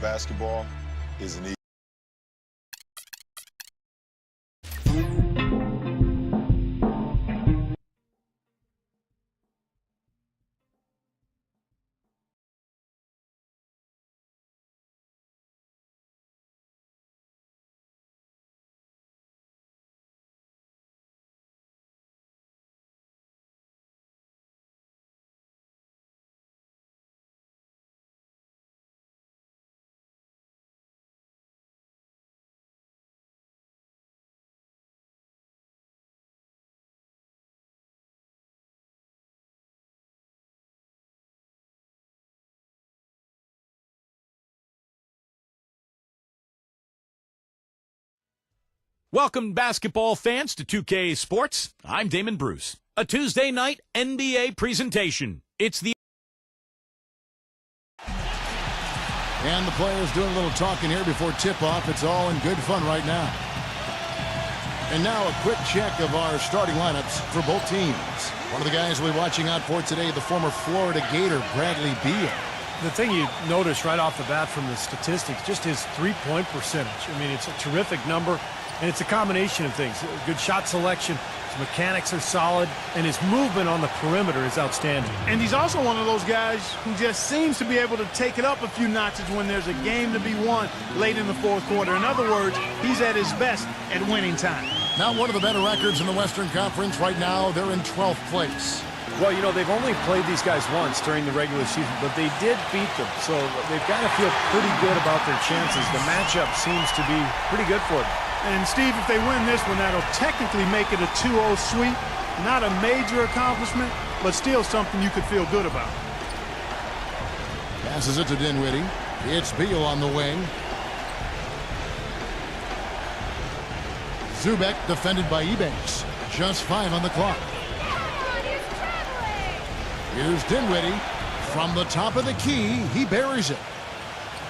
basketball is an easy. Welcome, basketball fans, to 2K Sports. I'm Damon Bruce. A Tuesday night NBA presentation. It's the... And the players doing a little talking here before tip-off. It's all in good fun right now. And now a quick check of our starting lineups for both teams. One of the guys we'll be watching out for today, the former Florida Gator, Bradley Beal. The thing you notice right off the bat from the statistics, just his three-point percentage. I mean, it's a terrific number. And it's a combination of things. Good shot selection, his mechanics are solid, and his movement on the perimeter is outstanding. And he's also one of those guys who just seems to be able to take it up a few notches when there's a game to be won late in the fourth quarter. In other words, he's at his best at winning time. Now one of the better records in the Western Conference right now. They're in 12th place. Well, you know, they've only played these guys once during the regular season, but they did beat them. So they've got to feel pretty good about their chances. The matchup seems to be pretty good for them. And, Steve, if they win this one, that'll technically make it a 2-0 sweep. Not a major accomplishment, but still something you could feel good about. Passes it to Dinwiddie. It's Beal on the wing. Zubek defended by Ebanks. Just 5 on the clock. Here's Dinwiddie. From the top of the key, he buries it.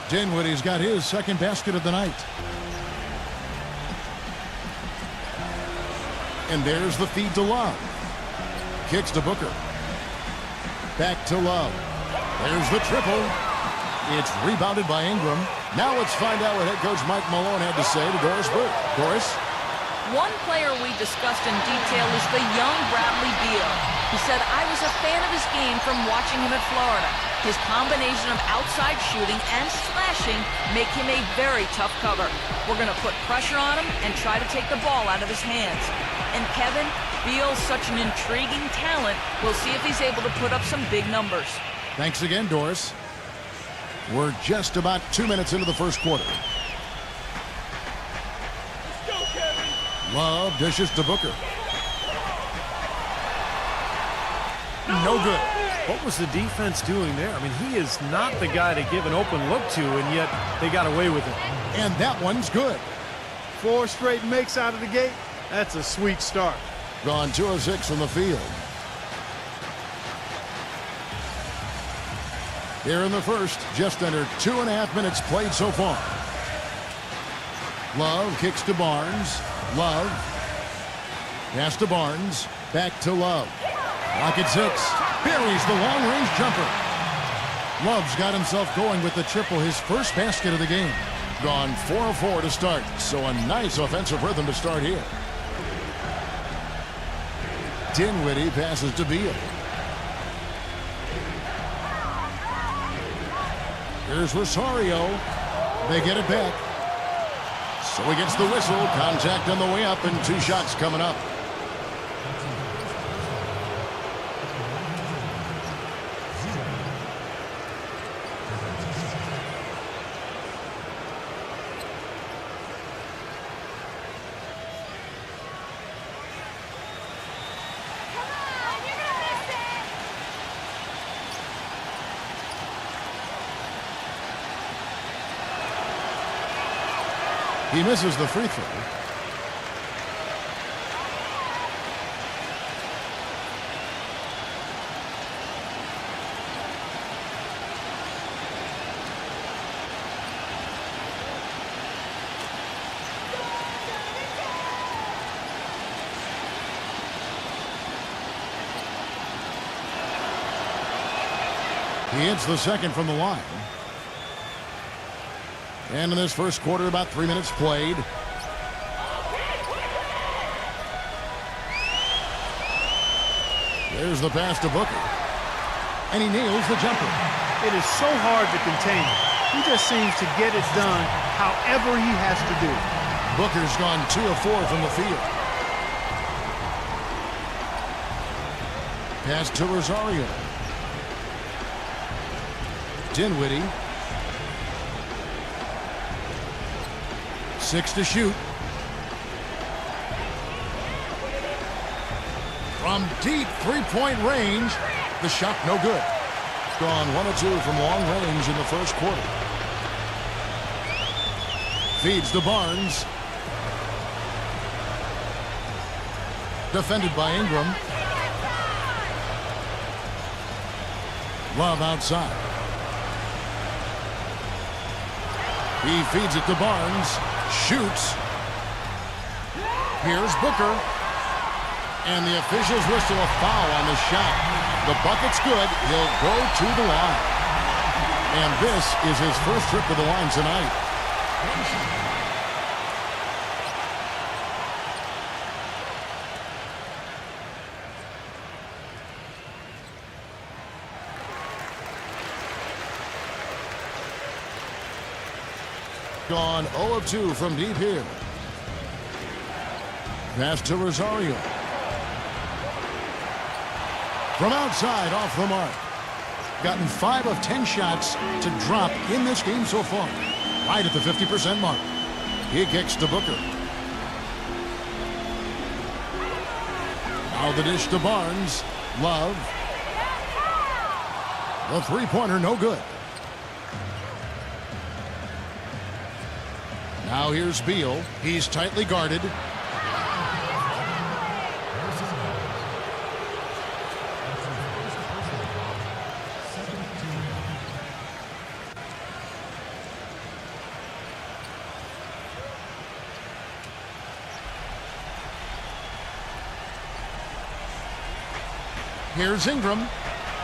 Dinwiddie's got his second basket of the night. And there's the feed to Love. Kicks to Booker. Back to Love. There's the triple. It's rebounded by Ingram. Now let's find out what head coach Mike Malone had to say to Doris Burke. Doris? One player we discussed in detail is the young Bradley Beal. He said, I was a fan of his game from watching him at Florida. His combination of outside shooting and slashing make him a very tough cover. We're going to put pressure on him and try to take the ball out of his hands. And Kevin, Beal's such an intriguing talent. We'll see if he's able to put up some big numbers. Thanks again, Doris. We're just about 2 minutes into the first quarter. Let's go, Kevin. Love dishes to Booker. No good. What was the defense doing there? I mean, he is not the guy to give an open look to, and yet they got away with it. And that one's good. 4 straight makes out of the gate. That's a sweet start. Gone 2 of 6 from the field. Here in the first, just under 2.5 minutes played so far. Love kicks to Barnes. Love. Pass to Barnes. Back to Love. Rocket 6. Buries the long-range jumper. Love's got himself going with the triple, his first basket of the game. Gone 4 of 4 to start, so a nice offensive rhythm to start here. Dinwiddie passes to Beal. Here's Rosario. They get it back. So he gets the whistle. Contact on the way up and 2 shots coming up. He misses the free throw. He hits the second from the line. And in this first quarter, about 3 minutes played. There's the pass to Booker. And he nails the jumper. It is so hard to contain him. He just seems to get it done however he has to do it. Booker's gone 2 of 4 from the field. Pass to Rosario. Dinwiddie. 6 to shoot. From deep three-point range, the shot no good. Gone 1 of 2 from long range in the first quarter. Feeds to Barnes. Defended by Ingram. Love outside. He feeds it to Barnes. Shoots. Here's Booker. And the officials whistle a foul on the shot. The bucket's good. He'll go to the line. And this is his first trip to the line tonight. Gone 0 of 2 from deep here. Pass to Rosario. From outside, off the mark. Gotten 5 of 10 shots to drop in this game so far. Right at the 50% mark. He kicks to Booker. Now the dish to Barnes. Love. The three-pointer no good. Now here's Beal. He's tightly guarded. Here's Ingram.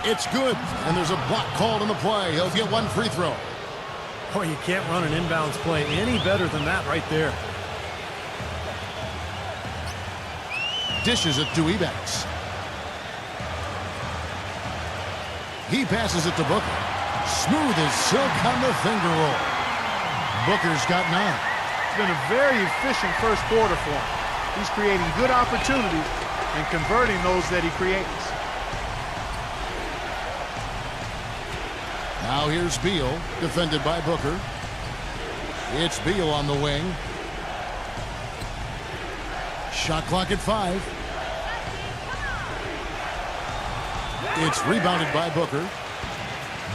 It's good. And there's a block called on the play. He'll get 1 free throw. Boy, you can't run an inbounds play any better than that right there. Dishes it to Ebanks. He passes it to Booker. Smooth as silk on the finger roll. Booker's got 9. It's been a very efficient first quarter for him. He's creating good opportunities and converting those that he creates. Now here's Beal, defended by Booker. It's Beal on the wing. Shot clock at 5. It's rebounded by Booker.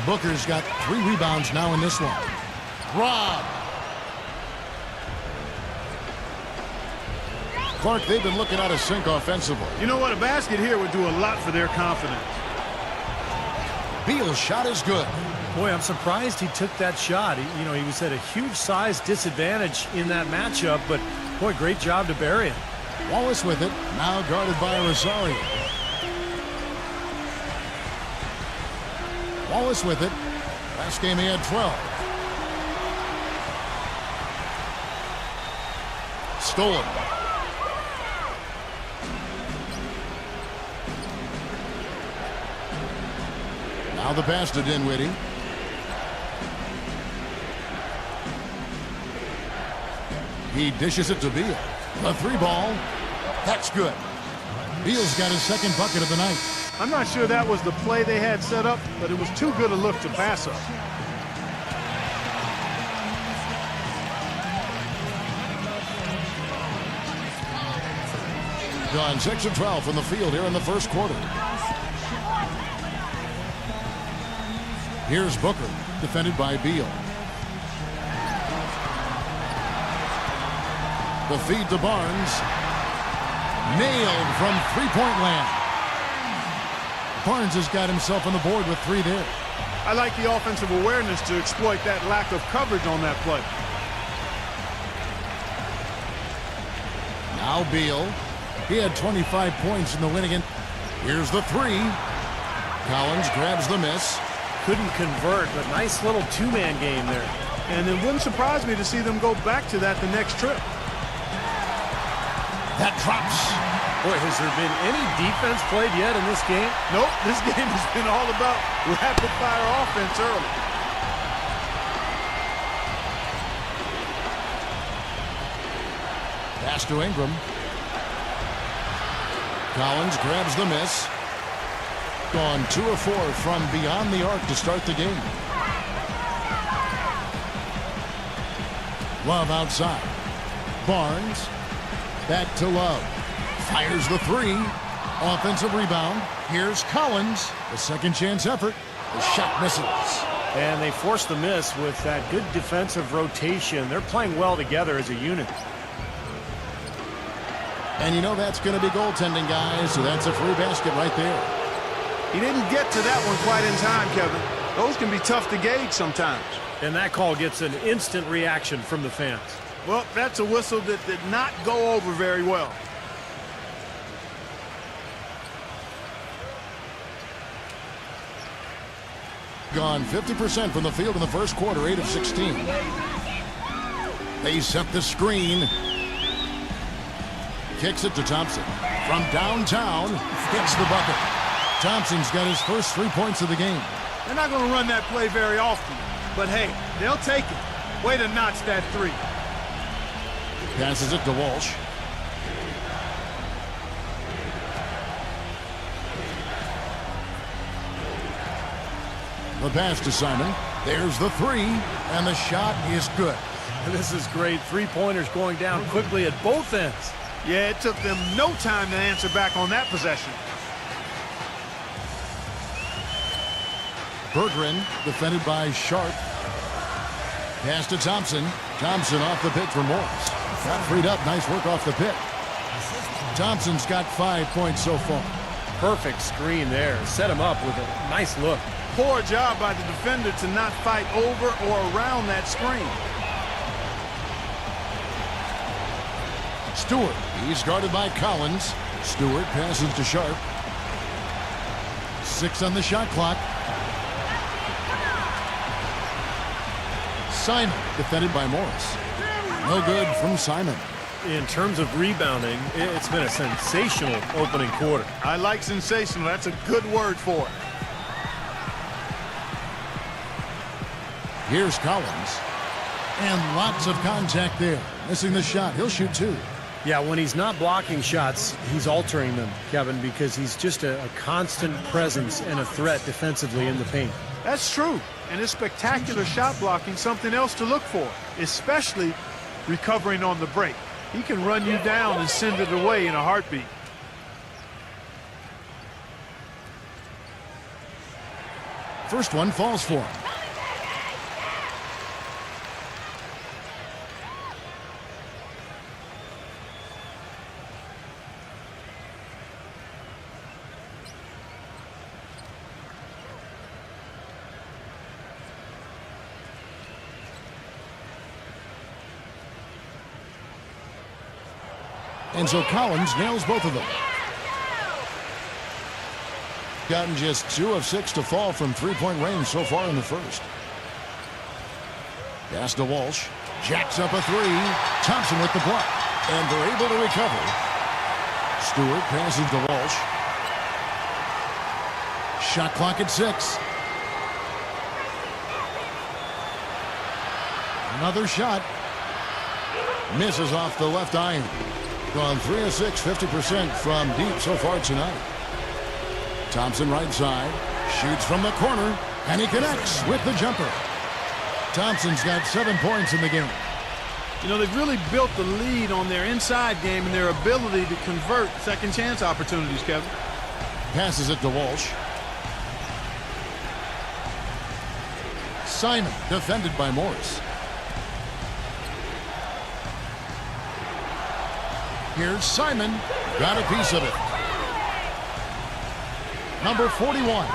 Booker's got 3 rebounds now in this one. Rob. Clark, they've been looking out of sync offensively. You know what? A basket here would do a lot for their confidence. Beal's shot is good. Boy, I'm surprised he took that shot. He was at a huge size disadvantage in that matchup, but boy, great job to bury it. Wallace with it, now guarded by Rosario. Wallace with it. Last game he had 12. Stolen. Now the pass to Dinwiddie. He dishes it to Beal. A 3-ball. That's good. Beal's got his second bucket of the night. I'm not sure that was the play they had set up, but it was too good a look to pass up. Gone 6 of 12 from the field here in the first quarter. Here's Booker, defended by Beal. The feed to Barnes. Nailed from three-point land. Barnes has got himself on the board with 3 there. I like the offensive awareness to exploit that lack of coverage on that play. Now Beal. He had 25 points in the win again. Here's the 3. Collins grabs the miss. couldn't convert, but nice little two-man game there. And it wouldn't surprise me to see them go back to that the next trip. That drops. Boy, has there been any defense played yet in this game? Nope, this game has been all about rapid-fire offense early. Pass to Ingram. Collins grabs the miss. Gone 2 of 4 from beyond the arc to start the game. Love outside. Barnes. Back to Love. Fires the three. Offensive rebound. Here's Collins. A second chance effort. The shot misses. And they forced the miss with that good defensive rotation. They're playing well together as a unit. And you know that's going to be goaltending, guys, so that's a free basket right there. He didn't get to that one quite in time, Kevin. Those can be tough to gauge sometimes. And that call gets an instant reaction from the fans. Well, that's a whistle that did not go over very well. Gone 50% from the field in the first quarter, 8 of 16. They set the screen. Kicks it to Thompson. From downtown, hits the bucket. Thompson's got his first 3 points of the game. They're not going to run that play very often, but hey, they'll take it. Way to notch that three. Passes it to Walsh. The pass to Simon. There's the three, and the shot is good. This is great. Three-pointers going down quickly at both ends. Yeah, it took them no time to answer back on that possession. Berggren defended by Sharp. Pass to Thompson. Thompson off the pick for Morris. Got freed up. Nice work off the pick. Thompson's got 5 points so far. Perfect screen there. Set him up with a nice look. Poor job by the defender to not fight over or around that screen. Stewart. He's guarded by Collins. Stewart passes to Sharp. 6 on the shot clock. Simon defended by Morris. No good from Simon. In terms of rebounding, it's been a sensational opening quarter. I like sensational. That's a good word for it. Here's Collins. And lots of contact there. Missing the shot. He'll shoot 2. Yeah, when he's not blocking shots, he's altering them, Kevin, because he's just a constant presence and a threat defensively in the paint. That's true. And his spectacular shot blocking something else to look for, especially recovering on the break. He can run you down and send it away in a heartbeat. First one falls for him. And so Collins nails both of them. Gotten just 2 of 6 to fall from three-point range so far in the first. Pass to Walsh. Jacks up a 3. Thompson with the block. And they're able to recover. Stewart passes to Walsh. Shot clock at 6. Another shot. Misses off the left iron. Gone 3 of 6, 50% from deep so far tonight. Thompson right side. Shoots from the corner. And he connects with the jumper. Thompson's got 7 points in the game. You know, they've really built the lead on their inside game and their ability to convert second chance opportunities, Kevin. Passes it to Walsh. Simon defended by Morris. Here's Simon. Got a piece of it. Number 41.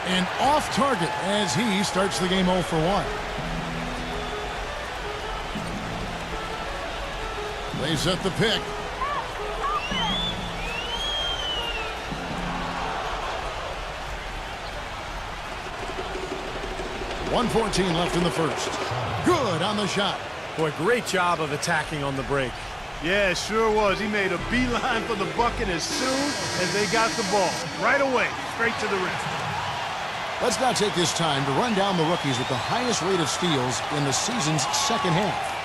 And off target as he starts the game 0 for 1. They set the pick. 1:14 left in the first. Good on the shot. Boy, great job of attacking on the break. Yeah, sure was. He made a beeline for the bucket as soon as they got the ball. Right away, straight to the rim. Let's now take this time to run down the rookies with the highest rate of steals in the season's second half.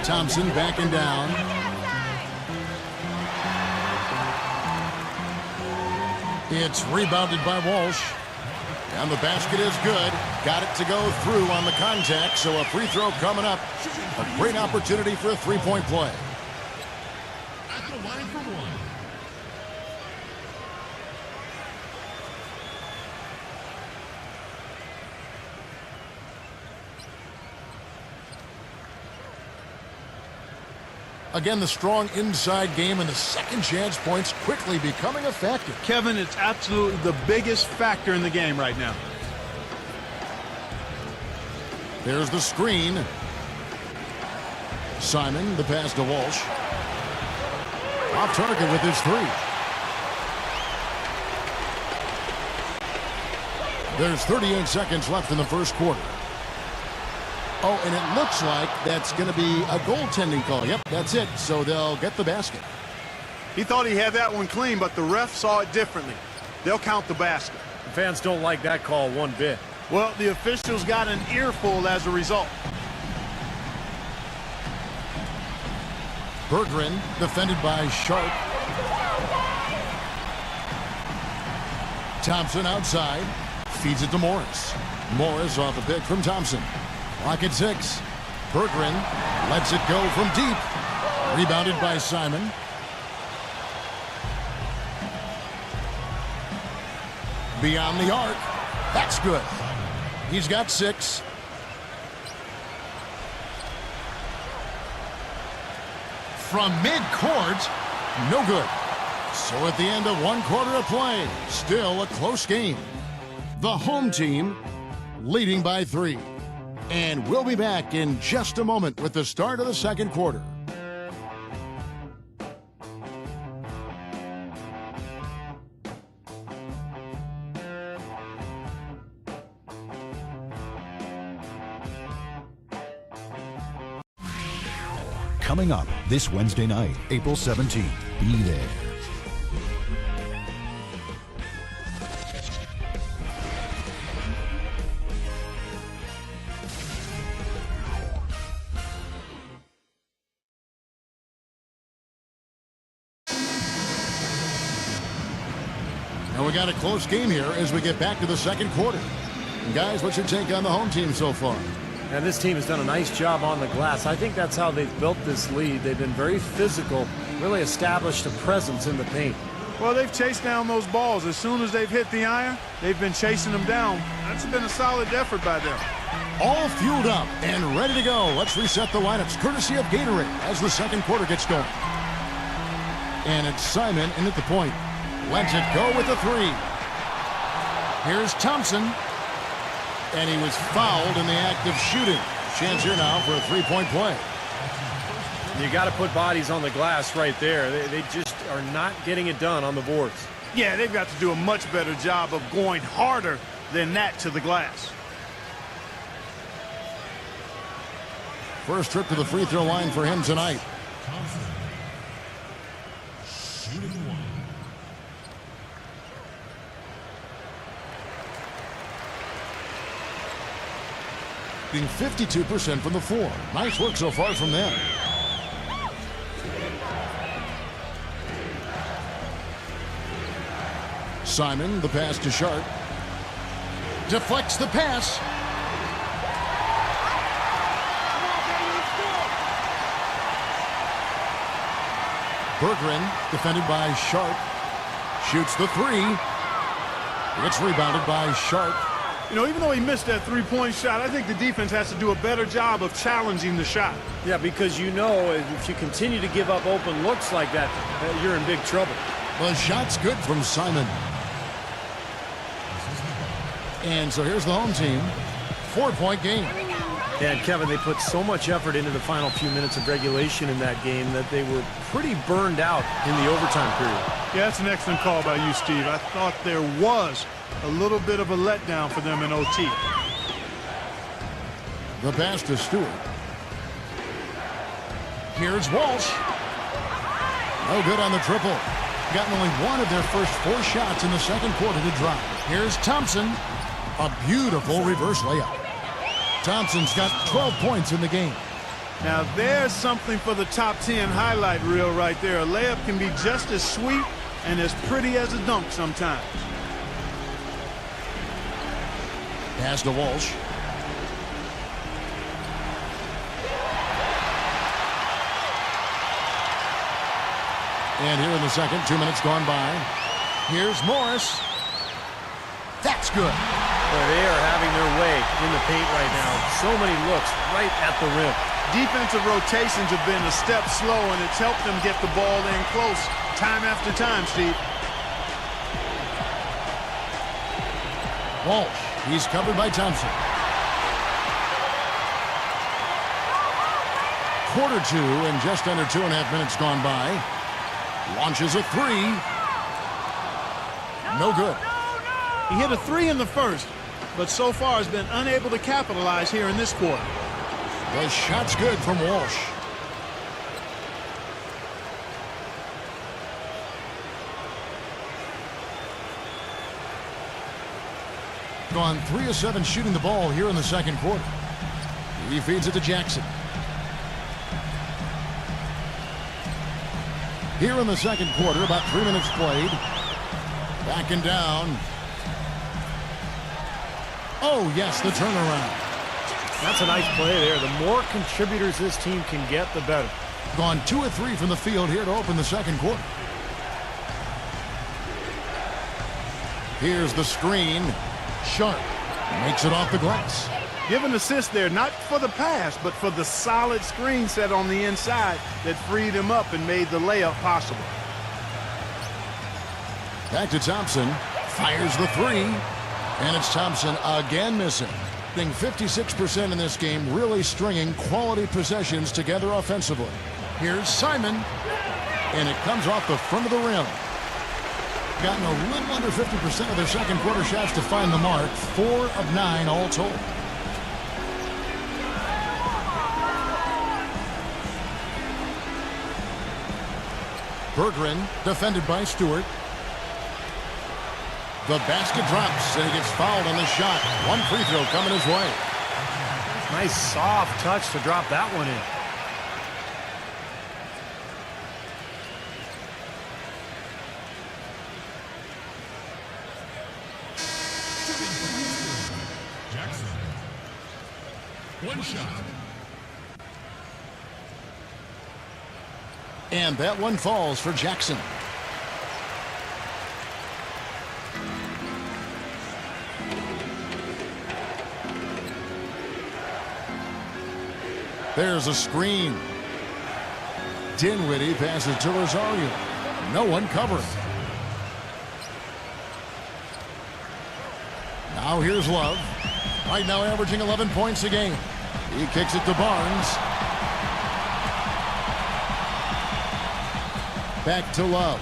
Thompson backing down. It's rebounded by Walsh. And the basket is good. Got it to go through on the contact, so a free throw coming up. A great opportunity for a three-point play. At the line for one. Again, the strong inside game and the second chance points quickly becoming effective. Kevin, it's absolutely the biggest factor in the game right now. There's the screen. Simon, the pass to Walsh. Off target with his three. There's 38 seconds left in the first quarter. Oh, and it looks like that's going to be a goaltending call. Yep, that's it. So they'll get the basket. He thought he had that one clean, but the ref saw it differently. They'll count the basket. The fans don't like that call one bit. Well, the officials got an earful as a result. Berggren, defended by Sharp. Thompson outside. Feeds it to Morris. Morris off a pick from Thompson. Clock at 6. Berggren lets it go from deep. Rebounded by Simon. Beyond the arc. That's good. He's got 6. From midcourt. No good. So at the end of one quarter of play, still a close game. The home team leading by 3. And we'll be back in just a moment with the start of the second quarter. Coming up this Wednesday night, April 17th. Be there. And we got a close game here as we get back to the second quarter. And guys, what's your take on the home team so far? And this team has done a nice job on the glass. I think that's how they've built this lead. They've been very physical, really established a presence in the paint. Well, they've chased down those balls. As soon as they've hit the iron, they've been chasing them down. That's been a solid effort by them. All fueled up and ready to go. Let's reset the lineups courtesy of Gatorade as the second quarter gets going. And it's Simon in at the point. Lets it go with the 3. Here's Thompson. And he was fouled in the act of shooting. Chance here now for a three-point play. You got to put bodies on the glass right there. They just are not getting it done on the boards. Yeah, they've got to do a much better job of going harder than that to the glass. First trip to the free throw line for him tonight. Shooting one. Being 52% from the floor. Nice work so far from them. Simon, the pass to Sharp. Deflects the pass. Berggren, defended by Sharp. Shoots the 3. It's rebounded by Sharp. You know, even though he missed that three-point shot, I think the defense has to do a better job of challenging the shot. Yeah, because you know if you continue to give up open looks like that, you're in big trouble. The shot's good from Simon. And so here's the home team. 4-point game. And Kevin, they put so much effort into the final few minutes of regulation in that game that they were pretty burned out in the overtime period. Yeah, that's an excellent call by you, Steve. I thought there was a little bit of a letdown for them in OT. The pass to Stewart. Here's Walsh. No good on the triple. Gotten only one of their first 4 shots in the second quarter to drop. Here's Thompson. A beautiful reverse layup. Thompson's got 12 points in the game. Now there's something for the top 10 highlight reel right there. A layup can be just as sweet and as pretty as a dunk sometimes. Pass to Walsh. And here in the second, 2 minutes gone by. Here's Morris. That's good. Boy, they are having their way in the paint right now. So many looks right at the rim. Defensive rotations have been a step slow, and it's helped them get the ball in close time after time, Steve. Walsh. He's covered by Thompson. Quarter 2 and just under 2.5 minutes gone by. Launches a 3. No good. He hit a 3 in the first, but so far has been unable to capitalize here in this quarter. The shot's good from Walsh. Gone 3 of 7 shooting the ball here in the second quarter. He feeds it to Jackson. Here in the second quarter, about 3 minutes played. Backing down. Oh, yes, the turnaround. That's a nice play there. The more contributors this team can get, the better. Gone 2 of 3 from the field here to open the second quarter. Here's the screen. Sharp makes it off the glass. Give an assist there, not for the pass, but for the solid screen set on the inside that freed him up and made the layup possible. Back to Thompson. Fires the 3. And it's Thompson again missing. Being 56% in this game, really stringing quality possessions together offensively. Here's Simon. And it comes off the front of the rim. Gotten a little under 50% of their second quarter shots to find the mark. 4 of 9 all told. Bergeron, defended by Stewart. The basket drops, and he gets fouled on the shot. 1 free throw coming his way. Nice soft touch to drop that one in. Jackson. 1 shot. And that one falls for Jackson. There's a screen. Dinwiddie passes to Rosario. No one covering. Now here's Love. Right now averaging 11 points a game. He kicks it to Barnes. Back to Love.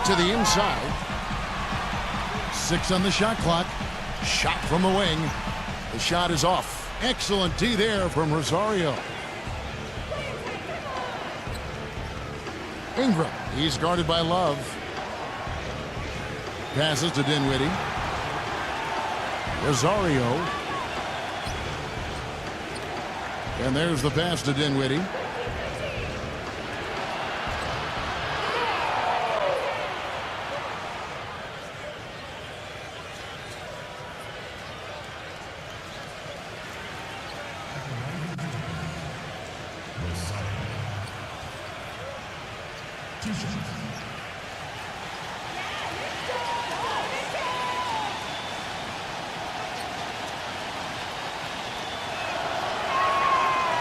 To the inside. 6 on the shot clock. Shot from the wing. The shot is off. Excellent D there from Rosario. Ingram. He's guarded by Love. Passes to Dinwiddie. Rosario. And there's the pass to Dinwiddie.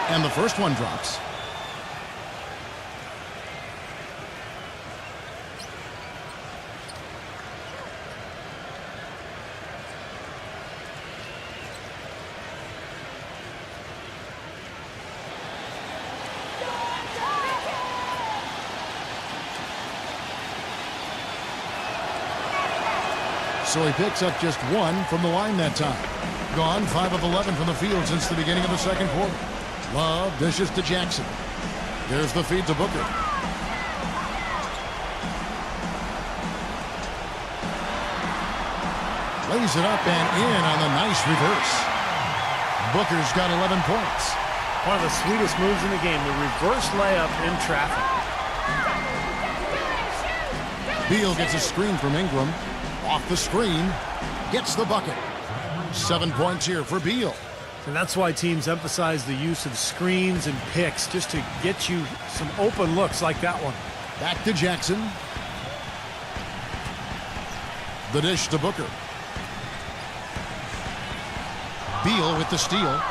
And the first one drops. so he picks up just 1 from the line that time. Gone 5 of 11 from the field since the beginning of the second quarter. Love dishes to Jackson. There's the feed to Booker. Lays it up and in on the nice reverse. Booker's got 11 points. One of the sweetest moves in the game, the reverse layup in traffic. Beal gets a screen from Ingram. Off the screen. Gets the bucket. 7 points here for Beal. And that's why teams emphasize the use of screens and picks, just to get you some open looks like that one. Back to Jackson. The dish to Booker. Beal with the steal.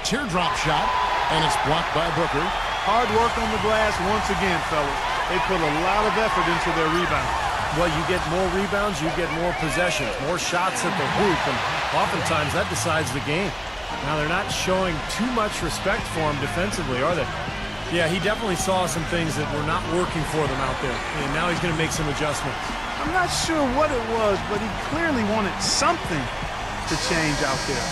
Teardrop shot, and it's blocked by Booker. Hard work on the glass once again, fellas. They put a lot of effort into their rebound. Well, you get more rebounds, you get more possessions, more shots at the hoop, and oftentimes that decides the game. Now, they're not showing too much respect for him defensively, are they? Yeah, he definitely saw some things that were not working for them out there, and now he's going to make some adjustments. I'm not sure what it was, but he clearly wanted something to change out there.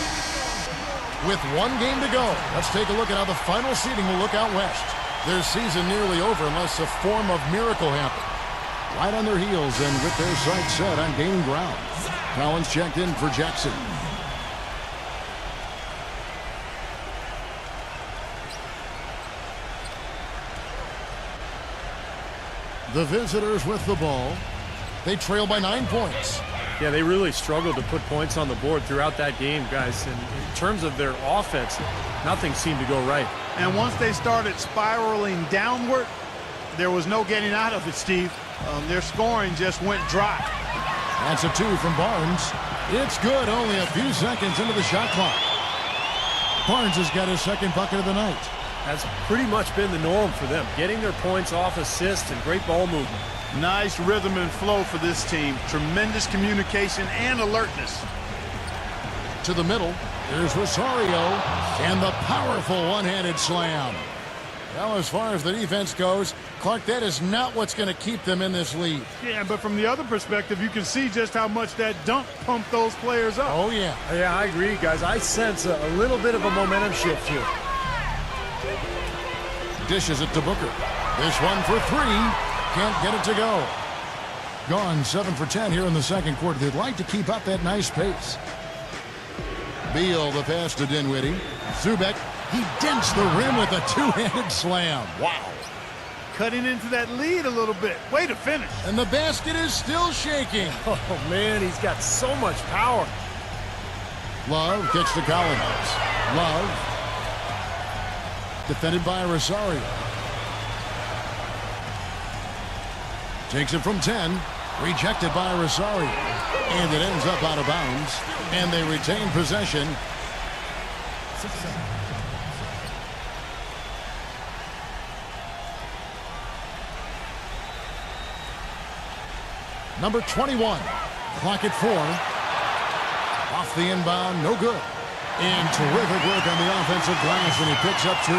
With 1 game to go, let's take a look at how the final seeding will look out west. Their season nearly over unless a form of miracle happens. Right on their heels and with their sights set on gaining ground. Collins checked in for Jackson. The visitors with the ball. They trail by 9 points. Yeah, they really struggled to put points on the board throughout that game, guys. And in terms of their offense, nothing seemed to go right. And once they started spiraling downward, there was no getting out of it, Steve. Their scoring just went dry. That's a 2 from Barnes. It's good, only a few seconds into the shot clock. Barnes has got his second bucket of the night. That's pretty much been the norm for them, getting their points off assists and great ball movement. Nice rhythm and flow for this team. Tremendous communication and alertness. To the middle, there's Rosario, and the powerful one-handed slam. Well, as far as the defense goes, Clark, that is not what's going to keep them in this lead. Yeah, but from the other perspective, you can see just how much that dunk pumped those players up. Oh, yeah. Yeah, I agree, guys. I sense a little bit of a momentum shift here. Dishes it to Booker. This one for 3. Can't get it to go. Gone 7 for 10 here in the second quarter. They'd like to keep up that nice pace. Beal, the pass to Dinwiddie. Zubek, he dents the rim with a two-handed slam. Wow. Cutting into that lead a little bit. Way to finish. And the basket is still shaking. Oh, man, he's got so much power. Love gets to Collins. Love. Defended by Rosario. Takes it from 10. Rejected by Rosario. And it ends up out of bounds. And they retain possession. Number 21. Clock at 4. Off the inbound, no good. And terrific work on the offensive glass, and he picks up 2.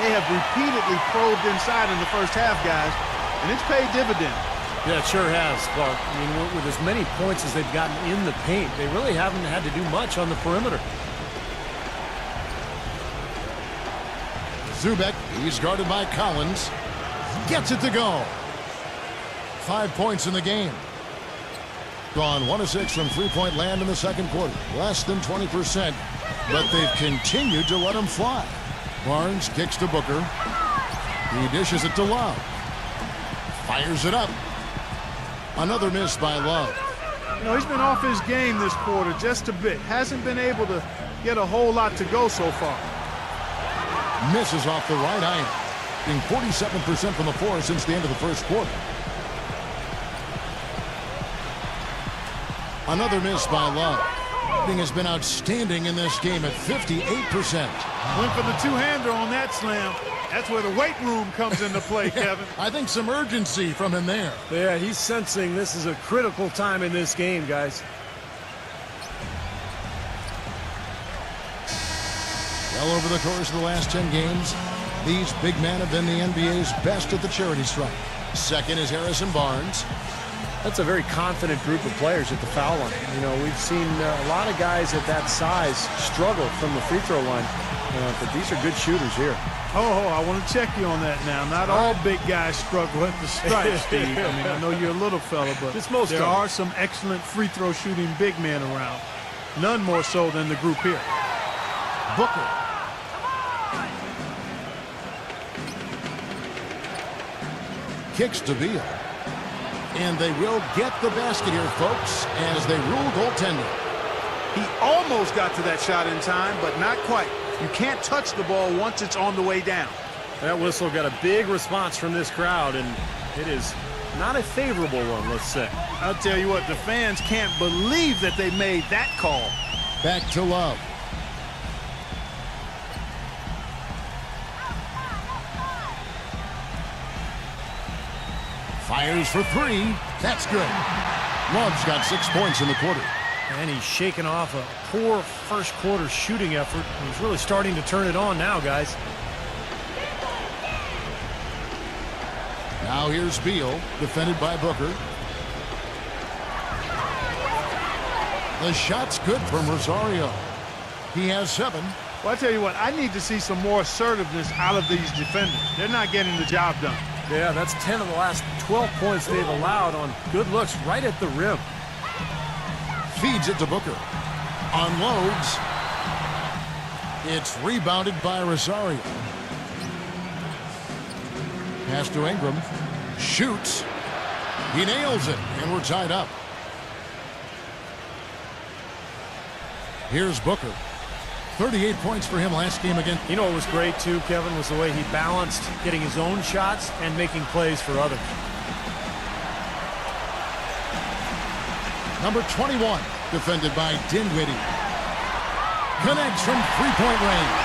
They have repeatedly probed inside in the first half, guys, and it's paid dividends. Yeah, it sure has, Clark. I mean, with as many points as they've gotten in the paint, they really haven't had to do much on the perimeter. Zubek, he's guarded by Collins. Gets it to go. 5 points in the game. Gone 1 of 6 from three-point land in the second quarter. Less than 20%, but they've continued to let him fly. Barnes kicks to Booker. He dishes it to Love. Fires it up. Another miss by Love. You know, he's been off his game this quarter just a bit. Hasn't been able to get a whole lot to go so far. Misses off the right eye. Being 47% from the floor since the end of the first quarter. Another miss by Love. He has been outstanding in this game at 58%. Went for the two-hander on that slam. That's where the weight room comes into play, Kevin. I think some urgency from him there. Yeah, he's sensing this is a critical time in this game, guys. Well, over the course of the last 10 games, these big men have been the NBA's best at the charity stripe. Second is Harrison Barnes. That's a very confident group of players at the foul line. You know, we've seen a lot of guys at that size struggle from the free throw line, but these are good shooters here. Oh, I want to check you on that now. Not all big guys struggle at the stripe, Steve. I mean, I know you're a little fella, but there are some excellent free throw shooting big men around. None more so than the group here. Booker. Kicks to Beal. And they will get the basket here, folks, as they rule goaltender. He almost got to that shot in time, but not quite. You can't touch the ball once it's on the way down. That whistle got a big response from this crowd, and it is not a favorable one, let's say. I'll tell you what, the fans can't believe that they made that call. Back to Love. Fires for three. That's good. Love's got 6 points in the quarter. And he's shaking off a poor first quarter shooting effort. He's really starting to turn it on now, guys. Now here's Beal, defended by Booker. The shot's good from Rosario. He has 7. Well, I tell you what, I need to see some more assertiveness out of these defenders. They're not getting the job done. Yeah, that's 10 of the last 12 points they've allowed on good looks right at the rim. Feeds it to Booker. Unloads. It's rebounded by Rosario. Pass to Ingram. Shoots. He nails it, and we're tied up. Here's Booker. 38 points for him last game again. You know what was great, too, Kevin, was the way he balanced getting his own shots and making plays for others. Number 21, defended by Dinwiddie. Connects from three-point range.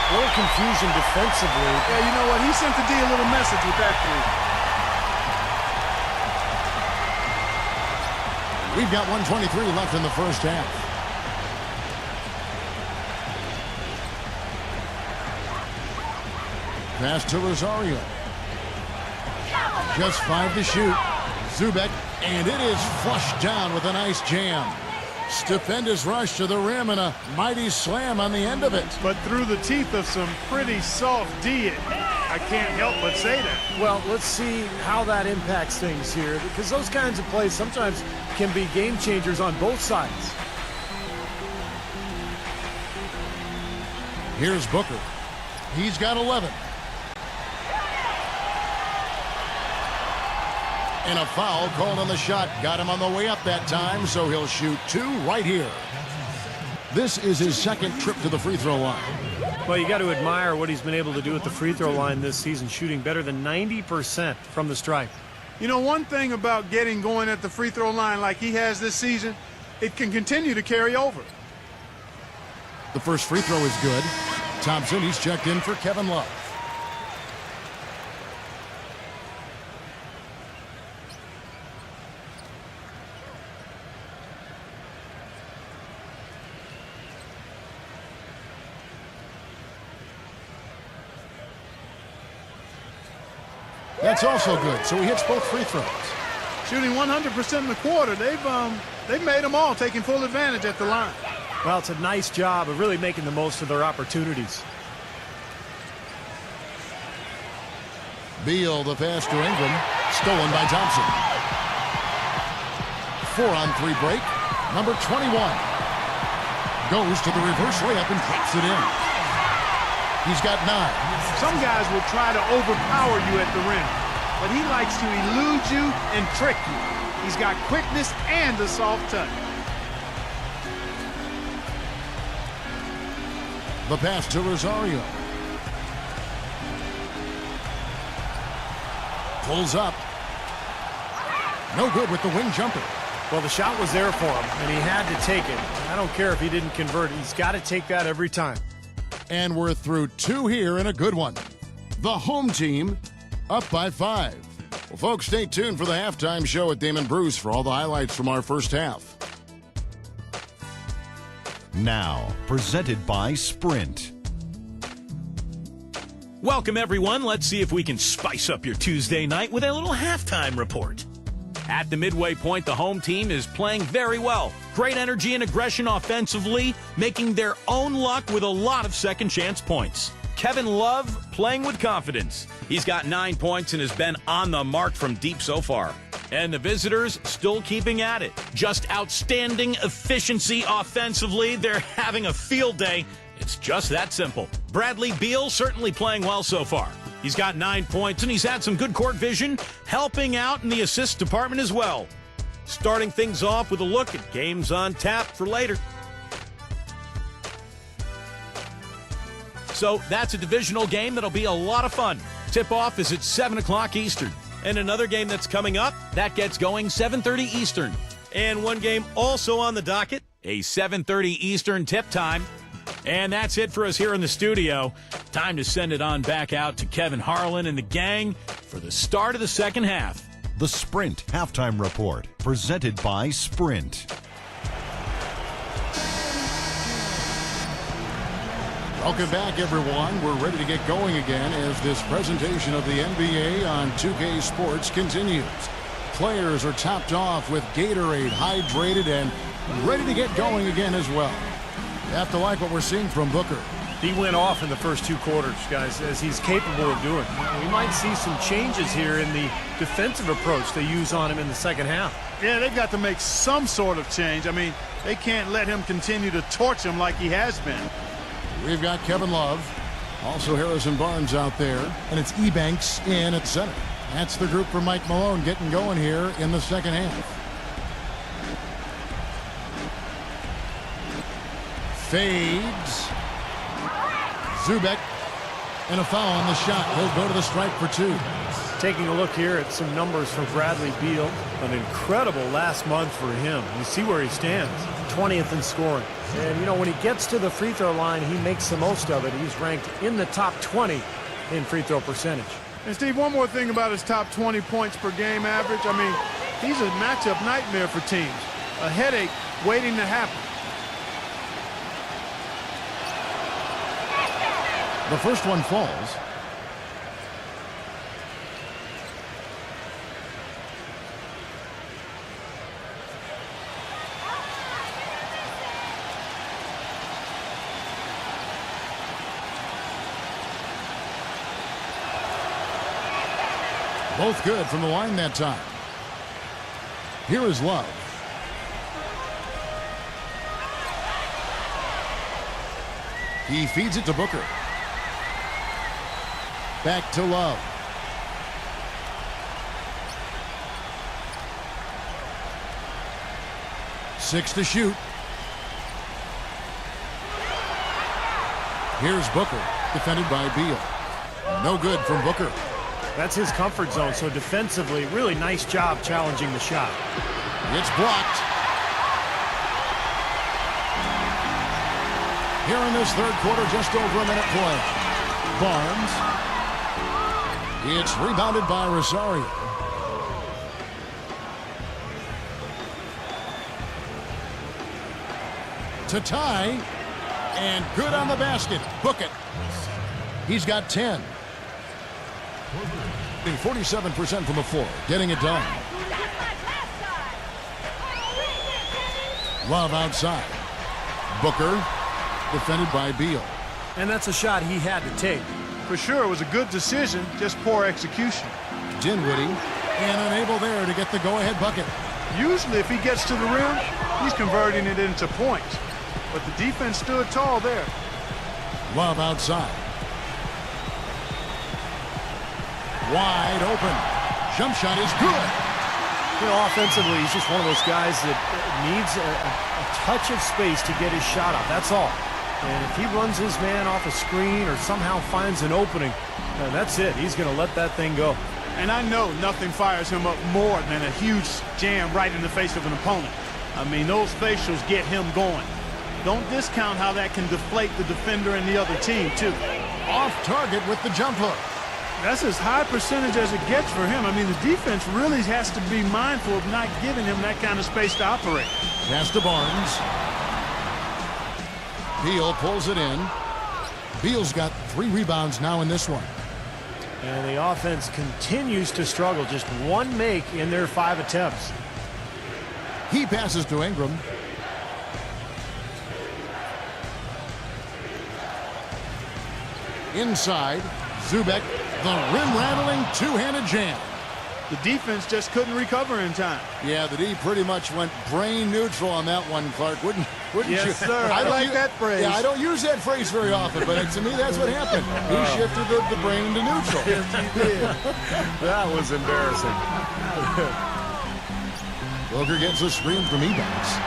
A little confusion defensively. Yeah, you know what? He sent the D a little message with that three. We've got 1:23 left in the first half. Pass to Rosario. Just 5 to shoot. Zubek, and it is flushed down with a nice jam. Stupendous rush to the rim and a mighty slam on the end of it. But through the teeth of some pretty soft D, I can't help but say that. Well, let's see how that impacts things here, because those kinds of plays sometimes can be game changers on both sides. Here's Booker. He's got 11. And a foul called on the shot. Got him on the way up that time, so he'll shoot 2 right here. This is his second trip to the free throw line. Well, you got to admire what he's been able to do at the free throw line this season, shooting better than 90% from the stripe. You know, one thing about getting going at the free throw line like he has this season, it can continue to carry over. The first free throw is good. Thompson, he's checked in for Kevin Love. That's also good, so he hits both free throws. Shooting 100% in the quarter. They've made them all, taking full advantage at the line. Well, it's a nice job of really making the most of their opportunities. Beal, the pass to Ingram, stolen by Thompson. 4-on-3 break. Number 21 goes to the reverse layup and drops it in. He's got 9. Some guys will try to overpower you at the rim, but he likes to elude you and trick you. He's got quickness and a soft touch. The pass to Rosario. Pulls up. No good with the wing jumper. Well, the shot was there for him, and he had to take it. I don't care if he didn't convert. He's got to take that every time. And we're through 2 here and a good one. The home team up by 5. Well, folks, stay tuned for the halftime show with Damon Bruce for all the highlights from our first half. Now, presented by Sprint. Welcome, everyone. Let's see if we can spice up your Tuesday night with a little halftime report. At the midway point, the home team is playing very well. Great energy and aggression offensively, making their own luck with a lot of second-chance points. Kevin Love playing with confidence. He's got 9 points and has been on the mark from deep so far. And the visitors still keeping at it. Just outstanding efficiency offensively. They're having a field day. It's just that simple. Bradley Beal certainly playing well so far. He's got 9 points, and he's had some good court vision, helping out in the assist department as well. Starting things off with a look at games on tap for later. So that's a divisional game that'll be a lot of fun. Tip-off is at 7 o'clock Eastern. And another game that's coming up, that gets going 7:30 Eastern. And one game also on the docket, a 7:30 Eastern tip time. And that's it for us here in the studio. Time to send it on back out to Kevin Harlan and the gang for the start of the second half. The Sprint Halftime Report, presented by Sprint. Welcome back, everyone. We're ready to get going again as this presentation of the NBA on 2K Sports continues. Players are topped off with Gatorade, hydrated, and ready to get going again as well. You have to like what we're seeing from Booker. He went off in the first 2 quarters, guys, as he's capable of doing. We might see some changes here in the defensive approach they use on him in the second half. Yeah, they've got to make some sort of change. I mean, they can't let him continue to torch him like he has been. We've got Kevin Love, also Harrison Barnes out there, and it's Ebanks in at center. That's the group for Mike Malone getting going here in the second half. Fades. Zubek, and a foul on the shot. He'll go to the stripe for 2. Taking a look here at some numbers for Bradley Beal. An incredible last month for him. You see where he stands. 20th in scoring. And, you know, when he gets to the free throw line, he makes the most of it. He's ranked in the top 20 in free throw percentage. And, Steve, one more thing about his top 20 points per game average. I mean, he's a matchup nightmare for teams. A headache waiting to happen. The first one falls. Both good from the line that time. Here is Love. He feeds it to Booker. Back to Love. Six to shoot. Here's Booker, defended by Beal. No good from Booker. That's his comfort zone, so defensively, really nice job challenging the shot. It's blocked. Here in this third quarter, just over a minute play. Barnes. It's rebounded by Rosario. To tie. And good on the basket. Book it. He's got 10. 47% from the floor. Getting it done. Love outside. Booker. Defended by Beal. And that's a shot he had to take. For sure, it was a good decision, just poor execution. Dinwiddie, and unable there to get the go-ahead bucket. Usually, if he gets to the rim, he's converting it into points. But the defense stood tall there. Love outside. Wide open. Jump shot is good. You know, offensively, he's just one of those guys that needs a touch of space to get his shot off. That's all. And if he runs his man off a screen or somehow finds an opening, that's it. He's going to let that thing go. And I know nothing fires him up more than a huge jam right in the face of an opponent. I mean, those facials get him going. Don't discount how that can deflate the defender and the other team, too. Off target with the jump hook. That's as high percentage as it gets for him. I mean, the defense really has to be mindful of not giving him that kind of space to operate. Pass to Barnes. Beal pulls it in. Beal's got 3 rebounds now in this one. And the offense continues to struggle. Just one make in their 5 attempts. He passes to Ingram. Inside, Zubek, the rim-rattling two-handed jam. The defense just couldn't recover in time. Yeah, the D pretty much went brain neutral on that one, Clark. Wouldn't yes, you? Sir. I like that phrase. Yeah, I don't use that phrase very often, but to me, that's what happened. He shifted the brain to neutral. Yes, he did. That was embarrassing. Booker gets a screen from Ebanks.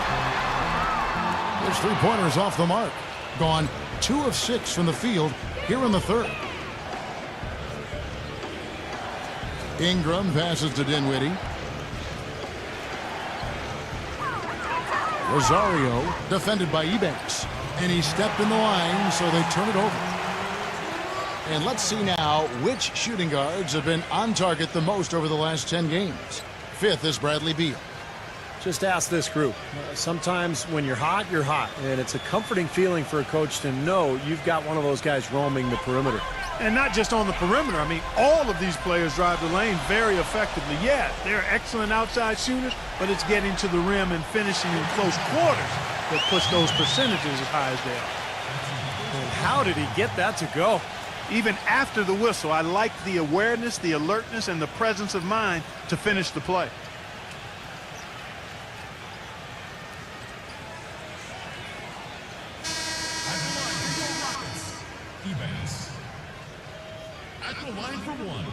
His three-pointers off the mark. Gone 2 of 6 from the field here in the third. Ingram passes to Dinwiddie. Rosario defended by Ebanks. And he stepped in the line, so they turn it over. And let's see now which shooting guards have been on target the most over the last 10 games. 5th is Bradley Beal. Just ask this group. Sometimes when you're hot, you're hot. And it's a comforting feeling for a coach to know you've got one of those guys roaming the perimeter. And not just on the perimeter. I mean, all of these players drive the lane very effectively. Yeah, they're excellent outside shooters, but it's getting to the rim and finishing in close quarters that push those percentages as high as they are. And how did he get that to go? Even after the whistle, I like the awareness, the alertness, and the presence of mind to finish the play. At the line for 1.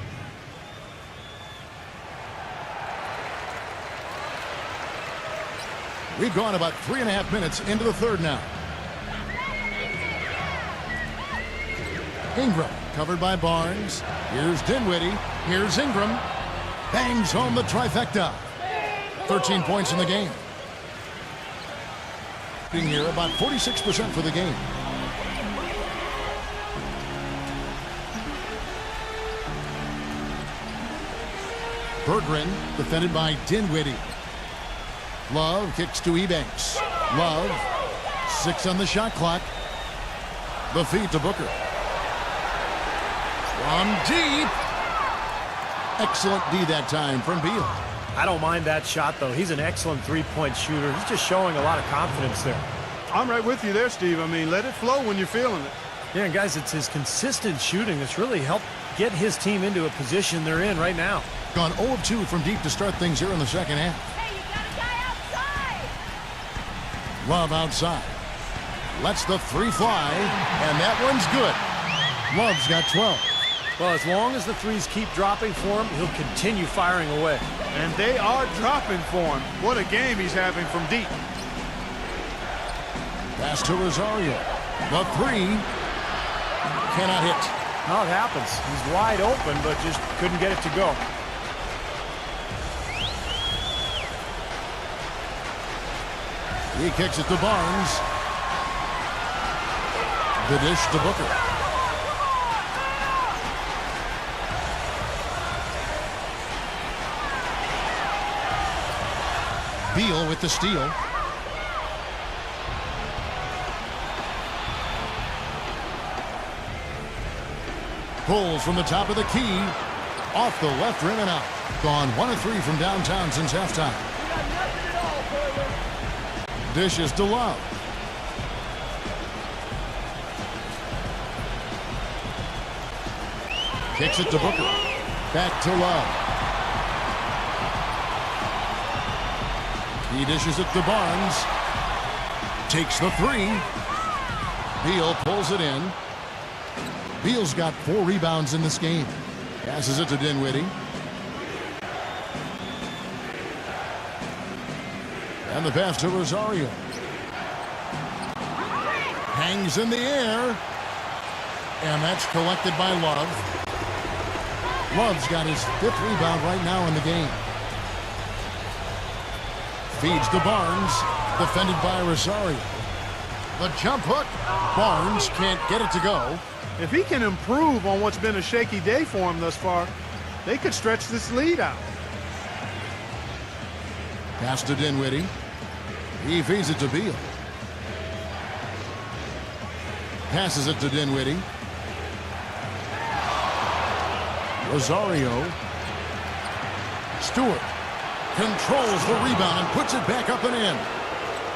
We've gone about 3.5 minutes into the third now. Ingram covered by Barnes. Here's Dinwiddie. Here's Ingram. Bangs home the trifecta. 13 points in the game. Being here about 46% for the game. Berggren defended by Dinwiddie. Love kicks to Ebanks. Love, 6 on the shot clock. The feed to Booker. From deep. Excellent D that time from Beal. I don't mind that shot, though. He's an excellent three-point shooter. He's just showing a lot of confidence there. I'm right with you there, Steve. I mean, let it flow when you're feeling it. Yeah, and guys, it's his consistent shooting that's really helped get his team into a position they're in right now. Gone 0 of 2 from deep to start things here in the second half. Hey, you got a guy outside! Love outside. Lets the 3 fly, and that one's good. Love's got 12. Well, as long as the threes keep dropping for him, he'll continue firing away. And they are dropping for him. What a game he's having from deep. Pass to Rosario. The 3 cannot hit. Now it happens. He's wide open, but just couldn't get it to go. He kicks it to Barnes. The dish to Booker. Beal with the steal. Pulls from the top of the key. Off the left rim and out. Gone 1 of 3 from downtown since halftime. Dishes to Love. Kicks it to Booker. Back to Love. He dishes it to Barnes. Takes the 3. Beal pulls it in. Beal's got 4 rebounds in this game. Passes it to Dinwiddie. And the pass to Rosario. Hangs in the air. And that's collected by Love. Love's got his 5th rebound right now in the game. Feeds to Barnes. Defended by Rosario. The jump hook. Barnes can't get it to go. If he can improve on what's been a shaky day for him thus far, they could stretch this lead out. Pass to Dinwiddie. He feeds it to Beal. Passes it to Dinwiddie. Rosario. Stewart controls the rebound and puts it back up and in.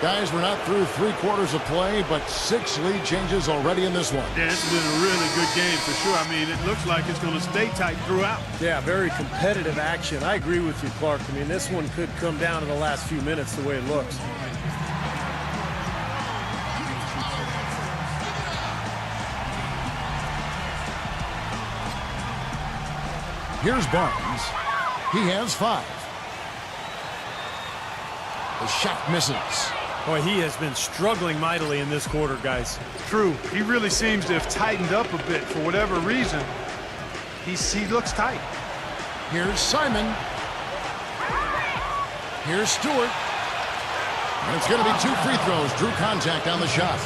Guys, we're not through 3/4 of play, but 6 lead changes already in this one. Yeah, it's been a really good game for sure. I mean, it looks like it's going to stay tight throughout. Yeah, very competitive action. I agree with you, Clark. I mean, this one could come down to the last few minutes the way it looks. Here's Barnes. He has 5. The shot misses. Boy, he has been struggling mightily in this quarter, guys. True. He really seems to have tightened up a bit for whatever reason. He looks tight. Here's Simon. Here's Stewart. And it's going to be 2 free throws. Drew contact on the shot.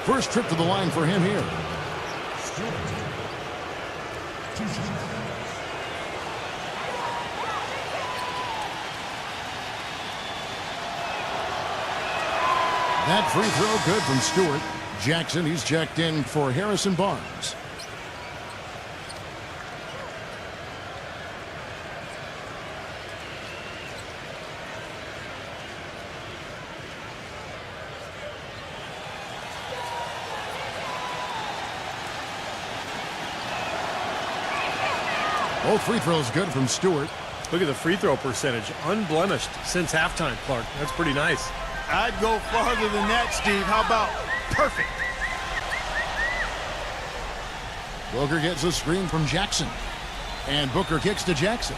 First trip to the line for him here. That free throw good from Stewart. Jackson, he's checked in for Harrison Barnes. Both free throws good from Stewart. Look at the free throw percentage. Unblemished since halftime, Clark. That's pretty nice. I'd go farther than that, Steve. How about perfect? Booker gets a screen from Jackson. And Booker kicks to Jackson.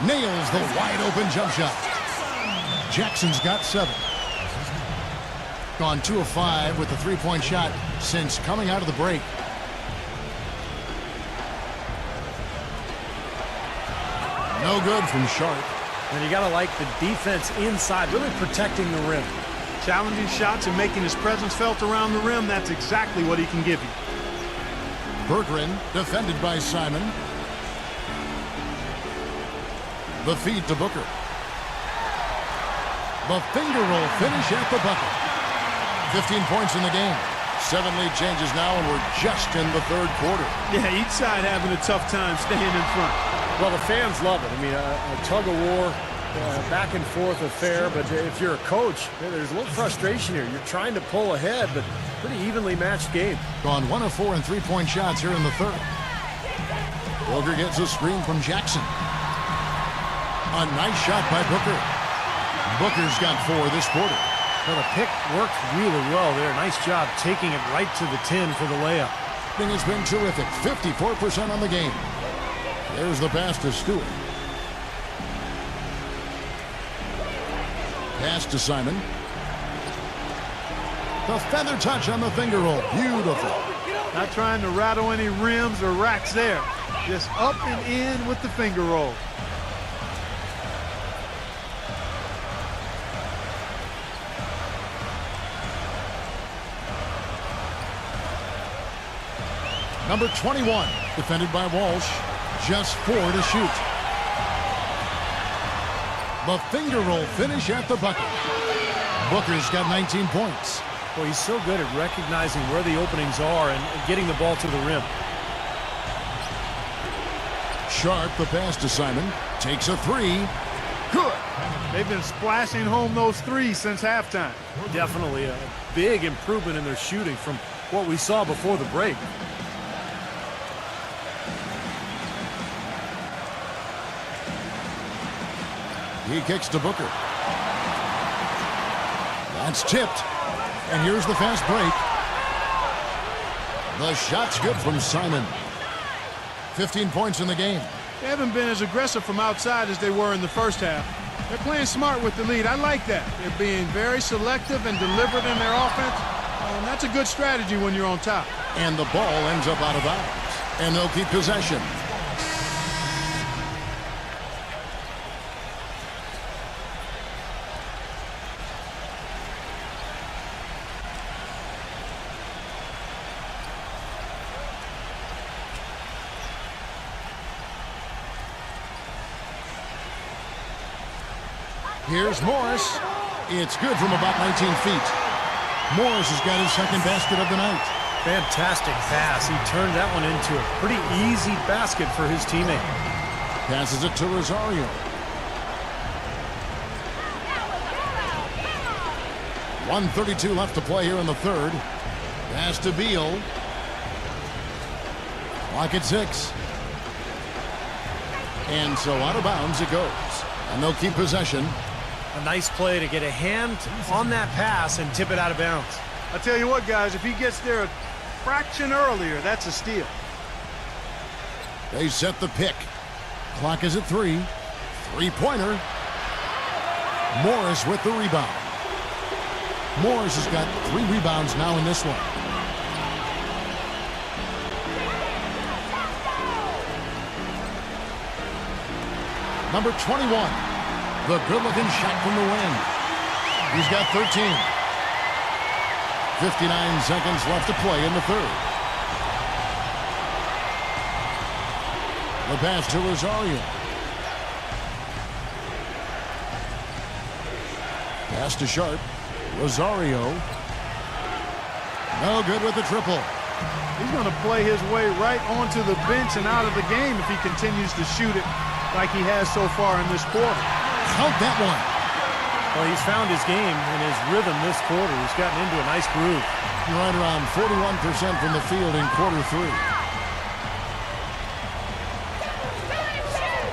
Nails the wide open jump shot. Jackson's got 7. Gone 2 of 5 with the 3-point shot since coming out of the break. No good from Sharp. And you got to like the defense inside, really protecting the rim. Challenging shots and making his presence felt around the rim, that's exactly what he can give you. Berggren defended by Simon. The feed to Booker. The finger roll finish at the bucket. 15 points in the game. 7 lead changes now, and we're just in the 3rd quarter. Yeah, each side having a tough time staying in front. Well, the fans love it. I mean, a tug-of-war, back and forth affair. But if you're a coach, there's a little frustration here. You're trying to pull ahead, but pretty evenly matched game. Gone 1 of 4 and 3-point shots here in the 3rd. Booker gets a screen from Jackson. A nice shot by Booker. Booker's got 4 this quarter. Well, the pick worked really well there. Nice job taking it right to the 10 for the layup. I think it's been terrific. 54% on the game. There's the pass to Stewart. Pass to Simon. The feather touch on the finger roll. Beautiful. Not trying to rattle any rims or racks there. Just up and in with the finger roll. Number 21, defended by Walsh. Just 4 to shoot. The finger roll finish at the bucket. Booker's got 19 points. Well, he's so good at recognizing where the openings are and getting the ball to the rim. Sharp, the pass to Simon. Takes a 3. Good. They've been splashing home those 3s since halftime. Definitely a big improvement in their shooting from what we saw before the break. He kicks to Booker. That's tipped. And here's the fast break. The shot's good from Simon. 15 points in the game. They haven't been as aggressive from outside as they were in the first half. They're playing smart with the lead. I like that. They're being very selective and deliberate in their offense. And that's a good strategy when you're on top. And the ball ends up out of bounds. And they'll keep possession. Here's Morris. It's good from about 19 feet. Morris has got his second basket of the night. Fantastic pass. He turned that one into a pretty easy basket for his teammate. Passes it to Rosario. 1:32 left to play here in the third. Pass to Beal. Clock at 6. And so out of bounds it goes. And they'll keep possession. A nice play to get a hand on that pass and tip it out of bounds. I tell you what, guys, if he gets there a fraction earlier, that's a steal. They set the pick. Clock is at 3. Three-pointer. Morris with the rebound. Morris has got 3 rebounds now in this one. Number 21. The good-looking shot from the wing. He's got 13. 59 seconds left to play in the third. The pass to Rosario. Pass to Sharp. Rosario. No good with the triple. He's going to play his way right onto the bench and out of the game if he continues to shoot it like he has so far in this quarter. Count that one. Well, he's found his game and his rhythm this quarter. He's gotten into a nice groove. Right around 41% from the field in quarter 3.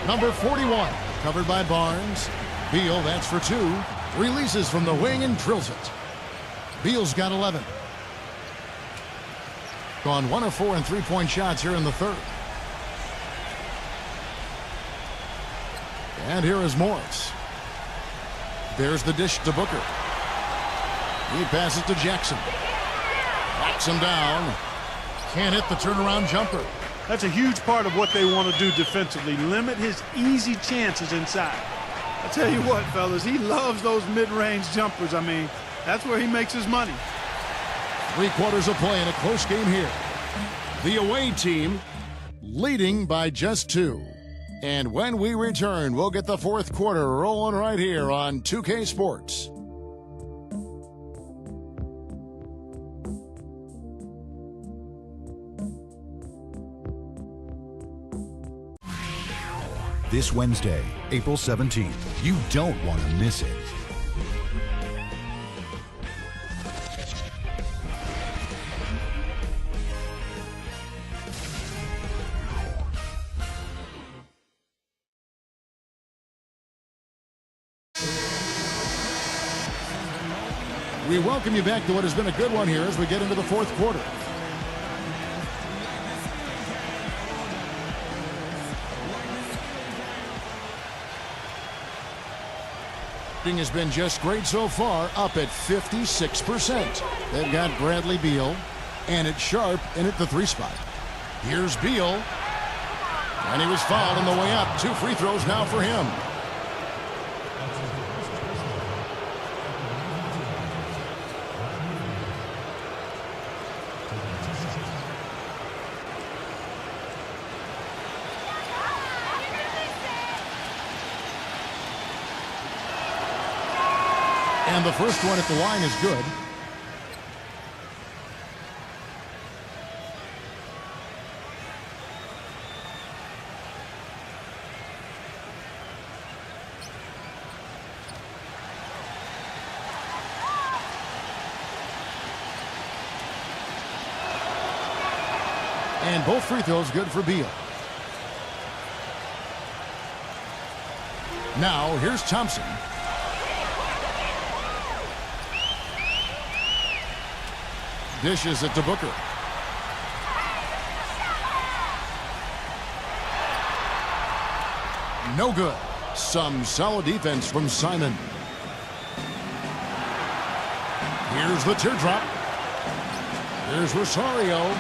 Number 41, covered by Barnes. Beal, that's for 2. Releases from the wing and drills it. Beal's got 11. Gone 1 of 4 in three-point shots here in the third. And here is Morris. There's the dish to Booker. He passes to Jackson. Backs him down. Can't hit the turnaround jumper. That's a huge part of what they want to do defensively. Limit his easy chances inside. I tell you what, fellas, he loves those mid-range jumpers. I mean, that's where he makes his money. 3 quarters of play in a close game here. The away team leading by just 2. And when we return, we'll get the fourth quarter rolling right here on 2K Sports. This Wednesday, April 17th. You don't want to miss it. We welcome you back to what has been a good one here as we get into the fourth quarter. Has been just great so far, up at 56%. They've got Bradley Beal and it's Sharp in at the 3 spot. Here's Beal, and he was fouled on the way up. 2 free throws now for him. And the first one at the line is good. And both free throws good for Beal. Now here's Thompson. Dishes it to Booker. No good. Some solid defense from Simon. Here's the teardrop. Here's Rosario.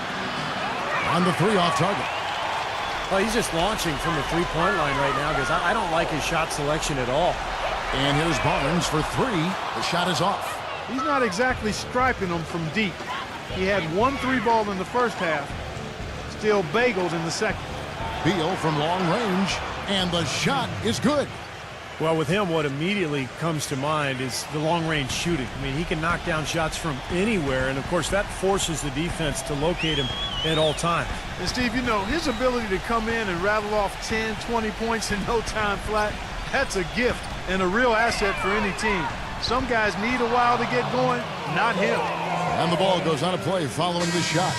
On the 3 off target. Well, he's just launching from the three-point line right now because I don't like his shot selection at all. And here's Barnes for 3. The shot is off. He's not exactly striping them from deep. He had 1 3-ball in the first half. Still bagels in the second. Beal from long range. And the shot is good. Well, with him, what immediately comes to mind is the long-range shooting. I mean, he can knock down shots from anywhere, and, of course, that forces the defense to locate him at all times. And, Steve, you know, his ability to come in and rattle off 10, 20 points in no time flat, that's a gift and a real asset for any team. Some guys need a while to get going, not him. And the ball goes out of play following the shot.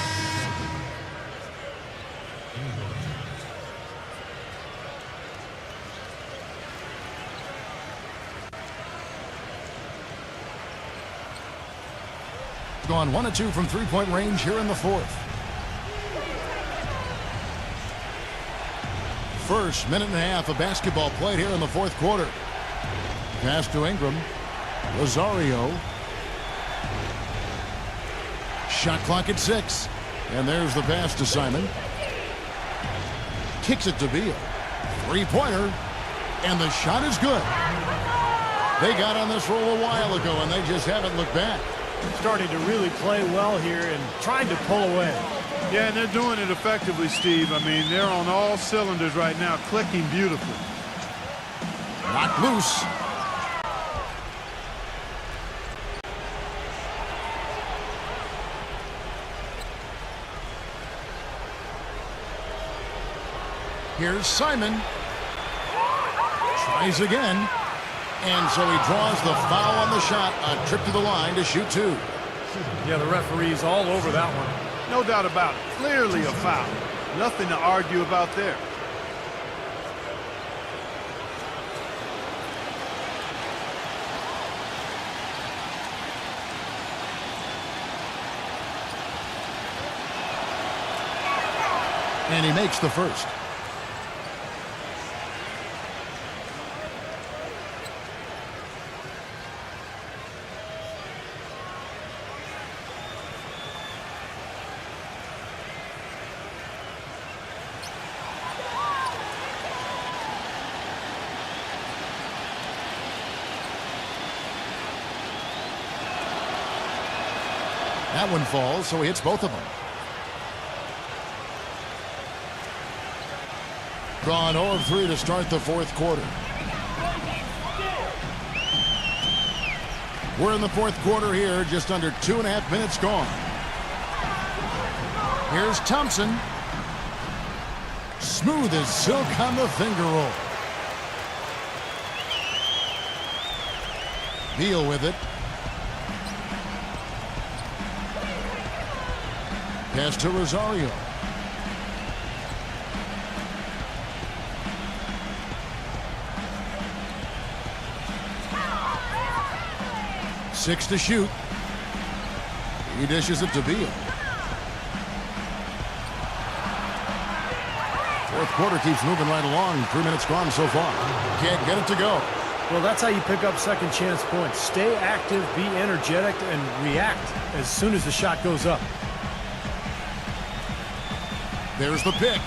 Gone 1 of 2 from three-point range here in the fourth. First minute and a half of basketball played here in the fourth quarter. Pass to Ingram. Rosario. Shot clock at 6. And there's the pass to Simon. Kicks it to Beal. Three-pointer. And the shot is good. They got on this roll a while ago, and they just haven't looked back. Starting to really play well here and trying to pull away. Yeah, and they're doing it effectively, Steve. I mean, they're on all cylinders right now, clicking beautifully. Knocked loose. Here's Simon. Tries again. And so he draws the foul on the shot. A trip to the line to shoot 2. Yeah, the referee's all over that one. No doubt about it. Clearly a foul. Nothing to argue about there. And he makes the first. That one falls, so he hits both of them. Gone 0 of 3 to start the fourth quarter. We're in the fourth quarter here, just under 2.5 minutes gone. Here's Thompson. Smooth as silk on the finger roll. Beal with it. Pass to Rosario. Six to shoot. He dishes it to Beal. Fourth quarter keeps moving right along. 3 minutes gone so far. Can't get it to go. Well, that's how you pick up second chance points. Stay active, be energetic, and react as soon as the shot goes up. There's the pick.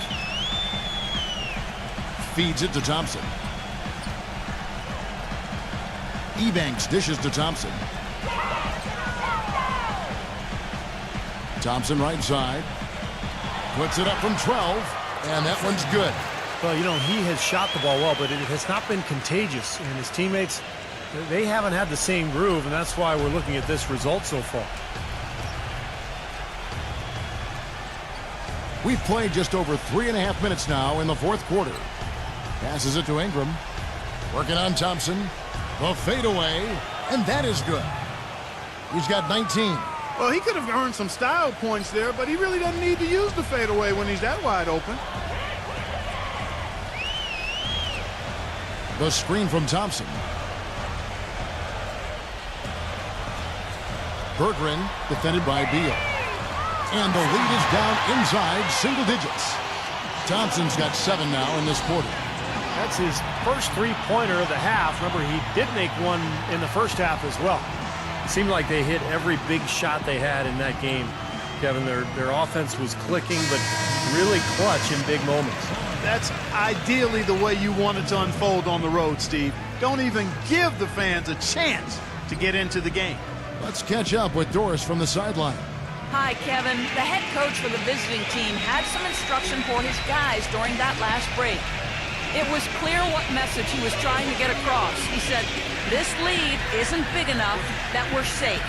Feeds it to Thompson. Ebanks dishes to Thompson. Thompson right side. Puts it up from 12. And that one's good. Well, you know, he has shot the ball well, but it has not been contagious. And his teammates, they haven't had the same groove, and that's why we're looking at this result so far. We've played just over 3.5 minutes now in the fourth quarter. Passes it to Ingram. Working on Thompson. The fadeaway. And that is good. He's got 19. Well, he could have earned some style points there, but he really doesn't need to use the fadeaway when he's that wide open. The screen from Thompson. Berggren defended by Beal. And the lead is down inside single digits. Thompson's got 7 now in this quarter. That's his first three-pointer of the half. Remember, he did make one in the first half as well. It seemed like they hit every big shot they had in that game. Kevin, their offense was clicking, but really clutch in big moments. That's ideally the way you want it to unfold on the road, Steve. Don't even give the fans a chance to get into the game. Let's catch up with Doris from the sideline. Hi, Kevin. The head coach for the visiting team had some instruction for his guys during that last break. It was clear what message he was trying to get across. He said, this lead isn't big enough that we're safe.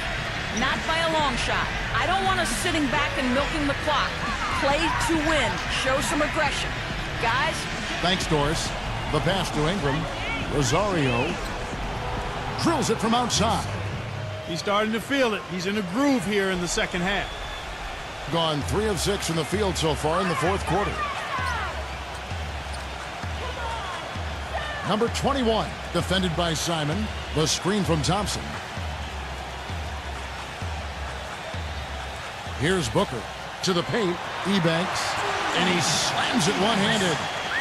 Not by a long shot. I don't want us sitting back and milking the clock. Play to win. Show some aggression. Guys. Thanks, Doris. The pass to Ingram. Rosario drills it from outside. He's starting to feel it. He's in a groove here in the second half. Gone 3 of 6 from the field so far in the fourth quarter. Number 21, defended by Simon. The screen from Thompson. Here's Booker to the paint. Ebanks, and he slams it one-handed.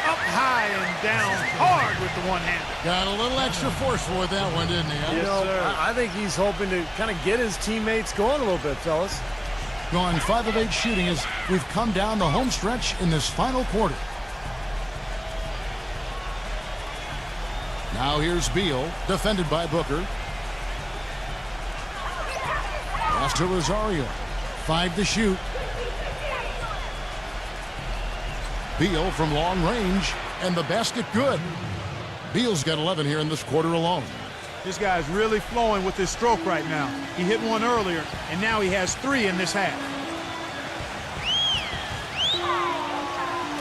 Up high and down hard with the one-handed. Got a little extra forceful with that one, didn't he? Huh? Yes, sir. I think he's hoping to kind of get his teammates going a little bit, fellas. Gone 5 of 8 shooting as we've come down the home stretch in this final quarter. Now here's Beal, defended by Booker. Pass to Rosario. 5 to shoot. Beal from long range, and the basket good. Beal's got 11 here in this quarter alone. This guy's really flowing with his stroke right now. He hit one earlier, and now he has 3 in this half.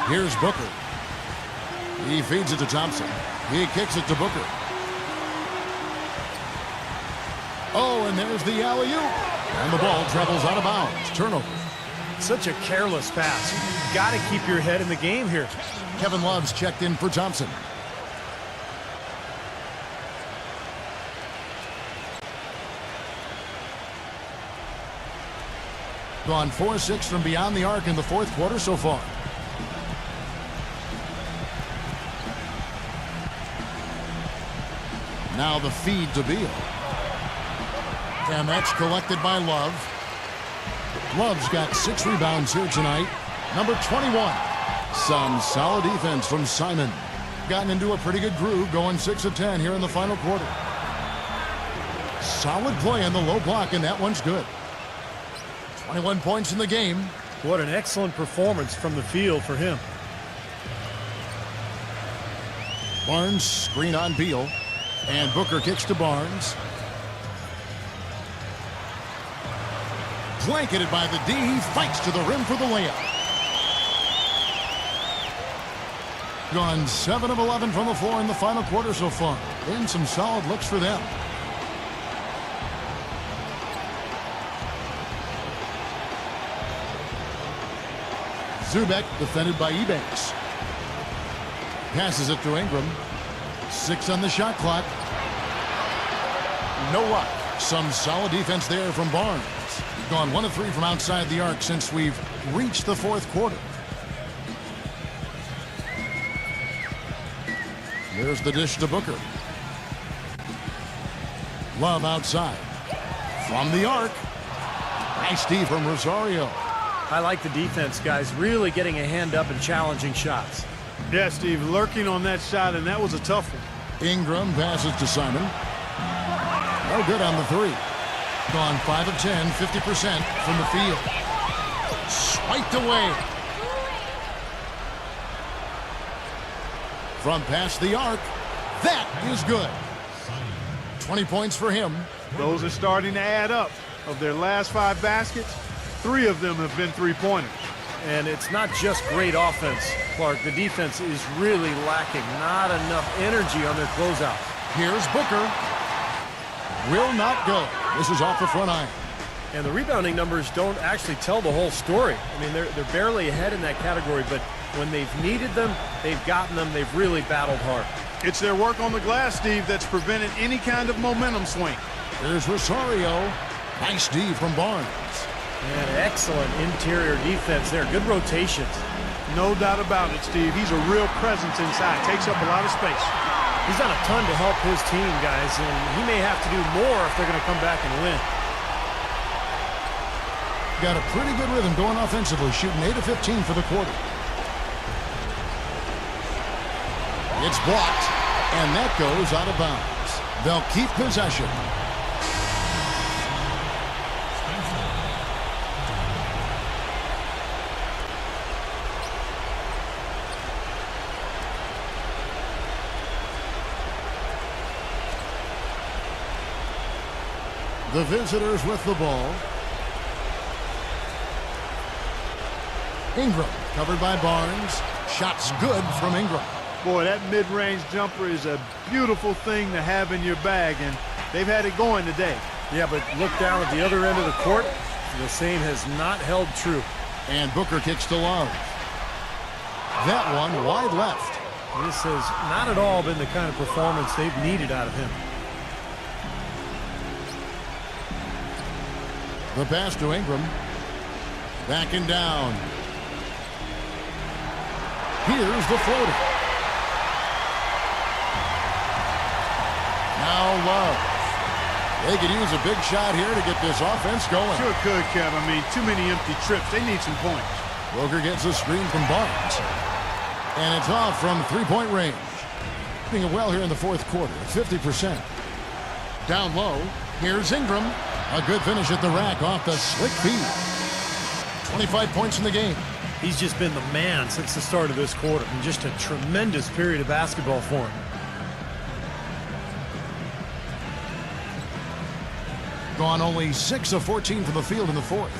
Here's Booker. He feeds it to Thompson. He kicks it to Booker. Oh, and there's the alley-oop. And the ball travels out of bounds. Turnover. Such a careless pass. You've got to keep your head in the game here. Kevin Love's checked in for Thompson. Gone 4-6 from beyond the arc in the fourth quarter so far. Now the feed to Beal. And that's collected by Love. Love's got 6 rebounds here tonight. Number 21. Some solid defense from Simon. Gotten into a pretty good groove, going 6 of 10 here in the final quarter. Solid play in the low block, and that one's good. 21 points in the game. What an excellent performance from the field for him. Barnes screen on Beal. And Booker kicks to Barnes. Blanketed by the D. He fights to the rim for the layup. Gone 7 of 11 from the floor in the final quarter so far. And some solid looks for them. Zubek defended by Ebanks. Passes it to Ingram. 6 on the shot clock. No luck. Some solid defense there from Barnes. Gone 1 of 3 from outside the arc since we've reached the fourth quarter. There's the dish to Booker. Love outside. From the arc. Nice D from Rosario. I like the defense, guys. Really getting a hand up and challenging shots. Yeah, Steve, lurking on that shot, and that was a tough one. Ingram passes to Simon. No good on the 3. Gone 5 of 10, 50% from the field. Swiped away. From past the arc. That is good. 20 points for him. Those are starting to add up. Of their last 5 baskets, 3 of them have been three-pointers. And it's not just great offense, Clark. The defense is really lacking. Not enough energy on their closeout. Here's Booker. Will not go. This is off the front iron. And the rebounding numbers don't actually tell the whole story. I mean, they're barely ahead in that category, but when they've needed them, they've gotten them. They've really battled hard. It's their work on the glass, Steve, that's prevented any kind of momentum swing. Here's Rosario. Nice D from Barnes. And excellent interior defense there. Good rotations. No doubt about it, Steve. He's a real presence inside. Takes up a lot of space. He's done a ton to help his team, guys, and he may have to do more if they're going to come back and win. Got a pretty good rhythm going offensively, shooting 8 of 15 for the quarter. It's blocked, and that goes out of bounds. They'll keep possession. The visitors with the ball. Ingram covered by Barnes. Shot's good from Ingram. Boy, that mid-range jumper is a beautiful thing to have in your bag, and they've had it going today. Yeah, but look down at the other end of the court. The same has not held true. And Booker kicks to Love. That one wide left. This has not at all been the kind of performance they've needed out of him. The pass to Ingram. Backing down. Here's the floater. Now Love. They could use a big shot here to get this offense going. Sure could, Kev. I mean, too many empty trips. They need some points. Booker gets a screen from Barnes. And it's off from three-point range. Doing it well here in the fourth quarter, 50%. Down low, here's Ingram. A good finish at the rack off the slick feed. 25 points in the game. He's just been the man since the start of this quarter, and just a tremendous period of basketball for him. Gone only 6 of 14 from the field in the fourth.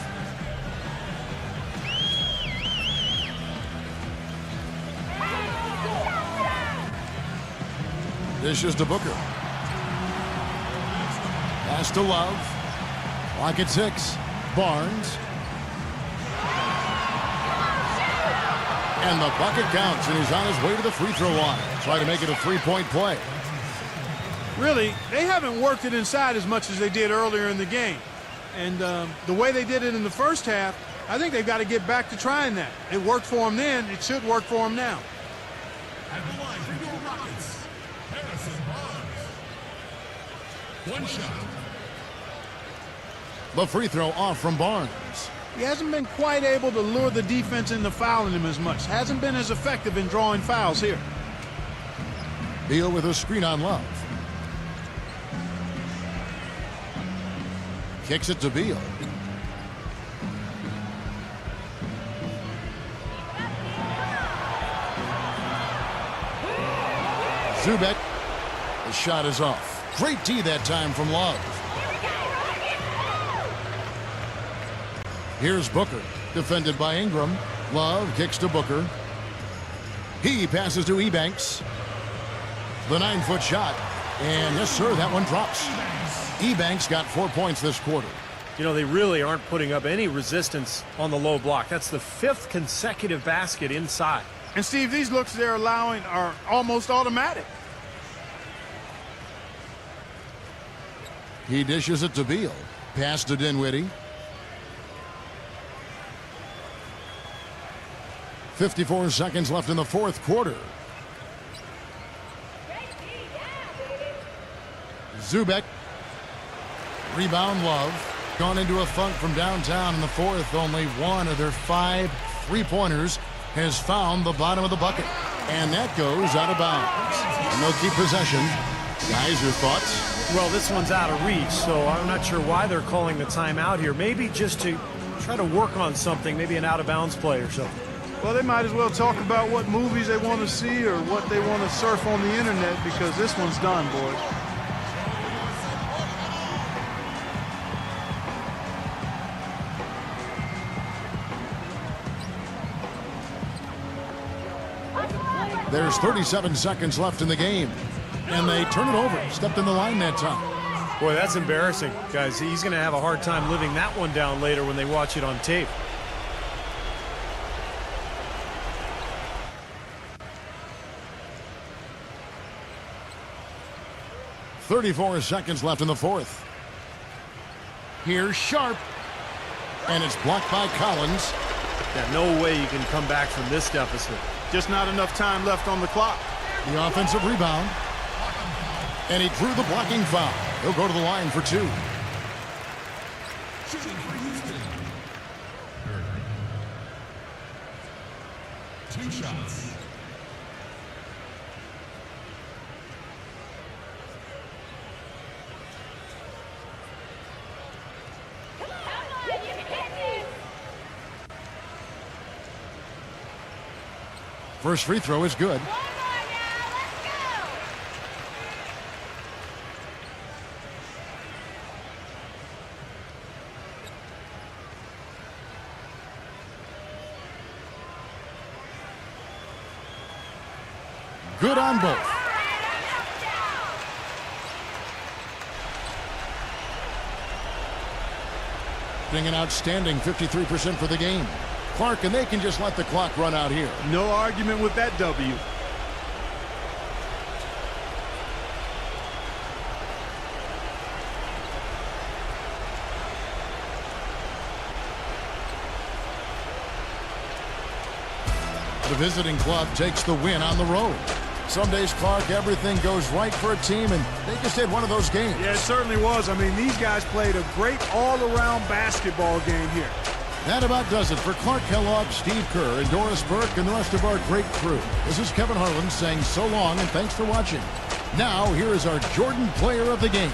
Dishes to Booker. Pass to Love. Clock at 6. Barnes. And the bucket counts, and he's on his way to the free throw line. Try to make it a three-point play. Really, they haven't worked it inside as much as they did earlier in the game. And the way they did it in the first half, I think they've got to get back to trying that. It worked for them then. It should work for them now. At the line for your Rockets, Harrison Barnes. One shot. The free throw off from Barnes. He hasn't been quite able to lure the defense into fouling him as much. Hasn't been as effective in drawing fouls here. Beal with a screen on Love. Kicks it to Beal. Zubek. The shot is off. Great D that time from Love. Here's Booker. Defended by Ingram. Love kicks to Booker. He passes to Ebanks. The 9-foot shot. And yes, sir, that one drops. Ebanks got 4 points this quarter. You know, they really aren't putting up any resistance on the low block. That's the 5th consecutive basket inside. And, Steve, these looks they're allowing are almost automatic. He dishes it to Beal. Pass to Dinwiddie. 54 seconds left in the fourth quarter. Zubek. Rebound Love. Gone into a funk from downtown in the fourth. Only one of their 5 three-pointers has found the bottom of the bucket. And that goes out of bounds. And they'll keep possession. Guys, your thoughts? Well, this one's out of reach, so I'm not sure why they're calling the timeout here. Maybe just to try to work on something, maybe an out-of-bounds play or something. Well, they might as well talk about what movies they want to see or what they want to surf on the internet, because this one's done, boys. There's 37 seconds left in the game. And they turn it over. Stepped in the line that time. Boy, that's embarrassing, guys. He's going to have a hard time living that one down later when they watch it on tape. .34 seconds left in the fourth. Here's Sharp. And it's blocked by Collins. Yeah, no way you can come back from this deficit. Just not enough time left on the clock. The offensive rebound. And he drew the blocking foul. He'll go to the line for 2. Shooting for Houston. 2 shots. First free throw is good. Good on both. An outstanding 53% for the game. Clark, and they can just let the clock run out here. No argument with that W. The visiting club takes the win on the road. Some days, Clark, everything goes right for a team, and they just had one of those games. Yeah, it certainly was. I mean, these guys played a great all-around basketball game here. That about does it for Clark Kellogg, Steve Kerr, and Doris Burke, and the rest of our great crew. This is Kevin Harlan saying so long, and thanks for watching. Now, here is our Jordan Player of the Game.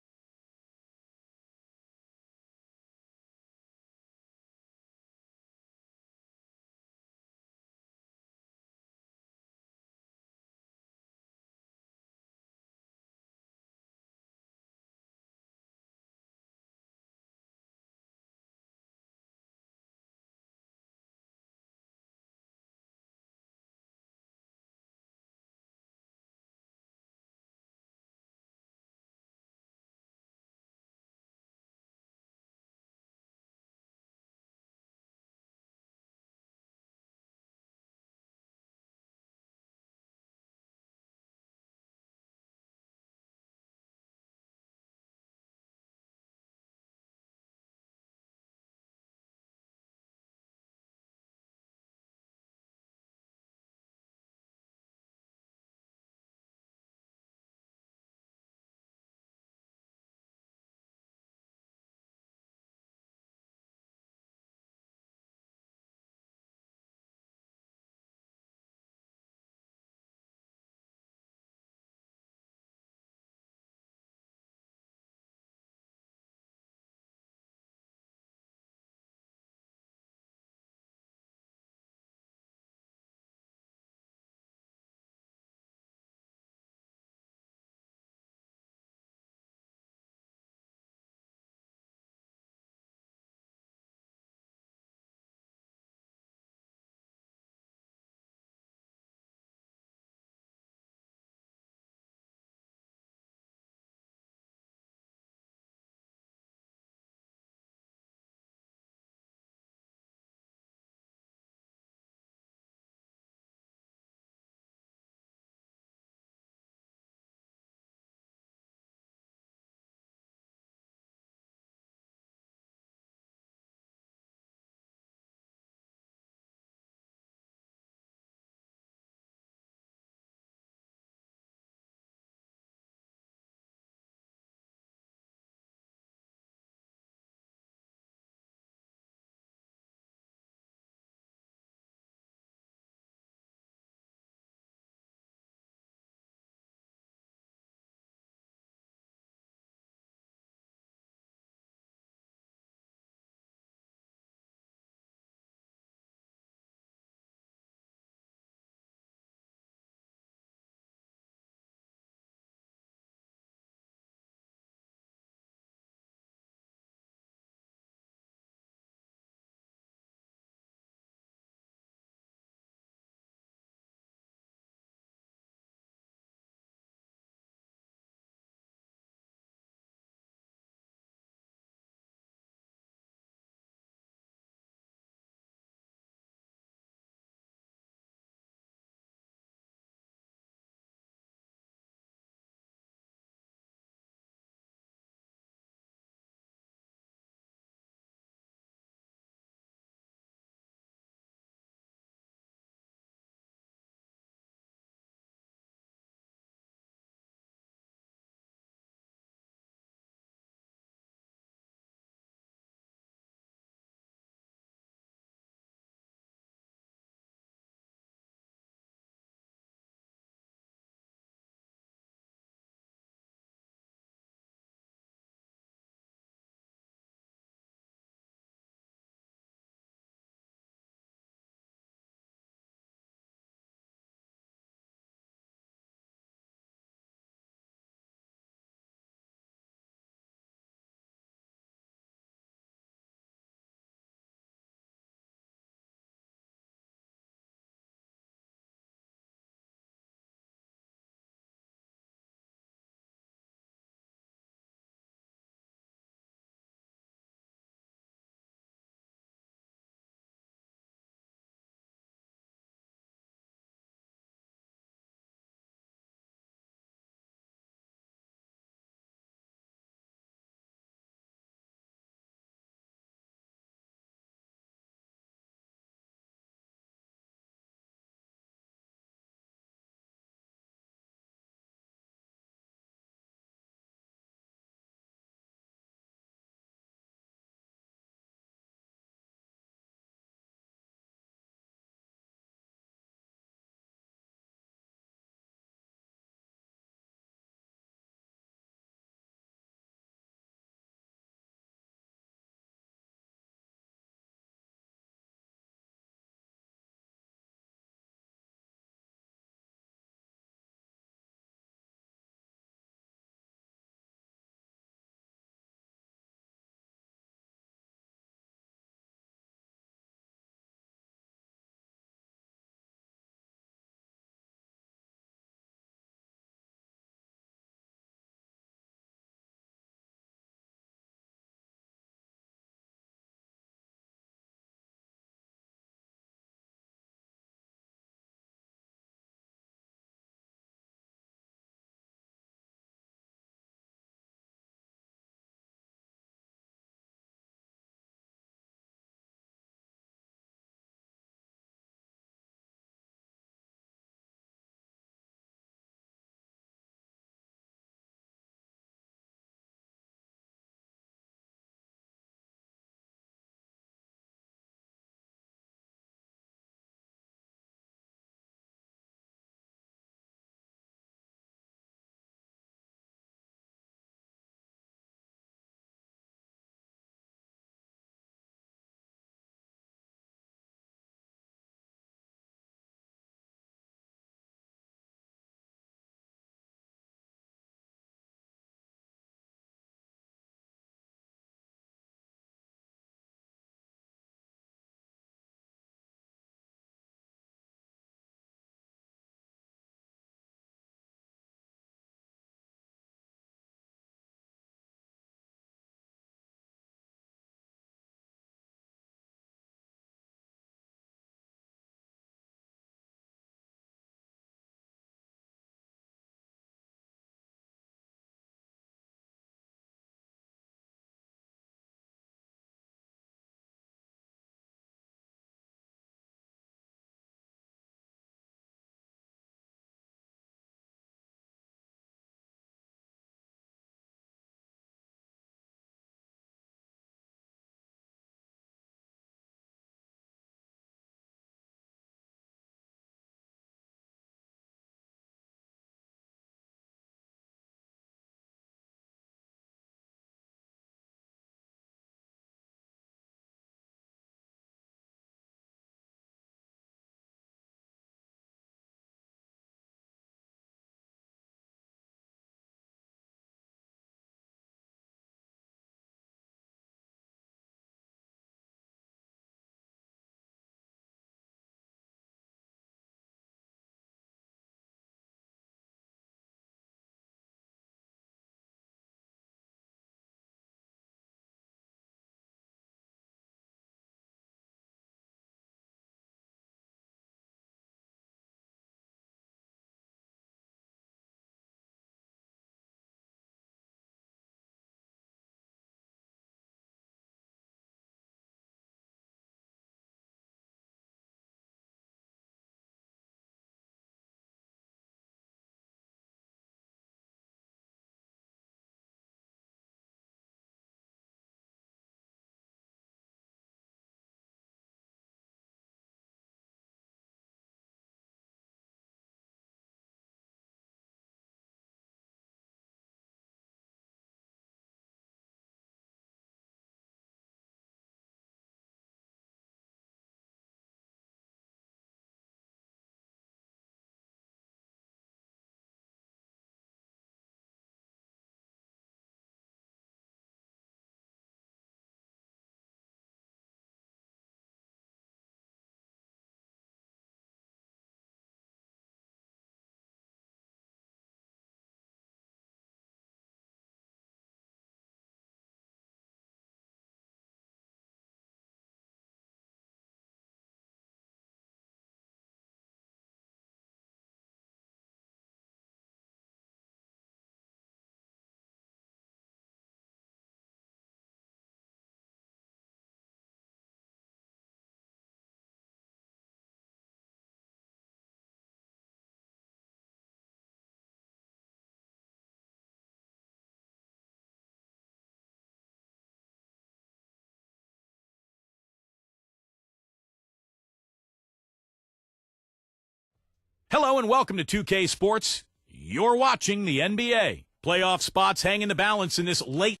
Hello and welcome to 2K Sports. You're watching the NBA. Playoff spots hang in the balance in this late.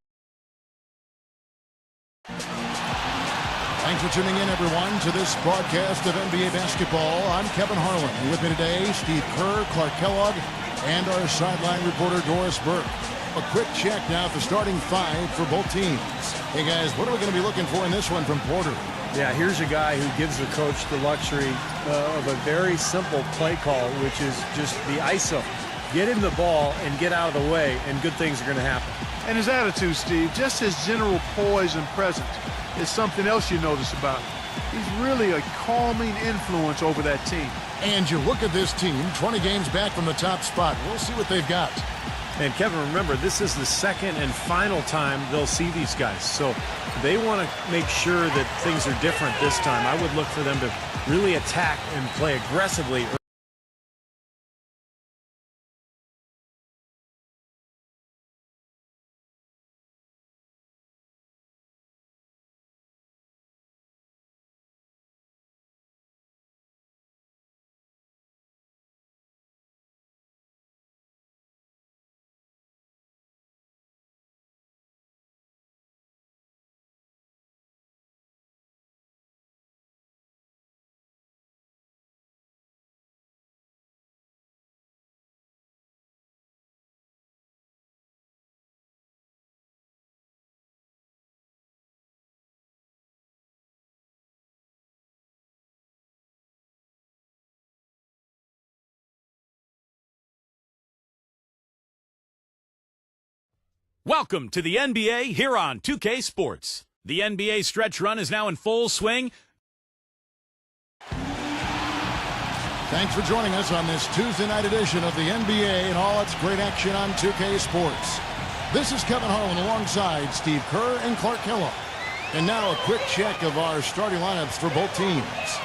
Thanks for tuning in, everyone, to this broadcast of NBA basketball. I'm Kevin Harlan. With me today, Steve Kerr, Clark Kellogg, and our sideline reporter, Doris Burke. A quick check now at the starting five for both teams. Hey, guys, what are we going to be looking for in this one from Porter? Yeah, here's a guy who gives the coach the luxury of a very simple play call, which is just the ISO. Get him the ball and get out of the way, and good things are going to happen. And his attitude, Steve, just his general poise and presence is something else you notice about him. He's really a calming influence over that team. And you look at this team, 20 games back from the top spot. We'll see what they've got. And Kevin, remember, this is the second and final time they'll see these guys. So they want to make sure that things are different this time. I would look for them to really attack and play aggressively. Welcome to the NBA here on 2K Sports. The NBA stretch run is now in full swing. Thanks for joining us on this Tuesday night edition of the NBA and all its great action on 2K Sports. This is Kevin Harlan alongside Steve Kerr and Clark Kellogg. And now a quick check of our starting lineups for both teams.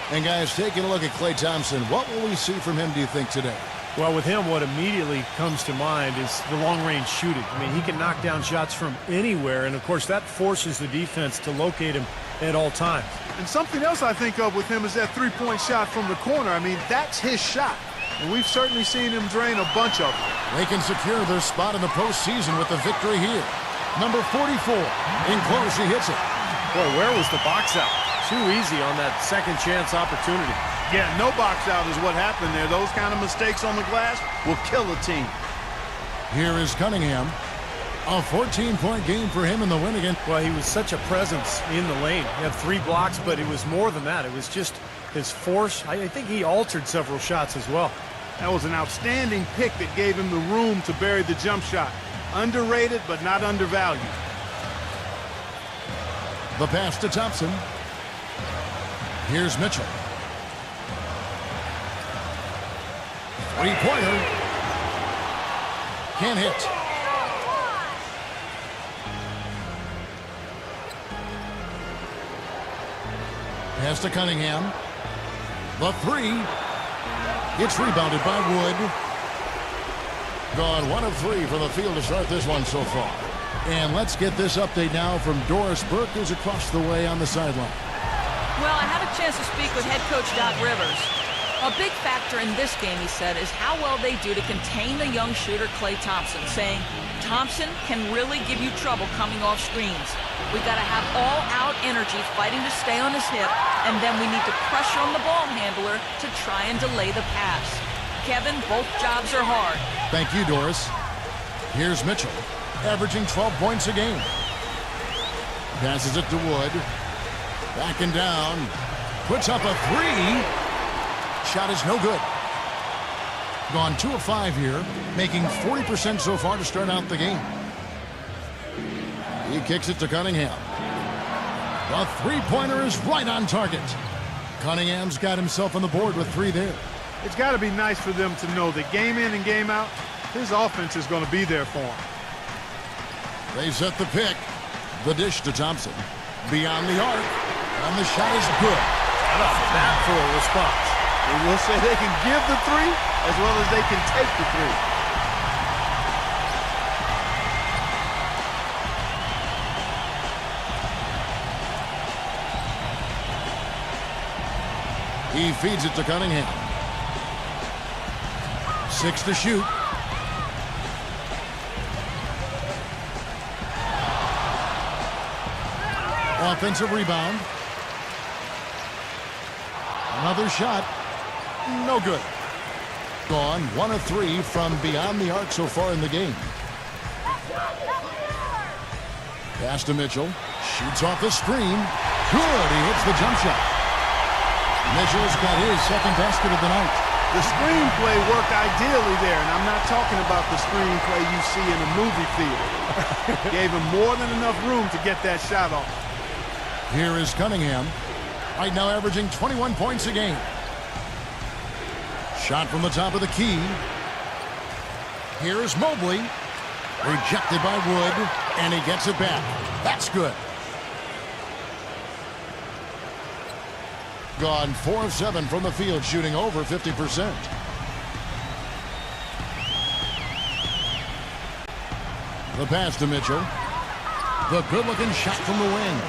And guys, taking a look at Klay Thompson, what will we see from him, do you think, today? Well, with him, what immediately comes to mind is the long-range shooting. I mean, he can knock down shots from anywhere, and, of course, that forces the defense to locate him at all times. And something else I think of with him is that three-point shot from the corner. I mean, that's his shot. And we've certainly seen him drain a bunch of them. They can secure their spot in the postseason with the victory here. Number 44, in close, he hits it. Boy, where was the box out? Too easy on that second chance opportunity. Yeah, no box out is what happened there. Those kind of mistakes on the glass will kill a team. Here is Cunningham. A 14-point game for him in the win again. Well, he was such a presence in the lane. He had 3 blocks, but it was more than that. It was just his force. I think he altered several shots as well. That was an outstanding pick that gave him the room to bury the jump shot. Underrated, but not undervalued. The pass to Thompson. Here's Mitchell. Three-pointer. Can't hit. Pass to Cunningham. The three. It's rebounded by Wood. Gone 1 of 3 for the field to start this one so far. And let's get this update now from Doris Burke, who's across the way on the sideline. Well, I had a chance to speak with head coach Doc Rivers. A big factor in this game, he said, is how well they do to contain the young shooter Klay Thompson, saying Thompson can really give you trouble coming off screens. We got to have all-out energy fighting to stay on his hip, and then we need to pressure on the ball handler to try and delay the pass. Kevin, both jobs are hard. Thank you, Doris. Here's Mitchell, averaging 12 points a game. Passes it to Wood. Back and down. Puts up a 3. Shot is no good. Gone 2 of 5 here, making 40% so far to start out the game. He kicks it to Cunningham. The three-pointer is right on target. Cunningham's got himself on the board with 3 there. It's got to be nice for them to know that game in and game out, his offense is going to be there for him. They set the pick. The dish to Thompson. Beyond the arc. And the shot is good. How about that for a response? They will say they can give the 3 as well as they can take the 3. He feeds it to Cunningham. 6 to shoot. Offensive rebound. Another shot. No good. Gone 1 of 3 from beyond the arc so far in the game. Pass to Mitchell. Shoots off the screen. Good. He hits the jump shot. Mitchell's got his second basket of the night. The screenplay worked ideally there, and I'm not talking about the screenplay you see in a movie theater. Gave him more than enough room to get that shot off. Here is Cunningham. Right now averaging 21 points a game. Shot from the top of the key. Here's Mobley. Rejected by Wood, and he gets it back. That's good. Gone 4 of 7 from the field, shooting over 50%. The pass to Mitchell. The good-looking shot from the wing.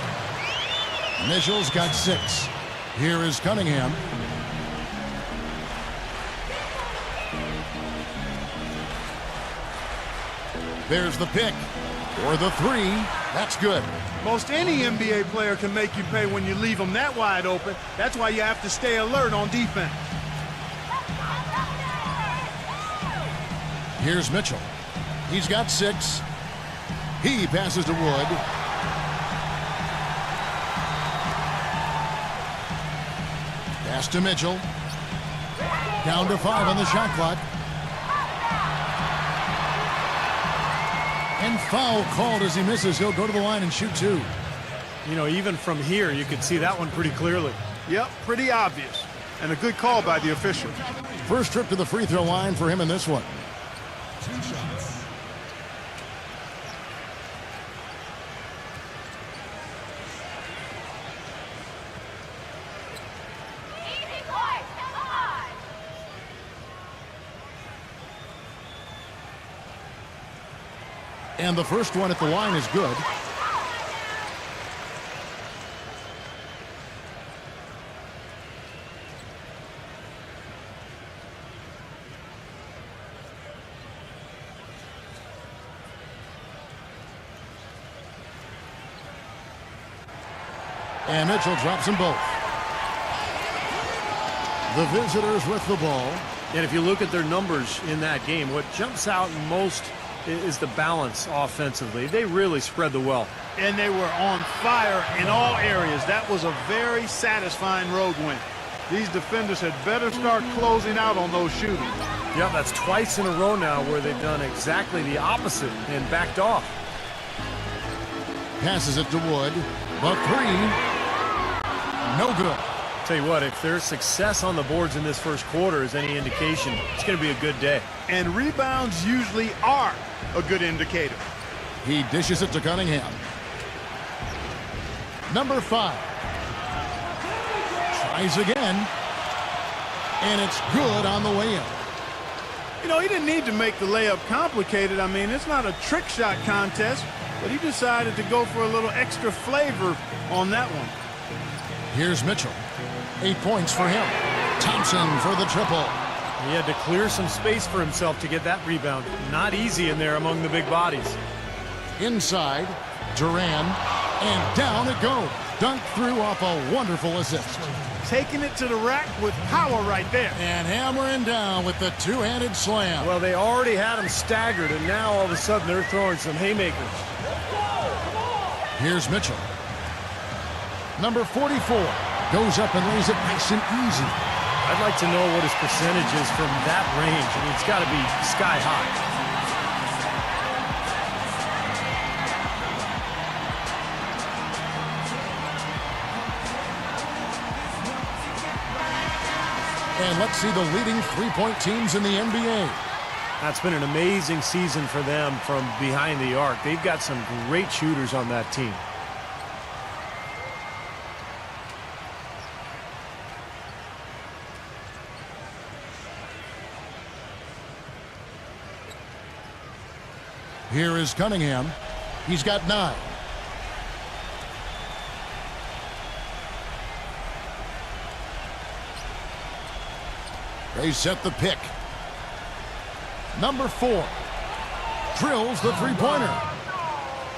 Mitchell's got 6. Here is Cunningham. There's the pick. Or the 3. That's good. Most any NBA player can make you pay when you leave them that wide open. That's why you have to stay alert on defense. Here's Mitchell. He's got 6. He passes to Wood. Pass to Mitchell. Down to 5 on the shot clock. And foul called as he misses. He'll go to the line and shoot 2. You know, even from here, you could see that one pretty clearly. Yep, pretty obvious. And a good call by the official. First trip to the free throw line for him in this one. 2 shots. Easy, boys. Come on. And the first one at the line is good. And Mitchell drops them both. The visitors with the ball. And if you look at their numbers in that game, what jumps out most is the balance offensively. They really spread the wealth. And they were on fire in all areas. That was a very satisfying road win. These defenders had better start closing out on those shootings. Yeah, that's twice in a row now where they've done exactly the opposite and backed off. Passes it to Wood. The 3. No good. Tell you what, if there's success on the boards in this first quarter is any indication, it's going to be a good day. And rebounds usually are a good indicator. He dishes it to Cunningham. Number 5. Tries again. And it's good on the way in. You know, he didn't need to make the layup complicated. I mean, it's not a trick shot contest, but he decided to go for a little extra flavor on that one. Here's Mitchell. 8 points for him. Thompson for the triple. He had to clear some space for himself to get that rebound. Not easy in there among the big bodies. Inside, Duran, and down it goes. Dunked through off a wonderful assist. Taking it to the rack with power right there. And hammering down with the two-handed slam. Well, they already had him staggered, and now all of a sudden they're throwing some haymakers. Here's Mitchell. Number 44 goes up and lays it nice and easy. I'd like to know what his percentage is from that range. I mean, it's got to be sky high. And let's see the leading three-point teams in the NBA. That's been an amazing season for them from behind the arc. They've got some great shooters on that team. Here is Cunningham. He's got 9. They set the pick. Number 4 drills the three-pointer.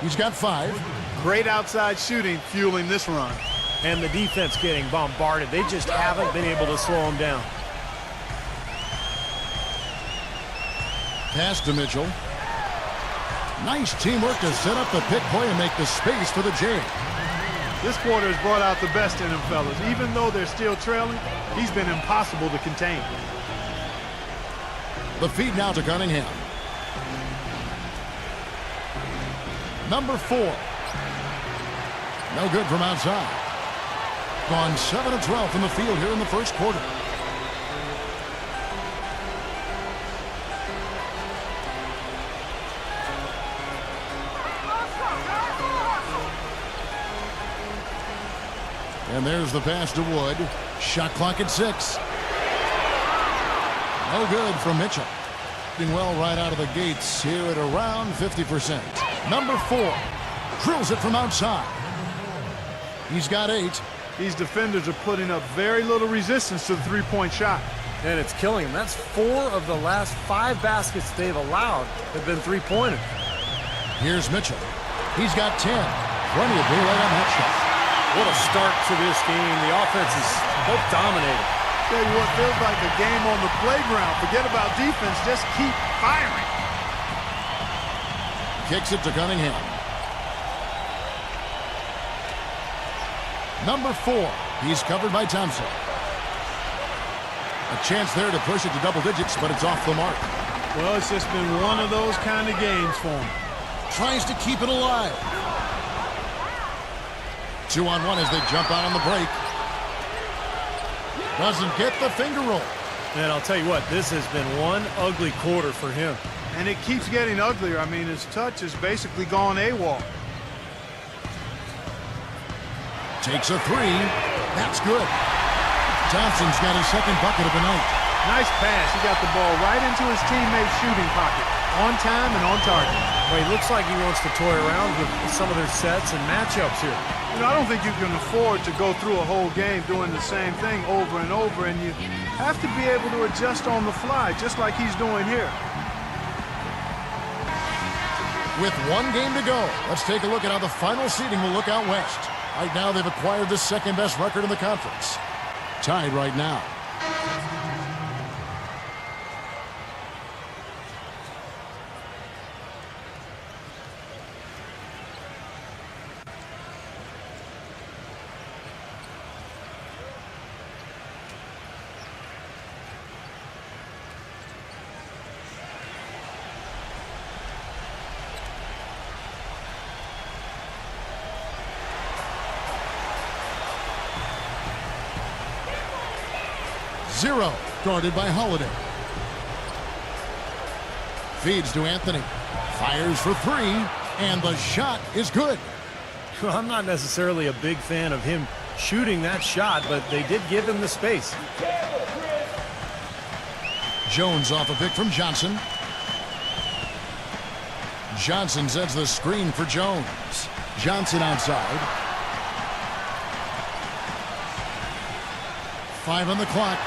He's got 5. Great outside shooting fueling this run. And the defense getting bombarded. They just haven't been able to slow him down. Pass to Mitchell. Nice teamwork to set up the pick play and make the space for the J. This quarter has brought out the best in him, fellas. Even though they're still trailing, he's been impossible to contain. The feed now to Cunningham. Number 4. No good from outside. Gone 7 of 12 from the field here in the first quarter. And there's the pass to Wood. Shot clock at 6. No good from Mitchell. Doing well right out of the gates here at around 50%. Number 4 drills it from outside. He's got 8. These defenders are putting up very little resistance to the three-point shot. And it's killing him. That's 4 of the last 5 baskets they've allowed have been three-pointers. Here's Mitchell. He's got 10. Plenty of daylight on that shot. What a start to this game. The offense is both dominating. Tell you what, feels like a game on the playground. Forget about defense, just keep firing. Kicks it to Cunningham. Number 4. He's covered by Thompson. A chance there to push it to double digits, but it's off the mark. Well, it's just been one of those kind of games for him. Tries to keep it alive. 2-on-1 as they jump out on the break. Doesn't get the finger roll. And I'll tell you what, this has been one ugly quarter for him. And it keeps getting uglier. I mean, his touch has basically gone AWOL. Takes a 3. That's good. Thompson's got his second bucket of the night. Nice pass. He got the ball right into his teammate's shooting pocket. On time and on target. Well, he looks like he wants to toy around with some of their sets and matchups here. You know, I don't think you can afford to go through a whole game doing the same thing over and over, and you have to be able to adjust on the fly, just like he's doing here. With 1 game to go, let's take a look at how the final seeding will look out west. Right now, they've acquired the second-best record in the conference. Tied right now. Zero, guarded by Holiday. Feeds to Anthony. Fires for 3, and the shot is good. Well, I'm not necessarily a big fan of him shooting that shot, but they did give him the space. Jones off a pick from Johnson. Johnson sets the screen for Jones. Johnson outside. 5 on the clock.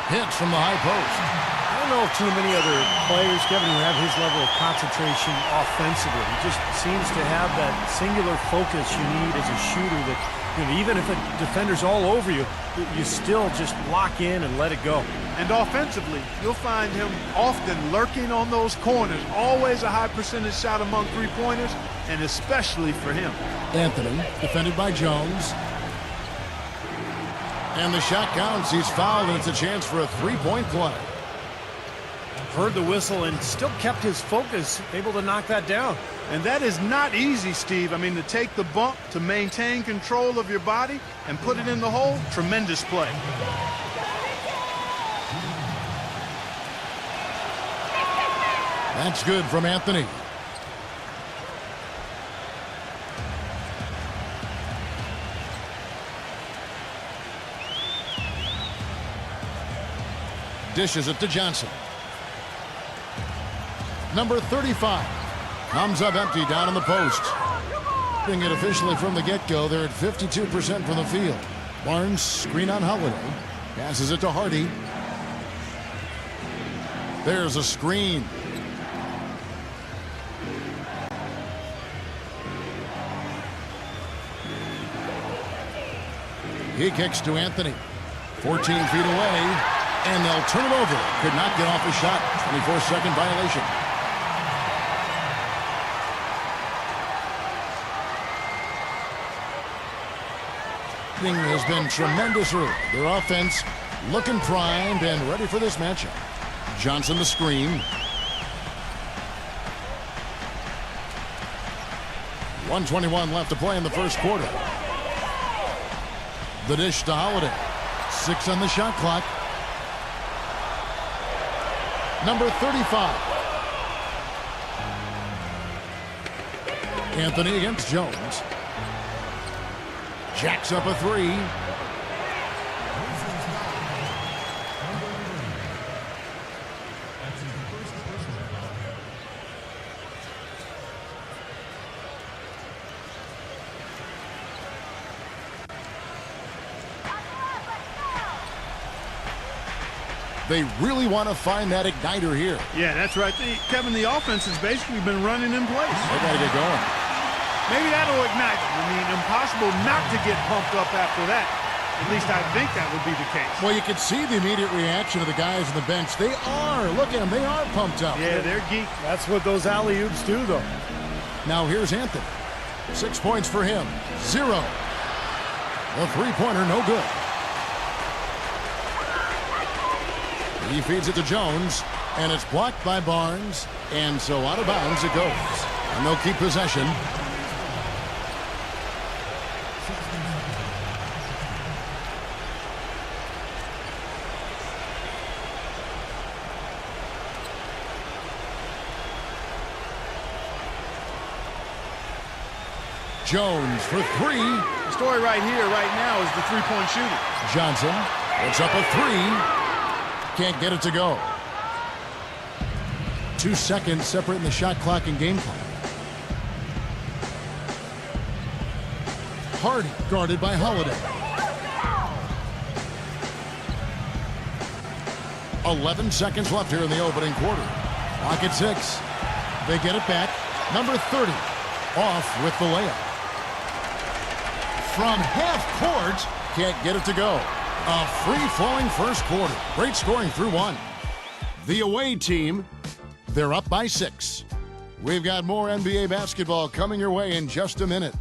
Hits from the high post. I don't know if too many other players, Kevin, who have his level of concentration offensively. He just seems to have that singular focus you need as a shooter that, you know, even if a defender's all over you, you still just lock in and let it go. And offensively, you'll find him often lurking on those corners. Always a high percentage shot among three-pointers, and especially for him. Anthony, defended by Jones. And the shot counts. He's fouled, and it's a chance for a three-point play. Heard the whistle and still kept his focus, able to knock that down. And that is not easy, Steve. I mean, to take the bump, to maintain control of your body, and put it in the hole, tremendous play. That's good from Anthony. Dishes it to Johnson. Number 35 comes up empty down in the post. Doing it officially from the get-go. They're at 52% from the field. Barnes, screen on Holiday. Passes it to Hardy. There's a screen. He kicks to Anthony. 14 feet away, and they'll turn it over. Could not get off a shot. 24-second violation. Has been tremendous early. Their offense looking primed and ready for this matchup. Johnson the screen. 1:21 left to play in the first quarter. The dish to Holiday. 6 on the shot clock. Number 35. Anthony against Jones. Jacks up a three. They really want to find that igniter here. Yeah, that's right. Kevin, the offense has basically been running in place. They got to get going. Maybe that'll ignite them. I mean, impossible not to get pumped up after that. At least I think that would be the case. Well, you can see the immediate reaction of the guys on the bench. They are. Look at them. They are pumped up. Yeah, they're geeked. That's what those alley-oops do, though. Now here's Anthony. 6 points for him. 0. The three-pointer, no good. He feeds it to Jones, and it's blocked by Barnes, and so out of bounds it goes. And they'll keep possession. Jones for 3. The story right here, right now, is the three-point shooting. Johnson puts up a 3. Can't get it to go. 2 seconds separating the shot clock and game clock. Hardy guarded by Holiday. 11 seconds left here in the opening quarter. Clock at 6. They get it back. Number 30 off with the layup. From half court, can't get it to go. A free-flowing first quarter. Great scoring through 1. The away team, they're up by 6. We've got more NBA basketball coming your way in just a minute.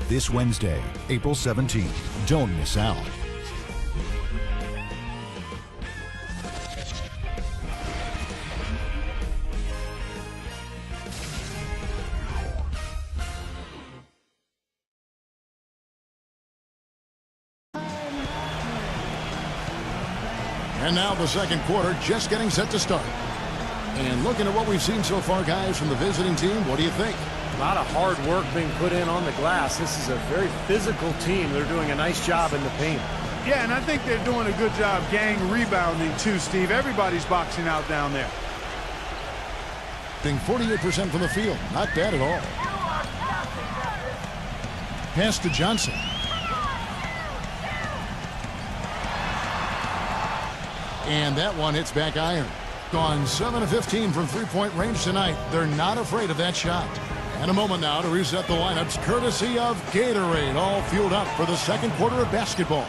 This Wednesday, April 17th. Don't miss out. And now the second quarter just getting set to start. And looking at what we've seen so far, guys, from the visiting team, what do you think? A lot of hard work being put in on the glass. This is a very physical team. They're doing a nice job in the paint. Yeah, and I think they're doing a good job gang rebounding too, Steve. Everybody's boxing out down there. Being 48% from the field. Not bad at all. Pass to Johnson. And that one hits back iron. Gone 7 of 15 from three-point range tonight. They're not afraid of that shot. And a moment now to reset the lineups, courtesy of Gatorade, all fueled up for the second quarter of basketball.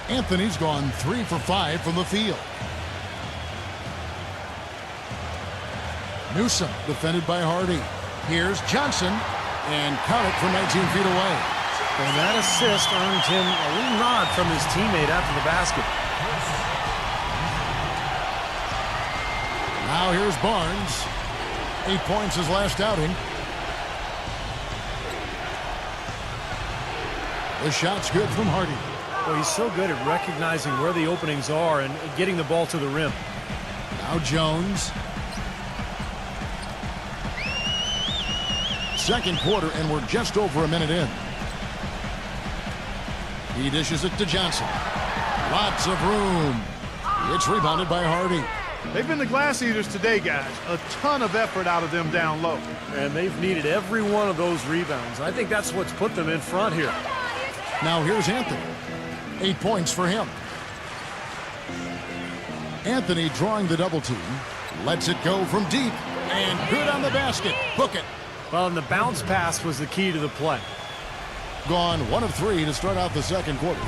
Anthony's gone 3 for 5 from the field. Newsom defended by Hardy. Here's Johnson, and count it from 19 feet away. And that assist earned him a little nod from his teammate after the basket. Now here's Barnes. 8 points his last outing. The shot's good from Hardy. Well, he's so good at recognizing where the openings are and getting the ball to the rim. Now Jones. Second quarter, and we're just over a minute in. He dishes it to Johnson. Lots of room. It's rebounded by Hardy. They've been the glass eaters today, guys. A ton of effort out of them down low. And they've needed every one of those rebounds. I think that's what's put them in front here. Now here's Anthony. 8 points for him. Anthony drawing the double team. Lets it go from deep. And good on the basket. Book it. Well, and the bounce pass was the key to the play. Gone 1 of 3 to start out the second quarter.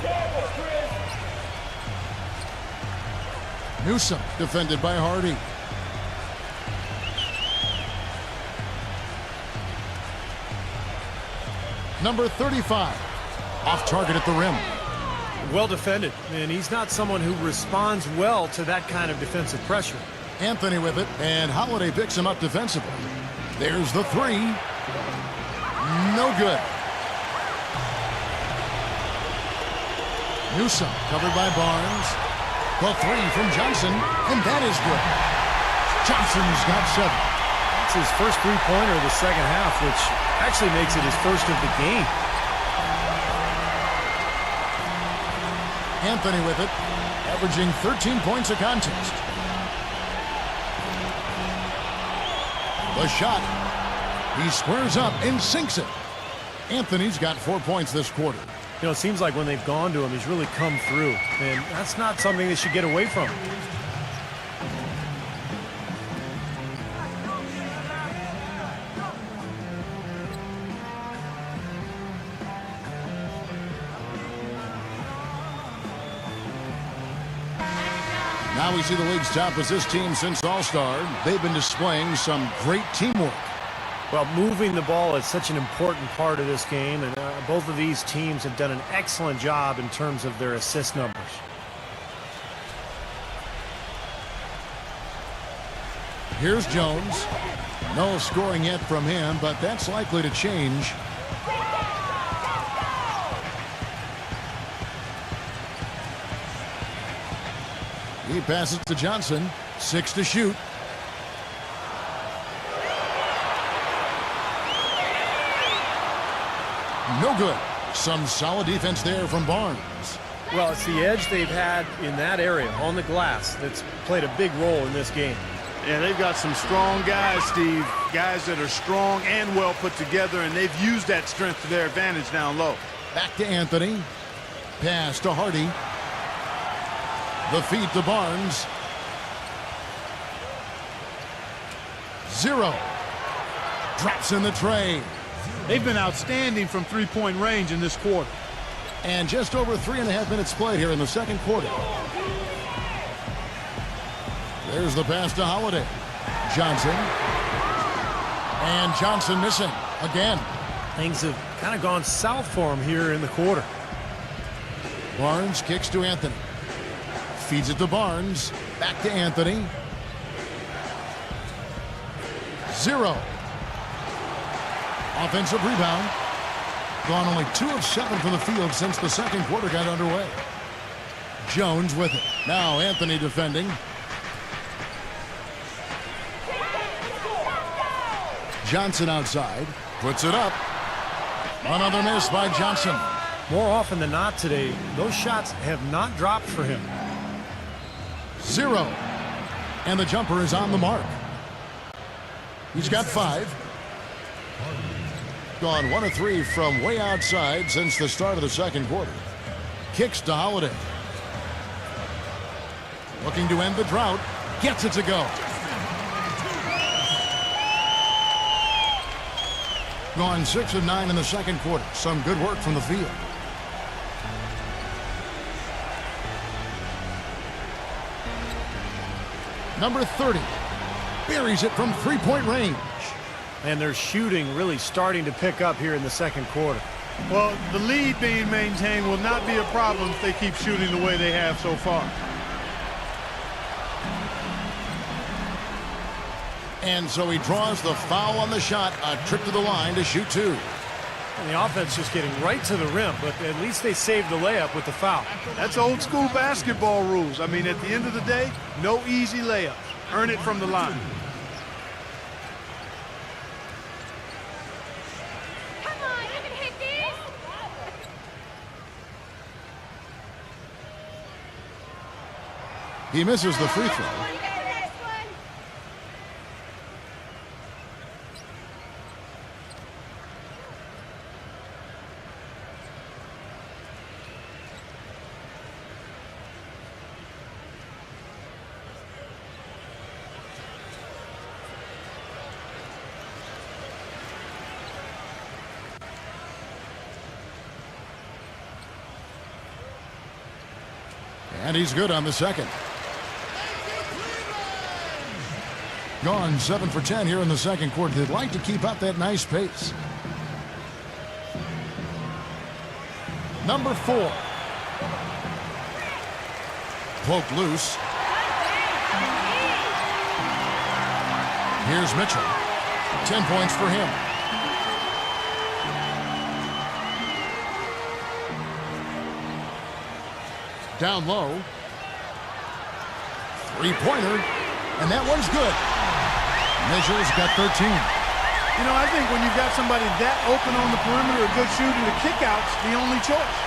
Newsom defended by Hardy. Number 35. Off target at the rim. Well defended, and he's not someone who responds well to that kind of defensive pressure. Anthony with it, and Holiday picks him up defensively. There's the three. No good. Newsom covered by Barnes. The three from Johnson, and that is good. Johnson's got 7. It's his first three-pointer of the second half, which actually makes it his first of the game. Anthony with it, averaging 13 points a contest. The shot. He squares up and sinks it. Anthony's got 4 points this quarter. You know, it seems like when they've gone to him, he's really come through. And that's not something they should get away from. Now we see the league's top assist team since All-Star. They've been displaying some great teamwork. Well, moving the ball is such an important part of this game, and both of these teams have done an excellent job in terms of their assist numbers. Here's Jones. No scoring yet from him, but that's likely to change. He passes to Johnson. 6 to shoot. No good. Some solid defense there from Barnes. Well, it's the edge they've had in that area on the glass that's played a big role in this game. Yeah, they've got some strong guys, Steve. Guys that are strong and well put together, and they've used that strength to their advantage down low. Back to Anthony. Pass to Hardy. The feed to Barnes. 0. Drops in the tray. They've been outstanding from three-point range in this quarter. And just over 3.5 minutes played here in the second quarter. There's the pass to Holiday. Johnson. And Johnson missing again. Things have kind of gone south for him here in the quarter. Barnes kicks to Anthony. Feeds it to Barnes. Back to Anthony. 0. Offensive rebound. Gone only 2 of 7 from the field since the second quarter got underway. Jones with it. Now Anthony defending. Johnson outside. Puts it up. Another miss by Johnson. More often than not today, those shots have not dropped for him. 0. And the jumper is on the mark. He's got 5. Gone 1 of 3 from way outside since the start of the second quarter. Kicks to Holiday. Looking to end the drought. Gets it to go. Gone 6 of 9 in the second quarter. Some good work from the field. Number 30. Buries it from three-point range. And their shooting really starting to pick up here in the second quarter. Well, the lead being maintained will not be a problem if they keep shooting the way they have so far. And so he draws the foul on the shot. A trip to the line to shoot 2. And the offense just getting right to the rim, but at least they saved the layup with the foul. That's old school basketball rules. I mean, at the end of the day, no easy layups. Earn it from the line. Come on, you can hit these. He misses the free throw. You got the next one. And he's good on the second. Gone 7 for 10 here in the second quarter. They'd like to keep up that nice pace. Number 4. Poked loose. Here's Mitchell. 10 points for him. Down low. Three-pointer. And that one's good. Mitchell's got 13. You know, I think when you've got somebody that open on the perimeter, a good shooter, the kick-out's the only choice.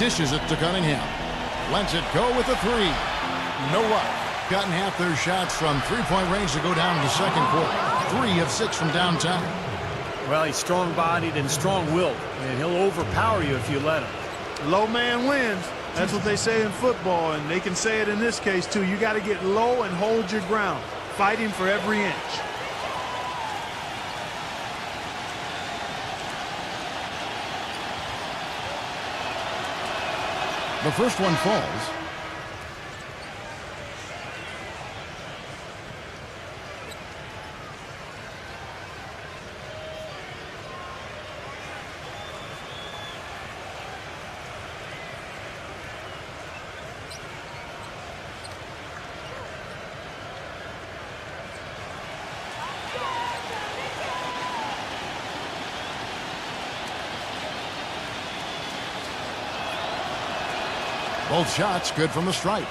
Dishes it to Cunningham. Lets it go with a three. No luck. Gotten half their shots from three-point range to go down in the second quarter. 3 of 6 from downtown. Well, he's strong-bodied and strong-willed, and he'll overpower you if you let him. Low man wins. That's what they say in football, and they can say it in this case, too. You got to get low and hold your ground, fighting for every inch. The first one falls. Both shots good from the stripe.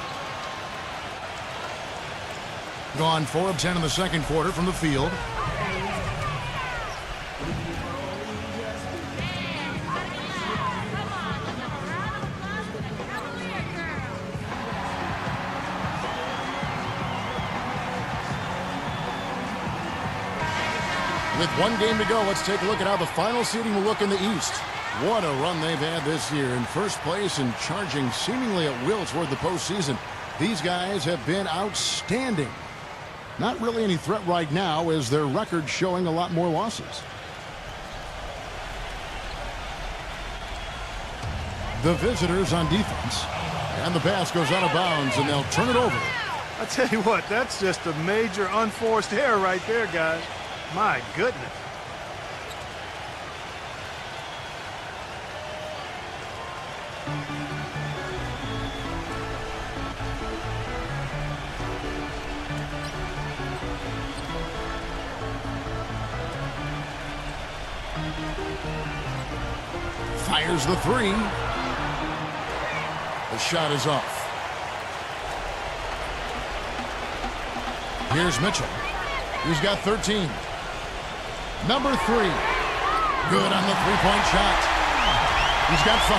Gone 4 of 10 in the second quarter from the field. With one game to go, let's take a look at how the final seeding will look in the East. What a run they've had this year. In first place and charging seemingly at will toward the postseason. These guys have been outstanding. Not really any threat right now as their record showing a lot more losses. The visitors on defense. And the pass goes out of bounds and they'll turn it over. I tell you what, that's just a major unforced error right there, guys. My goodness. Fires the three. The shot is off. Here's Mitchell. He's got 13. Number 3. Good on the three-point shot. He's got 5.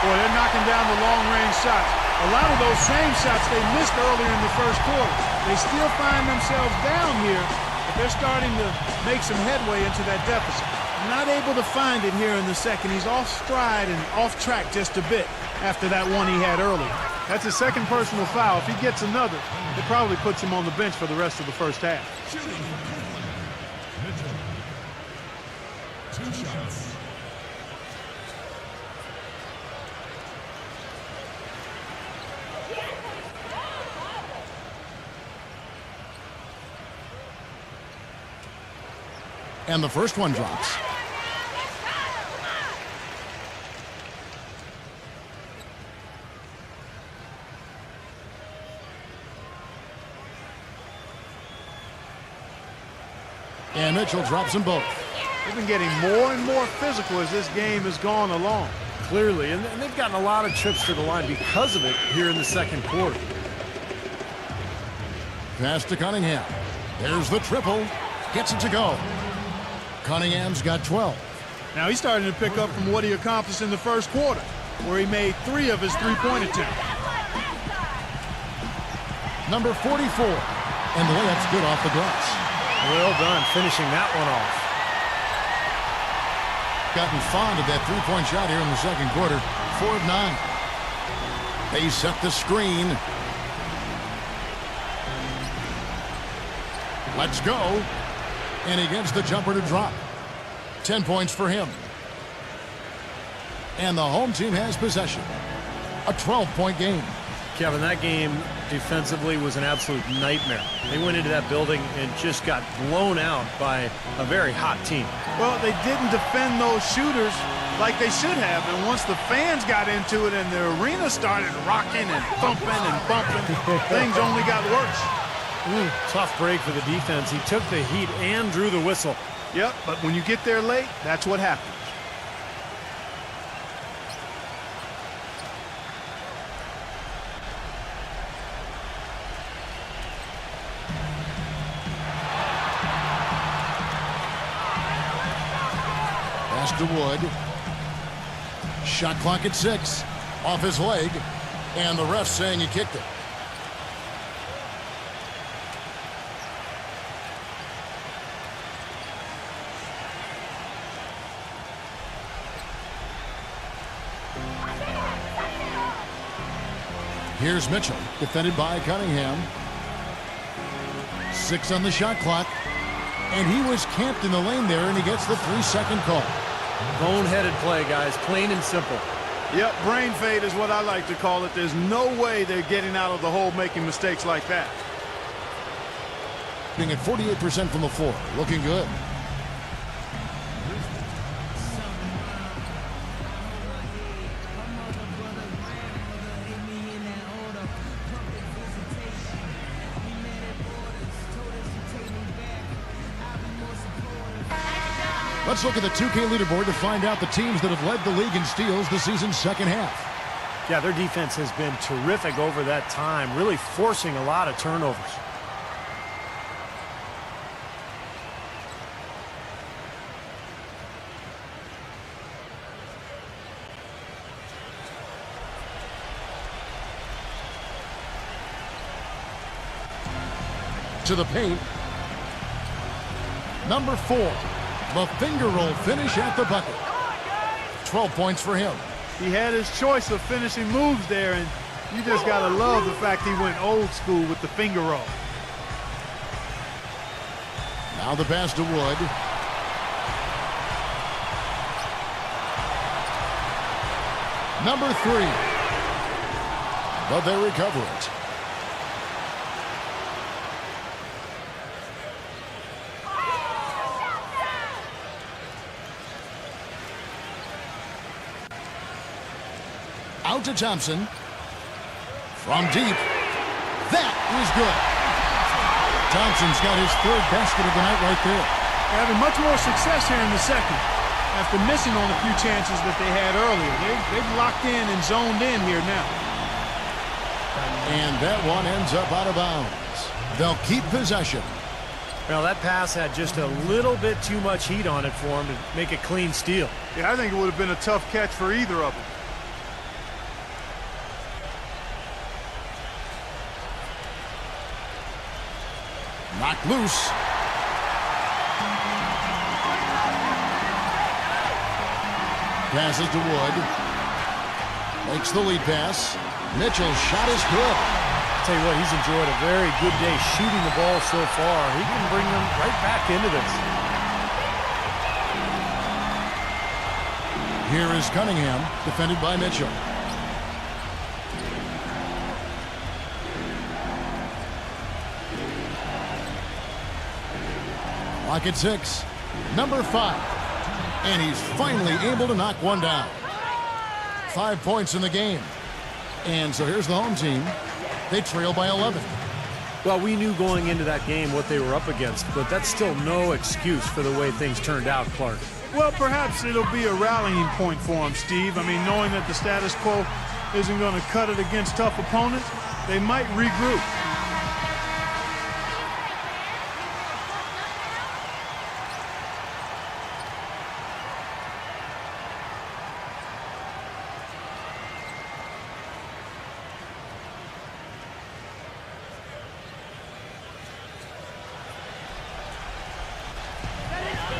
Boy, they're knocking down the long-range shots. A lot of those same shots they missed earlier in the first quarter. They still find themselves down here, but they're starting to make some headway into that deficit. Not able to find it here in the second. He's off stride and off track just a bit after that one he had earlier. That's his second personal foul. If he gets another, it probably puts him on the bench for the rest of the first half. Shooting Mitchell. 2 shots. And the first one drops. And Mitchell drops them both. They've been getting more and more physical as this game has gone along. Clearly, and they've gotten a lot of trips to the line because of it here in the second quarter. Pass to Cunningham. There's the triple. Gets it to go. Cunningham's got 12. Now he's starting to pick up from what he accomplished in the first quarter, where he made 3 of his three-point attempts. Number 44. And the layup's good off the glass. Well done finishing that one off. Gotten fond of that three-point shot here in the second quarter. 4 of 9. They set the screen. Let's go. And he gets the jumper to drop. 10 points for him. And the home team has possession. A 12-point game. Kevin, that game defensively was an absolute nightmare. They went into that building and just got blown out by a very hot team. Well, they didn't defend those shooters like they should have. And once the fans got into it and the arena started rocking and thumping and bumping, things only got worse. Tough break for the defense. He took the heat and drew the whistle. Yep, but when you get there late, that's what happens. Pass to Wood. Shot clock at 6. Off his leg. And the ref saying he kicked it. Here's Mitchell, defended by Cunningham. 6 on the shot clock. And he was camped in the lane there, and he gets the 3-second call. Boneheaded play, guys. Plain and simple. Yep, brain fade is what I like to call it. There's no way they're getting out of the hole making mistakes like that. Being at 48% from the floor. Looking good. Let's look at the 2K leaderboard to find out the teams that have led the league in steals the season's second half. Yeah, their defense has been terrific over that time, really forcing a lot of turnovers. To the paint. Number 4. The finger roll finish at the bucket. 12 points for him. He had his choice of finishing moves there, and you just got to love the fact he went old school with the finger roll. Now the pass to Wood. Number 3. But they recover it. Out to Thompson. From deep. That is good. Thompson's got his 3rd basket of the night right there. Having much more success here in the second after missing on a few chances that they had earlier. They've locked in and zoned in here now. And that one ends up out of bounds. They'll keep possession. Well, that pass had just a little bit too much heat on it for him to make a clean steal. Yeah, I think it would have been a tough catch for either of them. Knocked loose. Passes to Wood. Makes the lead pass. Mitchell's shot is good. I'll tell you what, he's enjoyed a very good day shooting the ball so far. He can bring them right back into this. Here is Cunningham, defended by Mitchell. Clock at 6. Number 5. And he's finally able to knock one down. 5 points in the game. And so here's the home team. They trail by 11. Well, we knew going into that game what they were up against, but that's still no excuse for the way things turned out, Clark. Well, perhaps it'll be a rallying point for them, Steve. I mean, knowing that the status quo isn't going to cut it against tough opponents, they might regroup.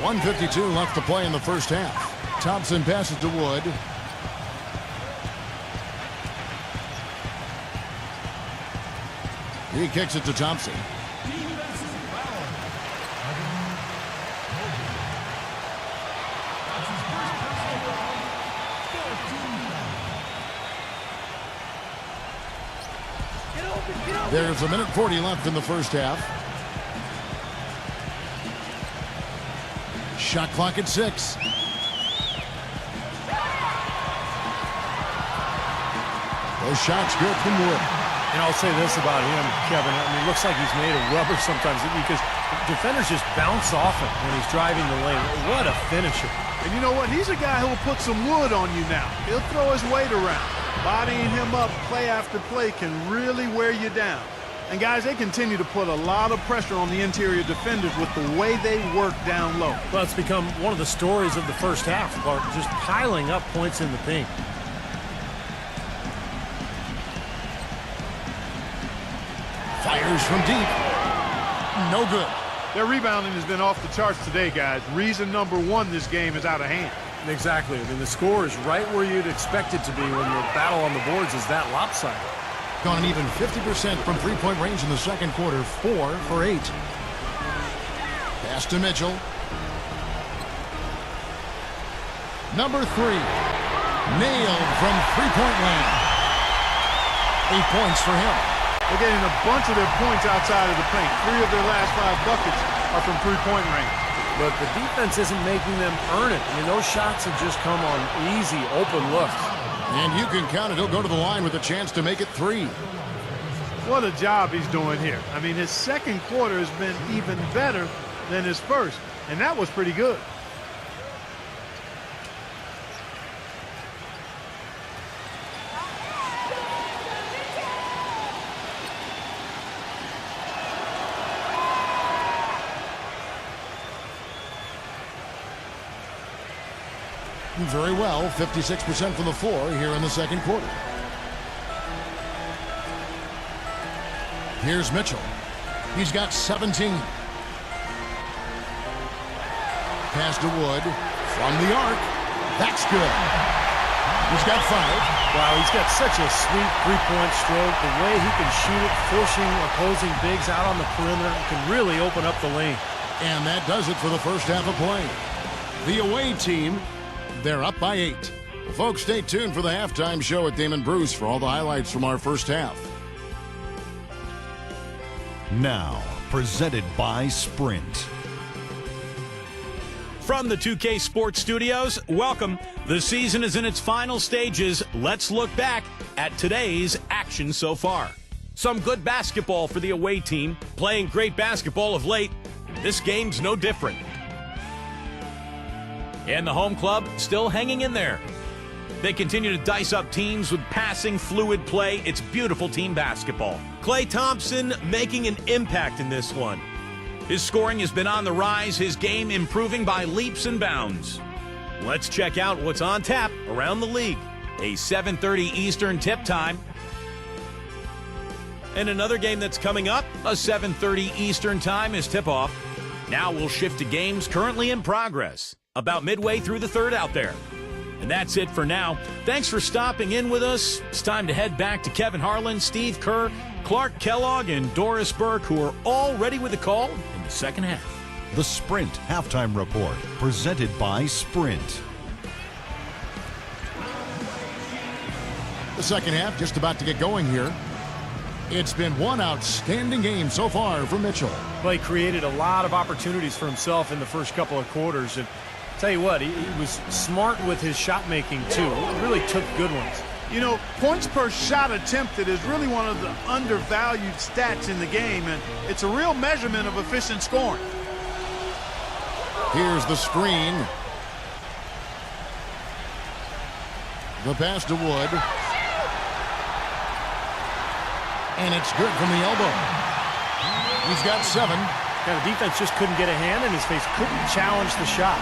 .152 left to play in the first half. Thompson passes to Wood. He kicks it to Thompson. There's a minute 40 left in the first half. Shot clock at 6. Those shots good from Wood. And I'll say this about him, Kevin. I mean, it looks like he's made of rubber sometimes because defenders just bounce off him when he's driving the lane. What a finisher. And you know what? He's a guy who will put some wood on you now. He'll throw his weight around. Bodying him up play after play can really wear you down. And guys, they continue to put a lot of pressure on the interior defenders with the way they work down low. Well, it's become one of the stories of the first half, Bart, just piling up points in the paint. Fires from deep. No good. Their rebounding has been off the charts today, guys. Reason number one, this game is out of hand. Exactly. I mean, the score is right where you'd expect it to be when the battle on the boards is that lopsided. Gone an even 50% from three-point range in the second quarter. 4 for 8. Pass to Mitchell. Number 3. Nailed from three-point land. 8 points for him. They're getting a bunch of their points outside of the paint. 3 of their last 5 buckets are from three-point range. But the defense isn't making them earn it. I mean, those shots have just come on easy, open looks. And you can count it. He'll go to the line with a chance to make it 3. What a job he's doing here. I mean, his second quarter has been even better than his first, and that was pretty good. Very well, 56% from the floor here in the second quarter. Here's Mitchell. He's got 17. Pass to Wood from the arc. That's good. He's got 5. Wow, he's got such a sweet three-point stroke. The way he can shoot it, forcing opposing bigs out on the perimeter, can really open up the lane. And that does it for the first half of play. The away team, they're up by 8. Well, folks, stay tuned for the halftime show at Damon Bruce for all the highlights from our first half. Now, presented by Sprint. From the 2K Sports Studios, welcome. The season is in its final stages. Let's look back at today's action so far. Some good basketball for the away team, playing great basketball of late. This game's no different. And the home club still hanging in there. They continue to dice up teams with passing, fluid play. It's beautiful team basketball. Klay Thompson making an impact in this one. His scoring has been on the rise, his game improving by leaps and bounds. Let's check out what's on tap around the league. A 7:30 Eastern tip time. And another game that's coming up, a 7:30 Eastern time is tip-off. Now we'll shift to games currently in progress. About midway through the third out there. And that's it for now. Thanks for stopping in with us. It's time to head back to Kevin Harlan, Steve Kerr, Clark Kellogg, and Doris Burke, who are all ready with the call in the second half. The Sprint Halftime Report, presented by Sprint. The second half just about to get going here. It's been one outstanding game so far for Mitchell. Well, he created a lot of opportunities for himself in the first couple of quarters. And tell you what, he was smart with his shot making too. He really took good ones. You know, points per shot attempted is really one of the undervalued stats in the game, and it's a real measurement of efficient scoring. Here's the screen. The pass to Wood. And it's good from the elbow. He's got 7. Yeah, the defense just couldn't get a hand in his face, couldn't challenge the shot.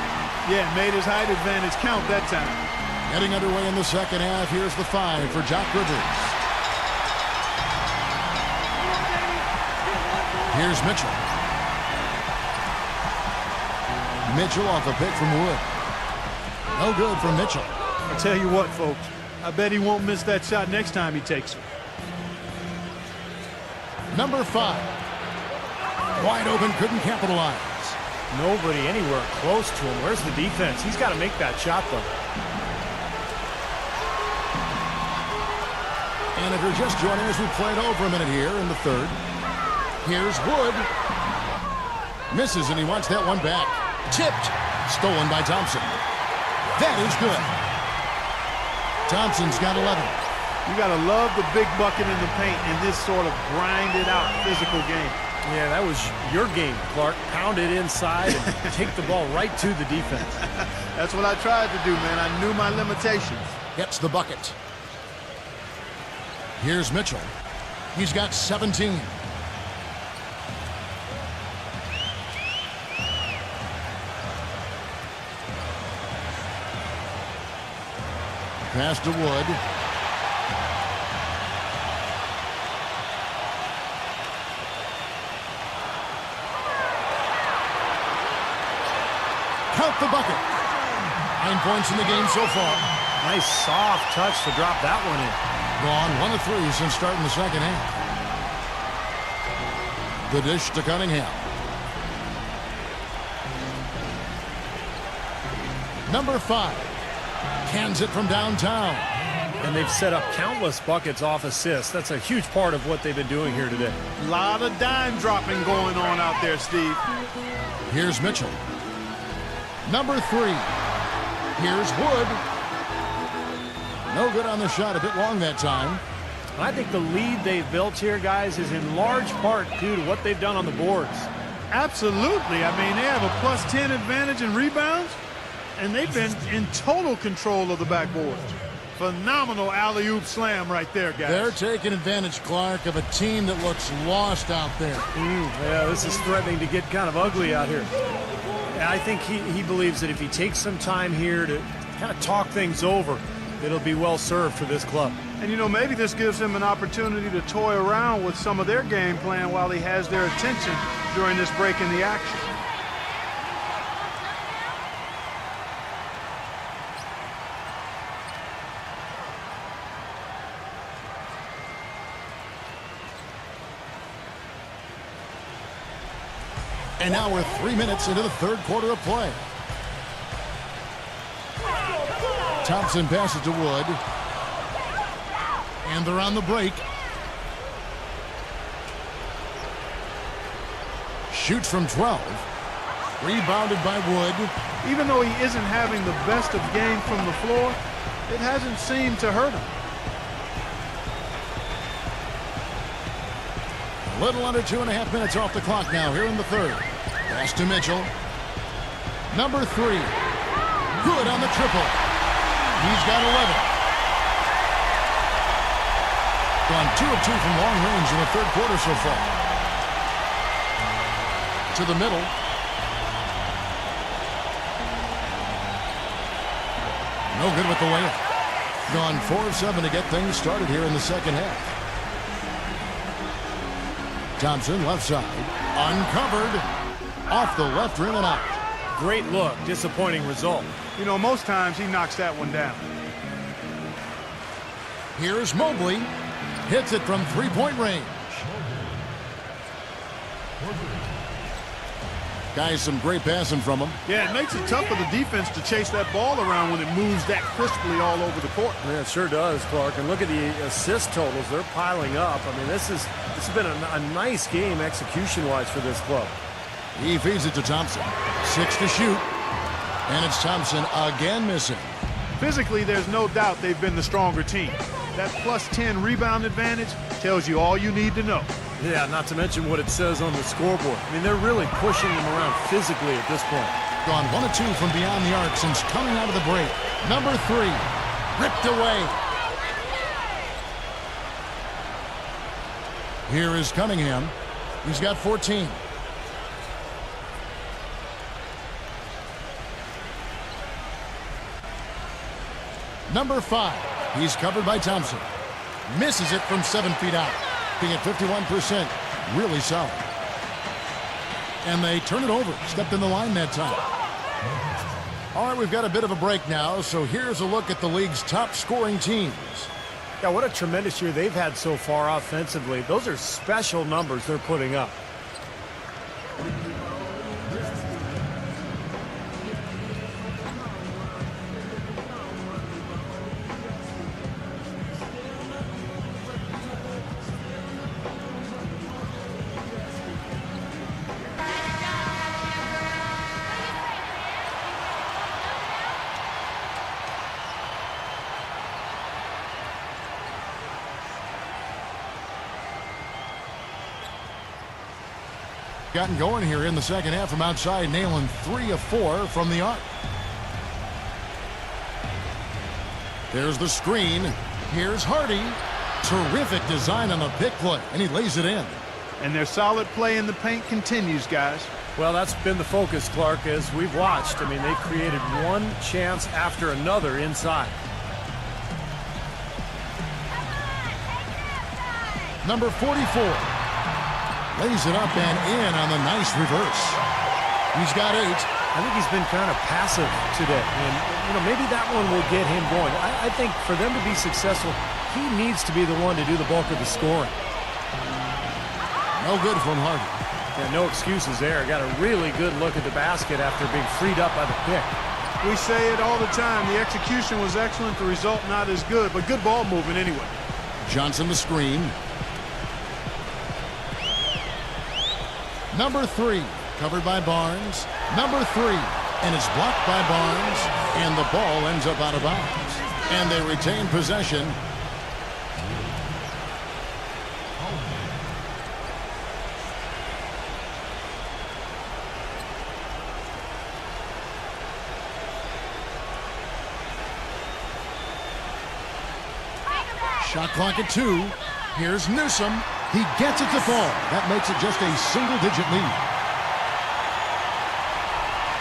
Yeah, made his height advantage count that time. Heading underway in the second half. Here's the 5 for Jock Rivers. Here's Mitchell. Mitchell off a pick from Wood. No good from Mitchell. I tell you what, folks, I bet he won't miss that shot next time he takes it. Number 5. Wide open, couldn't capitalize. Nobody anywhere close to him. Where's the defense? He's got to make that shot, though. And if you're just joining us, we played over a minute here in the third. Here's Wood. Misses, and he wants that one back. Tipped. Stolen by Thompson. That is good. Thompson's got 11. You got to love the big bucket in the paint in this sort of grinded-out physical game. Yeah, that was your game, Clark. Pound it inside and take the ball right to the defense. That's what I tried to do, man. I knew my limitations. Gets the bucket. Here's Mitchell. He's got 17. Pass to Wood. Count the bucket. 9 points in the game so far. Nice soft touch to drop that one in. Gone 1 of 3 since starting the second half. The dish to Cunningham. Number 5. Cans it from downtown. And they've set up countless buckets off assists. That's a huge part of what they've been doing here today. A lot of dime dropping going on out there, Steve. Here's Mitchell. Number 3. Here's Wood. No good on the shot. A bit long that time. I think the lead they've built here, guys, is in large part due to what they've done on the boards. Absolutely. I mean, they have a plus 10 advantage in rebounds, and they've been in total control of the backboard. Phenomenal alley-oop slam right there, guys. They're taking advantage, Clark, of a team that looks lost out there. Yeah, this is threatening to get kind of ugly out here. And I think he believes that if he takes some time here to kind of talk things over, it'll be well served for this club. And, you know, maybe this gives him an opportunity to toy around with some of their game plan while he has their attention during this break in the action. And now we're 3 minutes into the third quarter of play. Thompson passes to Wood. And they're on the break. Shoots from 12. Rebounded by Wood. Even though he isn't having the best of game from the floor, it hasn't seemed to hurt him. A little under 2.5 minutes off the clock now here in the third. Pass to Mitchell. Number 3. Good on the triple. He's got 11. Gone 2 of 2 from long range in the third quarter so far. To the middle. No good with the layup. Gone 4 of 7 to get things started here in the second half. Thompson left side. Uncovered. Off the left rim and out. Great look. Disappointing result. You know, most times he knocks that one down. Here's Mobley. Hits it from three-point range. Guys, some great passing from him. Yeah, it makes it tough for the defense to chase that ball around when it moves that crisply all over the court. Yeah, it sure does, Clark. And look at the assist totals. They're piling up. I mean, this has been a nice game execution-wise for this club. He feeds it to Thompson. 6 to shoot. And it's Thompson again missing. Physically, there's no doubt they've been the stronger team. That plus 10 rebound advantage tells you all you need to know. Yeah, not to mention what it says on the scoreboard. I mean, they're really pushing them around physically at this point. Gone 1 of 2 from beyond the arc since coming out of the break. Number 3. Ripped away. Here is Cunningham. He's got 14. Number 5. He's covered by Thompson. Misses it from 7 feet out. Being at 51%. Really solid. And they turn it over. Stepped in the line that time. All right, we've got a bit of a break now, so here's a look at the league's top scoring teams. Yeah, what a tremendous year they've had so far offensively. Those are special numbers they're putting up. Gotten going here in the second half from outside, nailing 3 of 4 from the arc. There's the screen. Here's Hardy. Terrific design on the pick play, and he lays it in. And their solid play in the paint continues, guys. Well, that's been the focus, Clark, as we've watched. I mean, they created one chance after another inside. Number 44. Lays it up and in on the nice reverse. He's got 8. I think he's been kind of passive today. And, you know, maybe that one will get him going. I think for them to be successful, he needs to be the one to do the bulk of the scoring. No good from Hardy. Yeah, no excuses there. Got a really good look at the basket after being freed up by the pick. We say it all the time. The execution was excellent. The result not as good, but good ball movement anyway. Johnson the screen. Number 3, covered by Barnes. Number 3, and it's blocked by Barnes, and the ball ends up out of bounds. And they retain possession. Shot clock at 2. Here's Newsom. He gets it to fall. That makes it just a single-digit lead.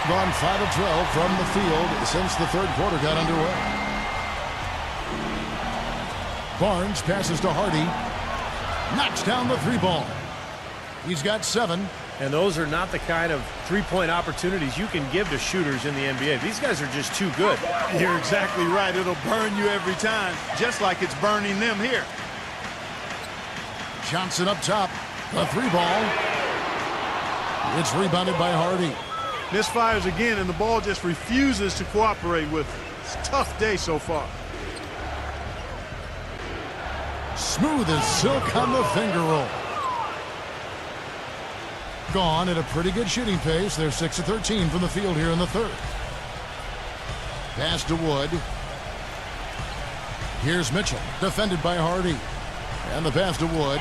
Gone 5 of 12 from the field since the third quarter got underway. Barnes passes to Hardy. Knocks down the 3 ball. He's got 7. And those are not the kind of three-point opportunities you can give to shooters in the NBA. These guys are just too good. You're exactly right. It'll burn you every time, just like it's burning them here. Johnson up top. The 3 ball. It's rebounded by Hardy. Misfires again, and the ball just refuses to cooperate with it. It's a tough day so far. Smooth as silk on the finger roll. Gone at a pretty good shooting pace. They're 6 of 13 from the field here in the third. Pass to Wood. Here's Mitchell, defended by Hardy. And the pass to Wood.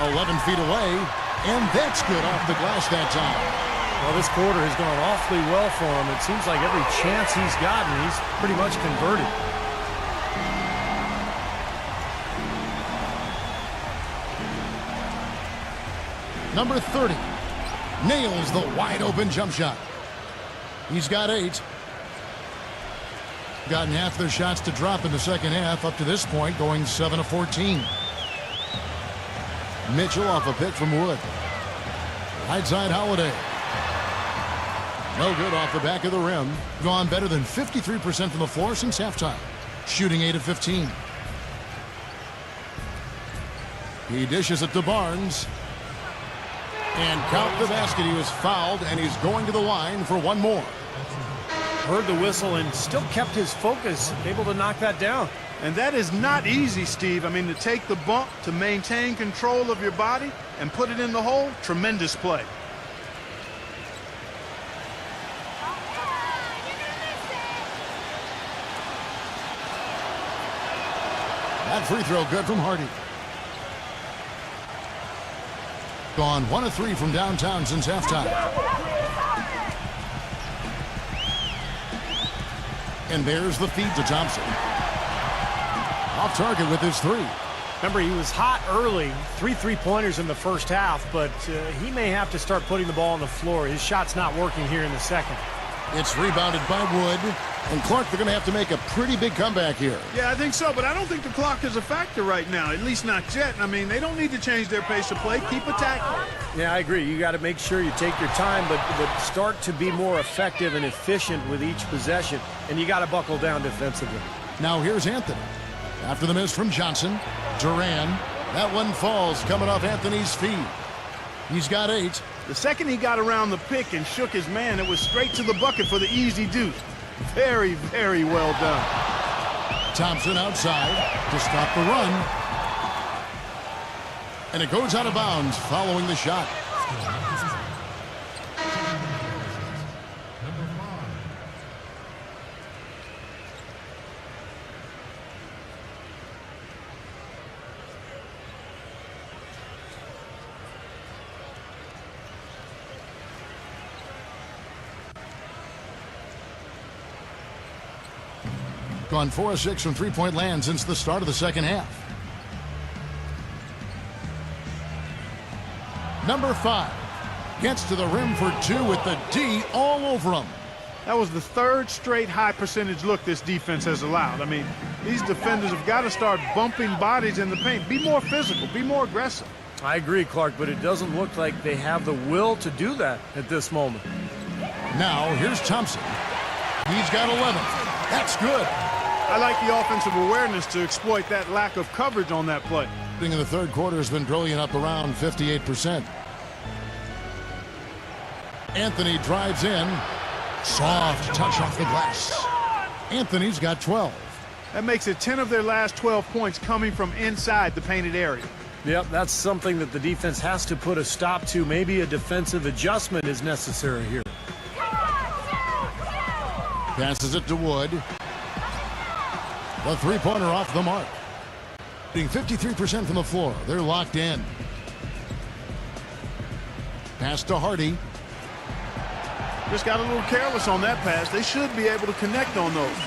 11 feet away, and that's good off the glass that time. Well, this quarter has gone awfully well for him. It seems like every chance he's gotten, he's pretty much converted. Number 30 nails the wide-open jump shot. He's got 8. Gotten half their shots to drop in the second half up to this point, going 7 of 14. Mitchell off a pick from Wood. Right side Holiday. No good off the back of the rim. Gone better than 53% from the floor since halftime. Shooting 8 of 15. He dishes it to Barnes. And count the basket. He was fouled, and he's going to the line for one more. Heard the whistle and still kept his focus, able to knock that down. And that is not easy, Steve. I mean, to take the bump, to maintain control of your body, and put it in the hole, tremendous play. That free throw good from Hardy. Gone 1 of 3 from downtown since halftime. And there's the feed to Thompson. Off target with his 3. Remember, he was hot early, 3 3-pointers in the first half, but he may have to start putting the ball on the floor. His shot's not working here in the second. It's rebounded by Wood. And Clark, they're going to have to make a pretty big comeback here. Yeah, I think so, but I don't think the clock is a factor right now, at least not yet. I mean, they don't need to change their pace of play. Keep attacking. Yeah, I agree. You got to make sure you take your time, but start to be more effective and efficient with each possession, and you got to buckle down defensively. Now here's Anthony. After the miss from Johnson, Duran. That one falls coming off Anthony's feet. He's got 8. The second he got around the pick and shook his man, it was straight to the bucket for the easy deuce. Very, very well done. Thompson outside to stop the run. And it goes out of bounds following the shot. Gone 4 of 6 from three-point land since the start of the second half. Number 5 gets to the rim for 2 with the D all over him. That was the third straight high percentage look this defense has allowed. I mean, these defenders have got to start bumping bodies in the paint. Be more physical, be more aggressive. I agree, Clark, but it doesn't look like they have the will to do that at this moment. Now, here's Thompson. He's got 11. That's good. I like the offensive awareness to exploit that lack of coverage on that play. In the third quarter has been brilliant, up around 58%. Anthony drives in. Soft touch off the glass. Anthony's got 12. That makes it 10 of their last 12 points coming from inside the painted area. Yep, that's something that the defense has to put a stop to. Maybe a defensive adjustment is necessary here. Passes it to Wood. The three-pointer off the mark. Being 53% from the floor. They're locked in. Pass to Hardy. Just got a little careless on that pass. They should be able to connect on those.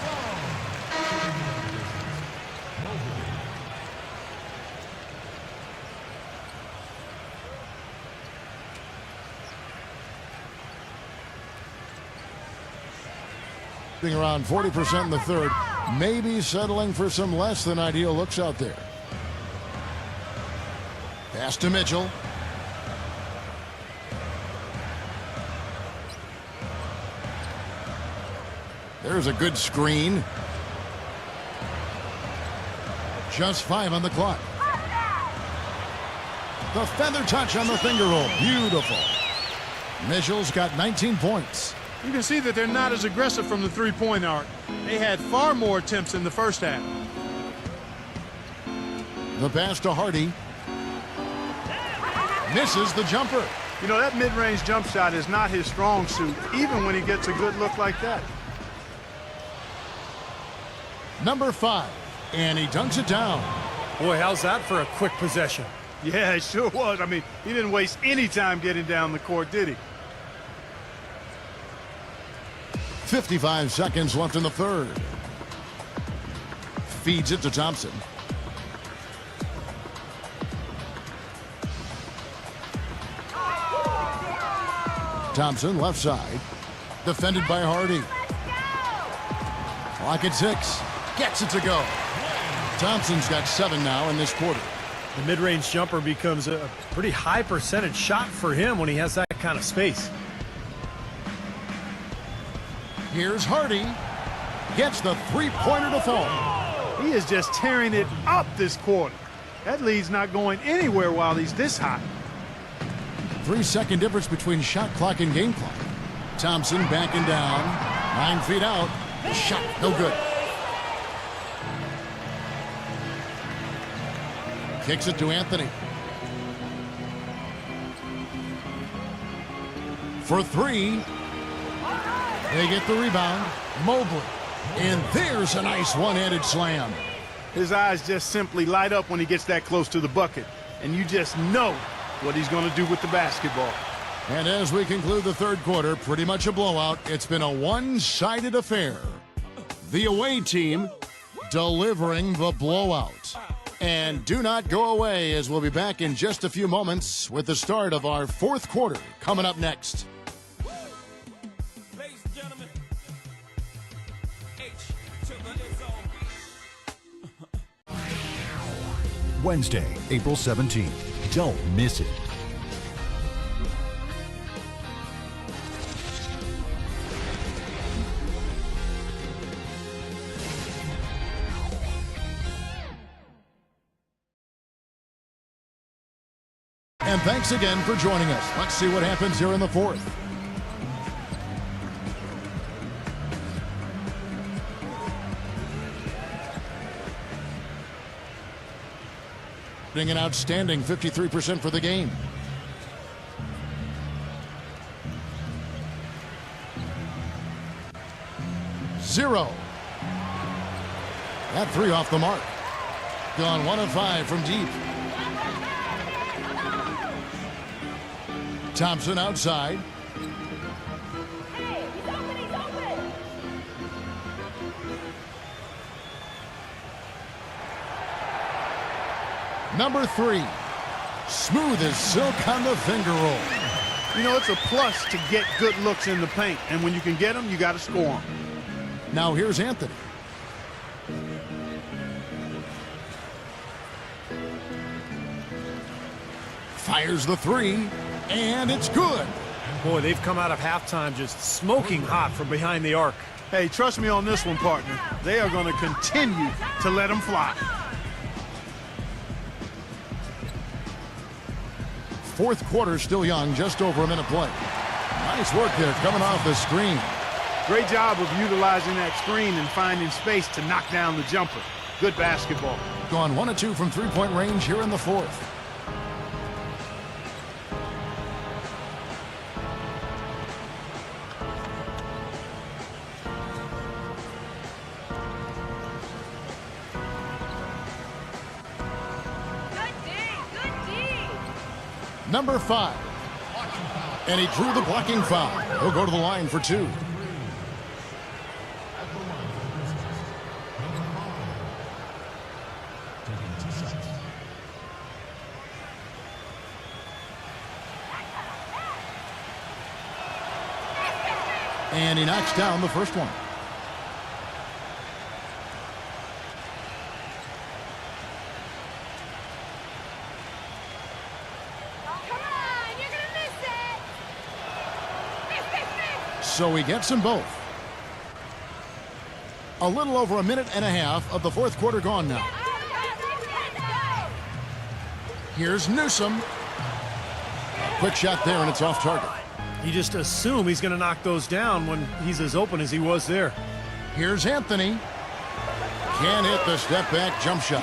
Around 40% in the third. Maybe settling for some less than ideal looks out there. Pass to Mitchell. There's a good screen. Just 5 on the clock. The feather touch on the finger roll. Beautiful. Mitchell's got 19 points. You can see that they're not as aggressive from the three-point arc. They had far more attempts in the first half. The pass to Hardy. Misses the jumper. You know, that mid-range jump shot is not his strong suit, even when he gets a good look like that. Number 5. And he dunks it down. Boy, how's that for a quick possession? Yeah, it sure was. I mean, he didn't waste any time getting down the court, did he? 55 seconds left in the third. Feeds it to Thompson. Thompson left side. Defended by Hardy. Clock at 6. Gets it to go. Thompson's got 7 now in this quarter. The mid-range jumper becomes a pretty high percentage shot for him when he has that kind of space. Here's Hardy. Gets the three-pointer to fall. He is just tearing it up this quarter. That lead's not going anywhere while he's this hot. 3-second difference between shot clock and game clock. Thompson backing down. 9 feet out. Shot no good. Kicks it to Anthony. For 3. They get the rebound. Mobley. And there's a nice one-handed slam. His eyes just simply light up when he gets that close to the bucket. And you just know what he's going to do with the basketball. And as we conclude the third quarter, pretty much a blowout. It's been a one-sided affair. The away team delivering the blowout. And do not go away, as we'll be back in just a few moments with the start of our fourth quarter coming up next. Ladies and gentlemen, H to the Wednesday, April 17th. Don't miss it. And thanks again for joining us. Let's see what happens here in the fourth. An outstanding 53% for the game. Zero. That 3 off the mark. Gone 1 of 5 from deep. Thompson outside. Number 3. Smooth as silk on the finger roll. You know, it's a plus to get good looks in the paint. And when you can get them, you got to score them. Now here's Anthony. Fires the 3, and it's good. Boy, they've come out of halftime just smoking hot from behind the arc. Hey, trust me on this one, partner. They are going to continue to let them fly. Fourth quarter still young, just over a minute play. Nice work there coming off the screen. Great job of utilizing that screen and finding space to knock down the jumper. Good basketball. Gone 1 of 2 from three-point range here in the fourth. Number 5. And he drew the blocking foul. He'll go to the line for 2. And he knocks down the first one. So he gets them both. A little over a minute and a half of the fourth quarter gone now. Here's Newsom. Quick shot there, and it's off target. You just assume he's going to knock those down when he's as open as he was there. Here's Anthony. Can't hit the step-back jump shot.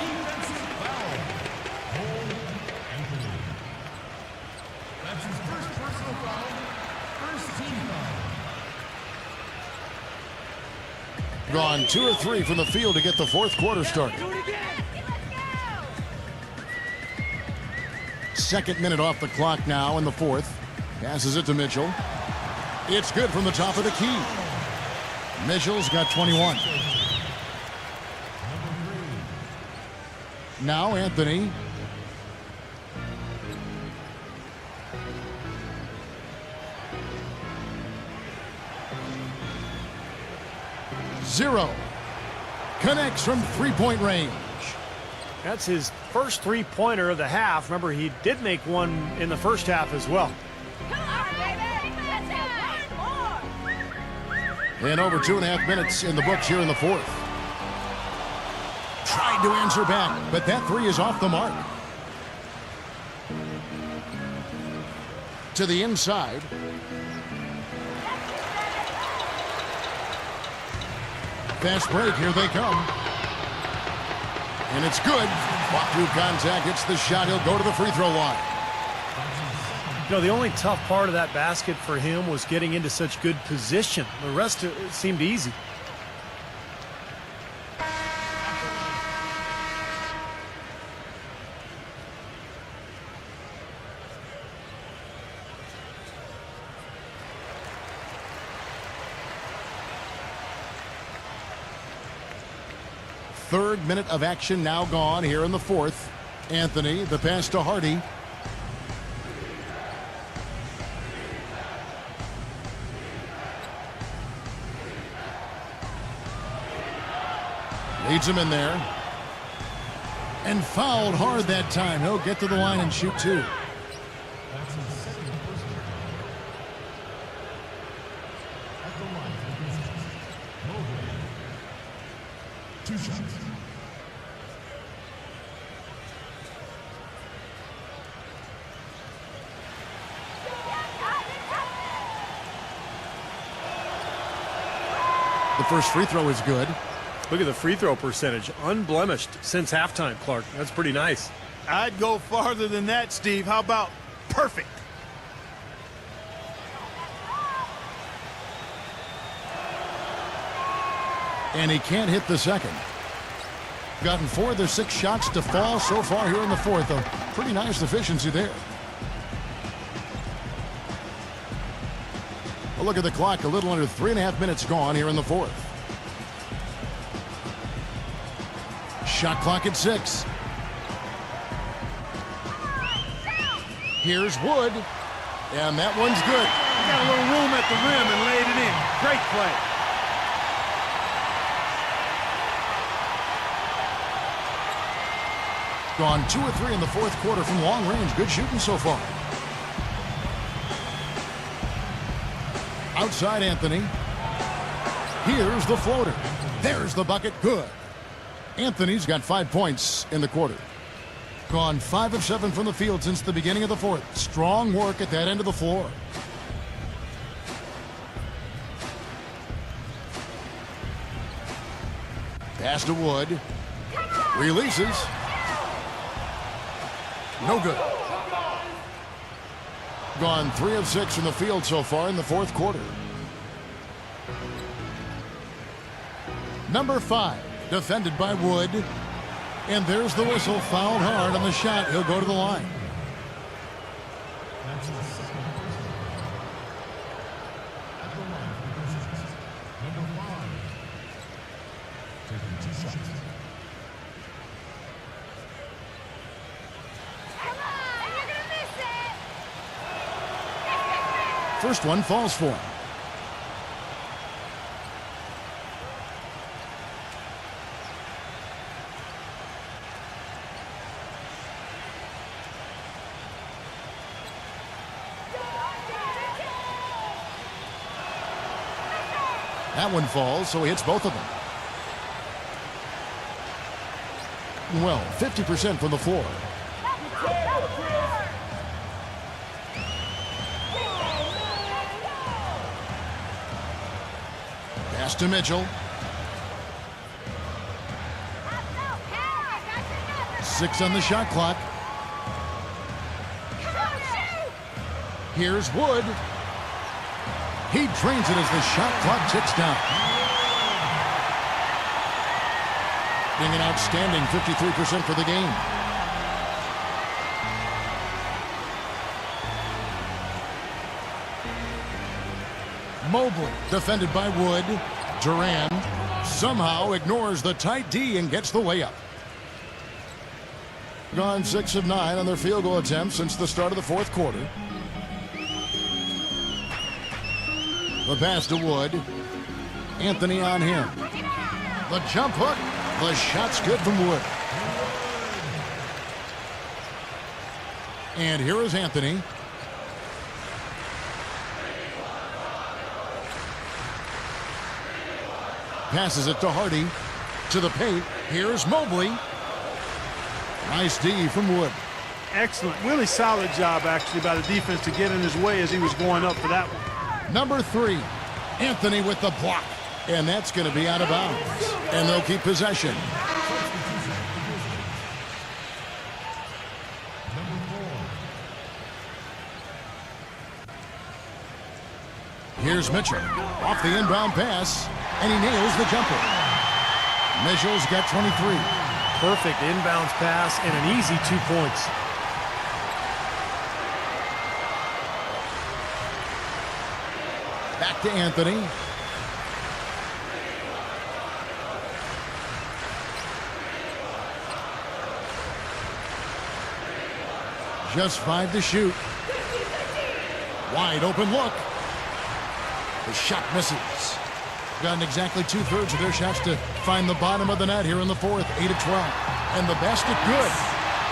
That's his first personal foul. First team foul. Gone 2 or 3 from the field to get the fourth quarter started. Second minute off the clock now in the fourth. Passes it to Mitchell. It's good from the top of the key. Mitchell's got 21. Now Anthony. Zero. Connects from three-point range. That's his first three-pointer of the half. Remember, he did make one in the first half as well. And over 2.5 minutes in the books here in the fourth. Tried to answer back, but that three is off the mark. To the inside. Fast break, here they come. And it's good. Walk through contact, hits the shot. He'll go to the free throw line. You know, the only tough part of that basket for him was getting into such good position. The rest seemed easy. Third minute of action now gone here in the fourth. Anthony, the pass to Hardy. Leads him in there. And fouled hard that time. He'll get to the line and shoot two. That's his second personal foul. At the line for business. Mobley. 2 shots. The first free throw is good. Look at the free throw percentage. Unblemished since halftime, Clark. That's pretty nice. I'd go farther than that, Steve. How about perfect? And he can't hit the second. Gotten 4 of their 6 shots to fall so far here in the fourth. A pretty nice efficiency there. Well, look at the clock. A little under 3.5 minutes gone here in the fourth. Shot clock at 6. Here's Wood. And that one's good. He got a little room at the rim and laid it in. Great play. Gone 2 of 3 in the fourth quarter from long range. Good shooting so far. Outside Anthony. Here's the floater. There's the bucket. Good. Anthony's got 5 points in the quarter. Gone 5 of 7 from the field since the beginning of the fourth. Strong work at that end of the floor. Pass to Wood. Releases. No good. Gone 3 of 6 from the field so far in the fourth quarter. Number 5, defended by Wood. And there's the whistle, fouled hard on the shot. He'll go to the line. First one falls for him. That one falls, so he hits both of them. Well, 50% from the floor. Pass to Mitchell. 6 on the shot clock. Here's Wood. He drains it as the shot clock ticks down. Being an outstanding 53% for the game. Mobley, defended by Wood. Duran somehow ignores the tight D and gets the layup. Gone 6 of 9 on their field goal attempts since the start of the fourth quarter. The pass to Wood. Anthony on him. The jump hook. The shot's good from Wood. And here is Anthony. Passes it to Hardy. To the paint. Here's Mobley. Nice D from Wood. Excellent. Really solid job, actually, by the defense to get in his way as he was going up for that one. Number 3, Anthony with the block. And that's going to be out of bounds. And they'll keep possession. Here's Mitchell. Off the inbound pass. And he nails the jumper. Mitchell's got 23. Perfect inbounds pass and an easy 2 points. Back to Anthony. Just 5 to shoot. Wide open look. The shot misses. Gotten exactly 2/3 of their shots to find the bottom of the net here in the fourth. 8 of 12. And the basket good.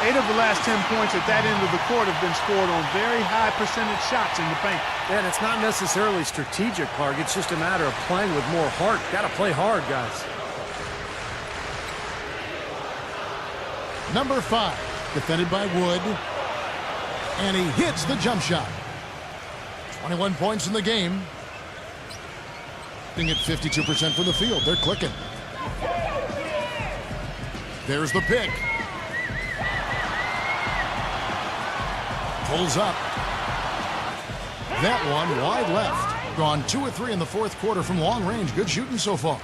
8 of the last 10 points at that end of the court have been scored on very high percentage shots in the paint. And it's not necessarily strategic, Clark. It's just a matter of playing with more heart. Got to play hard, guys. Number 5, defended by Wood. And he hits the jump shot. 21 points in the game. Being at 52% from the field. They're clicking. There's the pick. Pulls up. That one wide left. Gone 2 of 3 in the fourth quarter from long range. Good shooting so far.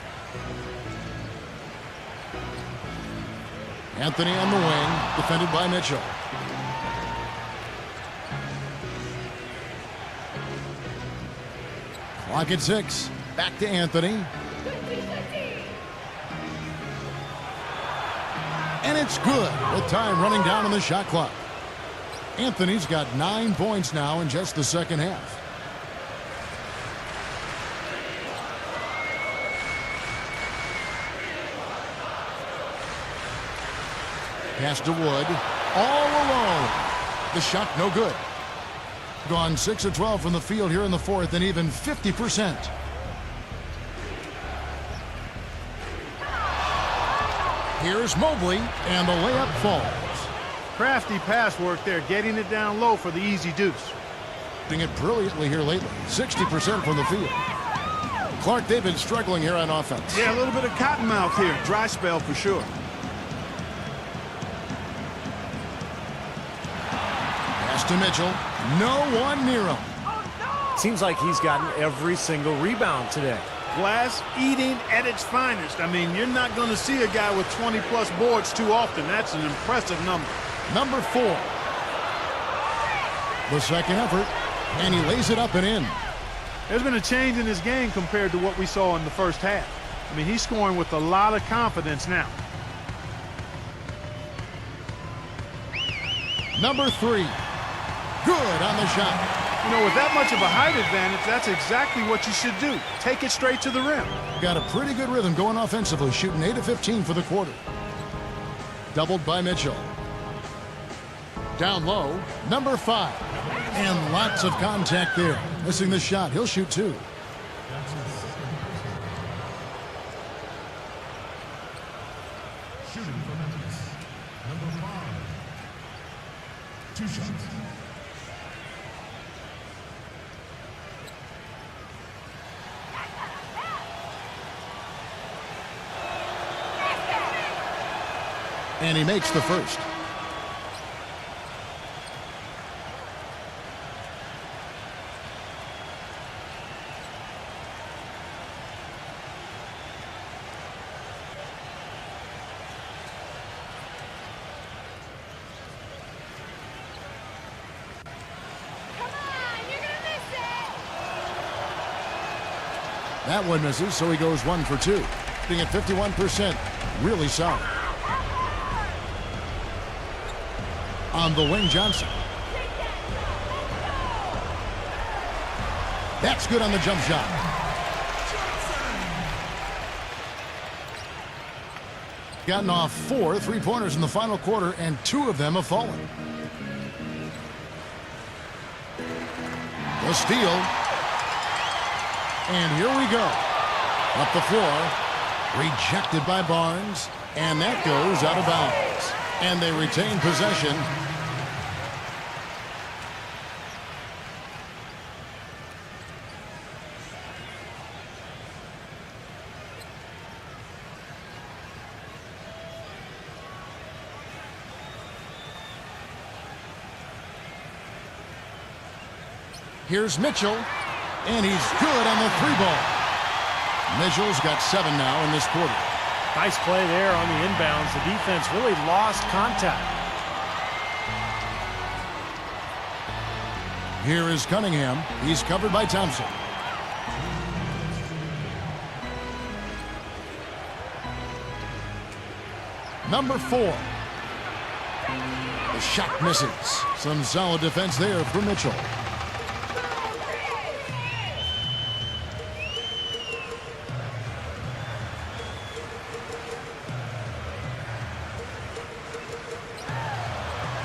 Anthony on the wing, defended by Mitchell. Clock at 6. Back to Anthony. And it's good with time running down on the shot clock. Anthony's got 9 points now in just the second half. Pass to Wood. All alone. The shot no good. Gone 6 of 12 from the field here in the fourth, and even 50%. Here's Mobley, and the layup falls. Crafty pass work there, getting it down low for the easy deuce. Doing it brilliantly here lately. 60% from the field. Clark, they've been struggling here on offense. Yeah, a little bit of cottonmouth here. Dry spell for sure. Pass to Mitchell. No one near him. Seems like he's gotten every single rebound today. Glass eating at its finest. I mean, you're not going to see a guy with 20-plus boards too often. That's an impressive number. Number 4. The second effort, and he lays it up and in. There's been a change in his game compared to what we saw in the first half. I mean, he's scoring with a lot of confidence now. Number 3. Good on the shot. You know, with that much of a height advantage, that's exactly what you should do. Take it straight to the rim. Got a pretty good rhythm going offensively, shooting 8 of 15 for the quarter. Doubled by Mitchell. Down low, number 5. And lots of contact there. Missing the shot. He'll shoot 2. Shooting for Memphis. Number 5. 2 shots. And he makes the first. That one misses, so he goes 1 for 2. Being at 51%. Really solid. On the wing, Johnson. That's good on the jump shot. Gotten off 4 3-pointers in the final quarter, and 2 of them have fallen. The steal. And here we go. Up the floor. Rejected by Barnes. And that goes out of bounds. And they retain possession. Here's Mitchell. And he's good on the 3-ball. Mitchell's got 7 now in this quarter. Nice play there on the inbounds. The defense really lost contact. Here is Cunningham. He's covered by Thompson. Number 4. The shot misses. Some solid defense there for Mitchell.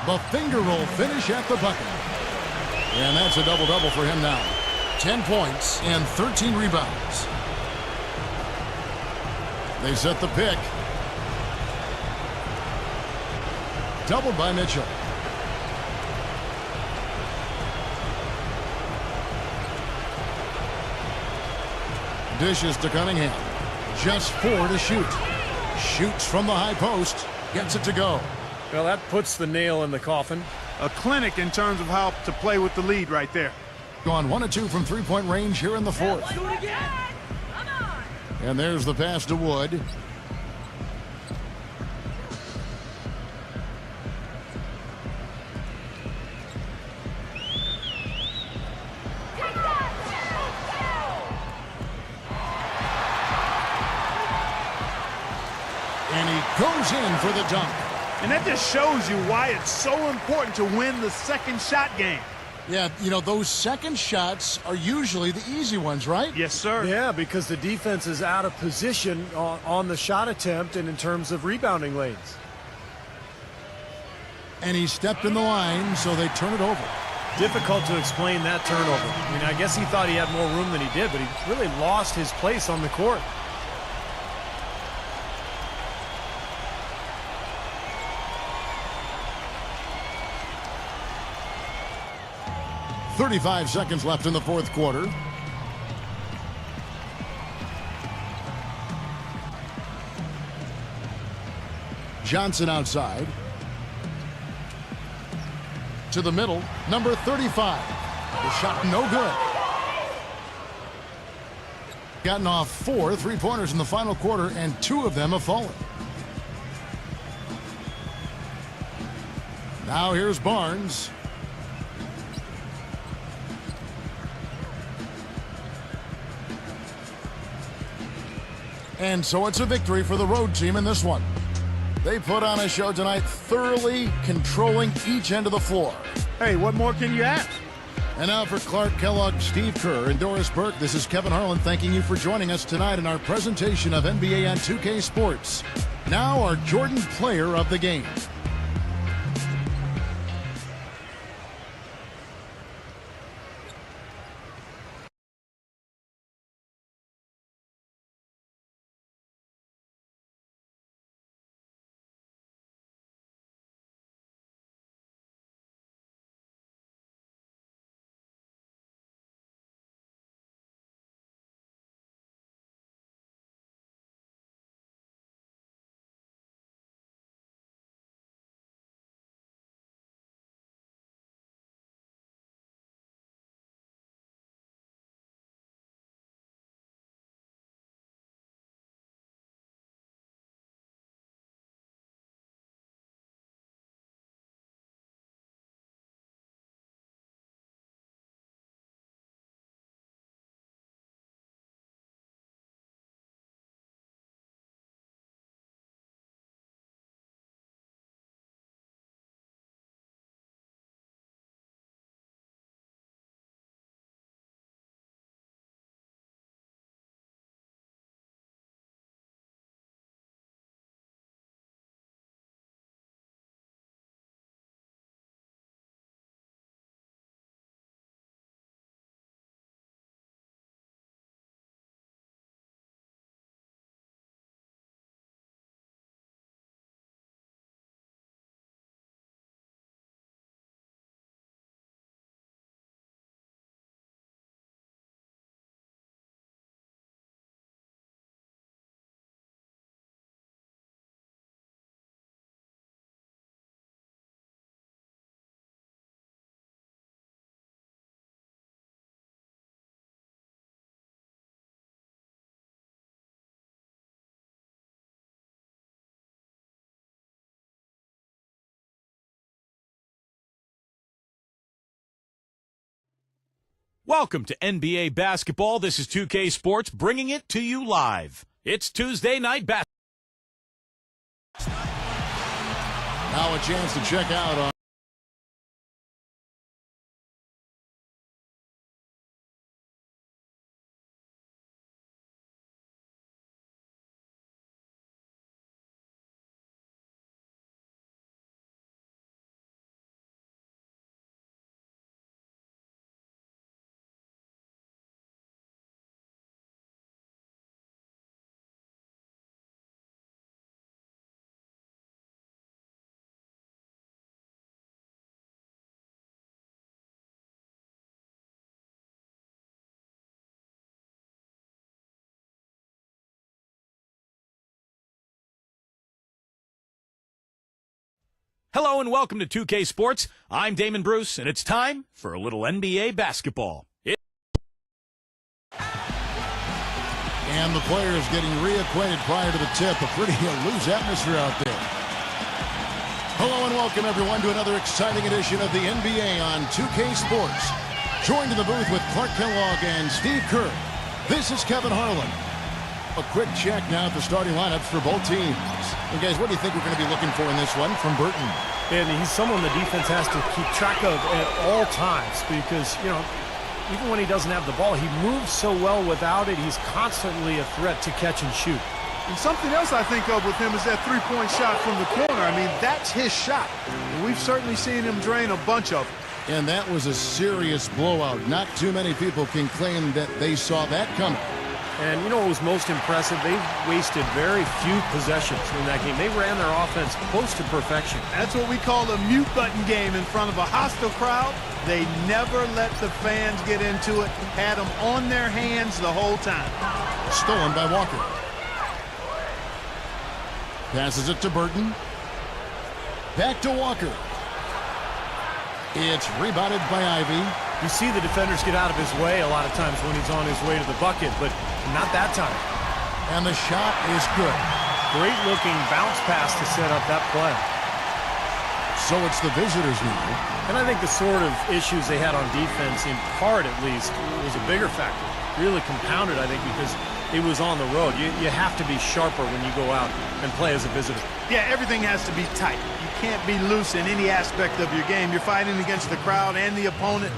The finger roll finish at the bucket. And that's a double-double for him now. 10 points and 13 rebounds. They set the pick. Doubled by Mitchell. Dishes to Cunningham. Just 4 to shoot. Shoots from the high post. Gets it to go. Well, that puts the nail in the coffin. A clinic in terms of how to play with the lead right there. Gone 1 of 2 from 3-point range here in the fourth. And there's the pass to Wood. And he goes in for the dunk. And that just shows you why it's so important to win the second shot game. Yeah, you know, those second shots are usually the easy ones, right? Yes, sir. Yeah, because the defense is out of position on the shot attempt and in terms of rebounding lanes. And he stepped in the line, so they turn it over. Difficult to explain that turnover. I mean, I guess he thought he had more room than he did, but he really lost his place on the court. .35 seconds left in the fourth quarter. Johnson outside. To the middle, number 35. The shot no good. Gotten off 4 3-pointers in the final quarter, and 2 of them have fallen. Now here's Barnes. And so it's a victory for the road team in this one. They put on a show tonight, thoroughly controlling each end of the floor. Hey, what more can you ask? And now for Clark Kellogg, Steve Kerr, and Doris Burke, this is Kevin Harlan thanking you for joining us tonight in our presentation of NBA on 2K Sports. Now our Jordan Player of the Game. Welcome to NBA basketball. This is 2K Sports bringing it to you live. It's Tuesday night basketball. Now a chance to check out on Hello and welcome to 2K Sports. I'm Damon Bruce, and it's time for a little NBA basketball. And the players getting reacquainted prior to the tip. A pretty loose atmosphere out there. Hello and welcome everyone to another exciting edition of the NBA on 2K Sports. Joined in the booth with Clark Kellogg and Steve Kerr. This is Kevin Harlan. A quick check now at the starting lineups for both teams. And guys, what do you think we're going to be looking for in this one from Burton? And he's someone the defense has to keep track of at all times because, you know, even when he doesn't have the ball, he moves so well without it. He's constantly a threat to catch and shoot. And something else I think of with him is that three-point shot from the corner. I mean, that's his shot. And we've certainly seen him drain a bunch of them. And that was a serious blowout. Not too many people can claim that they saw that coming. And you know what was most impressive? They wasted very few possessions in that game. They ran their offense close to perfection. That's what we call a mute button game in front of a hostile crowd. They never let the fans get into it. Had them on their hands the whole time. Stolen by Walker. Passes it to Burton. Back to Walker. It's rebounded by Ivy. You see the defenders get out of his way a lot of times when he's on his way to the bucket, but not that time. And the shot is good. Great looking bounce pass to set up that play. So it's the visitors now. And I think the sort of issues they had on defense, in part at least, was a bigger factor. Really compounded, I think, because it was on the road. You have to be sharper when you go out and play as a visitor. Yeah, everything has to be tight. You can't be loose in any aspect of your game. You're fighting against the crowd and the opponent.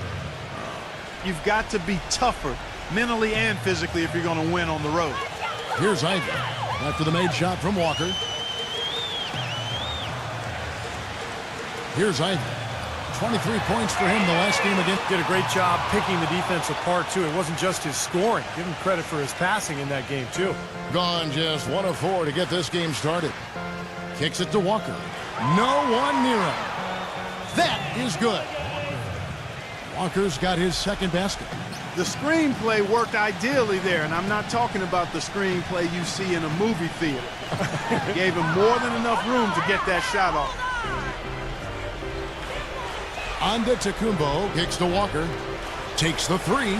You've got to be tougher mentally and physically if you're going to win on the road. Here's Ivy after the made shot from Walker. Here's Ivy. 23 points for him the last game again. Did a great job picking the defense apart, too. It wasn't just his scoring. Give him credit for his passing in that game, too. Gone just 1 of 4 to get this game started. Kicks it to Walker. No one near him. That is good. Walker's got his second basket. The screenplay worked ideally there, and I'm not talking about the screenplay you see in a movie theater. Gave him more than enough room to get that shot off. Onda Tecumbo kicks to Walker. Takes the three.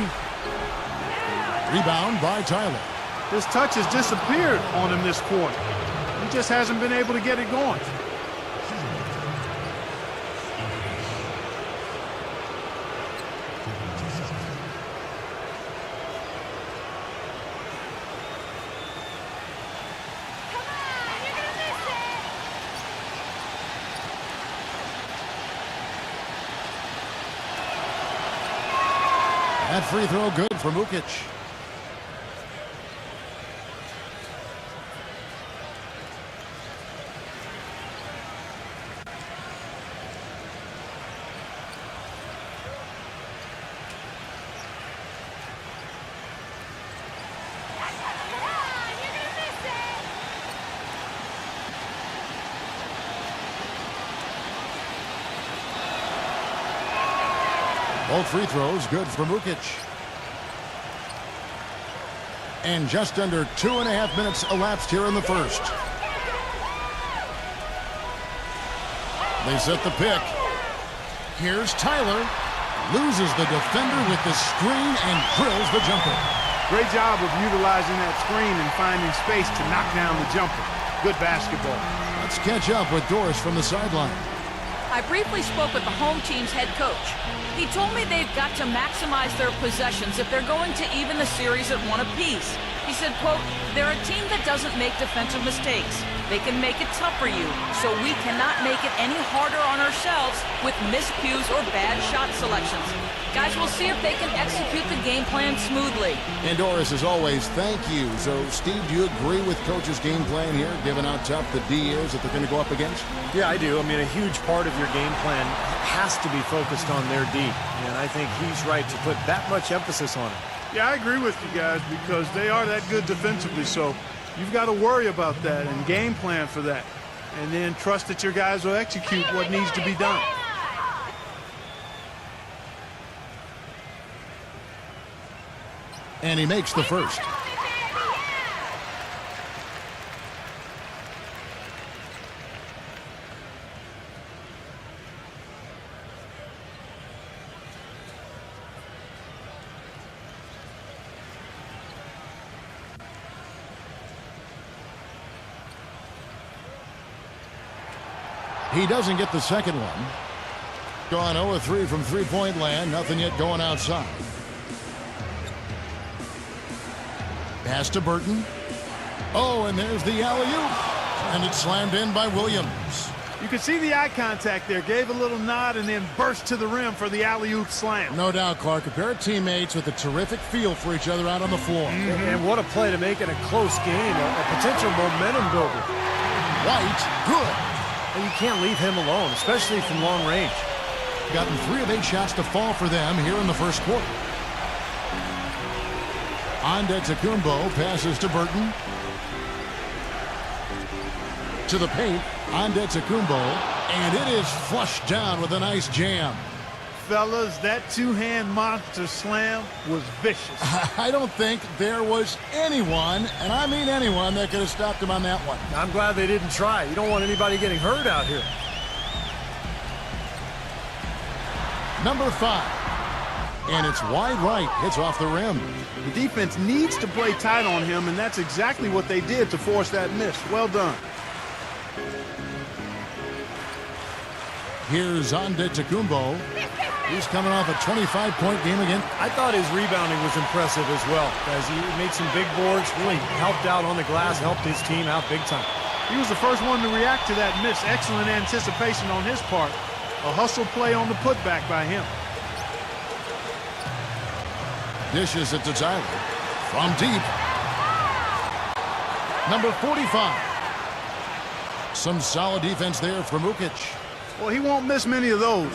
Rebound by Tyler. His touch has disappeared on him this quarter. He just hasn't been able to get it going. That free throw good for Mukic. Both free throws good for Mukic. And just under 2.5 minutes elapsed here in the first. They set the pick. Here's Tyler. Loses the defender with the screen and drills the jumper. Great job of utilizing that screen and finding space to knock down the jumper. Good basketball. Let's catch up with Doris from the sideline. I briefly spoke with the home team's head coach. He told me they've got to maximize their possessions if they're going to even the series at 1 apiece. He said, quote, "They're a team that doesn't make defensive mistakes. They can make it tough for you, so we cannot make it any harder on ourselves with miscues or bad shot selections. Guys, we'll see if they can execute the game plan smoothly." And Doris, as always, thank you. So, Steve, do you agree with Coach's game plan here, given how tough the D is that they're going to go up against? Yeah, I do. I mean, a huge part of your game plan has to be focused on their D. And I think he's right to put that much emphasis on it. Yeah, I agree with you guys because they are that good defensively. So you've got to worry about that and game plan for that. And then trust that your guys will execute what needs to be done. And he makes the first. He doesn't get the second one. Gone 0-3 from three-point land. Nothing yet going outside. Pass to Burton. Oh, and there's the alley-oop. And it's slammed in by Williams. You can see the eye contact there. Gave a little nod and then burst to the rim for the alley-oop slam. No doubt, Clark. A pair of teammates with a terrific feel for each other out on the floor. And what a play to make it a close game, a potential momentum builder. White, good. And you can't leave him alone, especially from long range. Gotten 3 of 8 shots to fall for them here in the first quarter. Antetokounmpo passes to Burton. To the paint, Antetokounmpo, and it is flushed down with a nice jam. Fellas, that two-hand monster slam was vicious. I don't think there was anyone, and I mean anyone, that could have stopped him on that one. I'm glad they didn't try. You don't want anybody getting hurt out here. Number 5. And it's wide right. Hits off the rim. The defense needs to play tight on him, and that's exactly what they did to force that miss. Well done. Here's Antetokounmpo. He's coming off a 25-point game again. I thought his rebounding was impressive as well, as he made some big boards, really helped out on the glass, helped his team out big time. He was the first one to react to that miss. Excellent anticipation on his part. A hustle play on the putback by him. Dishes it to Tyler. From deep. Number 45. Some solid defense there for Mukic. Well, he won't miss many of those,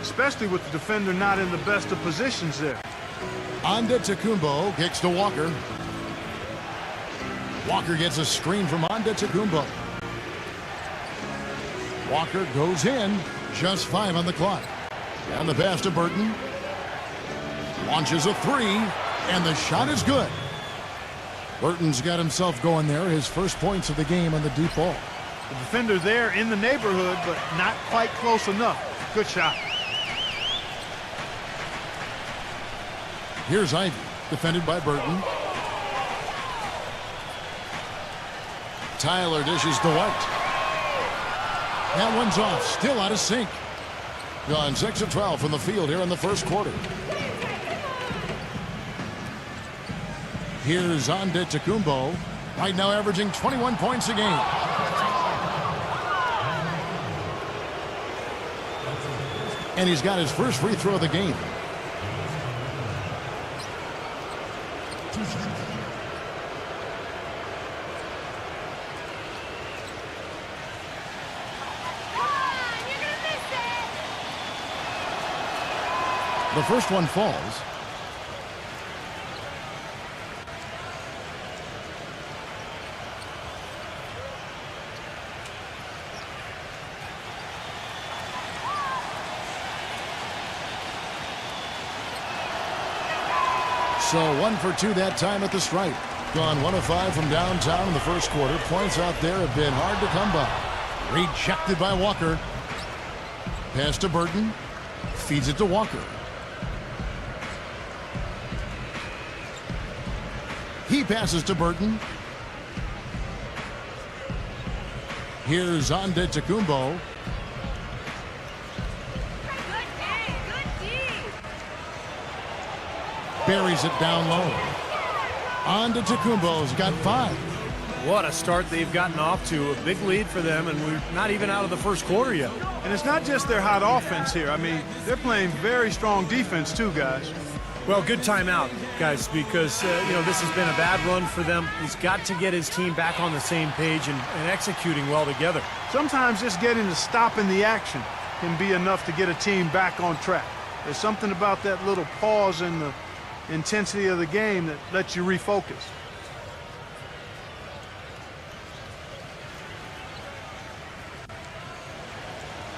especially with the defender not in the best of positions there. Antetokounmpo kicks to Walker. Walker gets a screen from Antetokounmpo. Walker goes in. Just 5 on the clock. And the pass to Burton. Launches a 3, and the shot is good. Burton's got himself going there. His first points of the game on the deep ball. The defender there in the neighborhood, but not quite close enough. Good shot. Here's Ivy, defended by Burton. Tyler dishes to White. That one's off, still out of sync. Gone 6 of 12 from the field here in the first quarter. Here's Antetokounmpo, right now averaging 21 points a game. And he's got his first free throw of the game. The first one falls. So 1 for 2 that time at the stripe. Gone 1 of 5 from downtown in the first quarter. Points out there have been hard to come by. Rejected by Walker. Pass to Burton. Feeds it to Walker. He passes to Burton. Here's Antetokounmpo. Buries it down low. Antetokounmpo's got 5. What a start they've gotten off to. A big lead for them, and we're not even out of the first quarter yet. And it's not just their hot offense here. I mean, they're playing very strong defense too, guys. Well, good timeout, guys, because, this has been a bad run for them. He's got to get his team back on the same page and executing well together. Sometimes just getting to stop in the action can be enough to get a team back on track. There's something about that little pause in the intensity of the game that lets you refocus.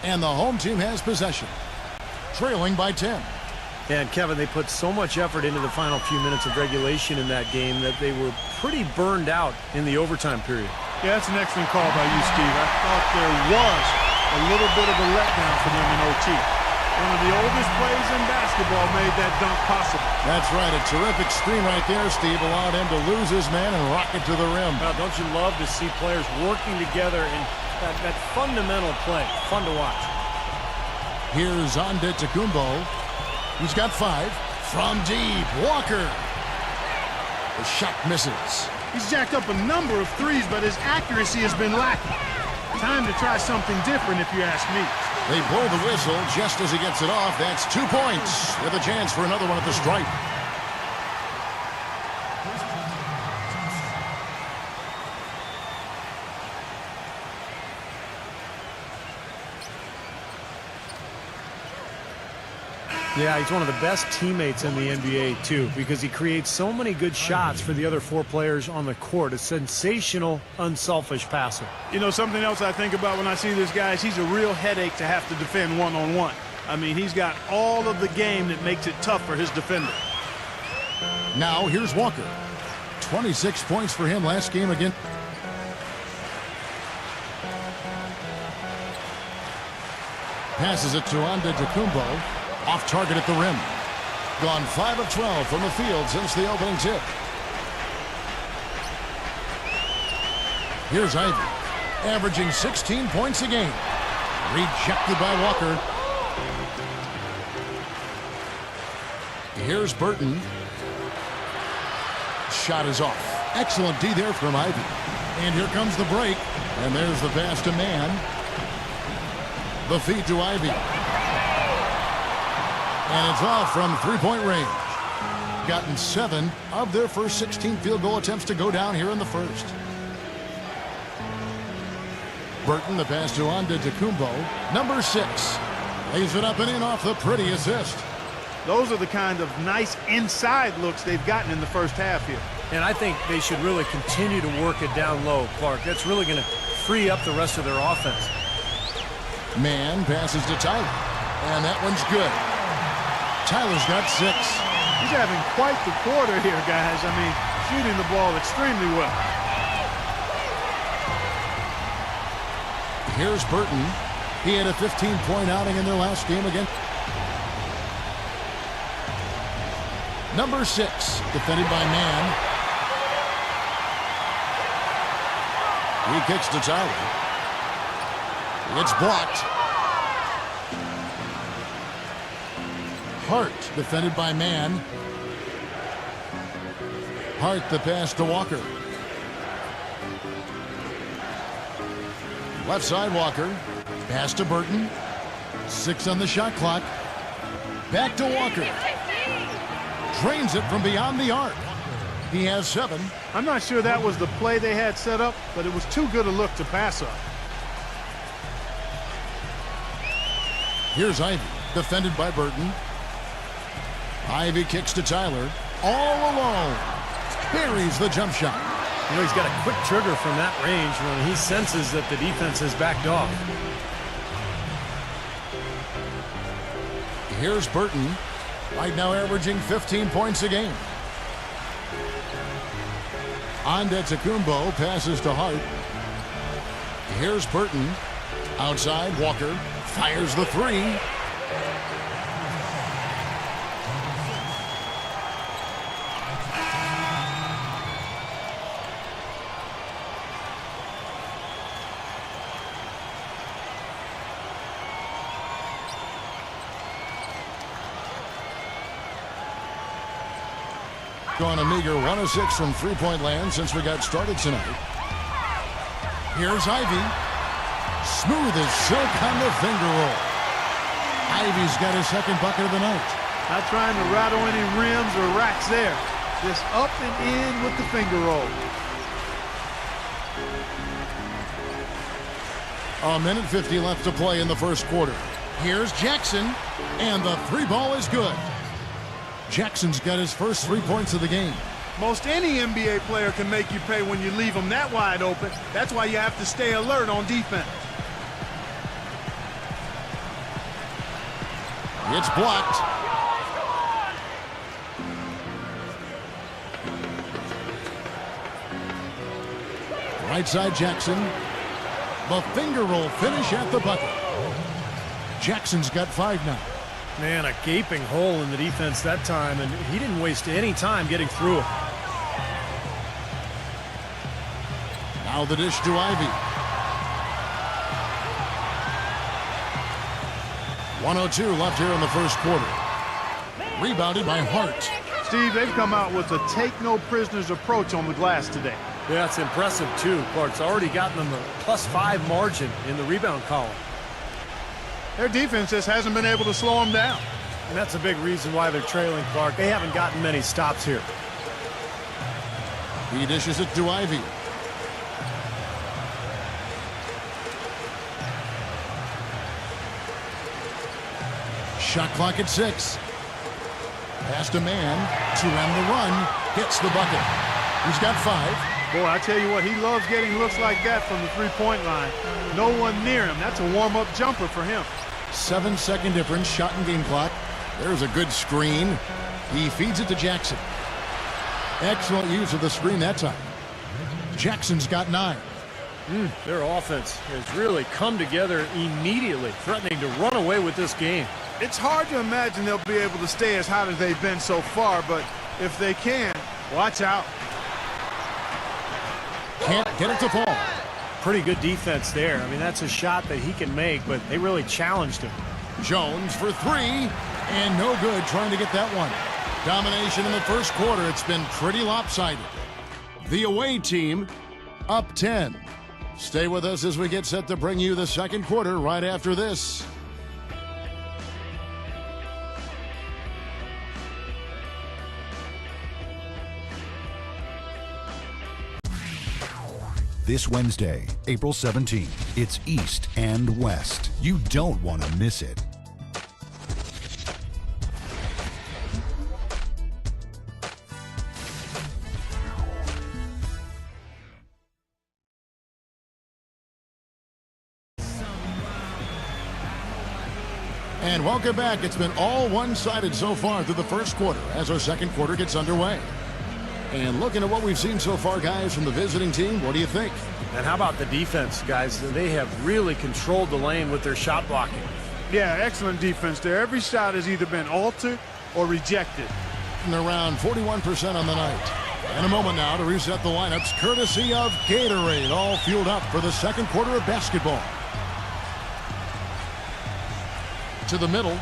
And the home team has possession, trailing by 10. And, Kevin, they put so much effort into the final few minutes of regulation in that game that they were pretty burned out in the overtime period. Yeah, that's an excellent call by you, Steve. I thought there was a little bit of a letdown for them in OT. One of the oldest plays in basketball made that dunk possible. That's right. A terrific screen right there, Steve. Allowed him to lose his man and rock it to the rim. Well, don't you love to see players working together in that fundamental play? Fun to watch. Here's Antetokounmpo. He's got 5. From deep, Walker. The shot misses. He's jacked up a number of threes, but his accuracy has been lacking. Time to try something different, if you ask me. They blow the whistle just as he gets it off. That's 2 points with a chance for another one at the stripe. Yeah, he's one of the best teammates in the NBA, too, because he creates so many good shots for the other 4 players on the court. A sensational, unselfish passer. You know, something else I think about when I see this guy is he's a real headache to have to defend one-on-one. I mean, he's got all of the game that makes it tough for his defender. Now, here's Walker. 26 points for him last game again. Passes it to Antetokounmpo. Off target at the rim. Gone 5 of 12 from the field since the opening tip. Here's Ivy, averaging 16 points a game. Rejected by Walker. Here's Burton. Shot is off. Excellent D there from Ivy. And here comes the break. And there's the pass to Mann. The feed to Ivy. And it's off from 3-point range. Gotten 7 of their first 16 field goal attempts to go down here in the first. Burton, the pass to Antetokounmpo. Number 6. Lays it up and in off the pretty assist. Those are the kind of nice inside looks they've gotten in the first half here. And I think they should really continue to work it down low, Clark. That's really going to free up the rest of their offense. Mann passes to Tyler. And that one's good. Tyler's got 6. He's having quite the quarter here, guys. I mean, shooting the ball extremely well. Here's Burton. He had a 15-point outing in their last game again. Number 6, defended by Mann. He kicks to Tyler. It's blocked. Hart, defended by Mann. Hart, the pass to Walker. Left side, Walker. Pass to Burton. 6 on the shot clock. Back to Walker. Drains it from beyond the arc. He has 7. I'm not sure that was the play they had set up, but it was too good a look to pass up. Here's Ivy, defended by Burton. Ivy kicks to Tyler. All alone. Buries the jump shot. You know, he's got a quick trigger from that range when he senses that the defense has backed off. Here's Burton. Right now averaging 15 points a game. Antetokounmpo passes to Hart. Here's Burton. Outside, Walker fires the 3. Gone a meager 1 of 6 from three-point land since we got started tonight. Here's Ivy. Smooth as silk on the finger roll. Ivy's got his second bucket of the night. Not trying to rattle any rims or racks there. Just up and in with the finger roll. A minute 50 left to play in the first quarter. Here's Jackson, and the 3-ball is good. Jackson's got his first 3 points of the game. Most any NBA player can make you pay when you leave them that wide open. That's why you have to stay alert on defense. It's blocked. Right side Jackson. The finger roll finish at the bucket. Jackson's got 5 now. Man, a gaping hole in the defense that time, and he didn't waste any time getting through it. Now the dish to Ivy. 1:02 left here in the first quarter. Rebounded by Hart. Steve, they've come out with a take-no-prisoners approach on the glass today. Yeah, it's impressive, too. Clark's already gotten them a +5 margin in the rebound column. Their defense just hasn't been able to slow them down. And that's a big reason why they're trailing, Clark. They haven't gotten many stops here. He dishes it to Ivy. Shot clock at 6. Past a man to end the run. Hits the bucket. He's got 5. Boy, I tell you what, he loves getting looks like that from the three-point line. No one near him. That's a warm-up jumper for him. 7-second difference, shot and game clock. There's a good screen. He feeds it to Jackson. Excellent use of the screen that time. Jackson's got 9. Their offense has really come together immediately, threatening to run away with this game. It's hard to imagine they'll be able to stay as hot as they've been so far, but if they can, watch out. Can't get it to fall. Pretty good defense there. I mean, that's a shot that he can make, but they really challenged him. Jones for 3, and no good trying to get that one. Domination in the first quarter. It's been pretty lopsided. The away team up 10. Stay with us as we get set to bring you the second quarter right after this. This Wednesday, April 17th, it's East and West. You don't want to miss it. And welcome back. It's been all one-sided so far through the first quarter as our second quarter gets underway. And looking at what we've seen so far, guys, from the visiting team, what do you think? And how about the defense, guys? They have really controlled the lane with their shot blocking. Yeah, excellent defense there. Every shot has either been altered or rejected. And around 41% on the night. And a moment now to reset the lineups, courtesy of Gatorade, all fueled up for the second quarter of basketball. To the middle.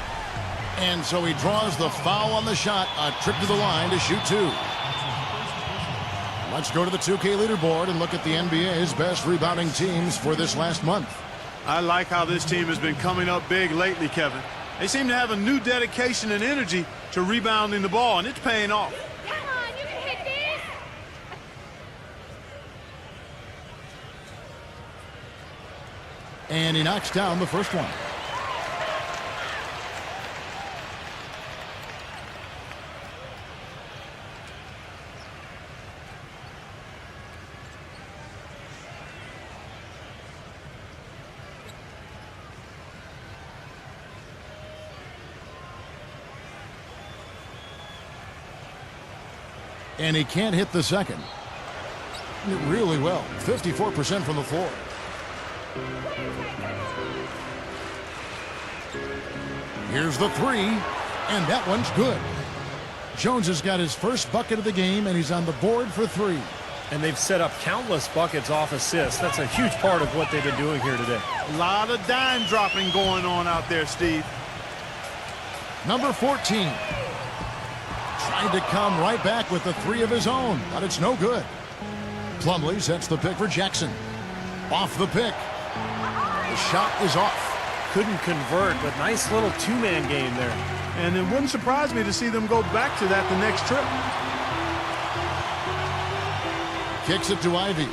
And so he draws the foul on the shot. A trip to the line to shoot 2. Let's go to the 2K leaderboard and look at the NBA's best rebounding teams for this last month. I like how this team has been coming up big lately, Kevin. They seem to have a new dedication and energy to rebounding the ball, and it's paying off. Come on, you can hit this. And he knocks down the first one. And he can't hit the second. Really well. 54% from the floor. Here's the 3. And that one's good. Jones has got his first bucket of the game, and he's on the board for 3. And they've set up countless buckets off assists. That's a huge part of what they've been doing here today. A lot of dime dropping going on out there, Steve. Number 14. Tried to come right back with the 3 of his own, but it's no good. Plumlee sets the pick for Jackson. Off the pick. The shot is off. Couldn't convert, but nice little two-man game there. And it wouldn't surprise me to see them go back to that the next trip. Kicks it to Ivy.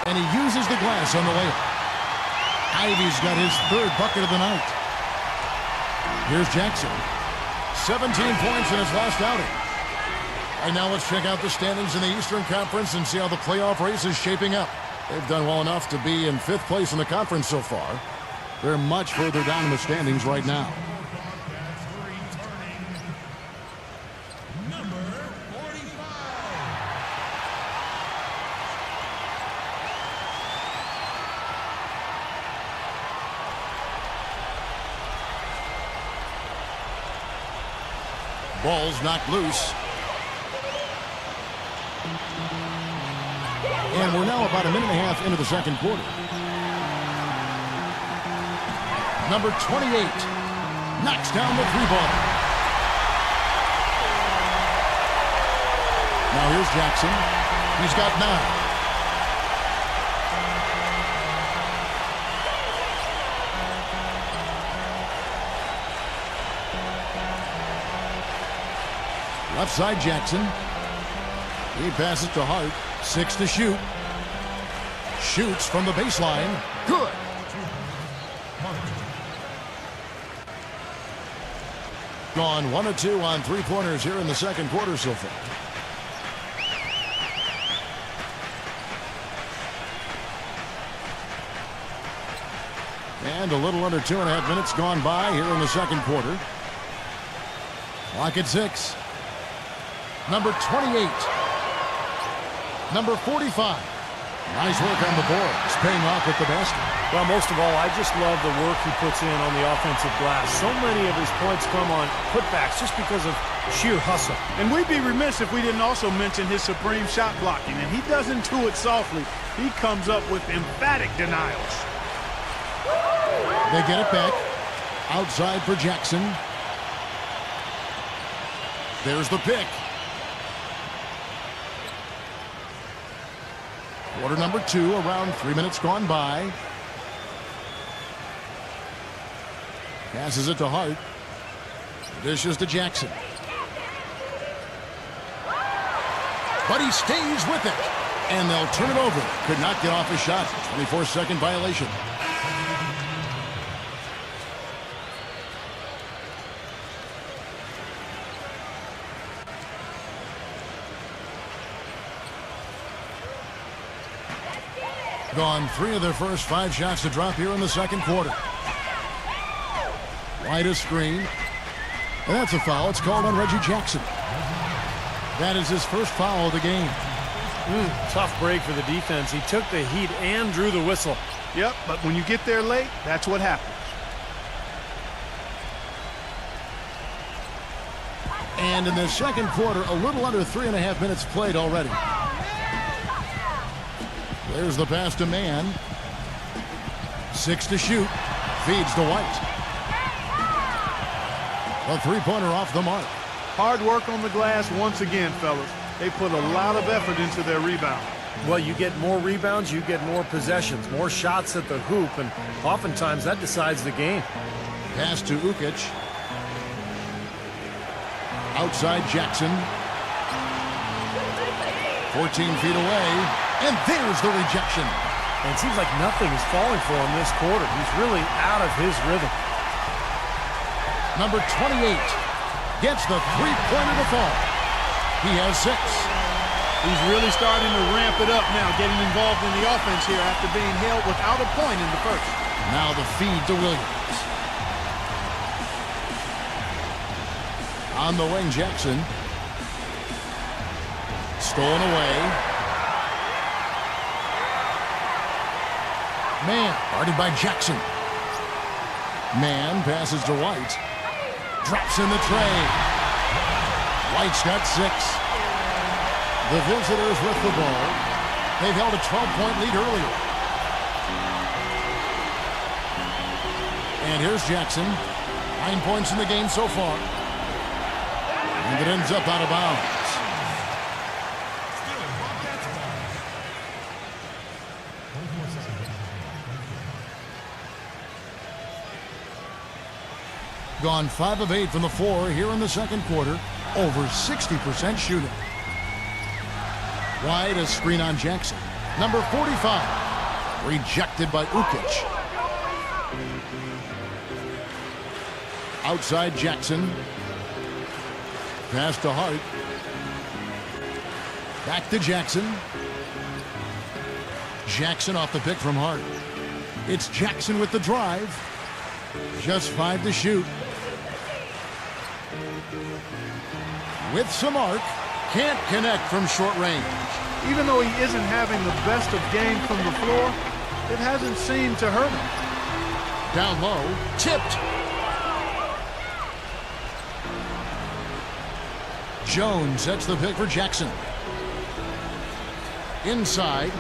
And he uses the glass on the layup. Ivy's got his 3rd bucket of the night. Here's Jackson. 17 points in his last outing. And now let's check out the standings in the Eastern Conference and see how the playoff race is shaping up. They've done well enough to be in 5th place in the conference so far. They're much further down in the standings right now. Ball's knocked loose. And we're now about a minute and a half into the second quarter. Number 28 knocks down the three-ball. Now here's Jackson. He's got 9. Left side Jackson. He passes to Hart. 6 to shoot. Shoots from the baseline. Good. Gone 1 of 2 on three-pointers here in the second quarter so far. And a little under 2.5 minutes gone by here in the second quarter. Clock at 6. Number 28. Number 45. Nice work on the boards, paying off with the basket. Well, most of all, I just love the work he puts in on the offensive glass. So many of his points come on putbacks just because of sheer hustle. And we'd be remiss if we didn't also mention his supreme shot blocking. And he doesn't do it softly. He comes up with emphatic denials. They get it back. Outside for Jackson. There's the pick. Quarter number 2, around 3 minutes gone by. Passes it to Hart. Dishes to Jackson. But he stays with it. And they'll turn it over. Could not get off a shot. 24-second violation. Gone 3 of their first 5 shots to drop here in the second quarter. Wide a screen. And that's a foul. It's called on Reggie Jackson. That is his first foul of the game. Tough break for the defense. He took the heat and drew the whistle. Yep, but when you get there late, that's what happens. And in the second quarter, a little under 3.5 minutes played already. There's the pass to Mann. 6 to shoot. Feeds to White. A three-pointer off the mark. Hard work on the glass once again, fellas. They put a lot of effort into their rebound. Well, you get more rebounds, you get more possessions, more shots at the hoop, and oftentimes that decides the game. Pass to Ukic. Outside Jackson. 14 feet away. And there's the rejection. And it seems like nothing is falling for him this quarter. He's really out of his rhythm. Number 28 gets the three-pointer to fall. He has 6. He's really starting to ramp it up now, getting involved in the offense here after being held without a point in the first. Now the feed to Williams. On the wing, Jackson. Stolen away. Mann, guarded by Jackson. Mann passes to White. Drops in the tray. White's got 6. The visitors with the ball. They've held a 12-point lead earlier. And here's Jackson. 9 points in the game so far. And it ends up out of bounds. Gone 5 of 8 from the floor here in the second quarter. Over 60% shooting. Wide, a screen on Jackson. Number 45. Rejected by Ukic. Outside Jackson. Pass to Hart. Back to Jackson. Jackson off the pick from Hart. It's Jackson with the drive. Just 5 to shoot. With some arc. Can't connect from short range. Even though he isn't having the best of game from the floor, it hasn't seemed to hurt him. Down low. Tipped. Jones sets the pick for Jackson. Inside.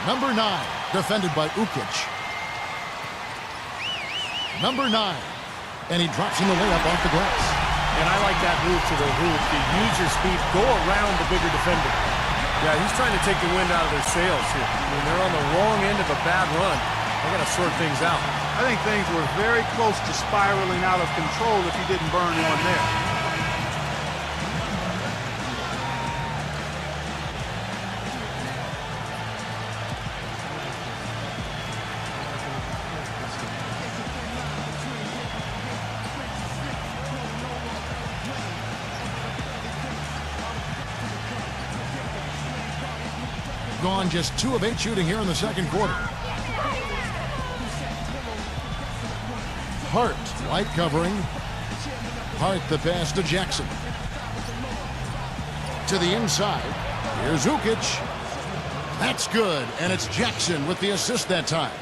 Number 9, defended by Ukic. Number 9, and he drops in the layup off the glass. And I like that move to the hoop. You use your speed, go around the bigger defender. Yeah, he's trying to take the wind out of their sails here. I mean, they're on the wrong end of a bad run. They got to sort things out. I think things were very close to spiraling out of control if he didn't burn one there. Gone just 2 of 8 shooting here in the second quarter. Hart, White covering. Hart the pass to Jackson. To the inside. Here's Ukic. That's good, and it's Jackson with the assist that time.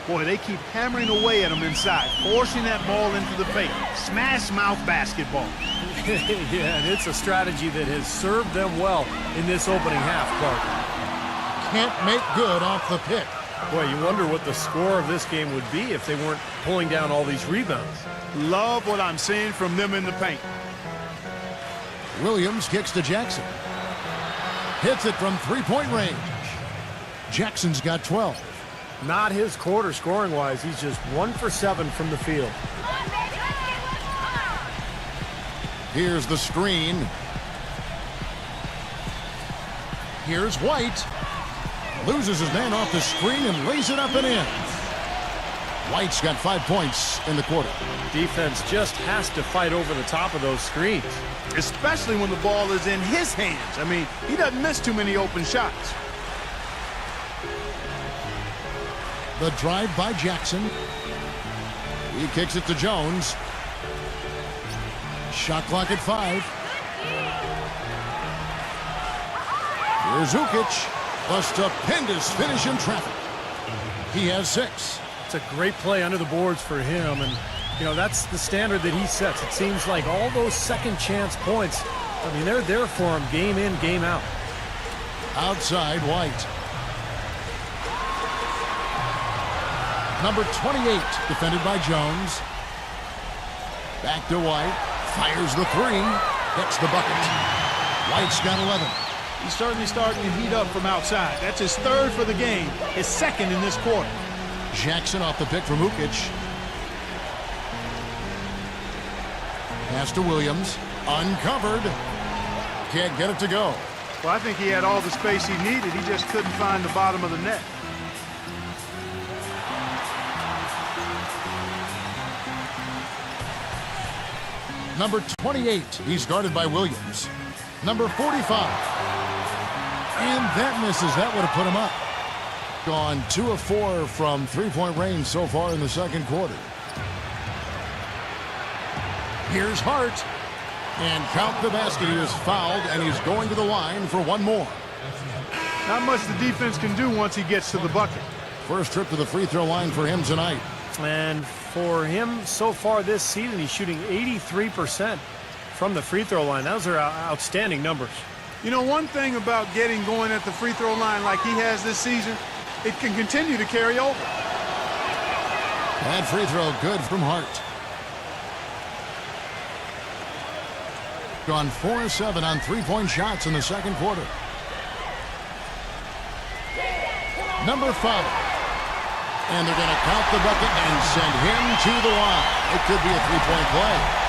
Boy, they keep hammering away at him inside, forcing that ball into the paint. Smash mouth basketball. Yeah, and it's a strategy that has served them well in this opening half, Clark. Can't make good off the pick. Boy, you wonder what the score of this game would be if they weren't pulling down all these rebounds. Love what I'm seeing from them in the paint. Williams kicks to Jackson. Hits it from 3-point range. Jackson's got 12. Not his quarter scoring-wise. He's just 1 for 7 from the field. Here's the screen. Here's White. Loses his man off the screen and lays it up and in. White's got 5 points in the quarter. Defense just has to fight over the top of those screens. Especially when the ball is in his hands. I mean, he doesn't miss too many open shots. The drive by Jackson. He kicks it to Jones. Shot clock at 5. Here's Ukic. A stupendous finish in traffic. He has 6. It's a great play under the boards for him, and you know that's the standard that he sets. It seems like all those second chance points, I mean, they're there for him game in, game out. Outside White. Number 28 defended by Jones. Back to White. Fires the 3. Hits the bucket. White's got 11. He's certainly starting to heat up from outside. That's his 3rd for the game, his 2nd in this quarter. Jackson off the pick from Ukic. Pass to Williams. Uncovered. Can't get it to go. Well, I think he had all the space he needed. He just couldn't find the bottom of the net. Number 28. He's guarded by Williams. Number 45. And that misses. That would have put him up. Gone 2 of 4 from 3-point range so far in the second quarter. Here's Hart. And count the basket. He was fouled, and he's going to the line for 1 more. Not much the defense can do once he gets to the bucket. First trip to the free throw line for him tonight. And for him so far this season, he's shooting 83% from the free throw line. Those are outstanding numbers. You know, one thing about getting going at the free throw line like he has this season, it can continue to carry over. Bad free throw, good from Hart. Gone 4 of 7 on 3-point shots in the second quarter. Number 5. And they're going to count the bucket and send him to the line. It could be a 3-point play.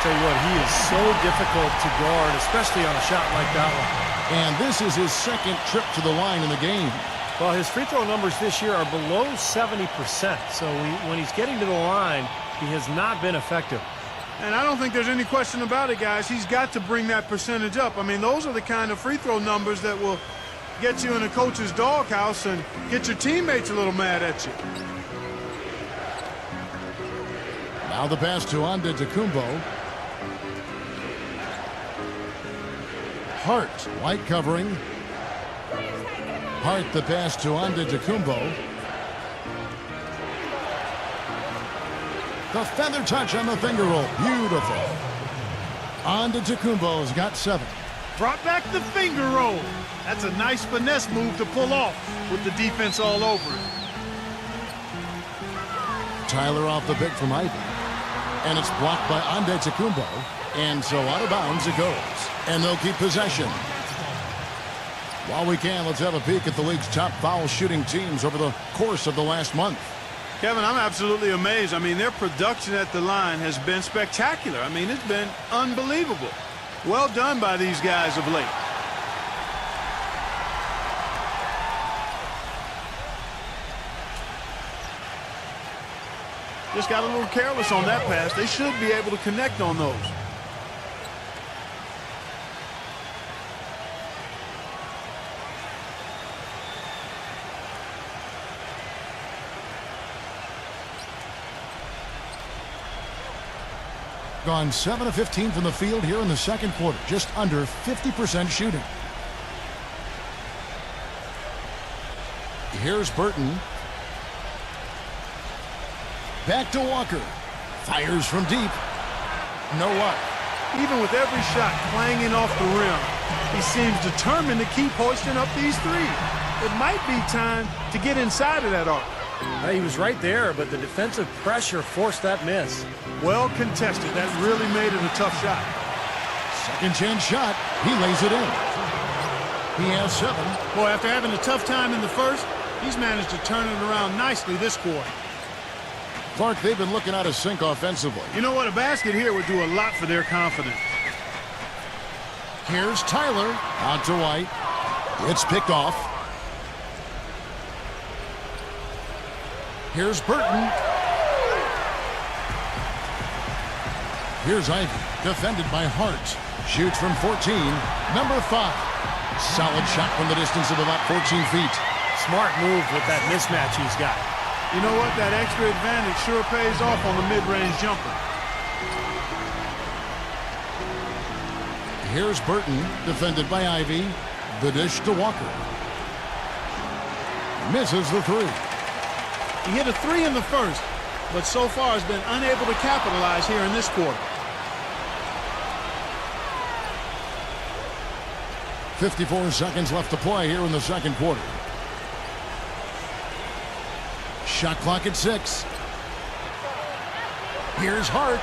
Tell you what, he is so difficult to guard, especially on a shot like that one. And this is his 2nd trip to the line in the game. Well, his free throw numbers this year are below 70%. So when he's getting to the line, he has not been effective. And I don't think there's any question about it, guys. He's got to bring that percentage up. I mean, those are the kind of free throw numbers that will get you in a coach's doghouse and get your teammates a little mad at you. Now the pass to Antetokounmpo. Hart, White covering. Hart the pass to Antetokounmpo. The feather touch on the finger roll. Beautiful. Antetokounmpo's got 7. Brought back the finger roll. That's a nice finesse move to pull off with the defense all over it. Tyler off the pick from Ivy. And it's blocked by Antetokounmpo. And so out of bounds it goes. And they'll keep possession. While we can, let's have a peek at the league's top foul shooting teams over the course of the last month. Kevin, I'm absolutely amazed. I mean, their production at the line has been spectacular. I mean, it's been unbelievable. Well done by these guys of late. Just got a little careless on that pass. They should be able to connect on those. Gone 7 of 15 from the field here in the second quarter. Just under 50% shooting. Here's Burton. Back to Walker. Fires from deep. No luck. Even with every shot clanging off the rim, he seems determined to keep hoisting up these threes. It might be time to get inside of that arc. He was right there, but the defensive pressure forced that miss. Well contested. That really made it a tough shot. Second chance shot. He lays it in. He has 7. Boy, after having a tough time in the first, he's managed to turn it around nicely this quarter. Clark, they've been looking out of sync offensively. You know what? A basket here would do a lot for their confidence. Here's Tyler. Out to White. It's picked off. Here's Burton. Here's Ivy, defended by Hart. Shoots from 14. Number 5. Solid shot from the distance of about 14 feet. Smart move with that mismatch he's got. You know what? That extra advantage sure pays off on the mid-range jumper. Here's Burton, defended by Ivy. The dish to Walker. Misses the 3. He hit a 3 in the first, but so far has been unable to capitalize here in this quarter. 54 seconds left to play here in the second quarter. Shot clock at 6. Here's Hart.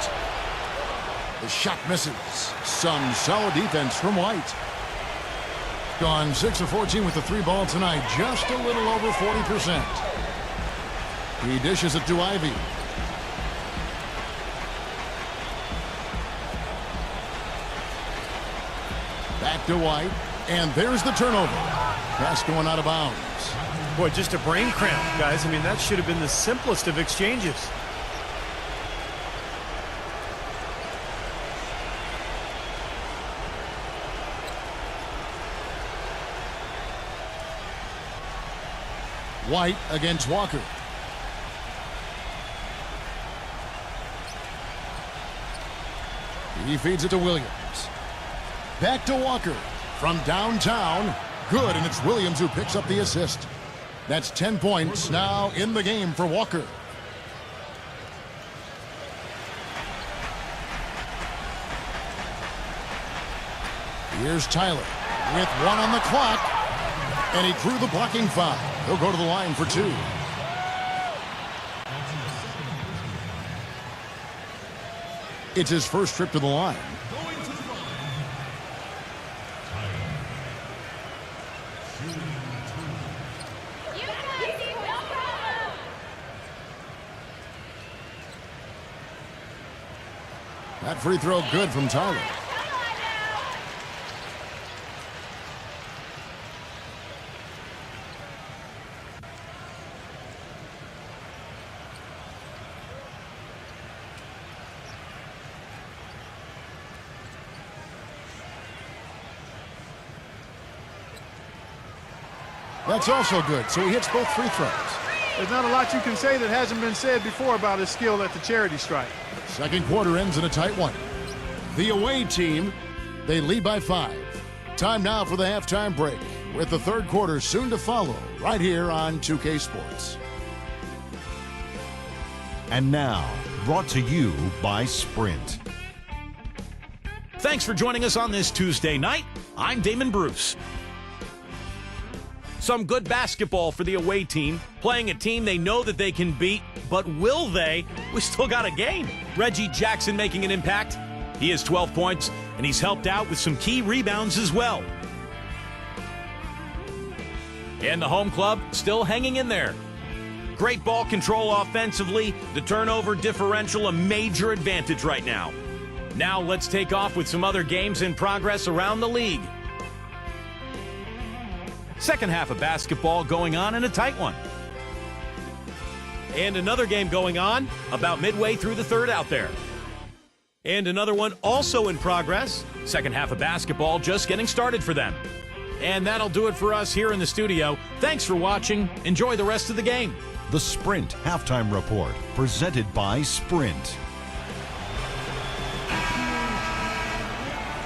The shot misses. Some solid defense from White. Gone 6 of 14 with the 3 ball tonight. Just a little over 40%. He dishes it to Ivy. Back to White. And there's the turnover. Pass going out of bounds. Boy, just a brain cramp, guys. I mean, that should have been the simplest of exchanges. White against Walker. He feeds it to Williams. Back to Walker. From downtown. Good, and it's Williams who picks up the assist. That's 10 points now in the game for Walker. Here's Tyler with 1 on the clock. And he drew the blocking foul. He'll go to the line for 2. It's his first trip to the line. That free throw good from Tyler. That's also good, so he hits both free throws. There's not a lot you can say that hasn't been said before about his skill at the charity stripe. Second quarter ends in a tight one. The away team, they lead by 5. Time now for the halftime break, with the third quarter soon to follow, right here on 2K Sports. And now, brought to you by Sprint. Thanks for joining us on this Tuesday night. I'm Damon Bruce. Some good basketball for the away team, playing a team they know that they can beat, but will they? We still got a game. Reggie Jackson making an impact. He has 12 points, and he's helped out with some key rebounds as well. And the home club still hanging in there. Great ball control offensively, the turnover differential a major advantage right now. Now let's take off with some other games in progress around the league. Second half of basketball going on in a tight one. And another game going on about midway through the third out there. And another one also in progress. Second half of basketball just getting started for them. And that'll do it for us here in the studio. Thanks for watching. Enjoy the rest of the game. The Sprint Halftime Report, presented by Sprint.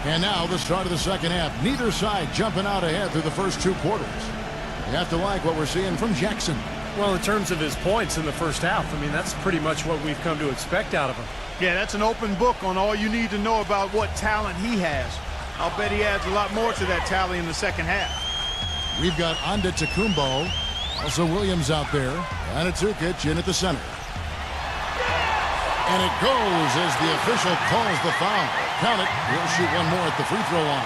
And now the start of the second half. Neither side jumping out ahead through the first two quarters. You have to like what we're seeing from Jackson. Well, in terms of his points in the first half, I mean, that's pretty much what we've come to expect out of him. Yeah, that's an open book on all you need to know about what talent he has. I'll bet he adds a lot more to that tally in the second half. We've got Antetokounmpo, also Williams out there, and it's Ukic in at the center. And it goes as the official calls the foul. Count it. He'll shoot one more at the free throw line.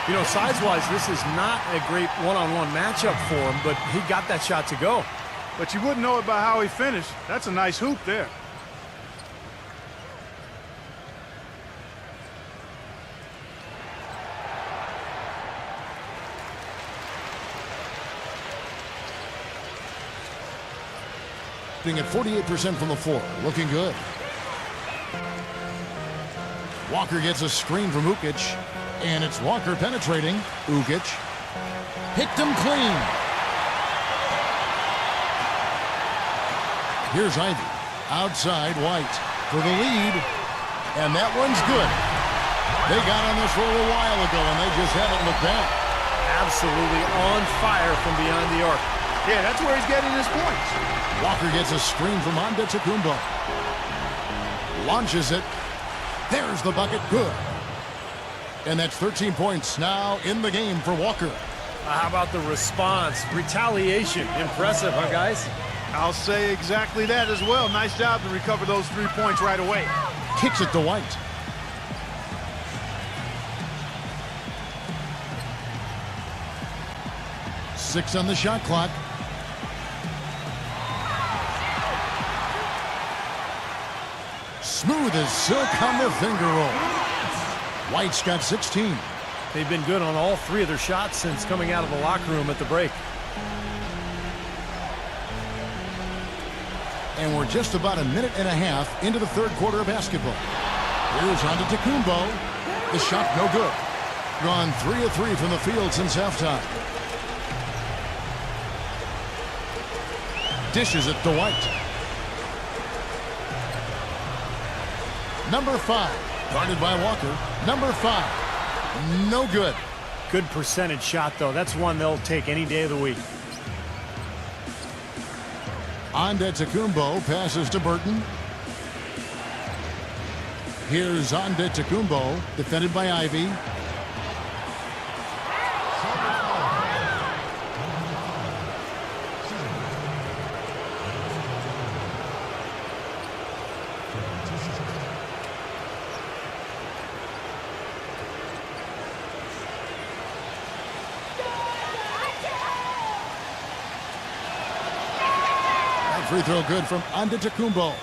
You know, size-wise, this is not a great one-on-one matchup for him, but he got that shot to go. But you wouldn't know about how he finished. That's a nice hoop there. At 48% from the floor. Looking good. Walker gets a screen from Ukic. And it's Walker penetrating. Ukic. Picked him clean. Here's Ivy. Outside White for the lead. And that one's good. They got on this roll a while ago, and they just haven't looked back. Absolutely on fire from beyond the arc. Yeah, that's where he's getting his points. Walker gets a screen from Antetokounmpo. Launches it. There's the bucket. Good. And that's 13 points now in the game for Walker. How about the response? Retaliation. Impressive, huh, guys? I'll say exactly that as well. Nice job to recover those 3 points right away. Kicks it to White. Six on the shot clock. Smooth as silk on the finger roll. White's got 16. They've been good on all 3 of their shots since coming out of the locker room at the break. And we're just about a minute and a half into the third quarter of basketball. Here's Antetokounmpo. The shot no good. Gone 3 of 3 from the field since halftime. Dishes it to White. Number 5. Guarded by Walker. Number 5. No good. Good percentage shot, though. That's one they'll take any day of the week. Antetokounmpo passes to Burton. Here's Antetokounmpo, defended by Ivy. Free throw good from Antetokounmpo.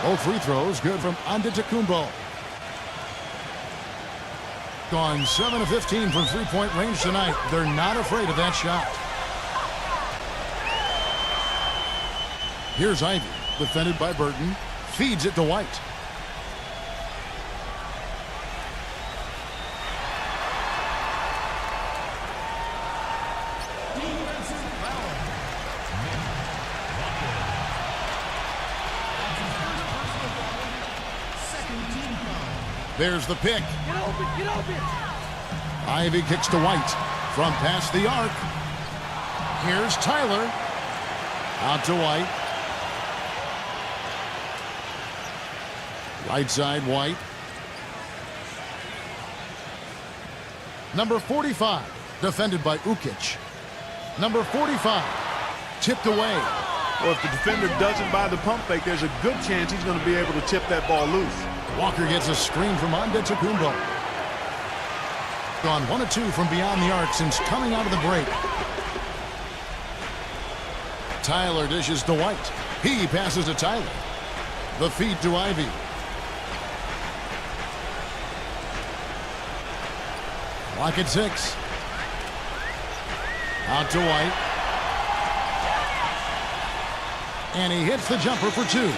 Both free throws good from Antetokounmpo. Gone 7 of 15 from three-point range tonight. They're not afraid of that shot. Here's Ivy, defended by Burton. Feeds it to White. There's the pick. Ivy kicks to White from past the arc. Here's Tyler. Out to White. Right side, White. Number 45, defended by Ukic. Number 45, tipped away. Well, if the defender doesn't buy the pump fake, there's a good chance he's going to be able to tip that ball loose. Walker gets a screen from Antetokounmpo. Gone 1 of 2 from beyond the arc since coming out of the break. Tyler dishes to White. He passes to Tyler. The feed to Ivy. Clock at 6. Out to White. And he hits the jumper for 2.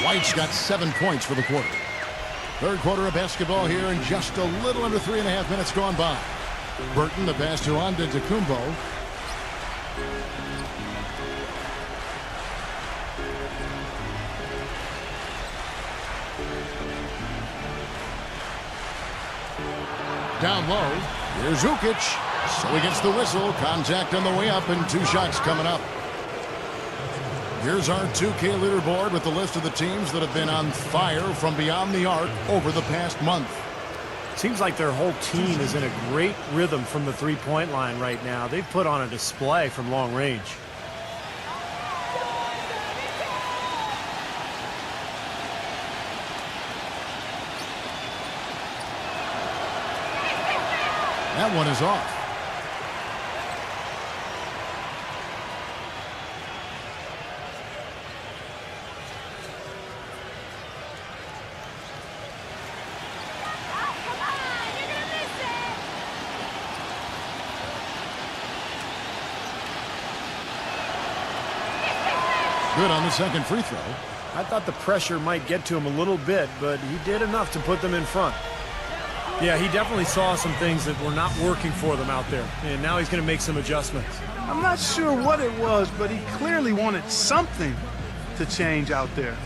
White's got 7 points for the quarter. Third quarter of basketball here in just a little under 3.5 minutes gone by. Burton, the pass to Antetokounmpo. Down low, here's Ukic. So he gets the whistle. Contact on the way up and 2 shots coming up. Here's our 2K leaderboard with the list of the teams that have been on fire from beyond the arc over the past month. Seems like their whole team is in a great rhythm from the three-point line right now. They've put on a display from long range. That one is off. Good on the second free throw. I thought the pressure might get to him a little bit, but he did enough to put them in front. Yeah, he definitely saw some things that were not working for them out there, and now he's going to make some adjustments. I'm not sure what it was, but he clearly wanted something to change out there.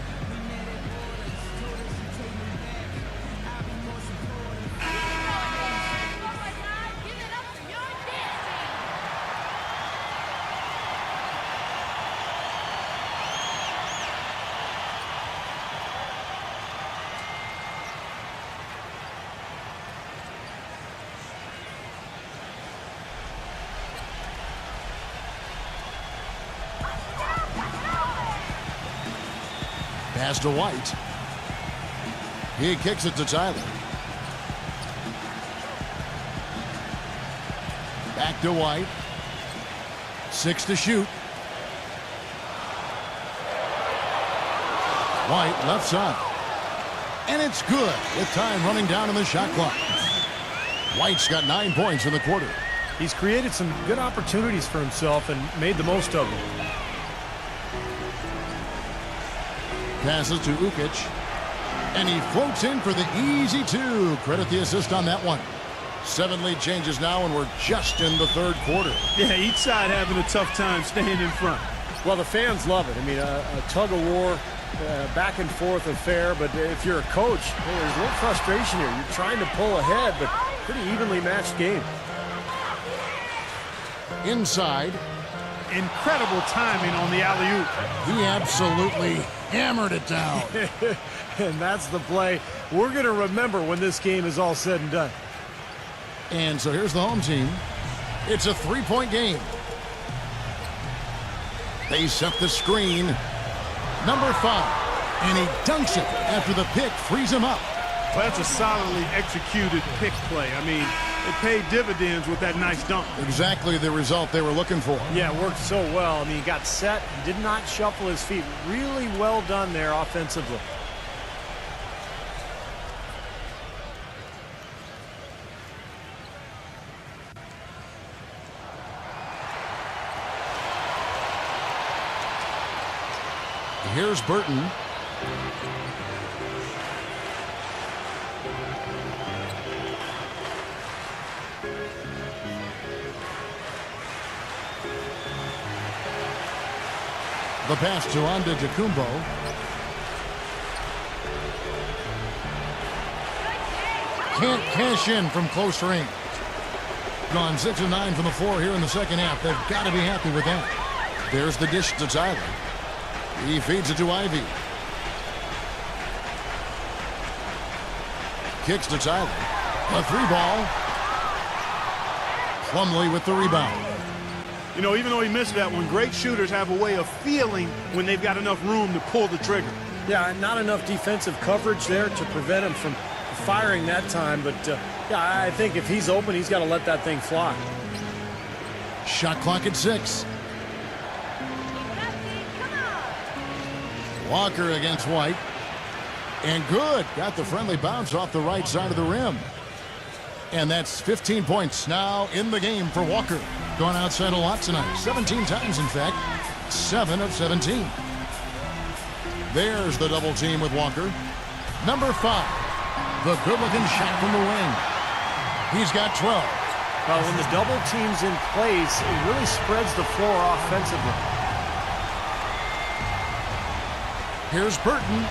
Pass to White. He kicks it to Tyler. Back to White. 6 to shoot. White left side. And it's good with time running down in the shot clock. White's got 9 points in the quarter. He's created some good opportunities for himself and made the most of them. Passes to Ukic. And he floats in for the easy 2. Credit the assist on that one. 7 lead changes now, and we're just in the third quarter. Yeah, each side having a tough time staying in front. Well, the fans love it. I mean, a tug-of-war, back and forth affair. But if you're a coach, hey, there's a little frustration here. You're trying to pull ahead, but pretty evenly matched game. Inside. Incredible timing on the alley-oop. He absolutely hammered it down. And that's the play we're going to remember when this game is all said and done. And so here's the home team. It's a 3-point game. They set the screen. Number 5. And he dunks it after the pick frees him up. Well, that's a solidly executed pick play. I mean, it paid dividends with that nice dunk. Exactly the result they were looking for. Yeah, it worked so well. I mean, he got set, he did not shuffle his feet. Really well done there offensively. Here's Burton. The pass to Antetokounmpo. Can't cash in from close range. Gone 6 of 9 from the floor here in the second half. They've got to be happy with that. There's the dish to Tyler. He feeds it to Ivy. Kicks to Tyler. A 3-ball. Plumlee with the rebound. You know, even though he missed that one, great shooters have a way of feeling when they've got enough room to pull the trigger. Yeah, not enough defensive coverage there to prevent him from firing that time. But, yeah, I think if he's open, he's got to let that thing fly. Shot clock at 6. Walker against White. And good. Got the friendly bounce off the right side of the rim. And that's 15 points now in the game for Walker. Gone outside a lot tonight. 17 times, in fact. 7 of 17. There's the double team with Walker. Number 5. The good-looking shot from the wing. He's got 12. Well, when the double team's in place, it really spreads the floor offensively. Here's Burton.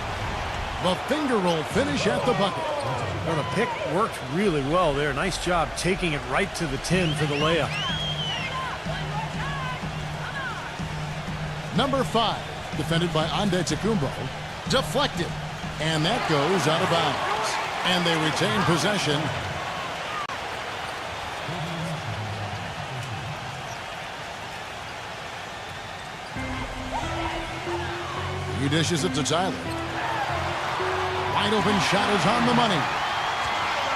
The finger roll finish at the bucket. Well, the pick worked really well there. Nice job taking it right to the 10 for the layup. Number 5, defended by Antetokounmpo. Deflected. And that goes out of bounds. And they retain possession. He dishes it to Tyler. Wide open shot is on the money.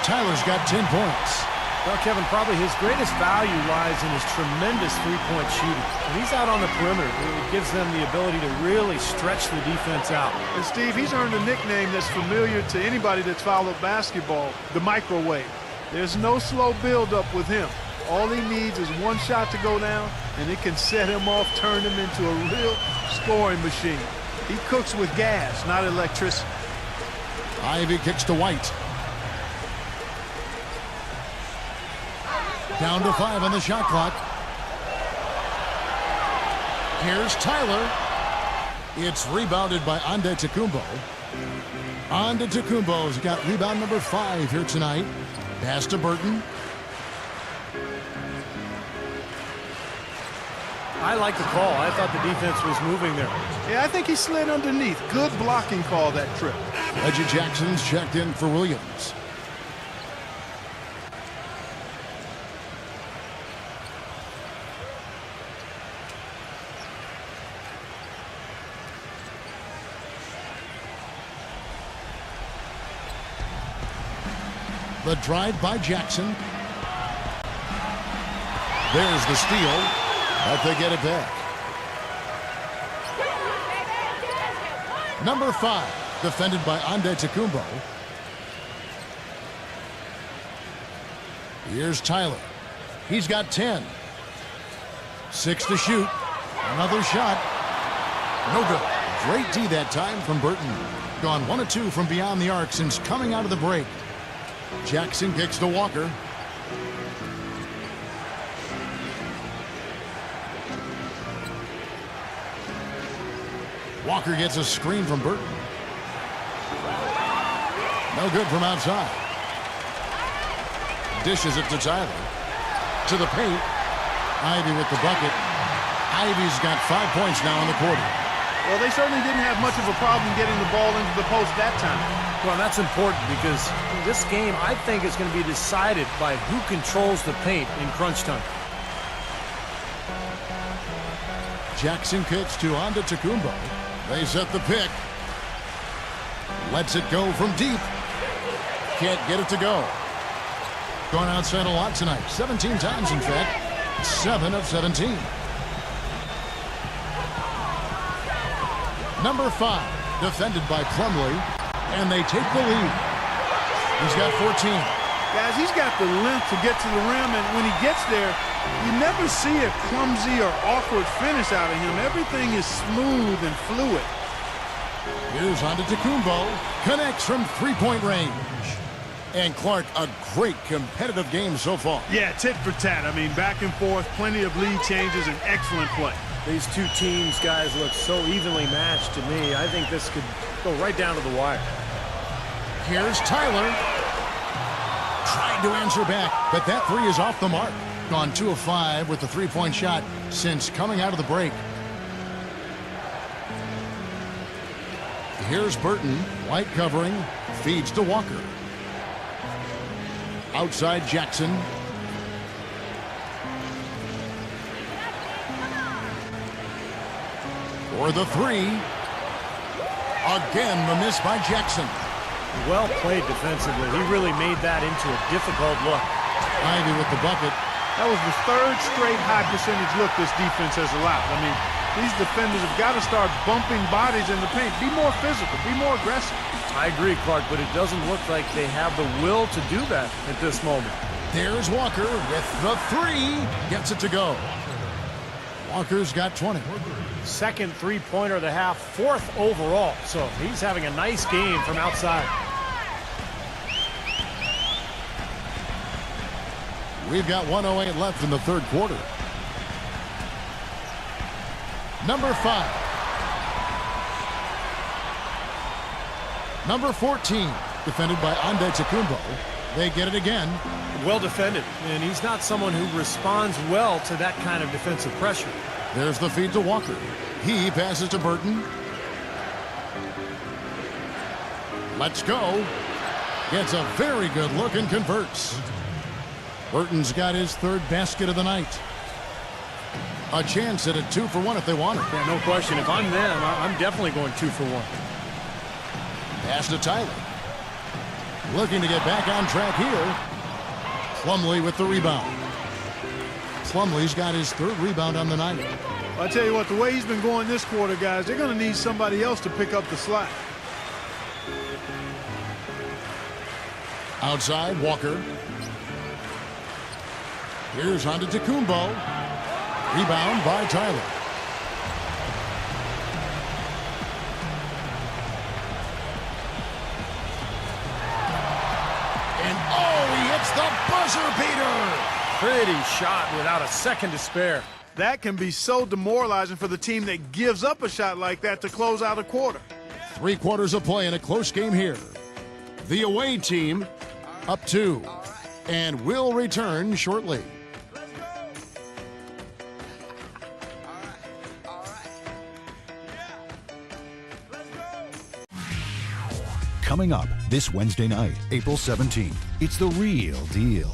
Tyler's got 10 points. Well, Kevin, probably his greatest value lies in his tremendous three-point shooting. When he's out on the perimeter, it gives them the ability to really stretch the defense out. And, Steve, he's earned a nickname that's familiar to anybody that's followed basketball, the microwave. There's no slow build-up with him. All he needs is one shot to go down, and it can set him off, turn him into a real scoring machine. He cooks with gas, not electricity. Ivy kicks to White. Down to 5 on the shot clock. Here's Tyler. It's rebounded by Antetokounmpo. Antetokounmpo's got rebound number 5 here tonight. Pass to Burton. I like the call. I thought the defense was moving there. Yeah, I think he slid underneath. Good blocking call that trip. Reggie Jackson's checked in for Williams. The drive by Jackson. There's the steal, but they get it back. Number 5, defended by Antetokounmpo. Here's Tyler. He's got 10. 6 to shoot. Another shot. No good. Great D that time from Burton. Gone 1 of 2 from beyond the arc since coming out of the break. Jackson kicks to Walker. Walker gets a screen from Burton. No good from outside. Dishes it to Tyler. To the paint. Ivy with the bucket. Ivy's got 5 points now in the quarter. Well, they certainly didn't have much of a problem getting the ball into the post that time. Well, that's important because this game, I think, is going to be decided by who controls the paint in crunch time. Jackson kicks to Antetokounmpo. They set the pick. Lets it go from deep. Can't get it to go. Going outside a lot tonight. 17 times, in fact. 7 of 17. Number 5, defended by Plumlee, and they take the lead. He's got 14. Guys, he's got the length to get to the rim, and when he gets there, you never see a clumsy or awkward finish out of him. Everything is smooth and fluid. Here's Antetokounmpo. Connects from three-point range. And Clark, a great competitive game so far. Yeah, tit for tat. I mean, back and forth, plenty of lead changes, and excellent play. These two teams, guys, look so evenly matched to me. I think this could go right down to the wire. Here's Tyler. Tried to answer back, but that three is off the mark. Gone 2 of 5 with the three-point shot since coming out of the break. Here's Burton, white covering, feeds to Walker. Outside Jackson. For the three. Again, the miss by Jackson. Well played defensively. He really made that into a difficult look. Ivy with the bucket. That was the third straight high percentage look this defense has allowed. I mean, these defenders have got to start bumping bodies in the paint. Be more physical. Be more aggressive. I agree, Clark, but it doesn't look like they have the will to do that at this moment. There's Walker with the three. Gets it to go. Walker's got 20. Second three-pointer of the half, fourth overall. So he's having a nice game from outside. We've got 1:08 left in the third quarter. Number 5. Number 14, defended by Antetokounmpo. They get it again. Well defended, and he's not someone who responds well to that kind of defensive pressure. There's the feed to Walker. He passes to Burton. Let's go. Gets a very good look and converts. Burton's got his third basket of the night. A chance at a 2-for-1 if they want it. Yeah, no question. If I'm them, I'm definitely going 2 for 1. Pass to Tyler. Looking to get back on track here. Plumlee with the rebound. Plumlee's got his third rebound on the night. I tell you what, the way he's been going this quarter, guys, they're going to need somebody else to pick up the slack. Outside, Walker. Here's Antetokounmpo. Rebound by Tyler. And oh, he hits the buzzer beater. Pretty shot without a second to spare. That can be so demoralizing for the team that gives up a shot like that to close out a quarter. 3 quarters of play in a close game here. The away team up 2 and will return shortly. Coming up this Wednesday night, April 17th, it's the real deal.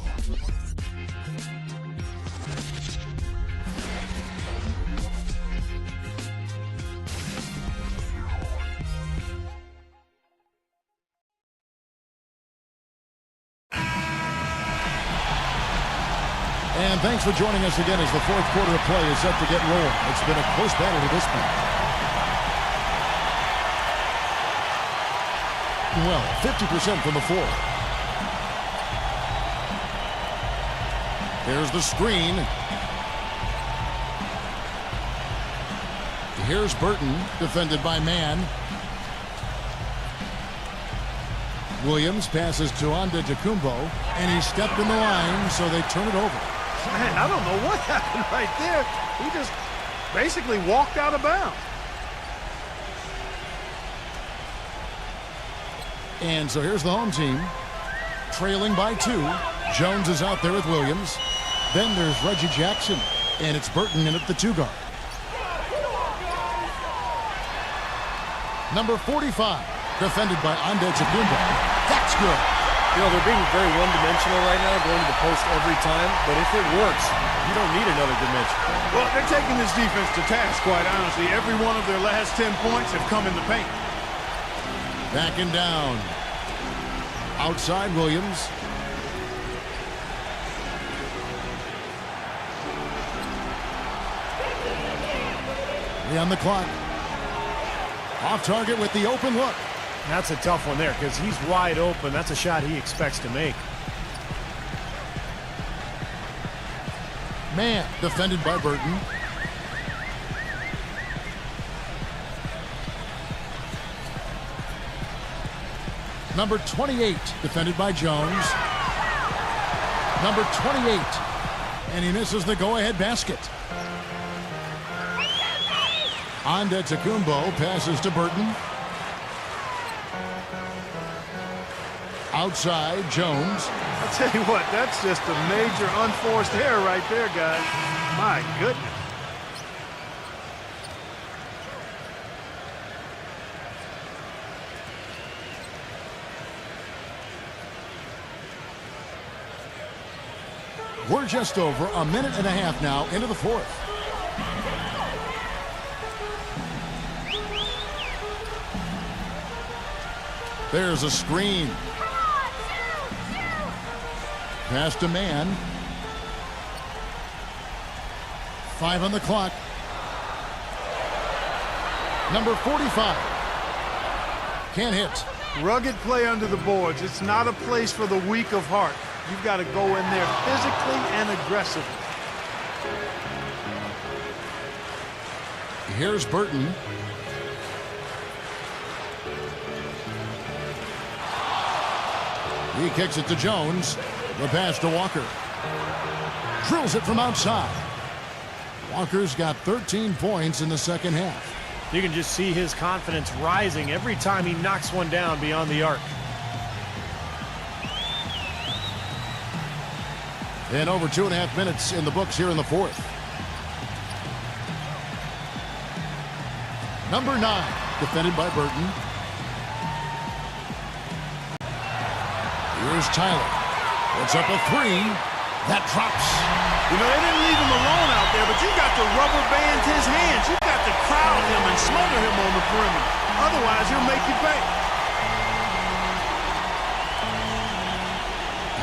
And thanks for joining us again as the fourth quarter of play is set to get rolling. It's been a close battle to this point. Well, 50% from the floor. There's the screen. Here's Burton, defended by Mann. Williams passes to Antetokounmpo, and he stepped in the line, so they turn it over. Man, I don't know what happened right there. He just basically walked out of bounds. And so here's the home team, trailing by 2. Jones is out there with Williams. Then there's Reggie Jackson, and it's Burton in at the 2 guard. Number 45, defended by Antetokounmpo. That's good. You know, they're being very one-dimensional right now, going to the post every time. But if it works, you don't need another dimension. Well, they're taking this defense to task, quite honestly. Every one of their last 10 points have come in the paint. Backing down. Outside Williams. On the clock. Off target with the open look. That's a tough one there because he's wide open. That's a shot he expects to make. Man, defended by Burton. Number 28, defended by Jones. Number 28, and he misses the go-ahead basket. Antetokounmpo passes to Burton. Outside, Jones. I tell you what, that's just a major unforced error right there, guys. My goodness. We're just over a minute and a half now into the fourth. There's a screen. Pass to man. 5 on the clock. Number 45. Can't hit. Rugged play under the boards. It's not a place for the weak of heart. You've got to go in there physically and aggressively. Here's Burton. He kicks it to Jones. The pass to Walker. Drills it from outside. Walker's got 13 points in the second half. You can just see his confidence rising every time he knocks one down beyond the arc. And over 2.5 minutes in the books here in the fourth. Number 9, defended by Burton. Here's Tyler. Puts up a 3. That drops. You know, they didn't leave him alone out there, but you got to rubber band his hands. You got to crowd him and smother him on the perimeter. Otherwise, he'll make you pay.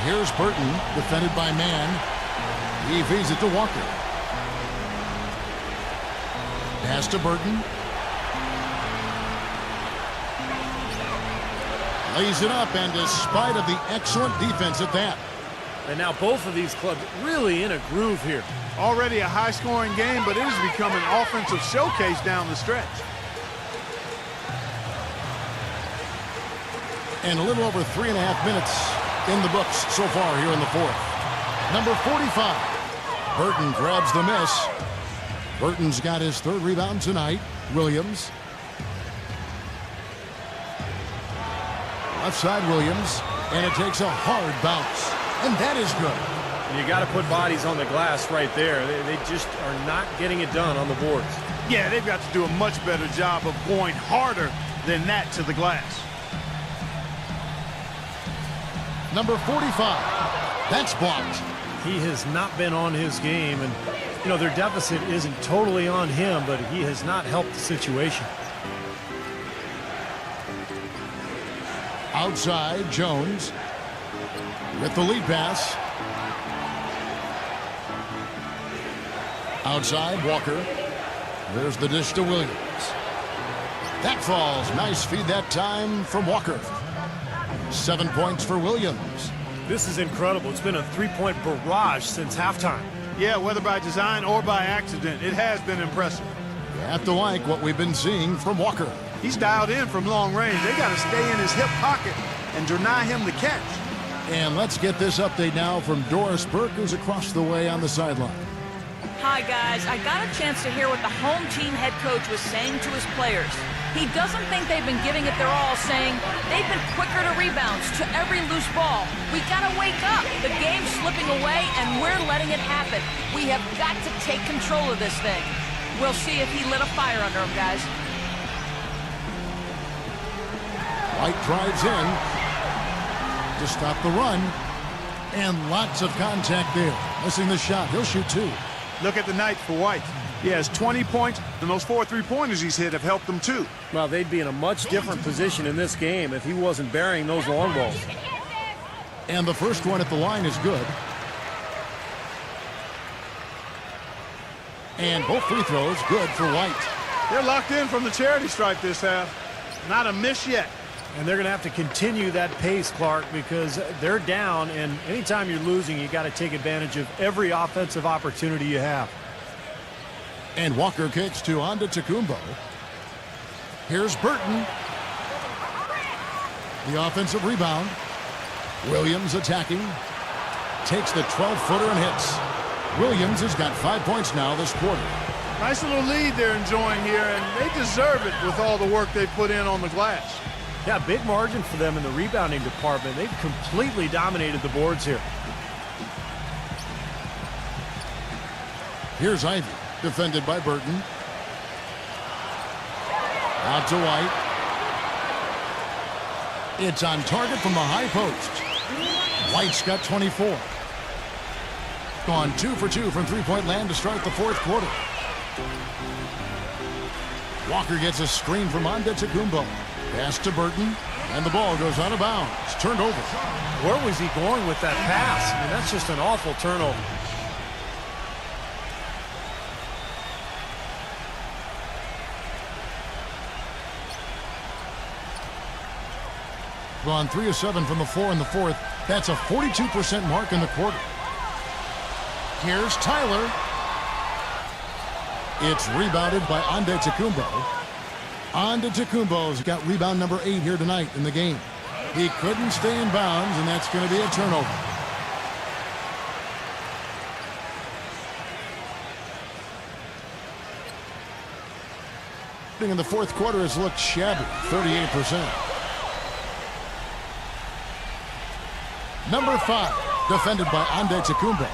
Here's Burton, defended by man. He feeds it to Walker. Pass to Burton. Lays it up, and despite of the excellent defense at that. And now both of these clubs really in a groove here. Already a high-scoring game, but it has become an offensive showcase down the stretch. And a little over 3.5 minutes in the books so far here in the fourth. Number 45. Burton grabs the miss. Burton's got his 3rd rebound tonight. Williams. Left side Williams. And it takes a hard bounce. And that is good. You got to put bodies on the glass right there. They just are not getting it done on the boards. Yeah, they've got to do a much better job of going harder than that to the glass. Number 45. That's blocked. He has not been on his game, and you know their deficit isn't totally on him, but he has not helped the situation. Outside, Jones with the lead pass. Outside, Walker. There's the dish to Williams. That falls. Nice feed that time from Walker. 7 points for Williams. This is incredible. It's been a 3-point barrage since halftime. Yeah, whether by design or by accident, it has been impressive. You have to like what we've been seeing from Walker. He's dialed in from long range. They got to stay in his hip pocket and deny him the catch. And let's get this update now from Doris Burke, who's across the way on the sideline. Hi, guys. I got a chance to hear what the home team head coach was saying to his players. He doesn't think they've been giving it their all, saying they've been quicker to rebounds, to every loose ball. We gotta wake up. The game's slipping away, and we're letting it happen. We have got to take control of this thing. We'll see if he lit a fire under him, guys. White drives in to stop the run. And lots of contact there. Missing the shot. He'll shoot 2. Look at the night for White. He has 20 points, and those 4 3-pointers he's hit have helped him too. Well, they'd be in a much different position in this game if he wasn't burying those long balls. And the first one at the line is good. And both free throws good for White. They're locked in from the charity stripe this half. Not a miss yet. And they're going to have to continue that pace, Clark, because they're down, and anytime you're losing, you got to take advantage of every offensive opportunity you have. And Walker kicks to Antetokounmpo. Here's Burton. The offensive rebound. Williams attacking. Takes the 12-footer and hits. Williams has got 5 points now this quarter. Nice little lead they're enjoying here, and they deserve it with all the work they put in on the glass. Yeah, big margin for them in the rebounding department. They've completely dominated the boards here. Here's Ivy, defended by Burton. Out to White. It's on target from the high post. White's got 24. Gone 2 for 2 from three-point land to start the fourth quarter. Walker gets a screen from Antetokounmpo. Pass to Burton, and the ball goes out of bounds. Turned over. Where was he going with that pass? I mean, that's just an awful turnover. Gone 3 of 7 from the floor in the fourth. That's a 42% mark in the quarter. Here's Tyler. It's rebounded by Antetokounmpo. Antetokounmpo's got rebound number 8 here tonight in the game. He couldn't stay in bounds, and that's going to be a turnover. In the fourth quarter has looked shabby, 38%. Number 5, defended by Antetokounmpo.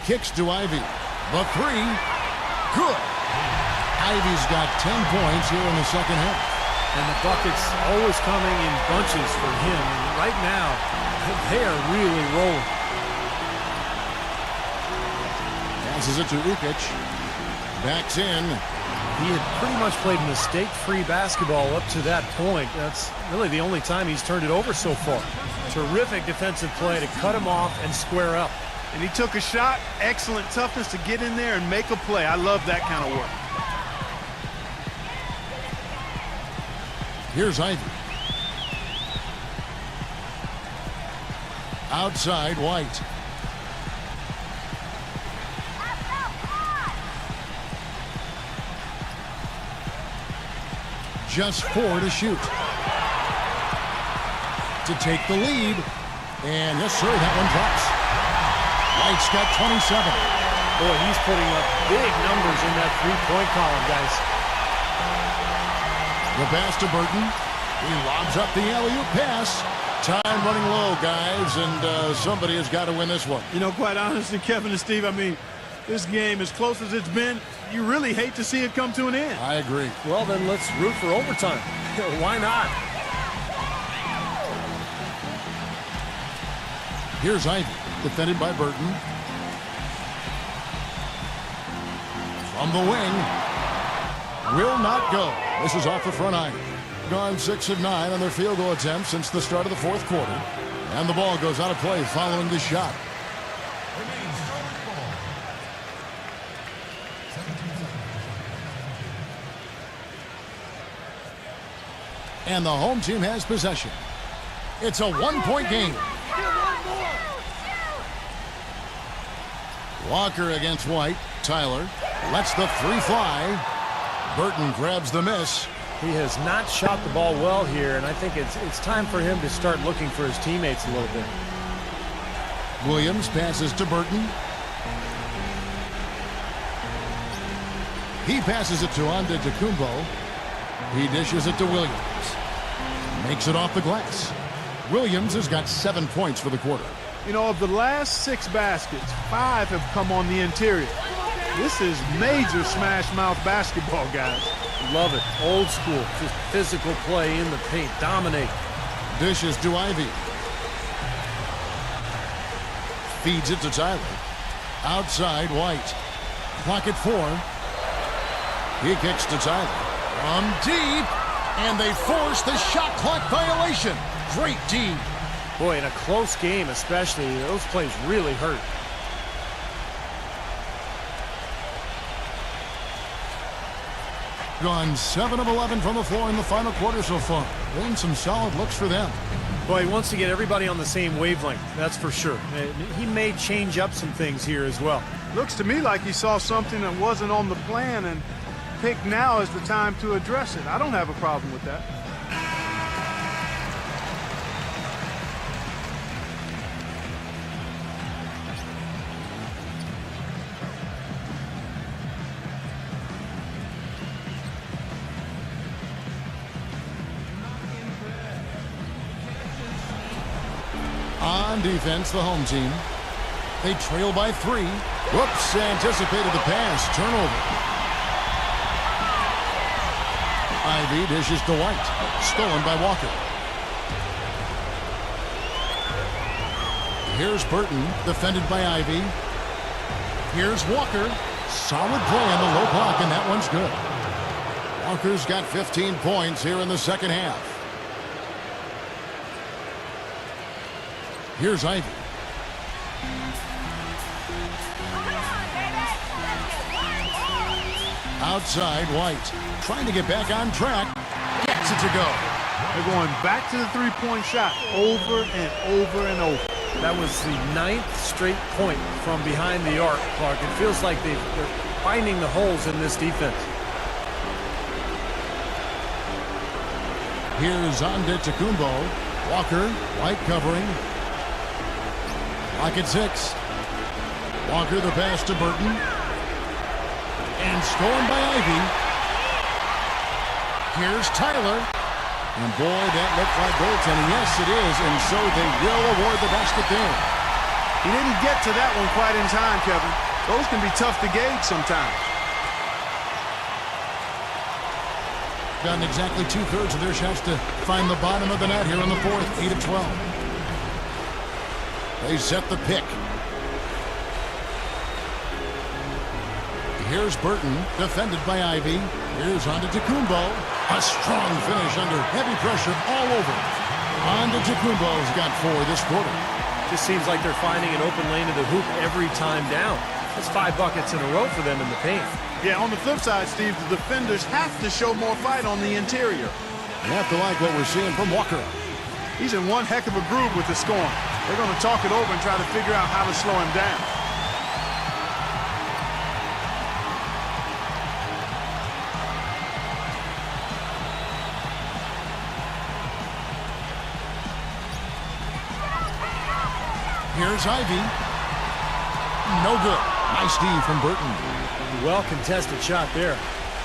Kicks to Ivy. The three. Good. Ivy's got 10 points here in the second half. And the buckets always coming in bunches for him. And right now, they are really rolling. Passes it to Ukic. Backs in. He had pretty much played mistake-free basketball up to that point. That's really the only time he's turned it over so far. Terrific defensive play to cut him off and square up. And he took a shot. Excellent toughness to get in there and make a play. I love that kind of work. Here's Ivy. Outside, White. Just 4 to shoot. To take the lead. And yes, sir, that one drops. White's got 27. Boy, he's putting up big numbers in that three-point column, guys. The pass to Burton. He lobs up the alley-oop pass. Time running low, guys, and somebody has got to win this one. You know, quite honestly, Kevin and Steve, I mean, this game, as close as it's been, you really hate to see it come to an end. I agree. Well, then let's root for overtime. Why not? Here's Ivy, defended by Burton. From the wing. Will not go. This is off the front iron. Gone 6 of 9 on their field goal attempts since the start of the fourth quarter. And the ball goes out of play following the shot. Remains starting ball. 17 seconds. And the home team has possession. It's a one-point game. Walker against White. Tyler lets the three fly. Burton grabs the miss. He has not shot the ball well here, and I think it's time for him to start looking for his teammates a little bit. Williams passes to Burton. He passes it to Antetokounmpo. He dishes it to Williams. Makes it off the glass. Williams has got 7 points for the quarter. You know, of the last 6 baskets, 5 have come on the interior. This is major smash mouth basketball, guys. Love it. Old school. Just physical play in the paint. Dominate. Dishes to Ivy. Feeds it to Tyler. Outside, White. Clock at 4. He kicks to Tyler. From deep. And they force the shot clock violation. Great D. Boy, in a close game especially, those plays really hurt. Gone 7 of 11 from the floor in the final quarter so far. Been some solid looks for them. Boy, he wants to get everybody on the same wavelength, that's for sure. He may change up some things here as well. Looks to me like he saw something that wasn't on the plan and picked now as the time to address it. I don't have a problem with that. on defense, the home team. They trail by 3. Whoops, anticipated the pass. Turnover. Ivy dishes to White. Stolen by Walker. Here's Burton, defended by Ivy. Here's Walker. Solid play on the low block, and that one's good. Walker's got 15 points here in the second half. Here's Ivy. Outside, White. Trying to get back on track. Gets it to go. They're going back to the three-point shot over and over and over. That was the 9th straight point from behind the arc, Clark. It feels like they're finding the holes in this defense. Here's Antetokounmpo. Walker, White covering. Lock at 6. Walker, the pass to Burton. And stolen by Ivy. Here's Tyler. And boy, that looked like goaltending. Yes, it is. And so they will award the basket there. He didn't get to that one quite in time, Kevin. Those can be tough to gauge sometimes. Gotten exactly 2/3 of their shots to find the bottom of the net here in the fourth. 8 of 12. They set the pick. Here's Burton, defended by Ivy. Here's Antetokounmpo. A strong finish under heavy pressure all over. Antetokounmpo's got 4 this quarter. Just seems like they're finding an open lane to the hoop every time down. That's 5 buckets in a row for them in the paint. Yeah, on the flip side, Steve, the defenders have to show more fight on the interior. You have to like what we're seeing from Walker. He's in one heck of a groove with the scoring. They're going to talk it over and try to figure out how to slow him down. Here's Ivy. No good. Nice D from Burton. Well contested shot there.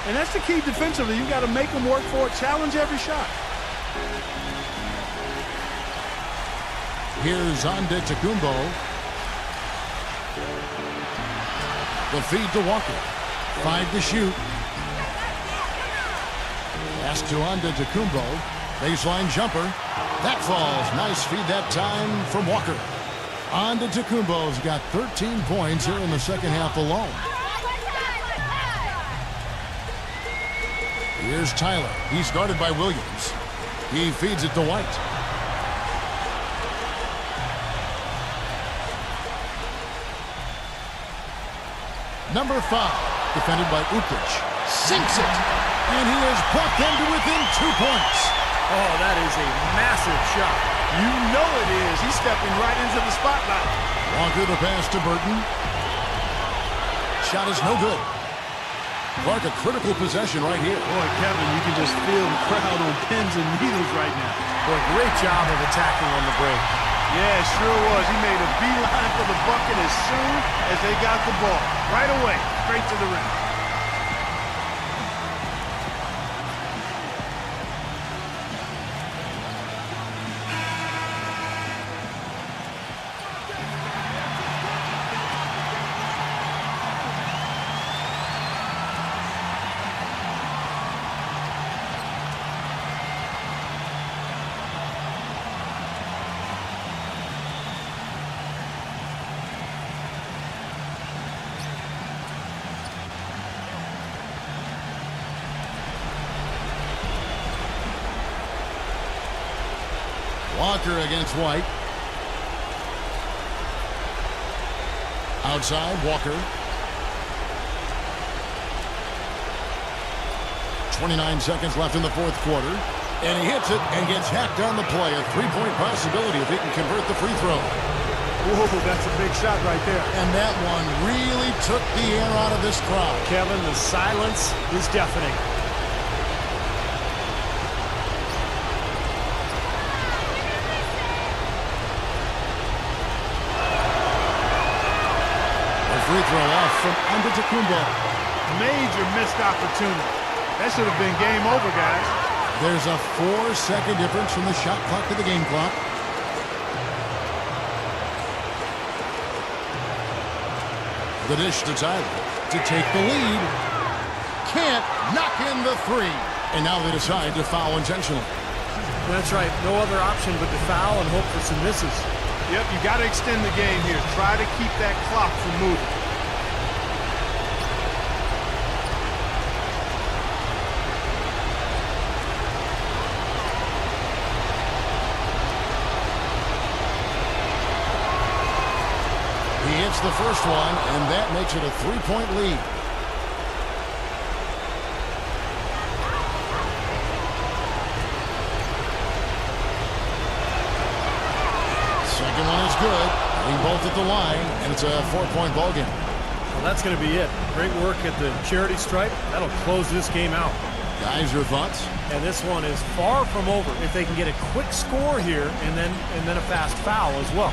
And that's the key defensively. You got to make them work for it. Challenge every shot. Here's Antetokounmpo. The feed to Walker. 5 to shoot. Pass to Antetokounmpo. Baseline jumper. That falls. Nice feed that time from Walker. Antetokounmpo's got 13 points here in the second half alone. Here's Tyler. He's guarded by Williams. He feeds it to White. Number 5, defended by Ukic. Sinks it. And he has brought them to within 2 points. Oh, that is a massive shot. You know it is. He's stepping right into the spotlight. Walker the pass to Burton. Shot is no good. Clark, a critical possession right here. Boy, Kevin, you can just feel the crowd on pins and needles right now. Boy, great job of attacking on the break. Yeah, it sure was. He made a beeline for the bucket as soon as they got the ball. Right away, straight to the rim. Walker against White. Outside, Walker. 29 seconds left in the fourth quarter. And he hits it and gets hacked on the play. A 3-point possibility if he can convert the free throw. Whoa, that's a big shot right there. And that one really took the air out of this crowd. Kevin, the silence is deafening. Free throw off from Antetokounmpo. Major missed opportunity. That should have been game over, guys. There's a 4-second difference from the shot clock to the game clock. The dish to Tyler to take the lead. Can't knock in the three. And now they decide to foul intentionally. That's right. No other option but to foul and hope for some misses. Yep, you got to extend the game here. Try to keep that clock from moving. He hits the first one, and that makes it a 3-point lead. Second one is good. They both at the line, and it's a 4-point ball game. Well, that's going to be it. Great work at the charity stripe. That'll close this game out. Guys, your thoughts? And this one is far from over. If they can get a quick score here and then a fast foul as well.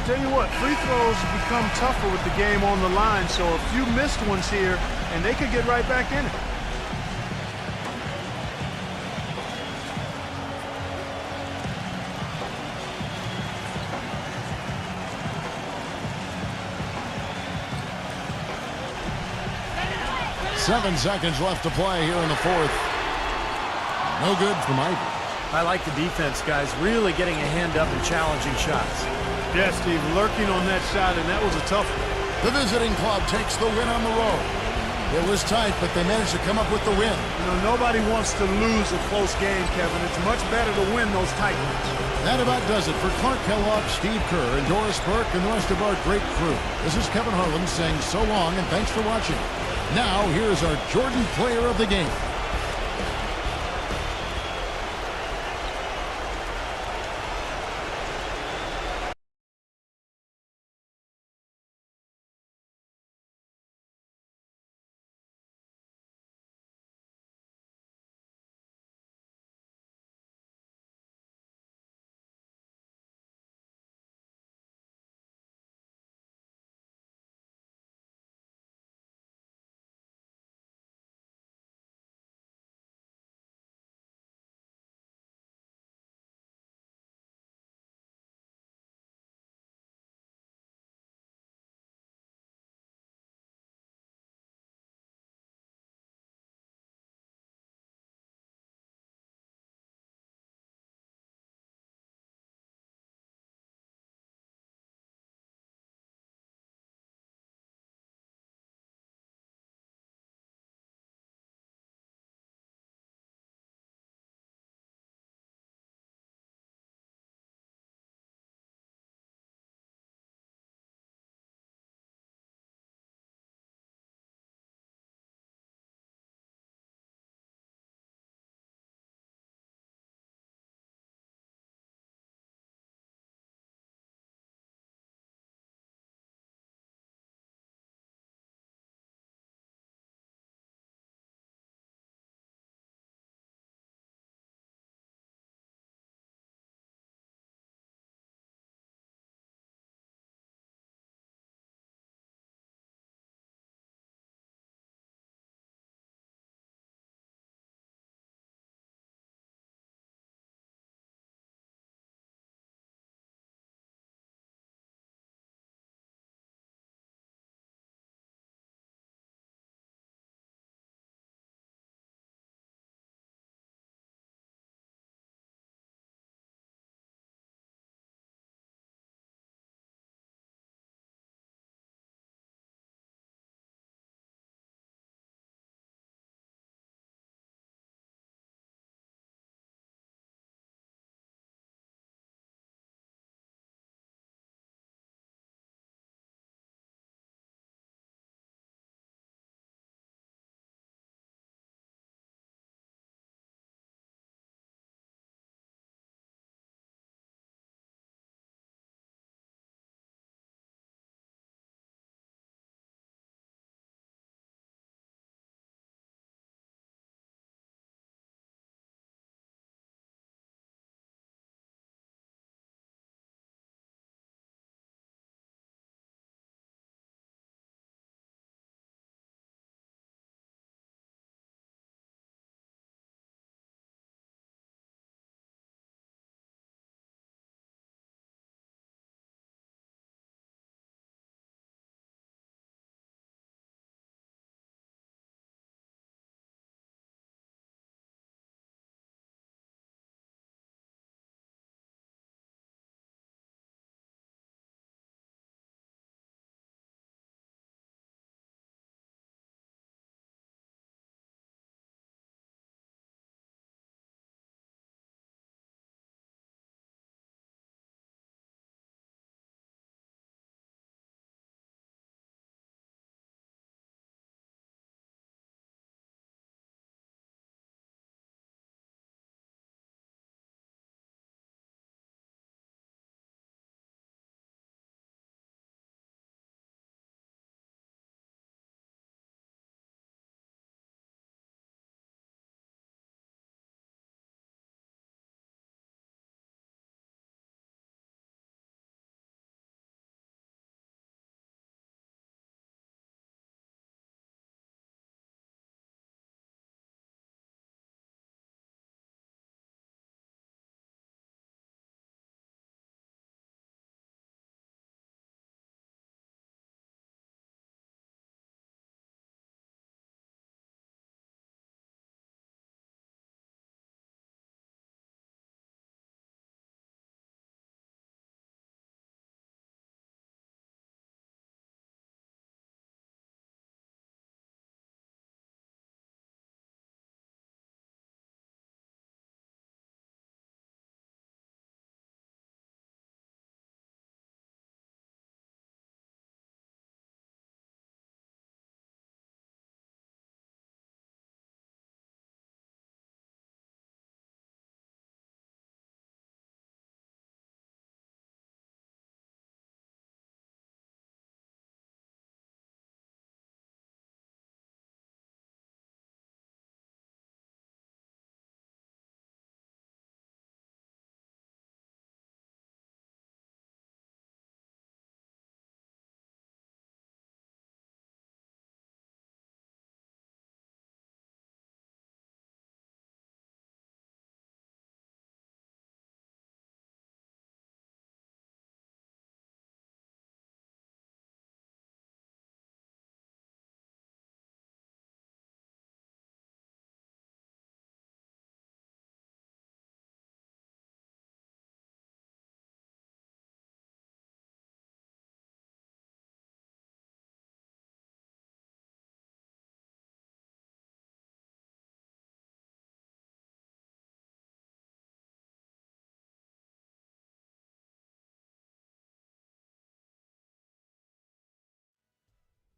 Tell you what, free throws become tougher with the game on the line, so a few missed ones here, and they could get right back in it. Seven seconds left to play here in the fourth. No good from Ivy. I like the defense, guys, really getting a hand up and challenging shots. Yeah, Steve, lurking on that shot, and that was a tough one. The visiting club takes the win on the road. It was tight, but they managed to come up with the win. You know, nobody wants to lose a close game, Kevin. It's much better to win those tight ones. That about does it for Clark Kellogg, Steve Kerr, and Doris Burke, and the rest of our great crew. This is Kevin Harlan saying so long, and thanks for watching. Now, here's our Jordan Player of the Game.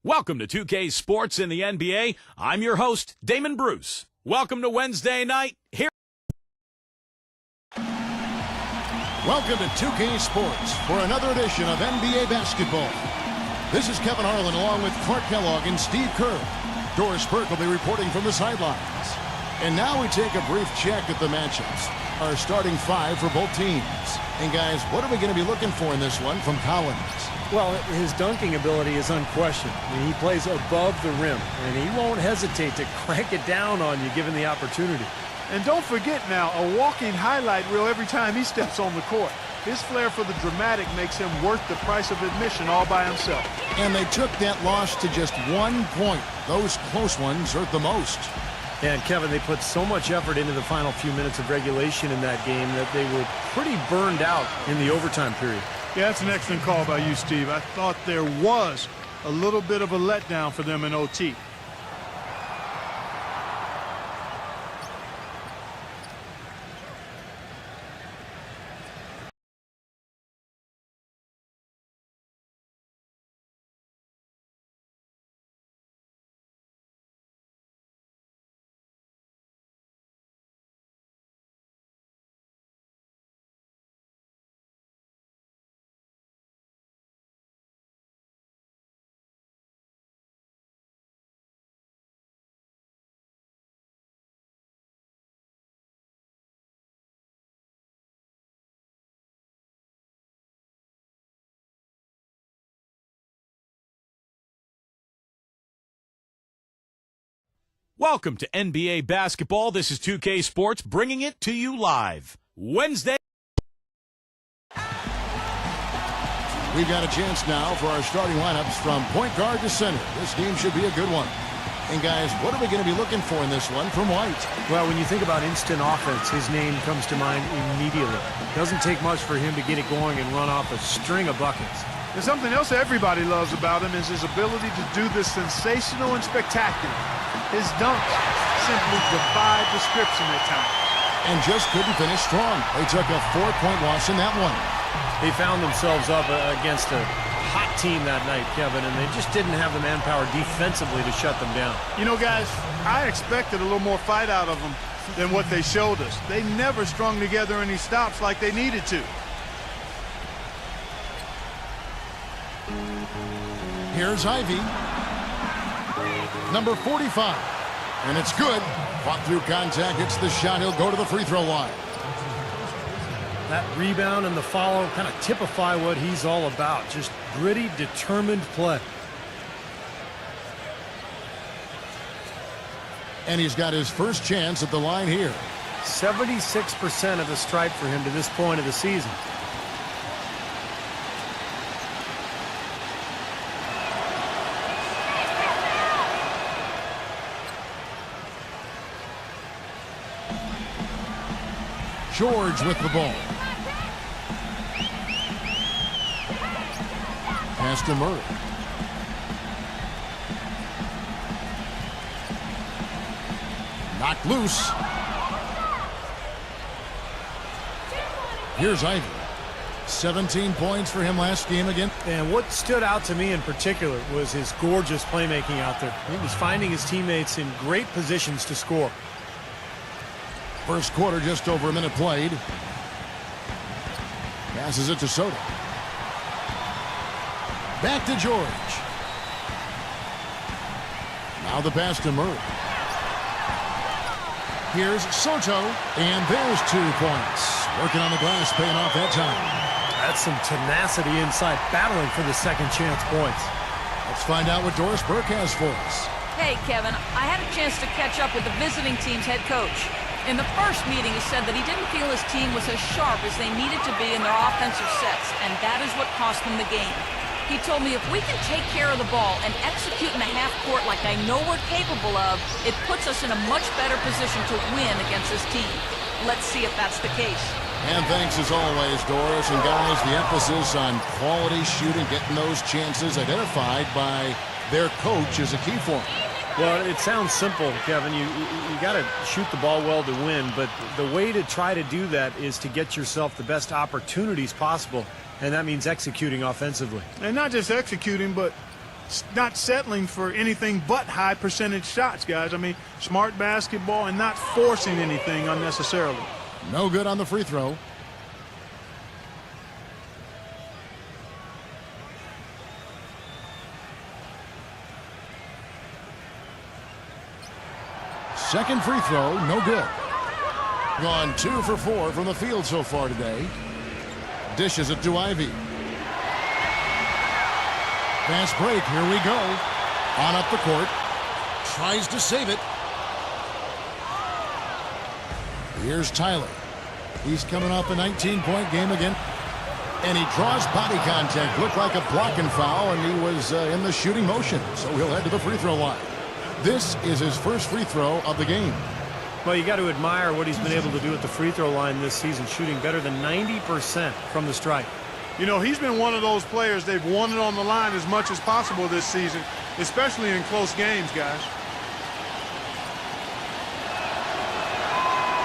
Welcome to 2K Sports in the NBA. I'm your host, Damon Bruce. Welcome to Wednesday night. Here. Welcome to 2K Sports for another edition of NBA basketball. This is Kevin Harlan along with Clark Kellogg and Steve Kerr. Doris Burke will be reporting from the sidelines. And now we take a brief check at the matchups. Our starting five for both teams. And guys, what are we going to be looking for in this one from Collins? Well, his dunking ability is unquestioned. I mean, he plays above the rim, and he won't hesitate to crank it down on you given the opportunity. And don't forget now, a walking highlight reel every time he steps on the court. His flair for the dramatic makes him worth the price of admission all by himself. And they took that loss to just 1 point. Those close ones hurt the most. And, Kevin, they put so much effort into the final few minutes of regulation in that game that they were pretty burned out in the overtime period. Yeah, that's an excellent call by you, Steve. I thought there was a little bit of a letdown for them in OT. Welcome to NBA basketball. This is 2K Sports bringing it to you live. Wednesday. We've got a chance now for our starting lineups from point guard to center. This game should be a good one. And guys, what are we going to be looking for in this one from White? Well, when you think about instant offense, his name comes to mind immediately. Doesn't take much for him to get it going and run off a string of buckets. And something else everybody loves about him is his ability to do the sensational and spectacular. His dunks simply defy description at times. And just couldn't finish strong. They took a 4-point loss in that one. They found themselves up against a hot team that night, Kevin, and they just didn't have the manpower defensively to shut them down. You know, guys, I expected a little more fight out of them than what they showed us. They never strung together any stops like they needed to. Here's Ivy. Number 45. And it's good. Fought through contact. It's the shot. He'll go to the free throw line. That rebound and the follow kind of typify what he's all about. Just gritty, determined play. And he's got his first chance at the line here. 76% of the stripe for him to this point of the season. George with the ball. Pass to Murray. Knocked loose. Here's Ivy. 17 points for him last game again. And what stood out to me in particular was his gorgeous playmaking out there. He was finding his teammates in great positions to score. First quarter, just over a minute played. Passes it to Soto. Back to George. Now the pass to Murray. Here's Soto, and there's 2 points. Working on the glass, paying off that time. That's some tenacity inside, battling for the second chance points. Let's find out what Doris Burke has for us. Hey, Kevin, I had a chance to catch up with the visiting team's head coach. In the first meeting, he said that he didn't feel his team was as sharp as they needed to be in their offensive sets, and that is what cost them the game. He told me if we can take care of the ball and execute in the half court like I know we're capable of, it puts us in a much better position to win against this team. Let's see if that's the case. And thanks as always, Doris. And guys, the emphasis on quality shooting, getting those chances identified by their coach is a key for them. Well, it sounds simple, Kevin. You got to shoot the ball well to win, but the way to try to do that is to get yourself the best opportunities possible, and that means executing offensively. And not just executing, but not settling for anything but high percentage shots, guys. I mean, smart basketball and not forcing anything unnecessarily. No good on the free throw. Second free throw, no good. Gone 2 for 4 from the field so far today. Dishes it to Ivy. Fast break, here we go. On up the court. Tries to save it. Here's Tyler. He's coming off a 19-point game again. And he draws body contact. Looked like a blocking foul, and he was in the shooting motion. So he'll head to the free throw line. This is his first free throw of the game. Well, you got to admire what he's been able to do at the free throw line this season, shooting better than 90% from the stripe. You know, he's been one of those players they've wanted on the line as much as possible this season, especially in close games, guys.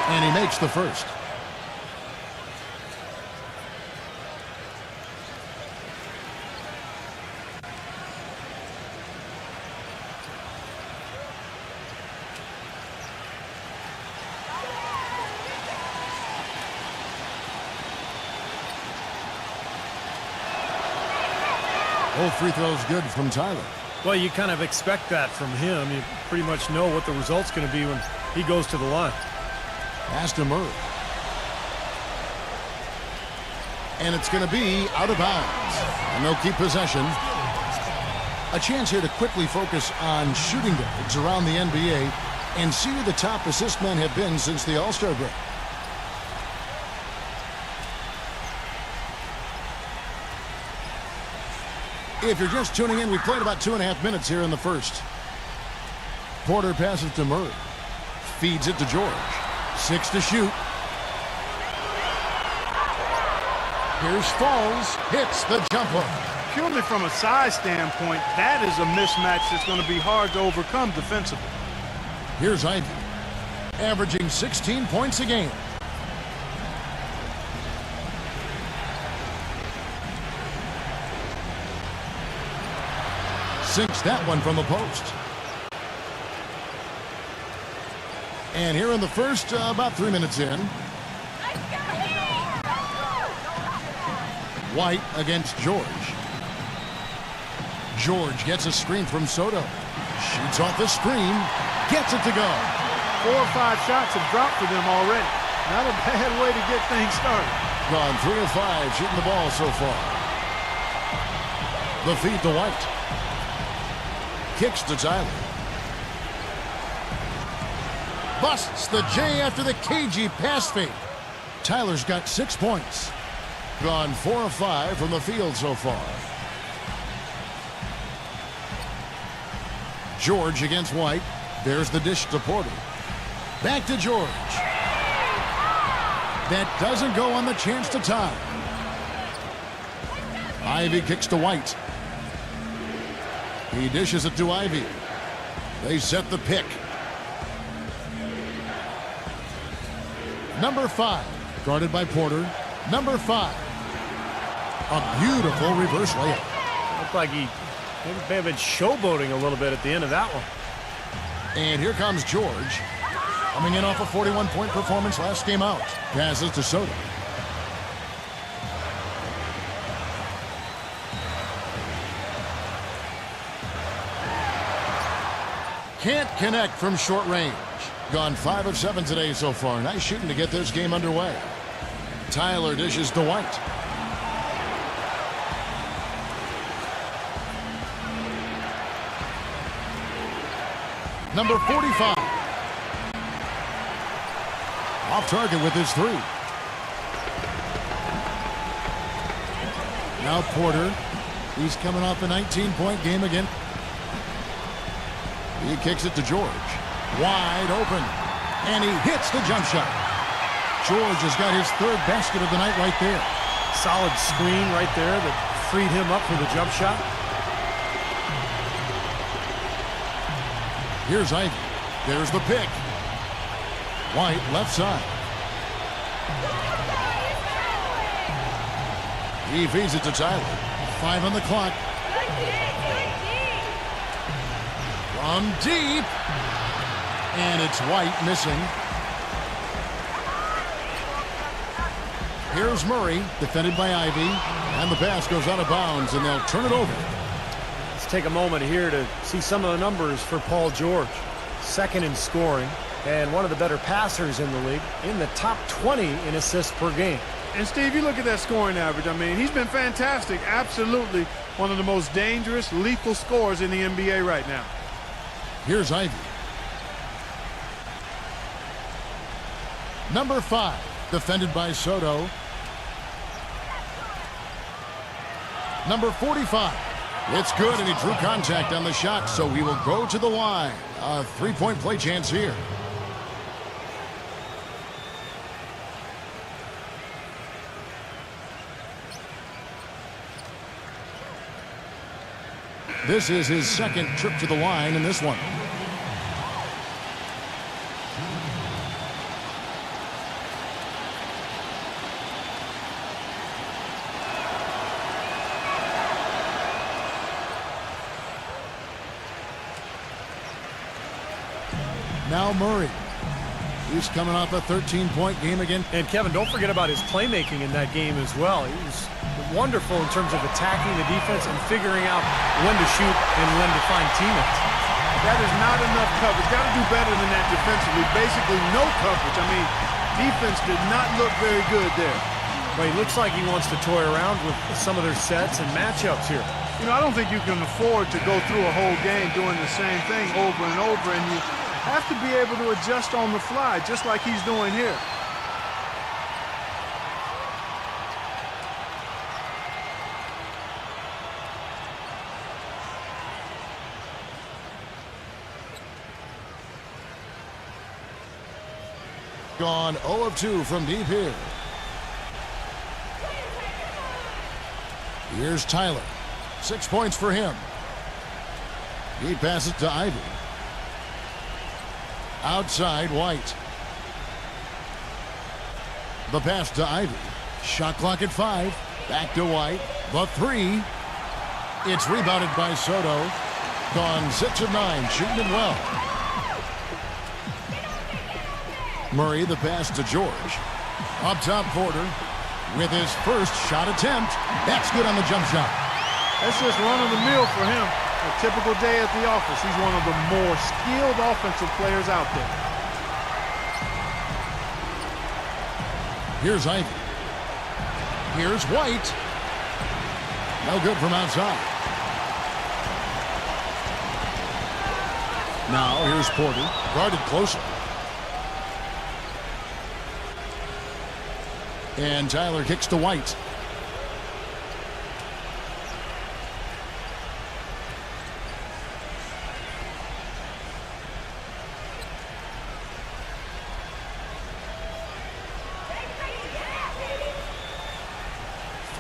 And he makes the first. Both free throws good from Tyler. Well, you kind of expect that from him. You pretty much know what the result's going to be when he goes to the line. Pass to Murray. And it's going to be out of bounds. And they'll keep possession. A chance here to quickly focus on shooting guards around the NBA and see who the top assist men have been since the All-Star break. If you're just tuning in, we played about 2.5 minutes here in the first. Porter passes to Murray. Feeds it to George. 6 to shoot. Here's Falls. Hits the jumper. Purely from a size standpoint, that is a mismatch that's going to be hard to overcome defensively. Here's Ivy. Averaging 16 points a game. Sinks that one from the post. And here in the first, about 3 minutes in. White against George. George gets a screen from Soto. Shoots off the screen. Gets it to go. 4 or 5 shots have dropped for them already. Not a bad way to get things started. Gone 3 of 5 shooting the ball so far. The feed to White. Kicks to Tyler. Busts the J after the cagey pass fake. Tyler's got 6 points. Gone 4 of 5 from the field so far. George against White. There's the dish to Porter. Back to George. That doesn't go on the chance to tie. Ivy kicks to White. He dishes it to Ivy. They set the pick. Number 5, guarded by Porter. Number 5. A beautiful reverse layup. Looked like he may have been showboating a little bit at the end of that one. And here comes George. Coming in off a 41-point performance last game out. Passes to Soto. Can't connect from short range. Gone 5 of 7 today so far. Nice shooting to get this game underway. Tyler dishes to White. Number 45. Off target with his 3. Now Porter. He's coming off a 19-point game again. He kicks it to George. Wide open. And he hits the jump shot. George has got his 3rd basket of the night right there. Solid screen right there that freed him up for the jump shot. Here's Ivy. There's the pick. White left side. He feeds it to Tyler. 5 on the clock. From deep. And it's White missing. Here's Murray, defended by Ivy. And the pass goes out of bounds, and they'll turn it over. Let's take a moment here to see some of the numbers for Paul George. Second in scoring, and one of the better passers in the league, in the top 20 in assists per game. And, Steve, you look at that scoring average. I mean, he's been fantastic. Absolutely one of the most dangerous, lethal scorers in the NBA right now. Here's Ivy. Number 5, defended by Soto. Number 45. It's good, and he drew contact on the shot, so he will go to the line. A three-point play chance here. This is his second trip to the line in this one. Now Murray. He's coming off a 13-point game again. And Kevin, don't forget about his playmaking in that game as well. He was wonderful in terms of attacking the defense and figuring out when to shoot and when to find teammates. That is not enough coverage. Got to do better than that defensively. Basically no coverage. I mean, defense did not look very good there. But he looks like he wants to toy around with some of their sets and matchups here. You know, I don't think you can afford to go through a whole game doing the same thing over and over, and you have to be able to adjust on the fly, just like he's doing here. Gone 0 of 2 from deep here. Here's Tyler. 6 points for him. He passes to Ivy. Outside, White. The pass to Ivy. Shot clock at 5. Back to White. The 3. It's rebounded by Soto. Gone 6 of 9, shooting it well. Murray, the pass to George. Up top, Porter with his first shot attempt. That's good on the jump shot. That's just run-of-the-mill for him. A typical day at the office. He's one of the more skilled offensive players out there. Here's Ivy. Here's White. No good from outside. Now here's Porter. Guarded closer. And Tyler kicks to White.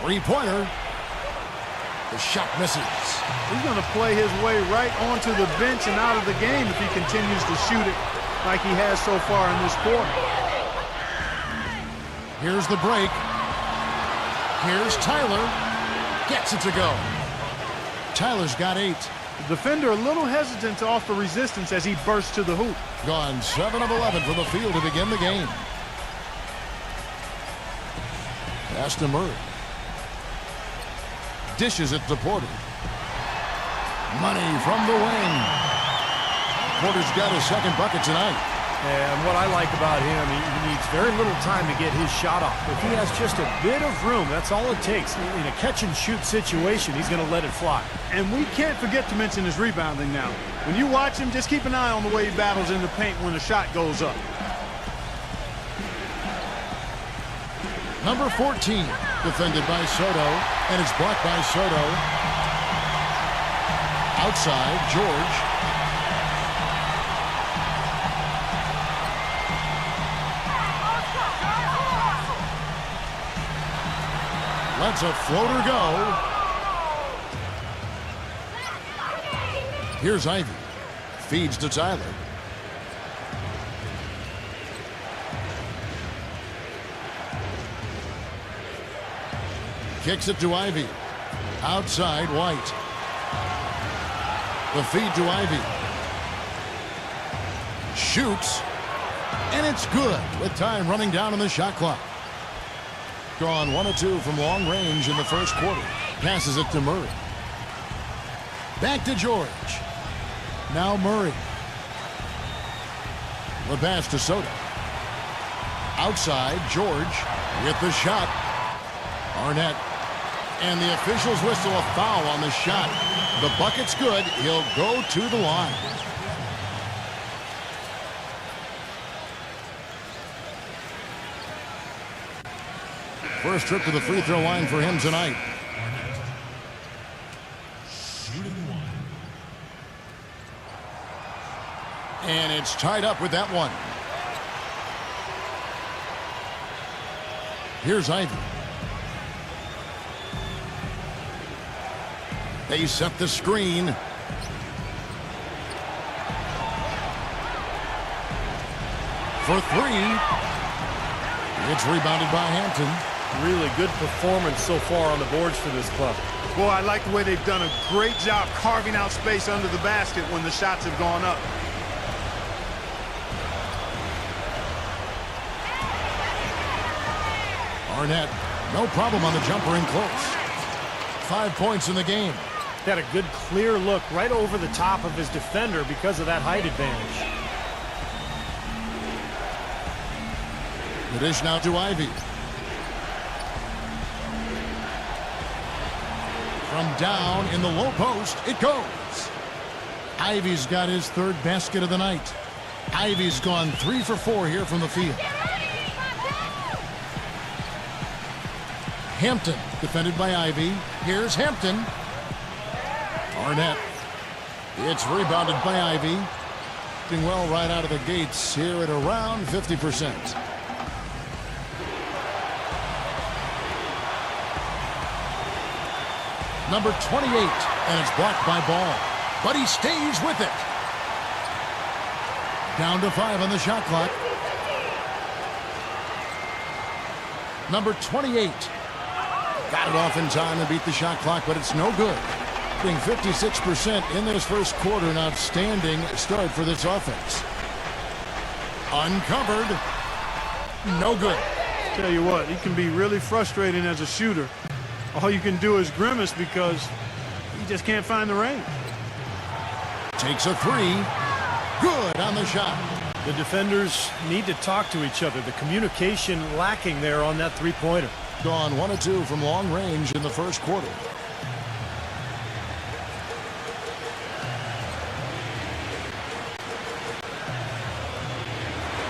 Three-pointer. The shot misses. He's going to play his way right onto the bench and out of the game if he continues to shoot it like he has so far in this quarter. Here's the break. Here's Tyler. Gets it to go. Tyler's got 8. The defender a little hesitant to offer resistance as he bursts to the hoop. Gone 7 of 11 from the field to begin the game. Pass to Murray. Dishes it to Porter. Money from the wing. Porter's got his second bucket tonight. And what I like about him, he needs very little time to get his shot off. If he has just a bit of room, that's all it takes. In a catch-and-shoot situation, he's going to let it fly. And we can't forget to mention his rebounding now. When you watch him, just keep an eye on the way he battles in the paint when a shot goes up. Number 14, defended by Soto, and it's blocked by Soto. Outside, George. Lets a floater go. Here's Ivy. Feeds to Tyler. Kicks it to Ivy. Outside, White. The feed to Ivy. Shoots. And it's good with time running down on the shot clock. Gone 1 of 2 from long range in the first quarter. Passes it to Murray. Back to George. Now Murray. The pass to Soto. Outside, George with the shot. Arnett. And the officials whistle a foul on the shot. The bucket's good. He'll go to the line. First trip to the free throw line for him tonight. And it's tied up with that one. Here's Ivy. They set the screen. For 3. It's rebounded by Hampton. Really good performance so far on the boards for this club. Boy, I like the way they've done a great job carving out space under the basket when the shots have gone up. Arnett, no problem on the jumper in close. 5 points in the game. Got a good clear look right over the top of his defender because of that height advantage. The dish now to Ivy. From down in the low post, it goes. Ivy's got his 3rd basket of the night. Ivy's gone 3 for 4 here from the field. Hampton, defended by Ivy. Here's Hampton. Arnett. It's rebounded by Ivy. Doing well right out of the gates here at around 50%. Number 28, and it's blocked by Ball. But he stays with it. Down to 5 on the shot clock. Number 28. Got it off in time to beat the shot clock, but it's no good. Being 56% in this first quarter, an outstanding start for this offense. Uncovered. No good. Tell you what, he can be really frustrating as a shooter. All you can do is grimace because he just can't find the range. Takes a 3. Good on the shot. The defenders need to talk to each other. The communication lacking there on that three-pointer. Gone 1 of 2 from long range in the first quarter.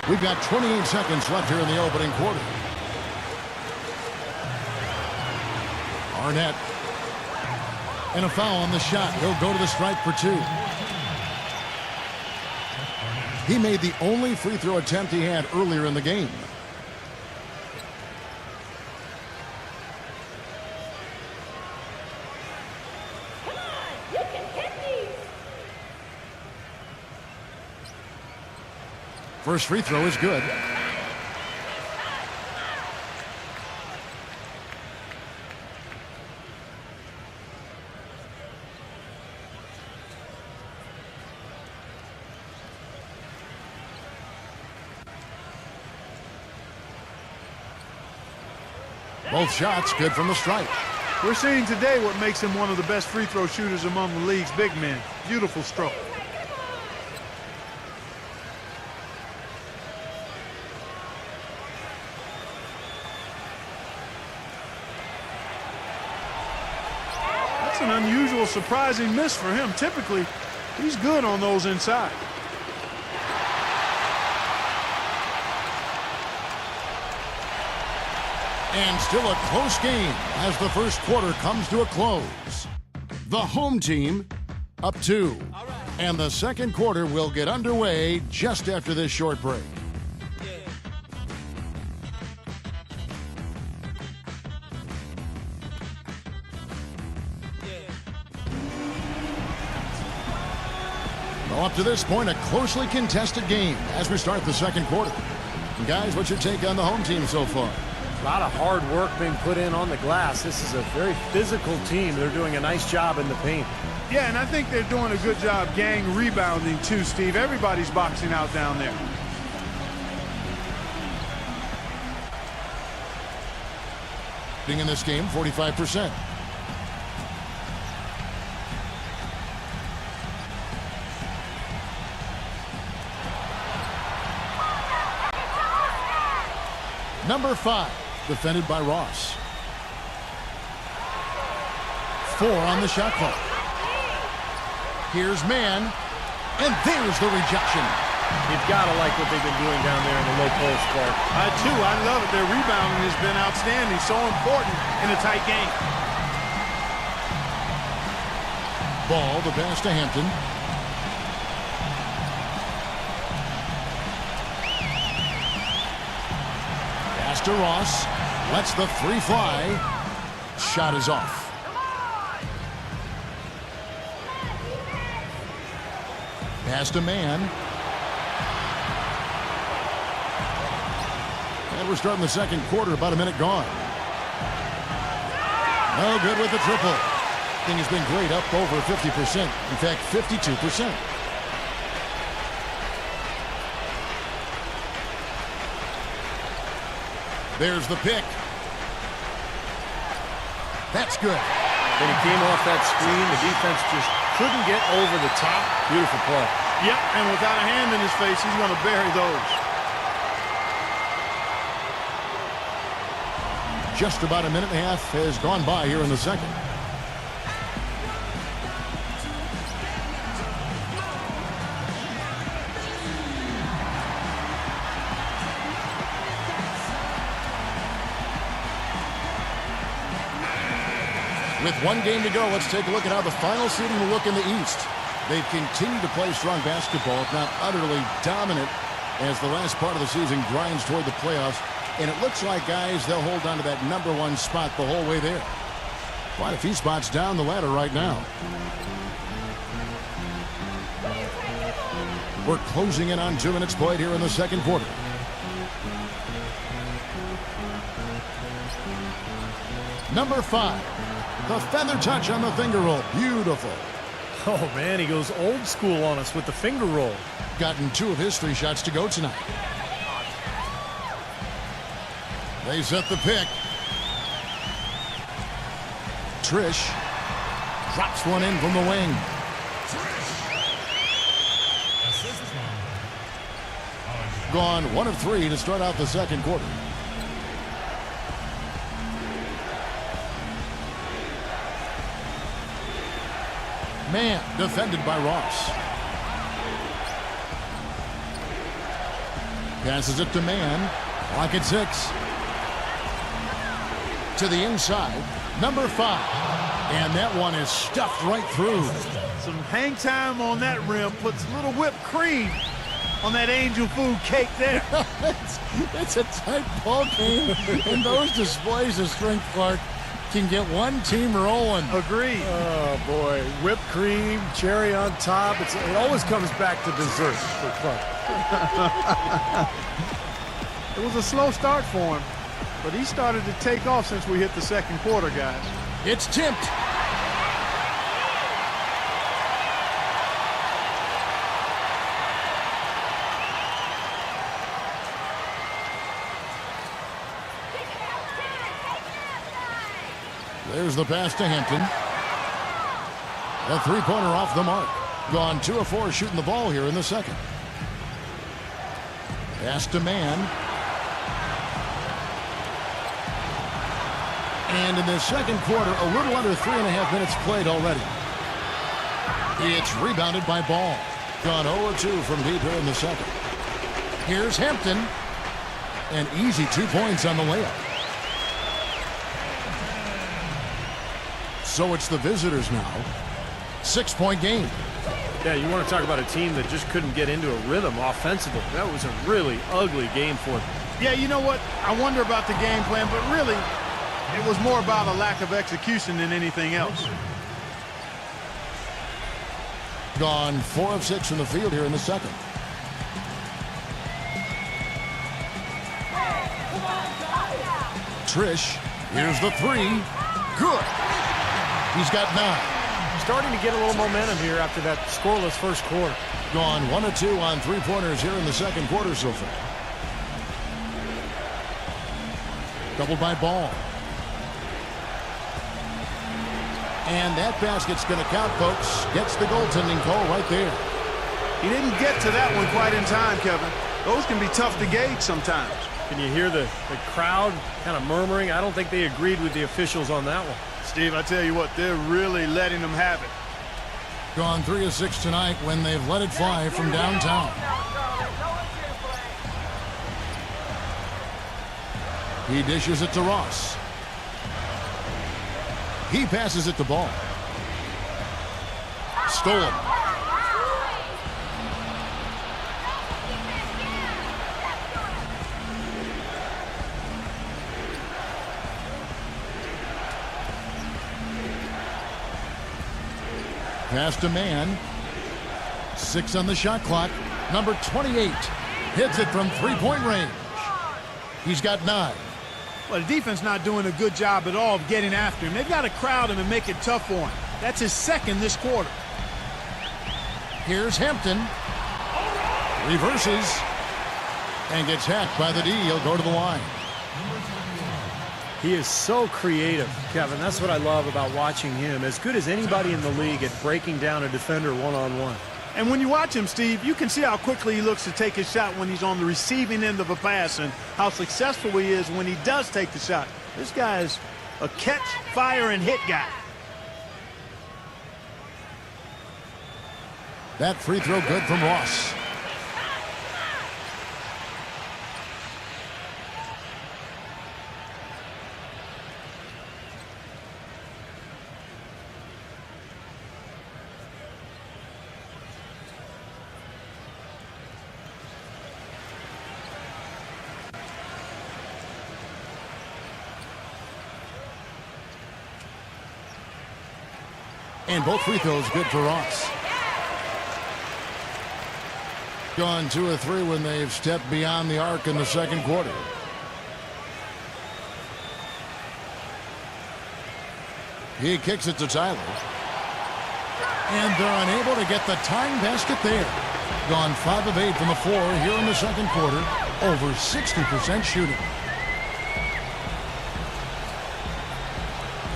We've got 28 seconds left here in the opening quarter. Arnett. And a foul on the shot. He'll go to the strike for 2. He made the only free throw attempt he had earlier in the game. Come on, you can hit these. First free throw is good. Both shots good from the stripe. We're seeing today what makes him one of the best free throw shooters among the league's big men. Beautiful stroke. That's an unusual, surprising miss for him. Typically, he's good on those inside. And still a close game as the first quarter comes to a close. The home team up 2. And the second quarter will get underway just after this short break. Well, up to this point, a closely contested game as we start the second quarter. And guys, what's your take on the home team so far? A lot of hard work being put in on the glass. This is a very physical team. They're doing a nice job in the paint. Yeah, and I think they're doing a good job gang rebounding too, Steve. Everybody's boxing out down there. In this game, 45%. Number 5, defended by Ross. 4 on the shot clock. Here's man, and there's the rejection. You've got to like what they've been doing down there in the low post, Clark. I do. I love it. Their rebounding has been outstanding. So important in a tight game. Ball, the pass to Hampton. Pass to Ross. Lets the 3 fly. Shot is off. Pass to man. And we're starting the second quarter, about a minute gone. No good with the triple. Thing has been great, up over 50%. In fact, 52%. There's the pick. That's good. When he came off that screen, the defense just couldn't get over the top. Beautiful play. Yep, and without a hand in his face, he's going to bury those. Just about a minute and a half has gone by here in the second. With one game to go, let's take a look at how the final seeding will look in the East. They've continued to play strong basketball, if not utterly dominant, as the last part of the season grinds toward the playoffs. And it looks like, guys, they'll hold on to that #1 spot the whole way there. Quite a few spots down the ladder right now. We're closing in on 2 minutes played here in the second quarter. Number 5, the feather touch on the finger roll. Beautiful. Oh, man, he goes old school on us with the finger roll. Gotten 2 of his 3 shots to go tonight. They set the pick. Trish drops one in from the wing. Gone 1 of 3 to start out the second quarter. Man, defended by Ross. Passes it to man. Lock at 6. To the inside. Number 5. And that one is stuffed right through. Some hang time on that rim. Puts a little whipped cream on that angel food cake there. it's a tight ball game. And those displays of strength, Clark, can get one team rolling. Agreed. Oh, boy. Whipped cream, cherry on top. It always comes back to dessert for Clark. It was a slow start for him, but he started to take off since we hit the second quarter, guys. It's tipped. There's the pass to Hampton. A 3-pointer off the mark. Gone 2 of 4 shooting the ball here in the second. Pass to man. And in the second quarter, a little under 3.5 minutes played already. It's rebounded by Ball. Gone 0-2 from deep here in the second. Here's Hampton. An easy 2 points on the layup. So it's the visitors now. 6-point game. Yeah, you want to talk about a team that just couldn't get into a rhythm offensively. That was a really ugly game for them. Yeah, you know what? I wonder about the game plan, but really, it was more about a lack of execution than anything else. Gone 4 of 6 from the field here in the second. Trish, here's the 3. Good. He's got 9. starting to get a little momentum here after that scoreless first quarter. Gone 1 of 2 on three-pointers here in the second quarter so far. Doubled by Ball. And that basket's going to count, folks. Gets the goaltending call right there. He didn't get to that one quite in time, Kevin. Those can be tough to gauge sometimes. Can you hear the crowd kind of murmuring? I don't think they agreed with the officials on that one. Steve, I tell you what, they're really letting them have it. Gone 3 of 6 tonight when they've let it fly from downtown. He dishes it to Ross. He passes it to Ball. Stolen. Pass to Man. 6 on the shot clock. Number 28 hits it from three-point range. He's got 9. Well, the defense not doing a good job at all of getting after him. They've got to crowd him and make it tough for him. That's his second this quarter. Here's Hampton. Reverses. And gets hacked by the D. He'll go to the line. He is so creative, Kevin. That's what I love about watching him. As good as anybody in the league at breaking down a defender one-on-one. And when you watch him, Steve, you can see how quickly he looks to take his shot when he's on the receiving end of a pass and how successful he is when he does take the shot. This guy is a catch, fire, and hit guy. That free throw good from Ross. And both free throws good for Ross. Gone 2 of 3 when they've stepped beyond the arc in the second quarter. He kicks it to Tyler. And they're unable to get the tying basket there. Gone 5 of 8 from the floor here in the second quarter. Over 60% shooting.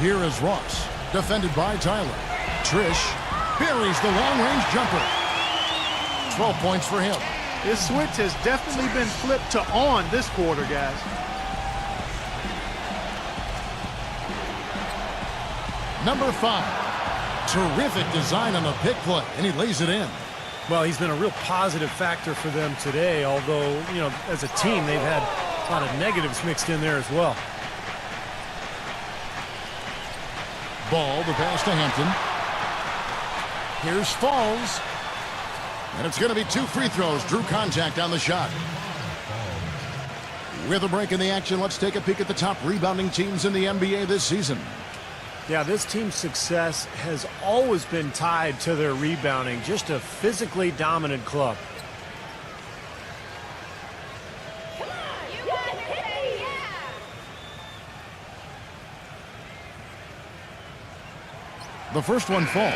Here is Ross, defended by Tyler. Trish buries the long-range jumper. 12 points for him. This switch has definitely been flipped to on this quarter, guys. Number 5. Terrific design on the pick play, and he lays it in. Well, he's been a real positive factor for them today, although, you know, as a team, they've had a lot of negatives mixed in there as well. Ball, the pass to Hampton. Here's Falls. And it's going to be 2 free throws. Drew contact on the shot. With a break in the action, let's take a peek at the top rebounding teams in the NBA this season. Yeah, this team's success has always been tied to their rebounding. Just a physically dominant club. Come on, you got it, yeah! The first one falls.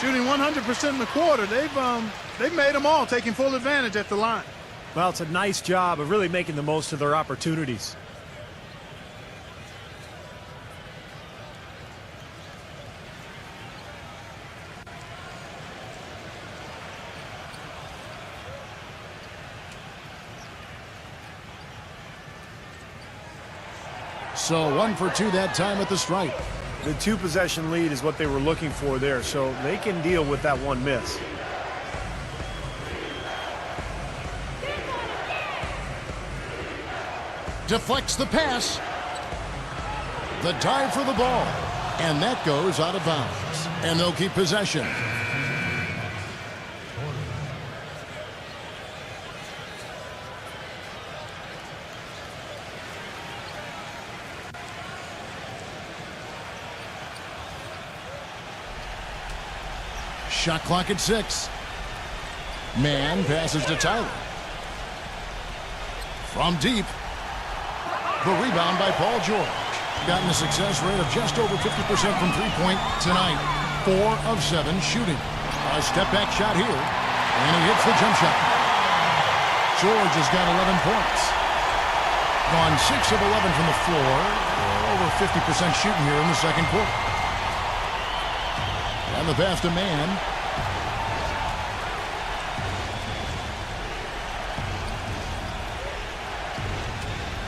Shooting 100% in the quarter. They've made them all, taking full advantage at the line. Well, it's a nice job of really making the most of their opportunities. So 1 for 2 that time at the stripe. The 2-possession lead is what they were looking for there, so they can deal with that one miss. Deflects the pass. The dive for the ball. And that goes out of bounds. And they'll keep possession. Shot clock at 6. Man passes to Tyler. From deep. The rebound by Paul George. Gotten a success rate of just over 50% from three-point tonight. 4 of 7 shooting. A step-back shot here, and he hits the jump shot. George has got 11 points. Gone 6 of 11 from the floor. Over 50% shooting here in the second quarter. And the pass to Mann.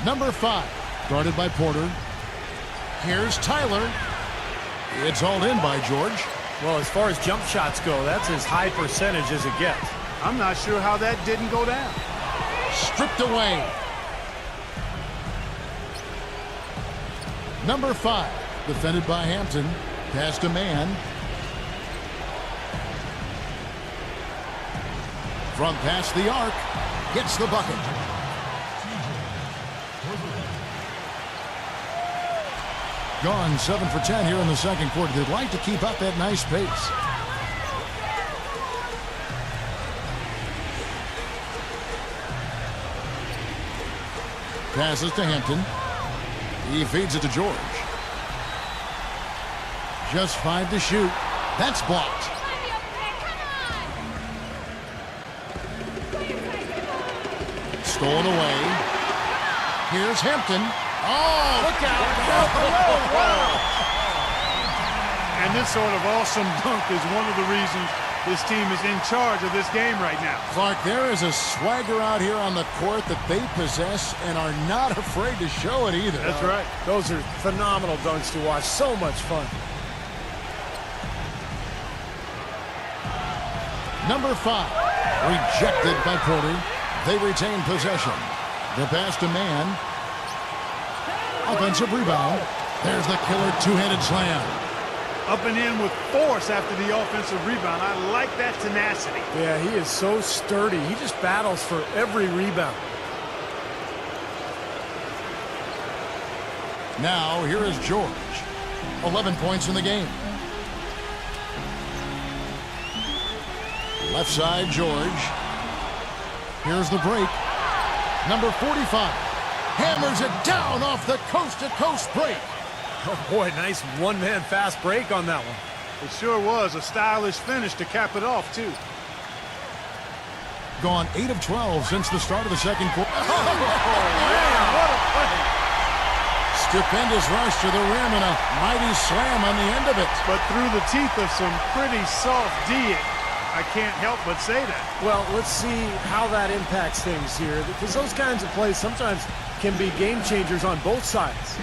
Number 5, guarded by Porter. Here's Tyler. It's hauled in by George. Well, as far as jump shots go, that's as high percentage as it gets. I'm not sure how that didn't go down. Stripped away. Number 5, defended by Hampton. Pass to Mann. From past the arc, gets the bucket. Gone 7 for 10 here in the second quarter. They'd like to keep up that nice pace. Passes to Hampton. He feeds it to George. Just 5 to shoot. That's blocked. Stolen away. Here's Hampton. Oh, look out. And this sort of awesome dunk is one of the reasons this team is in charge of this game right now. Clark, there is a swagger out here on the court that they possess and are not afraid to show it either. That's right. Those are phenomenal dunks to watch. So much fun. Number 5, rejected by Porter. They retain possession. The pass to Mann. Offensive rebound. There's the killer two-handed slam. Up and in with force after the offensive rebound. I like that tenacity. Yeah, he is so sturdy. He just battles for every rebound. Now, here is George. 11 points in the game. Left side, George. Here's the break. Number 45. Hammers it down off the coast-to-coast break. Oh, boy, nice one-man fast break on that one. It sure was a stylish finish to cap it off, too. Gone 8 of 12 since the start of the second quarter. Oh, man, what a play. Stupendous rush to the rim and a mighty slam on the end of it. But through the teeth of some pretty soft D, I can't help but say that. Well, let's see how that impacts things here, because those kinds of plays sometimes can be game changers on both sides.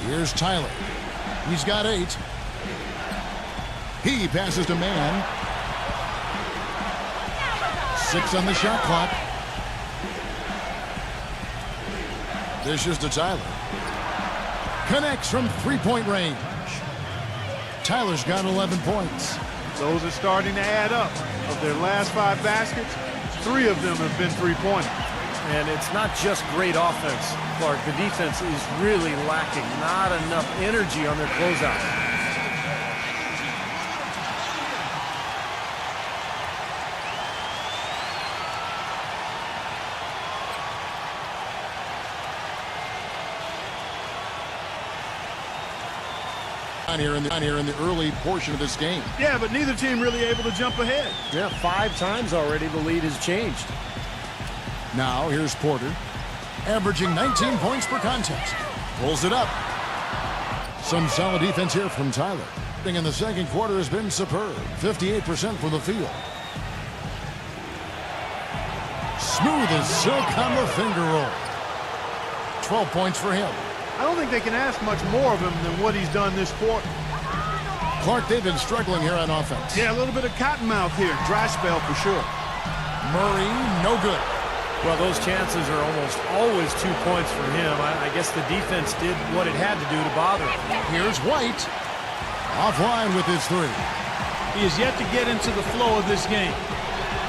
Here's Tyler. He's got 8. He passes to Mann. 6 on the shot clock. Dishes to Tyler. Connects from three-point range. Tyler's got 11 points. Those are starting to add up. Of their last 5 baskets, 3 of them have been three-pointers. And it's not just great offense, Clark. The defense is really lacking. Not enough energy on their closeout. Here in the early portion of this game. Yeah, but neither team really able to jump ahead. Yeah, 5 times already the lead has changed. Now here's Porter, averaging 19 points per contest. Pulls it up. Some solid defense here from Tyler. In the second quarter has been superb. 58% from the field. Smooth as silk on the finger roll. 12 points for him. I don't think they can ask much more of him than what he's done this quarter. Clark, they've been struggling here on offense. Yeah, a little bit of cottonmouth here. Dry spell for sure. Murray, no good. Well, those chances are almost always 2 points for him. I guess the defense did what it had to do to bother him. Here's White. Offline with his 3. He is yet to get into the flow of this game.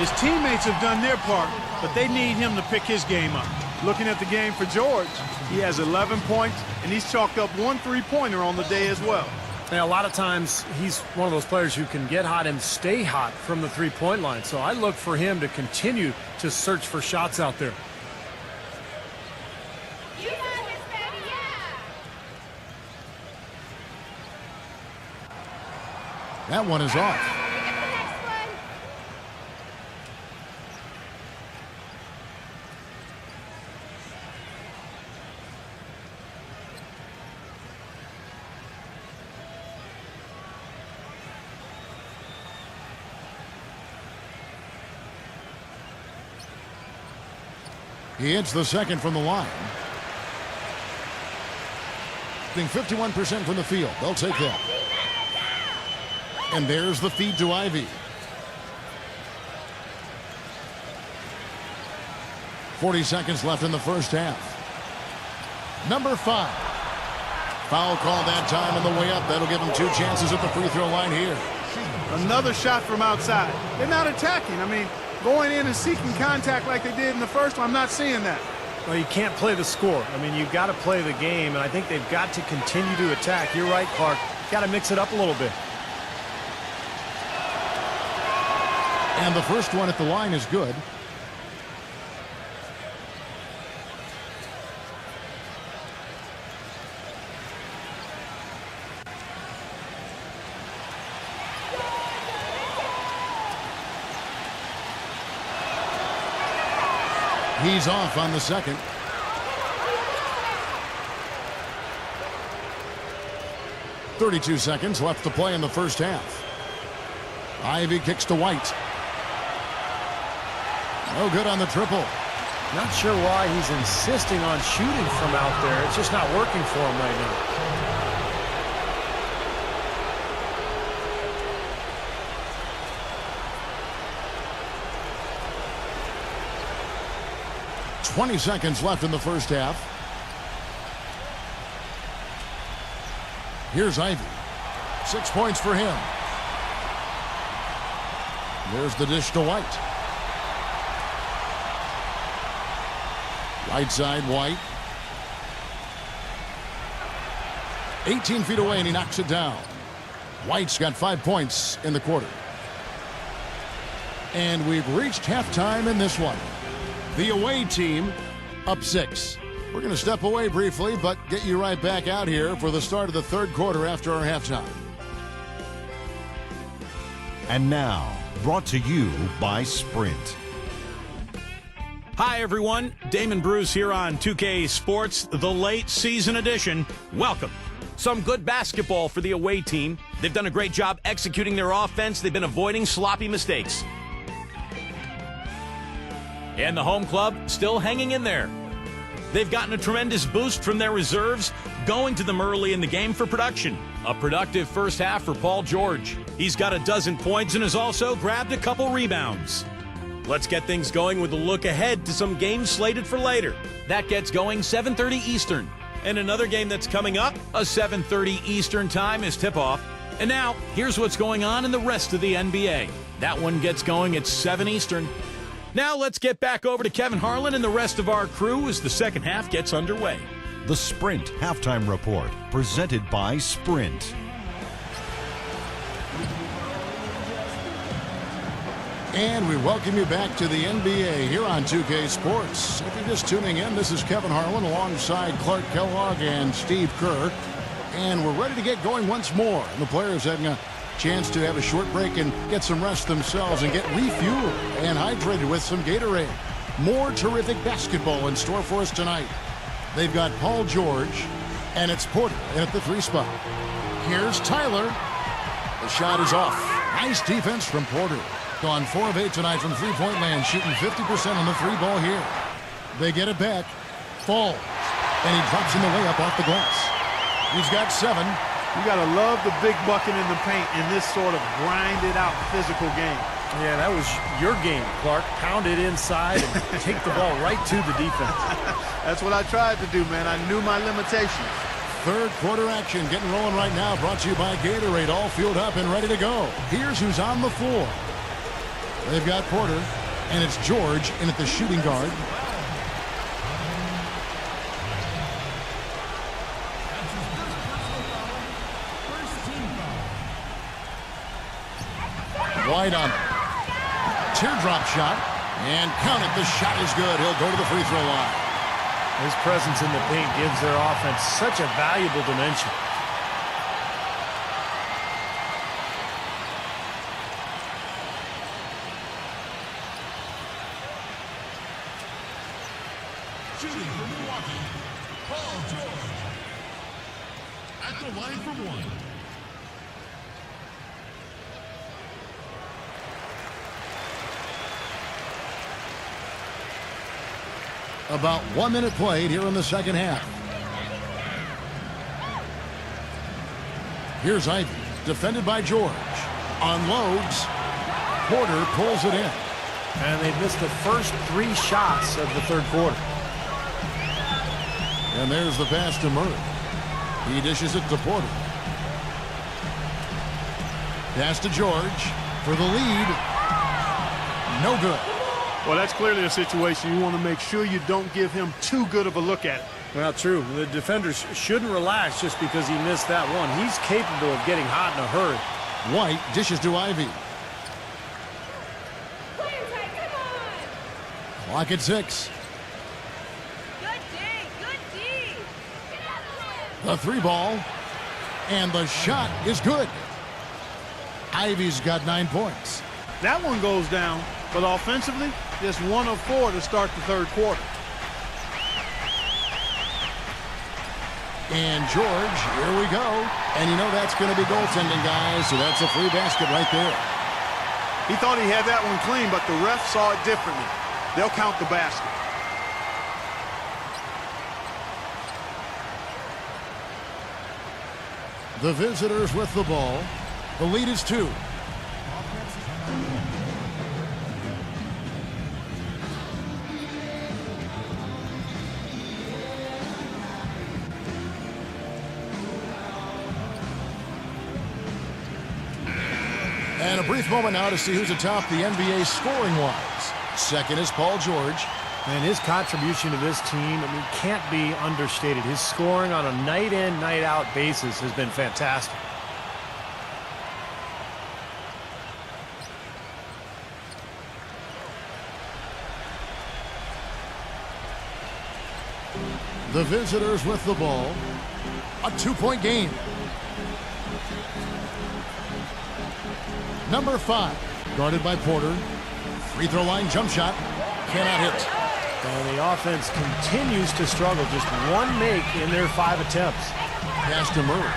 His teammates have done their part, but they need him to pick his game up. Looking at the game for George, he has 11 points, and he's chalked up 1 3-pointer on the day as well. Now, a lot of times, he's one of those players who can get hot and stay hot from the three-point line. So I look for him to continue to search for shots out there. You got this, baby, yeah! That one is off. He hits the second from the line. Being 51% from the field. They'll take that. And there's the feed to Ivy. 40 seconds left in the first half. Number 5. Foul call that time on the way up. That'll give him 2 chances at the free throw line here. Another shot from outside. They're not attacking. I mean, going in and seeking contact like they did in the first one, I'm not seeing that. Well, you can't play the score. I mean, you've got to play the game, and I think they've got to continue to attack. You're right, Clark. Got to mix it up a little bit. And the first one at the line is good. He's off on the second. .32 seconds left to play in the first half. Ivy kicks to White. No good on the triple. Not sure why he's insisting on shooting from out there. It's just not working for him right now. 20 seconds left in the first half. Here's Ivy. 6 points for him. There's the dish to White. Right side, White. 18 feet away, and he knocks it down. White's got 5 points in the quarter. And we've reached halftime in this one. The away team up 6. We're going to step away briefly, but get you right back out here for the start of the third quarter after our halftime. And now, brought to you by Sprint. Hi, everyone. Damon Bruce here on 2K Sports, the late season edition. Welcome. Some good basketball for the away team. They've done a great job executing their offense. They've been avoiding sloppy mistakes. And the home club still hanging in there. They've gotten a tremendous boost from their reserves, going to them early in the game for production. A productive first half for Paul George. He's got a dozen points and has also grabbed a couple rebounds. Let's get things going with a look ahead to some games slated for later. That gets going 7:30 Eastern. And another game that's coming up, a 7:30 Eastern time is tip-off. And now, here's what's going on in the rest of the NBA. That one gets going at 7 Eastern. Now let's get back over to Kevin Harlan and the rest of our crew as the second half gets underway. The Sprint Halftime Report, presented by Sprint. And we welcome you back to the NBA here on 2K Sports. If you're just tuning in, this is Kevin Harlan alongside Clark Kellogg and Steve Kerr. And we're ready to get going once more. The players having a chance to have a short break and get some rest themselves and get refueled and hydrated with some Gatorade. More terrific basketball in store for us tonight. They've got Paul George, and it's Porter in at the 3 spot. Here's Tyler. The shot is off. Nice defense from Porter. Gone 4 of 8 tonight from three-point land, shooting 50% on the 3 ball here. They get it back. Falls. And he drops in the way up off the glass. He's got 7. You got to love the big bucket in the paint in this sort of grinded-out physical game. Yeah, that was your game, Clark. Pound it inside and take the ball right to the defense. That's what I tried to do, man. I knew my limitations. Third quarter action getting rolling right now, brought to you by Gatorade, all fueled up and ready to go. Here's who's on the floor. They've got Porter, and it's George in at the shooting guard. White on it. Teardrop shot, and count it. The shot is good. He'll go to the free throw line. His presence in the paint gives their offense such a valuable dimension. Shooting for Milwaukee, Paul George. At the line for one. About 1 minute played here in the second half. Here's Ivy, defended by George. Unloads. Porter pulls it in. And they've missed the first 3 shots of the third quarter. And there's the pass to Murray. He dishes it to Porter. Pass to George for the lead. No good. Well, that's clearly a situation you want to make sure you don't give him too good of a look at it. Well, true. The defenders shouldn't relax just because he missed that one. He's capable of getting hot in a hurry. White dishes to Ivy. Clock at 6. Good D. Good D. Get out of The 3 ball. And the shot is good. Ivy's got 9 points. That one goes down, but offensively, just 1 of 4 to start the third quarter. And George, here we go. And you know that's going to be goaltending, guys, so that's a free basket right there. He thought he had that one clean, but the ref saw it differently. They'll count the basket. The visitors with the ball. The lead is 2. And a brief moment now to see who's atop the NBA scoring-wise. Second is Paul George. And his contribution to this team, I mean, can't be understated. His scoring on a night-in, night-out basis has been fantastic. The visitors with the ball. A 2-point game. Number 5, guarded by Porter. Free throw line jump shot. Cannot hit. And the offense continues to struggle. Just 1 make in their 5 attempts. Pass to Murray.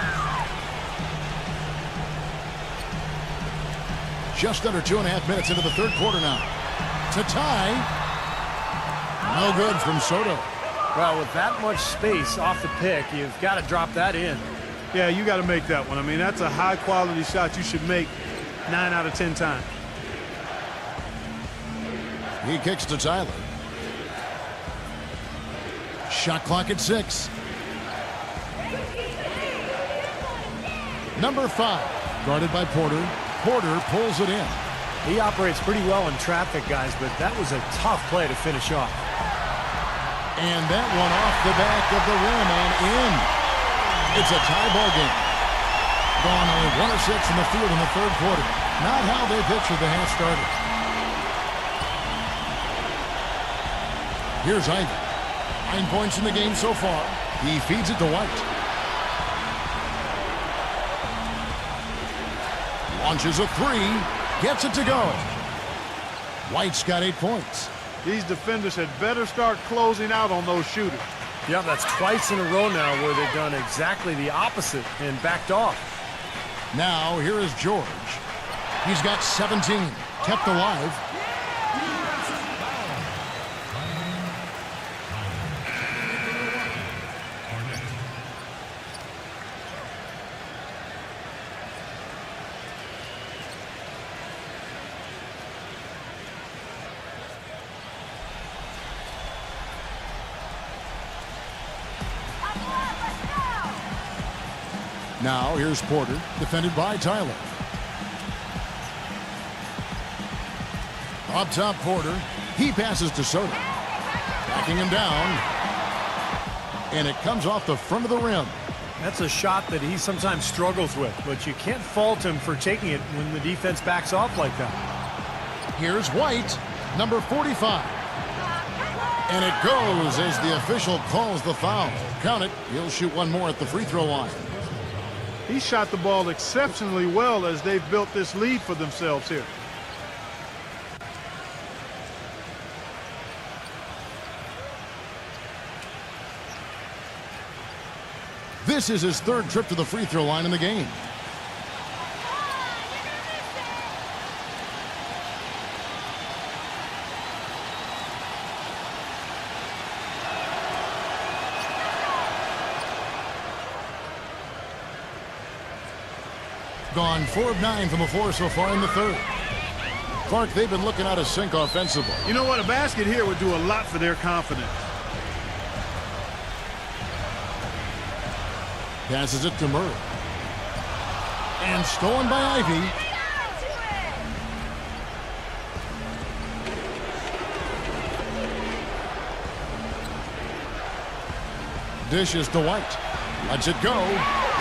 Just under 2.5 minutes into the third quarter now. To tie. No good from Soto. Well, with that much space off the pick, you've got to drop that in. Yeah, you got to make that one. I mean, that's a high-quality shot you should make 9 out of 10 times. He kicks to Tyler. Shot clock at 6. Number 5, guarded by Porter. Porter pulls it in. He operates pretty well in traffic, guys, but that was a tough play to finish off. And that one off the back of the rim and in. It's a tie ball game. Gone only 1 of 6 in the field in the third quarter. Not how they pictured the half started. Here's Ivy. 9 points in the game so far. He feeds it to White. Launches a 3. Gets it to go. White's got 8 points. These defenders had better start closing out on those shooters. Yeah, that's twice in a row now where they've done exactly the opposite and backed off. Now, here is George. He's got 17. Kept alive. Now, here's Porter, defended by Tyler. Up top, Porter. He passes to Soto. Backing him down. And it comes off the front of the rim. That's a shot that he sometimes struggles with, but you can't fault him for taking it when the defense backs off like that. Here's White, number 45. And it goes as the official calls the foul. Count it. He'll shoot one more at the free throw line. He shot the ball exceptionally well as they've built this lead for themselves here. This is his third trip to the free throw line in the game. Gone 4 of 9 from the floor so far in the third. Clark, they've been looking out of sync offensively. You know what? A basket here would do a lot for their confidence. Passes it to Murray. And stolen by Ivy. Dishes to White. Lets it go.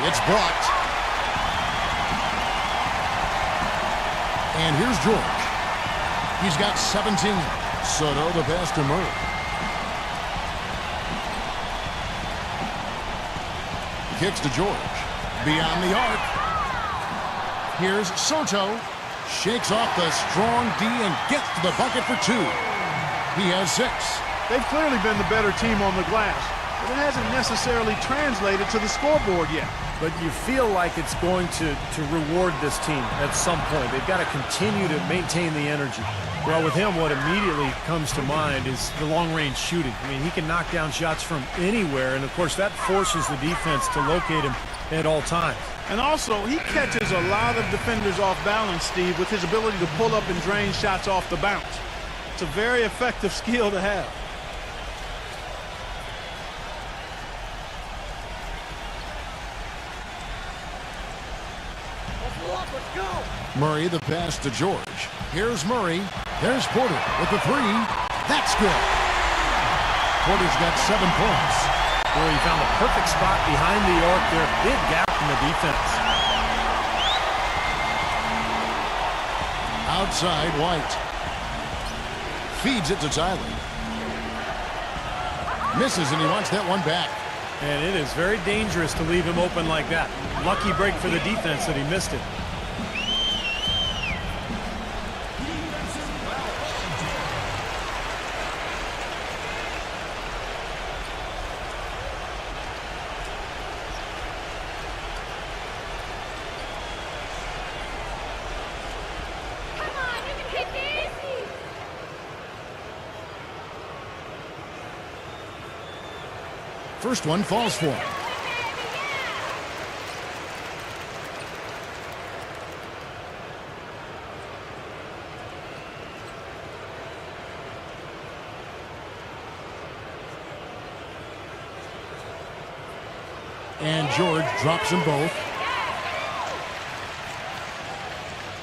It's blocked. And here's George. He's got 17. Soto the pass to Murray. Kicks to George. Beyond the arc. Here's Soto. Shakes off the strong D and gets to the bucket for 2. He has 6. They've clearly been the better team on the glass, but it hasn't necessarily translated to the scoreboard yet. But you feel like it's going to reward this team at some point. They've got to continue to maintain the energy. Well, with him, what immediately comes to mind is the long-range shooting. I mean, he can knock down shots from anywhere, and, of course, that forces the defense to locate him at all times. And also, he catches a lot of defenders off balance, Steve, with his ability to pull up and drain shots off the bounce. It's a very effective skill to have. Murray the pass to George. Here's Murray. There's Porter with the 3. That's good. Porter's got 7 points. Well, he found the perfect spot behind the arc there. Big gap in the defense. Outside, White. Feeds it to Tyler. Misses, and he wants that one back. And it is very dangerous to leave him open like that. Lucky break for the defense that he missed it. First one falls for him. And George drops them both.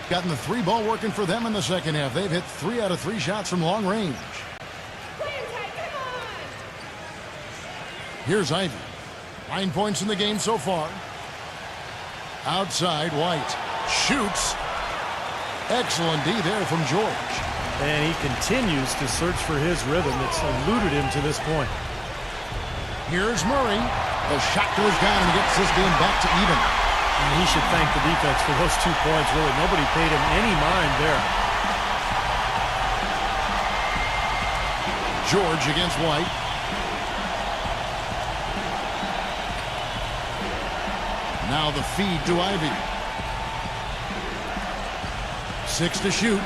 Gotten the 3 ball working for them in the second half. They've hit 3 out of 3 shots from long range. Here's Ivy. 9 points in the game so far. Outside, White. Shoots. Excellent D there from George. And he continues to search for his rhythm. It's eluded him to this point. Here's Murray. The shot goes down and gets this game back to even. And he should thank the defense for those 2 points. Really, nobody paid him any mind there. George against White. Now the feed to Ivy. 6 to shoot.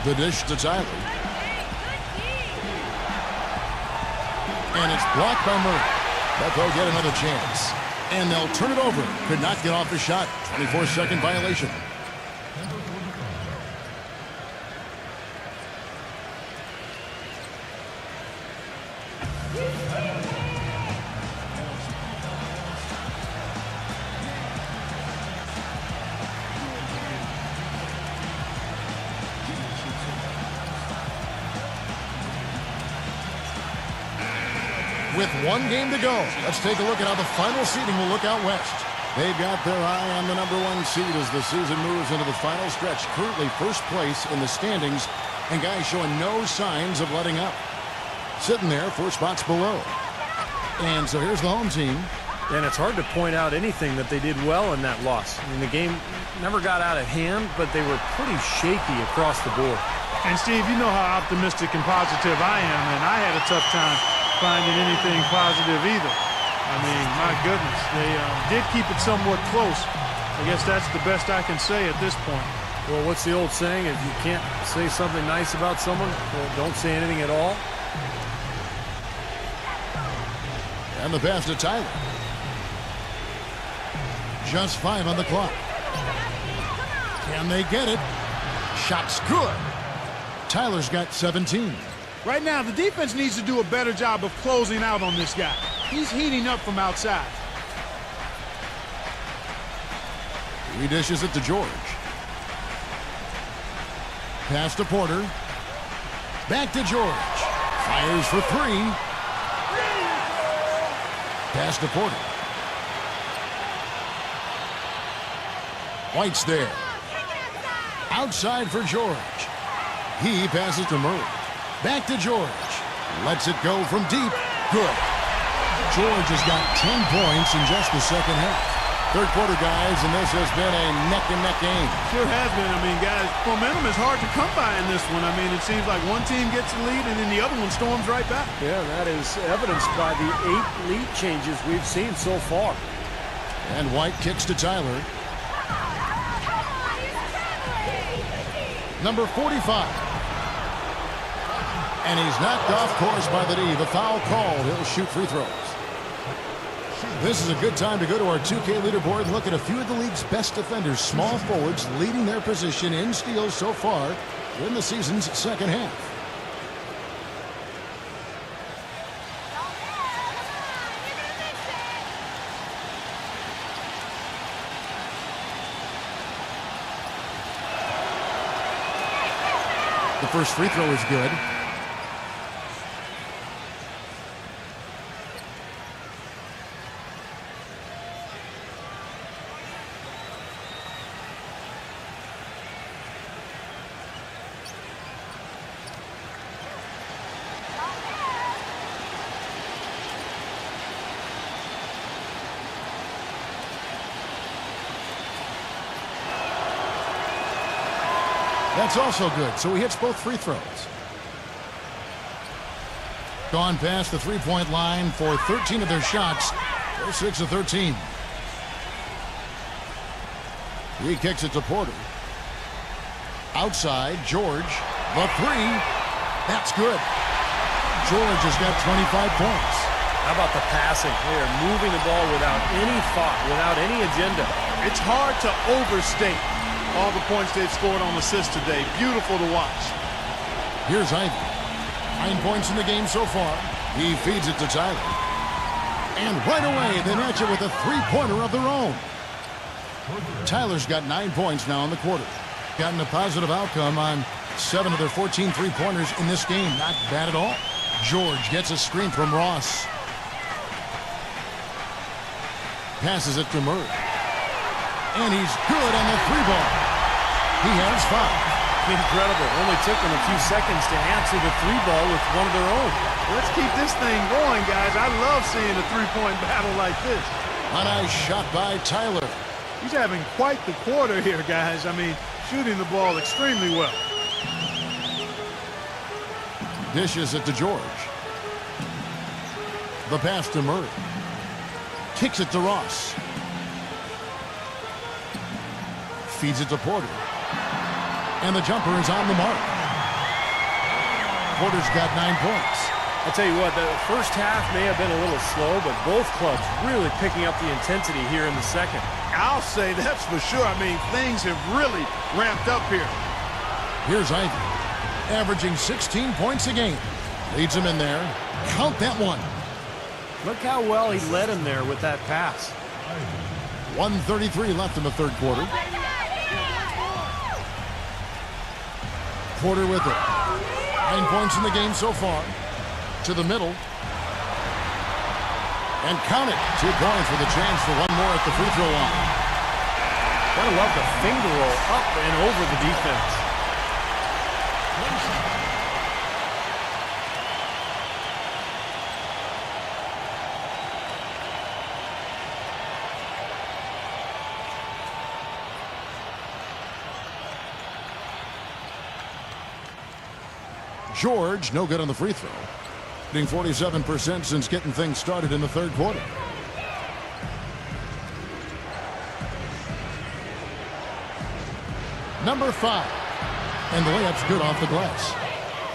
The dish to Tyler. And it's blocked by Murray. But they'll get another chance. And they'll turn it over. Could not get off the shot. 24-second violation. With 1 game to go, let's take a look at how the final seeding will look out west. They've got their eye on the #1 seed as the season moves into the final stretch. Currently first place in the standings, and guys showing no signs of letting up. Sitting there 4 spots below. And so here's the home team. And it's hard to point out anything that they did well in that loss. I mean, the game never got out of hand, but they were pretty shaky across the board. And Steve, you know how optimistic and positive I am, and I had a tough time finding anything positive either. I mean, my goodness, they did keep it somewhat close. I guess that's the best I can say at this point. Well, what's the old saying? If you can't say something nice about someone, well, don't say anything at all. And the pass to Tyler. Just 5 on the clock. Can they get it? Shot's good. Tyler's got 17. Right now, the defense needs to do a better job of closing out on this guy. He's heating up from outside. He dishes it to George. Pass to Porter. Back to George. Fires for 3. Pass to Porter. White's there. Outside for George. He passes to Murray. Back to George. Lets it go from deep. Good. George has got 10 points in just the second half. Third quarter, guys, and this has been a neck-and-neck game. Sure has been. I mean, guys, momentum is hard to come by in this one. I mean, it seems like one team gets the lead and then the other one storms right back. Yeah, that is evidenced by the 8 lead changes we've seen so far. And White kicks to Tyler. Number 45. And he's knocked off course by the D. The foul called. He'll shoot free throws. This is a good time to go to our 2K leaderboard and look at a few of the league's best defenders, small forwards, leading their position in steals so far in the season's second half. The first free throw is good. That's also good, so he hits both free throws. Gone past the three-point line for 13 of their shots. They're 6 of 13. He kicks it to Porter. Outside, George. The 3. That's good. George has got 25 points. How about the passing? They are moving the ball without any thought, without any agenda. It's hard to overstate all the points they've scored on assists today. Beautiful to watch. Here's Ivy. 9 points in the game so far. He feeds it to Tyler. And right away, they match it with a three-pointer of their own. Tyler's got 9 points now in the quarter. Gotten a positive outcome on 7 of their 14 three-pointers in this game. Not bad at all. George gets a screen from Ross. Passes it to Murray. And he's good on the 3-ball. He has 5. Incredible. Only took them a few seconds to answer the 3-ball with one of their own. Let's keep this thing going, guys. I love seeing a three-point battle like this. A nice shot by Tyler. He's having quite the quarter here, guys. I mean, shooting the ball extremely well. Dishes it to George. The pass to Murray. Kicks it to Ross. Feeds it to Porter. And the jumper is on the mark. Porter's got 9 points. I'll tell you what, the first half may have been a little slow, but both clubs really picking up the intensity here in the second. I'll say that's for sure. I mean, things have really ramped up here. Here's Ivy, averaging 16 points a game. Leads him in there. Count that one. Look how well he led him there with that pass. 1:33 left in the third quarter. Porter with it. 9 points in the game so far. To the middle. And count it. 2 points with a chance for one more at the free throw line. Gotta love the finger roll up and over the defense. George, no good on the free throw. Hitting 47% since getting things started in the third quarter. Number 5. And the layup's good off the glass.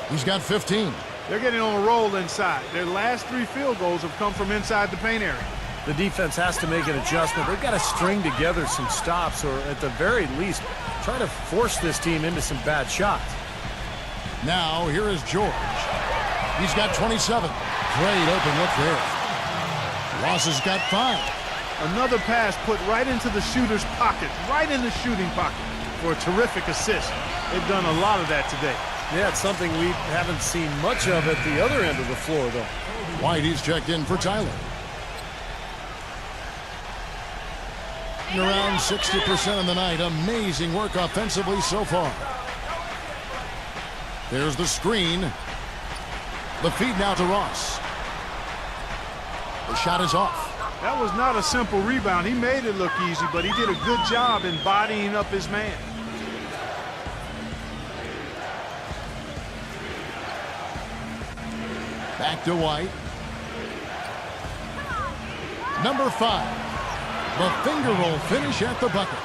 He's got 15. They're getting on a roll inside. Their last 3 field goals have come from inside the paint area. The defense has to make an adjustment. They've got to string together some stops, or at the very least, try to force this team into some bad shots. Now, here is George. He's got 27. Great open look there. Ross has got 5. Another pass put right into the shooter's pocket, right in the shooting pocket for a terrific assist. They've done a lot of that today. Yeah, it's something we haven't seen much of at the other end of the floor, though. White, he's checked in for Tyler. Around 60% of the night. Amazing work offensively so far. There's the screen. The feed now to Ross. The shot is off. That was not a simple rebound. He made it look easy, but he did a good job in bodying up his man. Back to White. Number 5. The finger roll finish at the bucket.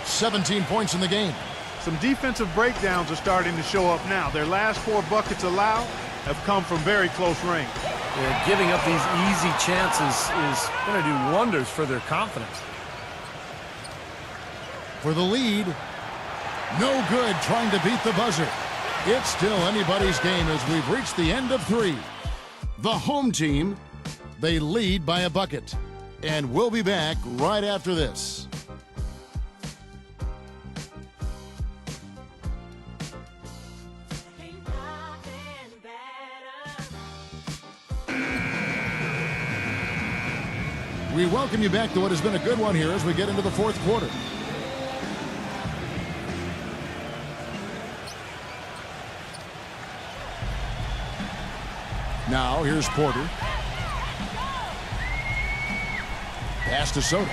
17 points in the game. Some defensive breakdowns are starting to show up now. Their last 4 buckets allowed have come from very close range. Yeah, giving up these easy chances is going to do wonders for their confidence. For the lead. No good trying to beat the buzzer. It's still anybody's game as we've reached the end of 3. The home team, they lead by a bucket. And we'll be back right after this. We welcome you back to what has been a good one here as we get into the 4th quarter. Now, here's Porter. Pass to Soto.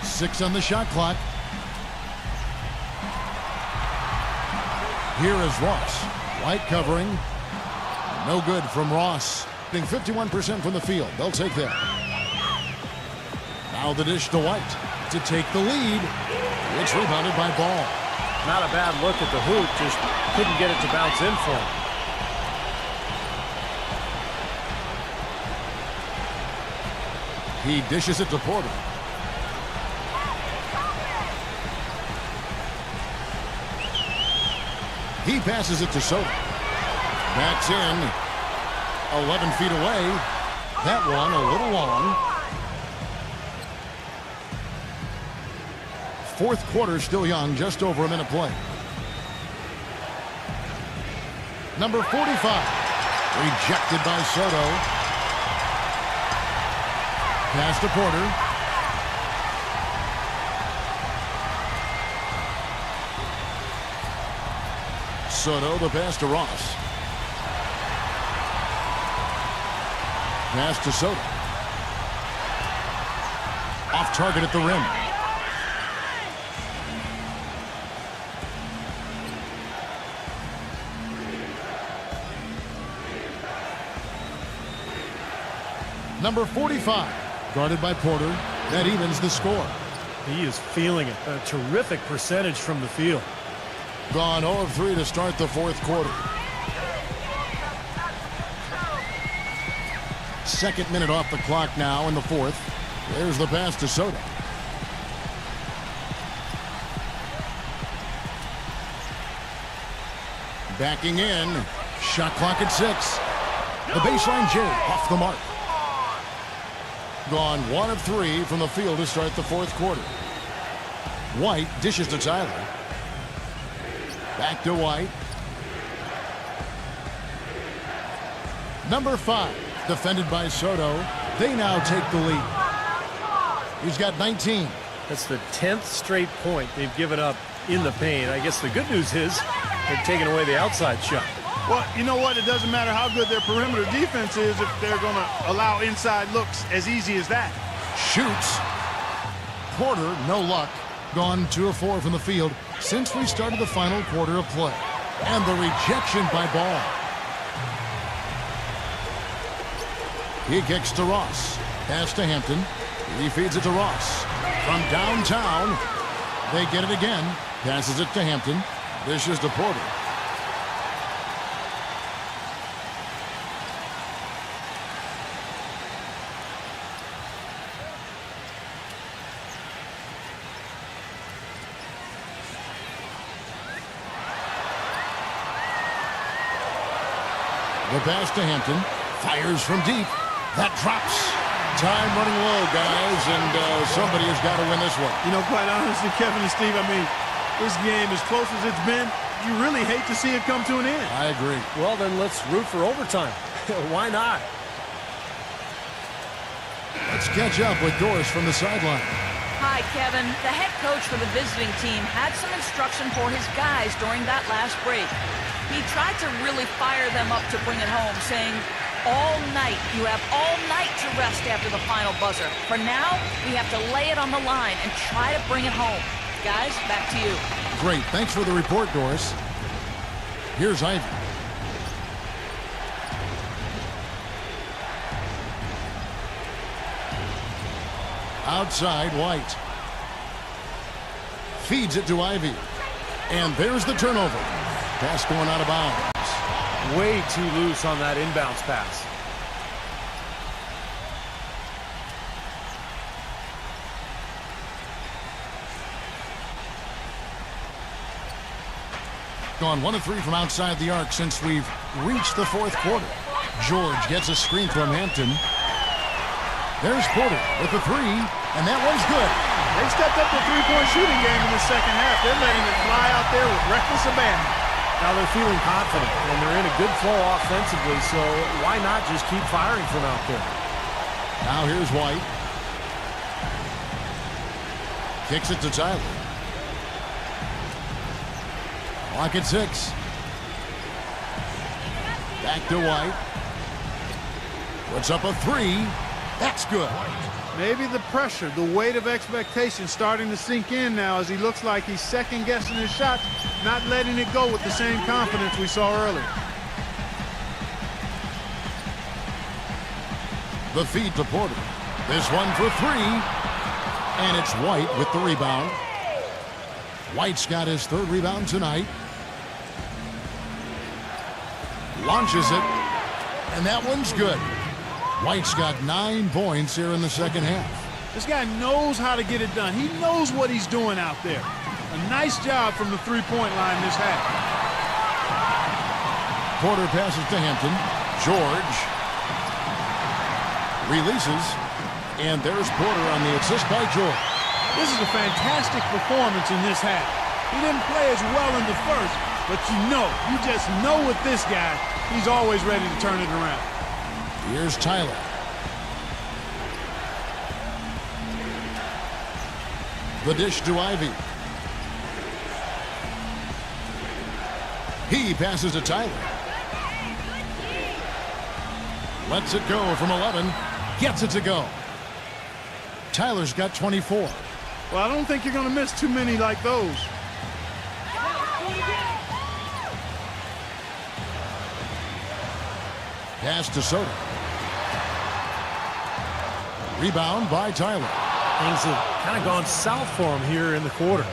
Six on the shot clock. Here is Ross. White covering. No good from Ross. 51% from the field. They'll take that. Now the dish to White to take the lead. It's rebounded by Ball. Not a bad look at the hoop, just couldn't get it to bounce in for him. He dishes it to Porter. He passes it to Soto. That's in. 11 feet away. That one a little long. 4th quarter still young, just over a minute play. Number 45. Rejected by Soto. Pass to Porter. Soto, the pass to Ross. Pass to Soto. Off target at the rim. Number 45, guarded by Porter. That evens the score. He is feeling it. A terrific percentage from the field. Gone 0 of 3 to start the 4th quarter. 2nd minute off the clock now in the 4th. There's the pass to Soto. Backing in. Shot clock at 6. The baseline J off the mark. Gone 1 of 3 from the field to start the 4th quarter. White dishes to Tyler. Back to White. Number 5, defended by Soto. They now take the lead. He's got 19. That's the 10th straight point they've given up in the paint. I guess the good news is they've taken away the outside shot. Well, you know what? It doesn't matter how good their perimeter defense is if they're going to allow inside looks as easy as that. Shoots. Porter, no luck. Gone 2 of 4 from the field since we started the final quarter of play. And the rejection by Ball. He kicks to Ross. Pass to Hampton. He feeds it to Ross. From downtown, they get it again. Passes it to Hampton. Dishes to Porter. The pass to Hampton. Fires from deep. That drops. Time running low, guys, and somebody has got to win this one. You know, quite honestly, Kevin and Steve, I mean, this game, as close as it's been, you really hate to see it come to an end. I agree. Well, then let's root for overtime. Why not? Let's catch up with Doris from the sideline. Hi, Kevin. The head coach for the visiting team had some instruction for his guys during that last break. He tried to really fire them up to bring it home, saying, all night, you have all night to rest after the final buzzer. For now, we have to lay it on the line and try to bring it home. Guys, back to you. Great. Thanks for the report, Doris. Here's Ivy. Outside, White. Feeds it to Ivy. And there's the turnover. Pass going out of bounds. Way too loose on that inbounds pass. Gone 1 of 3 from outside the arc since we've reached the fourth quarter. George gets a screen from Hampton. There's Porter with the 3, and that one's good. They stepped up the three-point shooting game in the second half. They're letting it fly out there with reckless abandon. Now they're feeling confident, and they're in a good flow offensively, so why not just keep firing from out there? Now here's White. Kicks it to Tyler. Clock at 6. Back to White. Puts up a 3. That's good. Maybe the pressure, the weight of expectation starting to sink in now as he looks like he's second-guessing his shot, not letting it go with the same confidence we saw earlier. The feed to Porter. This one for 3. And it's White with the rebound. White's got his 3rd rebound tonight. Launches it. And that one's good. White's got 9 points here in the second half. This guy knows how to get it done. He knows what he's doing out there. A nice job from the three-point line this half. Porter passes to Hampton. George releases. And there's Porter on the assist by George. This is a fantastic performance in this half. He didn't play as well in the first, but you just know with this guy, he's always ready to turn it around. Here's Tyler. The dish to Ivy. He passes to Tyler. Lets it go from 11. Gets it to go. Tyler's got 24. Well, I don't think you're going to miss too many like those. Pass to Soto. Rebound by Tyler. Things have kind of gone south for him here in the quarter.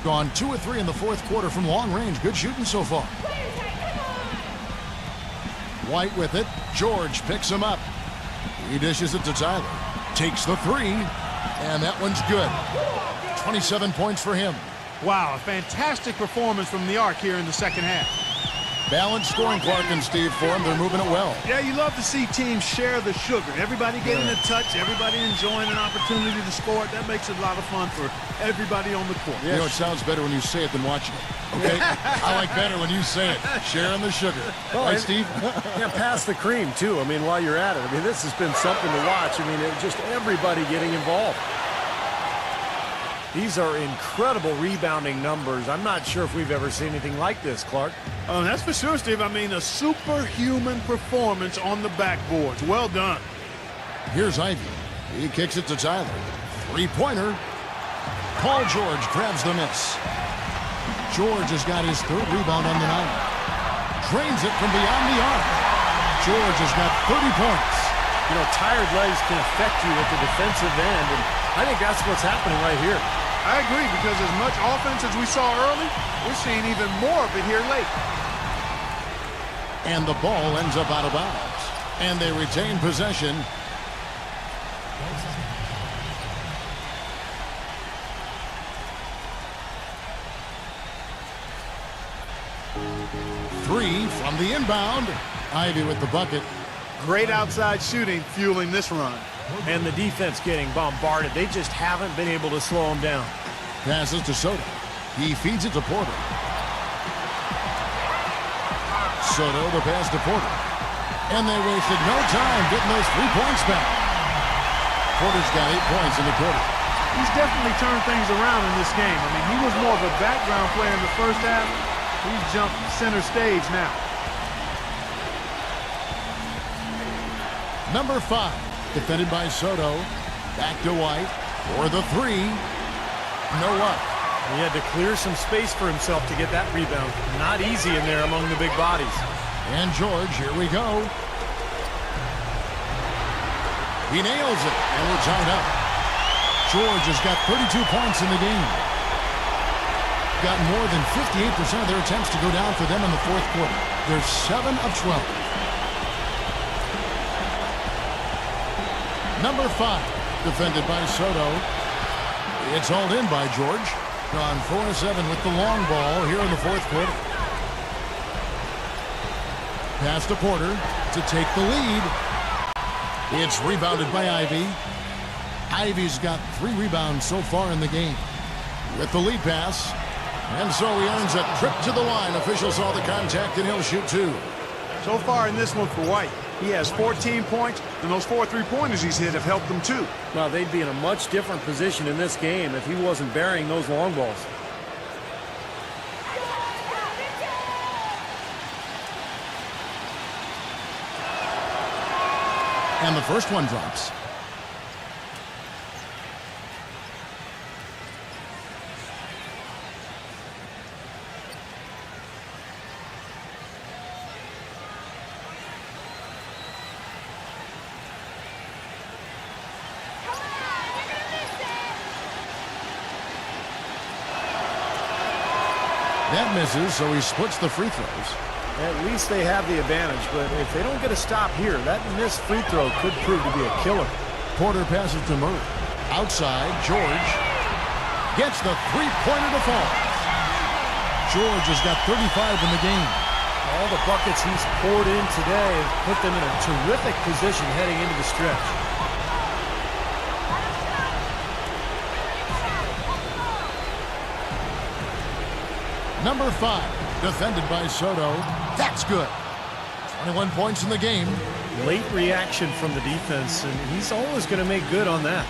Gone 2 of 3 in the fourth quarter from long range. Good shooting so far. White with it. George picks him up. He dishes it to Tyler. Takes the 3. And that one's good. 27 points for him. Wow, a fantastic performance from the arc here in the second half. Balanced scoring, Clark and Steve, for him. They're moving it well. Yeah, you love to see teams share the sugar. Everybody getting a touch, everybody enjoying an opportunity to score it. That makes it a lot of fun for everybody on the court. You know, it sounds better when you say it than watching it. Okay? I like better when you say it. Sharing the sugar. Well, right, Steve? Yeah, pass the cream, too. I mean, while you're at it. I mean, this has been something to watch. I mean, just everybody getting involved. These are incredible rebounding numbers. I'm not sure if we've ever seen anything like this, Clark. Oh, that's for sure, Steve. I mean, a superhuman performance on the backboards. Well done. Here's Ivy. He kicks it to Tyler. Three-pointer. Paul George grabs the miss. George has got his third rebound on the night. Drains it from beyond the arc. George has got 30 points. You know, tired legs can affect you at the defensive end, and I think that's what's happening right here. I agree, because as much offense as we saw early, we're seeing even more of it here late. And the ball ends up out of bounds. And they retain possession. Three from the inbound. Ivy with the bucket. Great outside shooting fueling this run. And the defense getting bombarded. They just haven't been able to slow them down. Passes to Soto. He feeds it to Porter. Soto, the pass to Porter. And they wasted no time getting those 3 points back. Porter's got 8 points in the quarter. He's definitely turned things around in this game. I mean, he was more of a background player in the first half. He's jumped center stage now. Number 5, defended by Soto. Back to White for the 3. No up. He had to clear some space for himself to get that rebound. Not easy in there among the big bodies. And George, here we go. He nails it, and we're tied up. George has got 32 points in the game. Got more than 58% of their attempts to go down for them in the fourth quarter. They're 7 of 12. Number 5, defended by Soto. It's hauled in by George. Gone 4-7 with the long ball here in the fourth quarter. Pass to Porter to take the lead. It's rebounded by Ivy. Ivy's got 3 rebounds so far in the game. With the lead pass. And so he earns a trip to the line. Officials saw the contact and he'll shoot 2. So far in this one for White, he has 14 points, and those 4 3-pointers he's hit have helped them too. Well, they'd be in a much different position in this game if he wasn't burying those long balls. And the first one drops. That misses, so he splits the free throws. At least they have the advantage, but if they don't get a stop here, that missed free throw could prove to be a killer. Porter passes to Murray. Outside, George gets the three-pointer to fall. George has got 35 in the game. All the buckets he's poured in today have put them in a terrific position heading into the stretch. Number 5, defended by Soto. That's good. 21 points in the game. Late reaction from the defense, and he's always going to make good on that.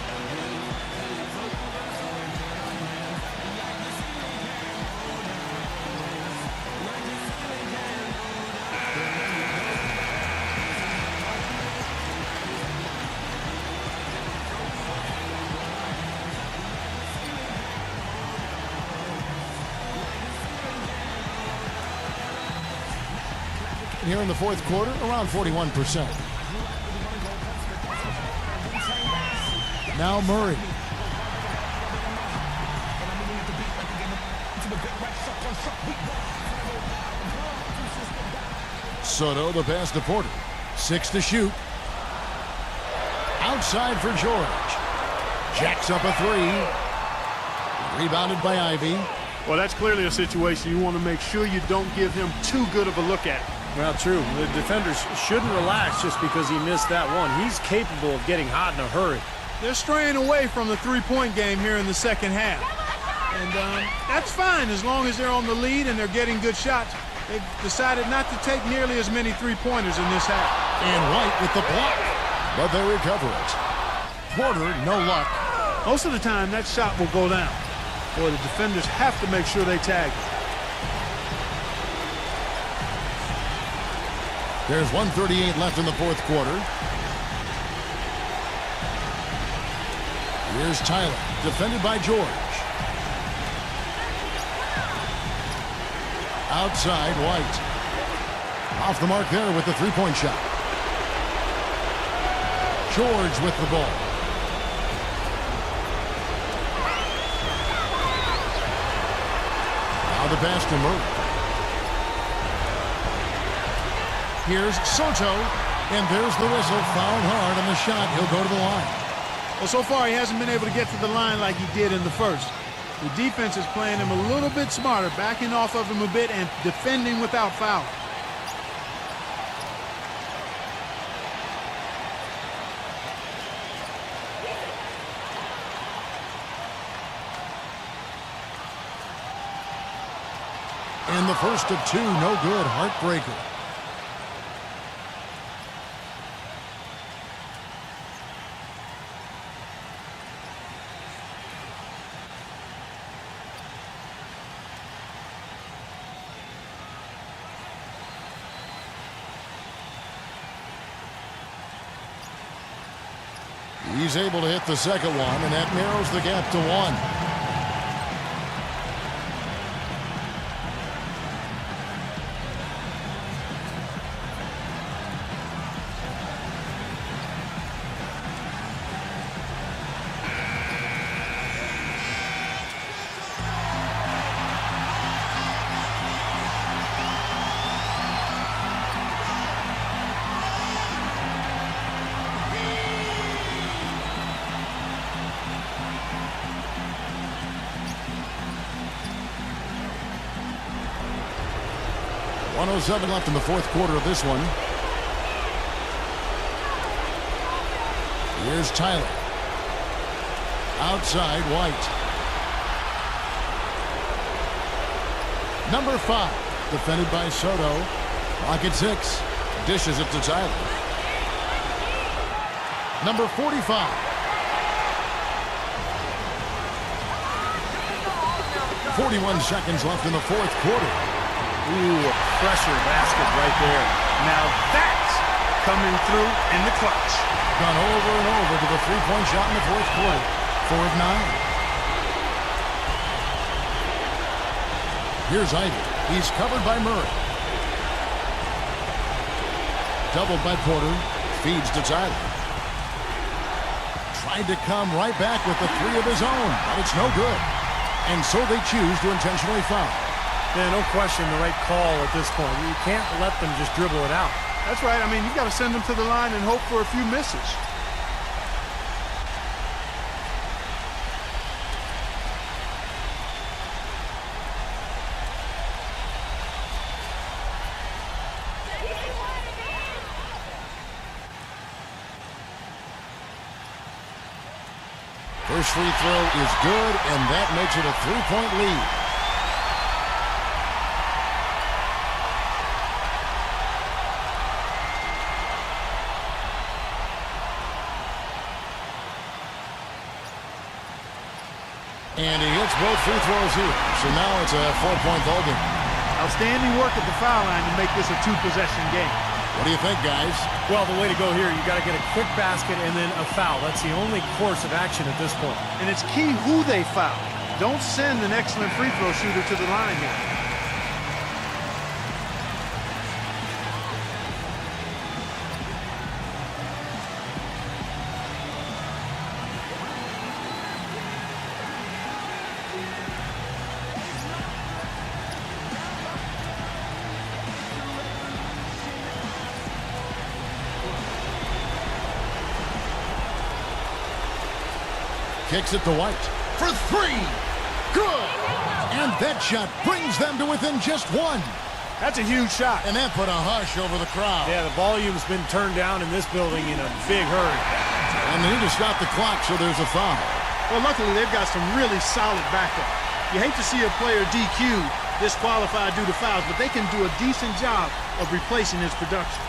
Here in the fourth quarter, around 41%. Now Murray. Soto, the pass to Porter. 6 to shoot. Outside for George. Jacks up a 3. Rebounded by Ivy. Well, that's clearly a situation you want to make sure you don't give him too good of a look at. Well, true. The defenders shouldn't relax just because he missed that one. He's capable of getting hot in a hurry. They're straying away from the three-point game here in the second half. And that's fine as long as they're on the lead and they're getting good shots. They've decided not to take nearly as many three-pointers in this half. And White with the block. But they recover it. Porter, no luck. Most of the time, that shot will go down. Boy, the defenders have to make sure they tag it. There's 1:38 left in the fourth quarter. Here's Tyler, defended by George. Outside, White. Off the mark there with the three-point shot. George with the ball. Now the pass to Murray. Here's Soto, and there's the whistle. Fouled hard on the shot. He'll go to the line. Well, so far he hasn't been able to get to the line like he did in the first. The defense is playing him a little bit smarter, backing off of him a bit and defending without foul. And the first of two, no good. Heartbreaker. He's able to hit the second one, and that narrows the gap to one. .107 left in the fourth quarter of this one. Here's Tyler. Outside, White. Number 5, defended by Soto. Clock at 6. Dishes it to Tyler. Number 45. .41 seconds left in the fourth quarter. Ooh, a pressure basket right there. Now that's coming through in the clutch. Gone over and over to the three-point shot in the fourth quarter. 4 of 9. Here's Ivy. He's covered by Murray. Doubled by Porter. Feeds to Tyler. Tried to come right back with the three of his own, but it's no good. And so they choose to intentionally foul. Yeah, no question the right call at this point. You can't let them just dribble it out. That's right. I mean, you've got to send them to the line and hope for a few misses. First free throw is good, and that makes it a three-point lead. And he hits both free throws here. So now it's a 4-point ball game. Outstanding work at the foul line to make this a two-possession game. What do you think, guys? Well, the way to go here, you got to get a quick basket and then a foul. That's the only course of action at this point. And it's key who they foul. Don't send an excellent free throw shooter to the line here. Kicks it to White. For 3. Good. And that shot brings them to within just 1. That's a huge shot. And that put a hush over the crowd. Yeah, the volume's been turned down in this building in a big hurry. And they need to stop the clock, so there's a foul. Well, luckily, they've got some really solid backup. You hate to see a player DQ'd, disqualified due to fouls, but they can do a decent job of replacing his production.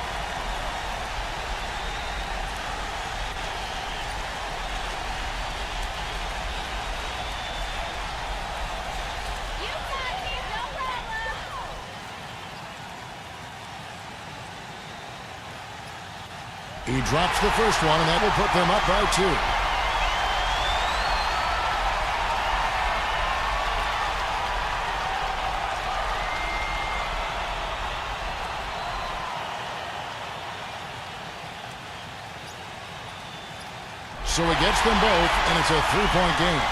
He drops the first one, and that will put them up by 2. so he gets them both, and it's a three-point game.